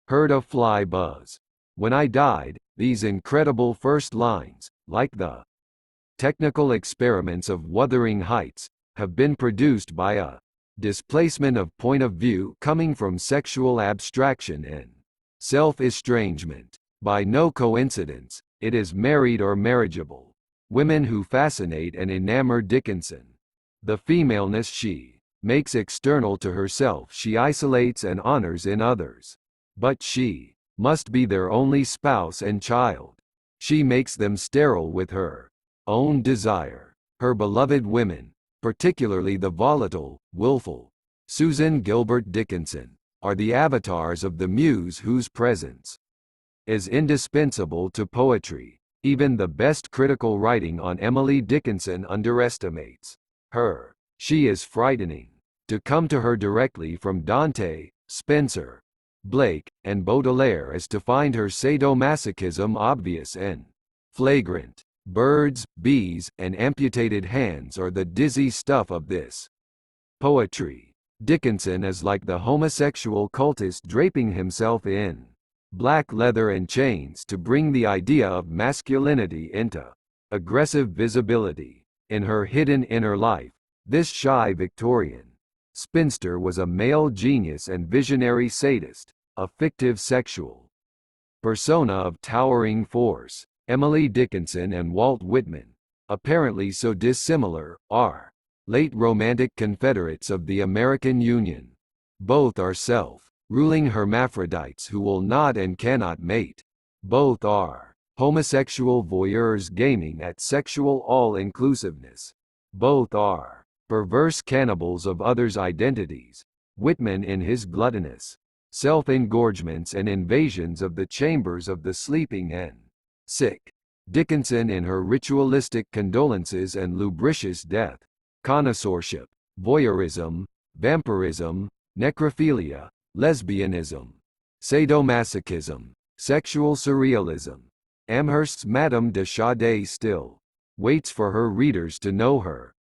S1: heard a fly buzz. When I died," these incredible first lines, like the technical experiments of Wuthering Heights, have been produced by a displacement of point of view coming from sexual abstraction and self-estrangement. By no coincidence, it is married or marriageable women who fascinate and enamor Dickinson. The femaleness she makes external to herself she isolates and honors in others. But she must be their only spouse and child. She makes them sterile with her own desire. Her beloved women, particularly the volatile, willful Susan Gilbert Dickinson, are the avatars of the muse whose presence is indispensable to poetry. Even the best critical writing on Emily Dickinson underestimates her. She is frightening. to come to her directly from Dante, Spencer, Blake, and Baudelaire as to find her sadomasochism obvious and flagrant. Birds, bees, and amputated hands are the dizzy stuff of this poetry. Dickinson is like the homosexual cultist draping himself in black leather and chains to bring the idea of masculinity into aggressive visibility. In her hidden inner life, this shy Victorian spinster was a male genius and visionary sadist, a fictive sexual persona of towering force. Emily Dickinson and Walt Whitman, apparently so dissimilar, are late Romantic Confederates of the American Union. Both are self-ruling hermaphrodites who will not and cannot mate. Both are homosexual voyeurs gaming at sexual all-inclusiveness. Both are perverse cannibals of others' identities. Whitman in his gluttonous self-engorgements and invasions of the chambers of the sleeping and sick. Dickinson in her ritualistic condolences and lubricious death. Connoisseurship, voyeurism, vampirism, necrophilia, lesbianism, sadomasochism, sexual surrealism. Amherst's Madame de Chaudet still waits for her readers to know her.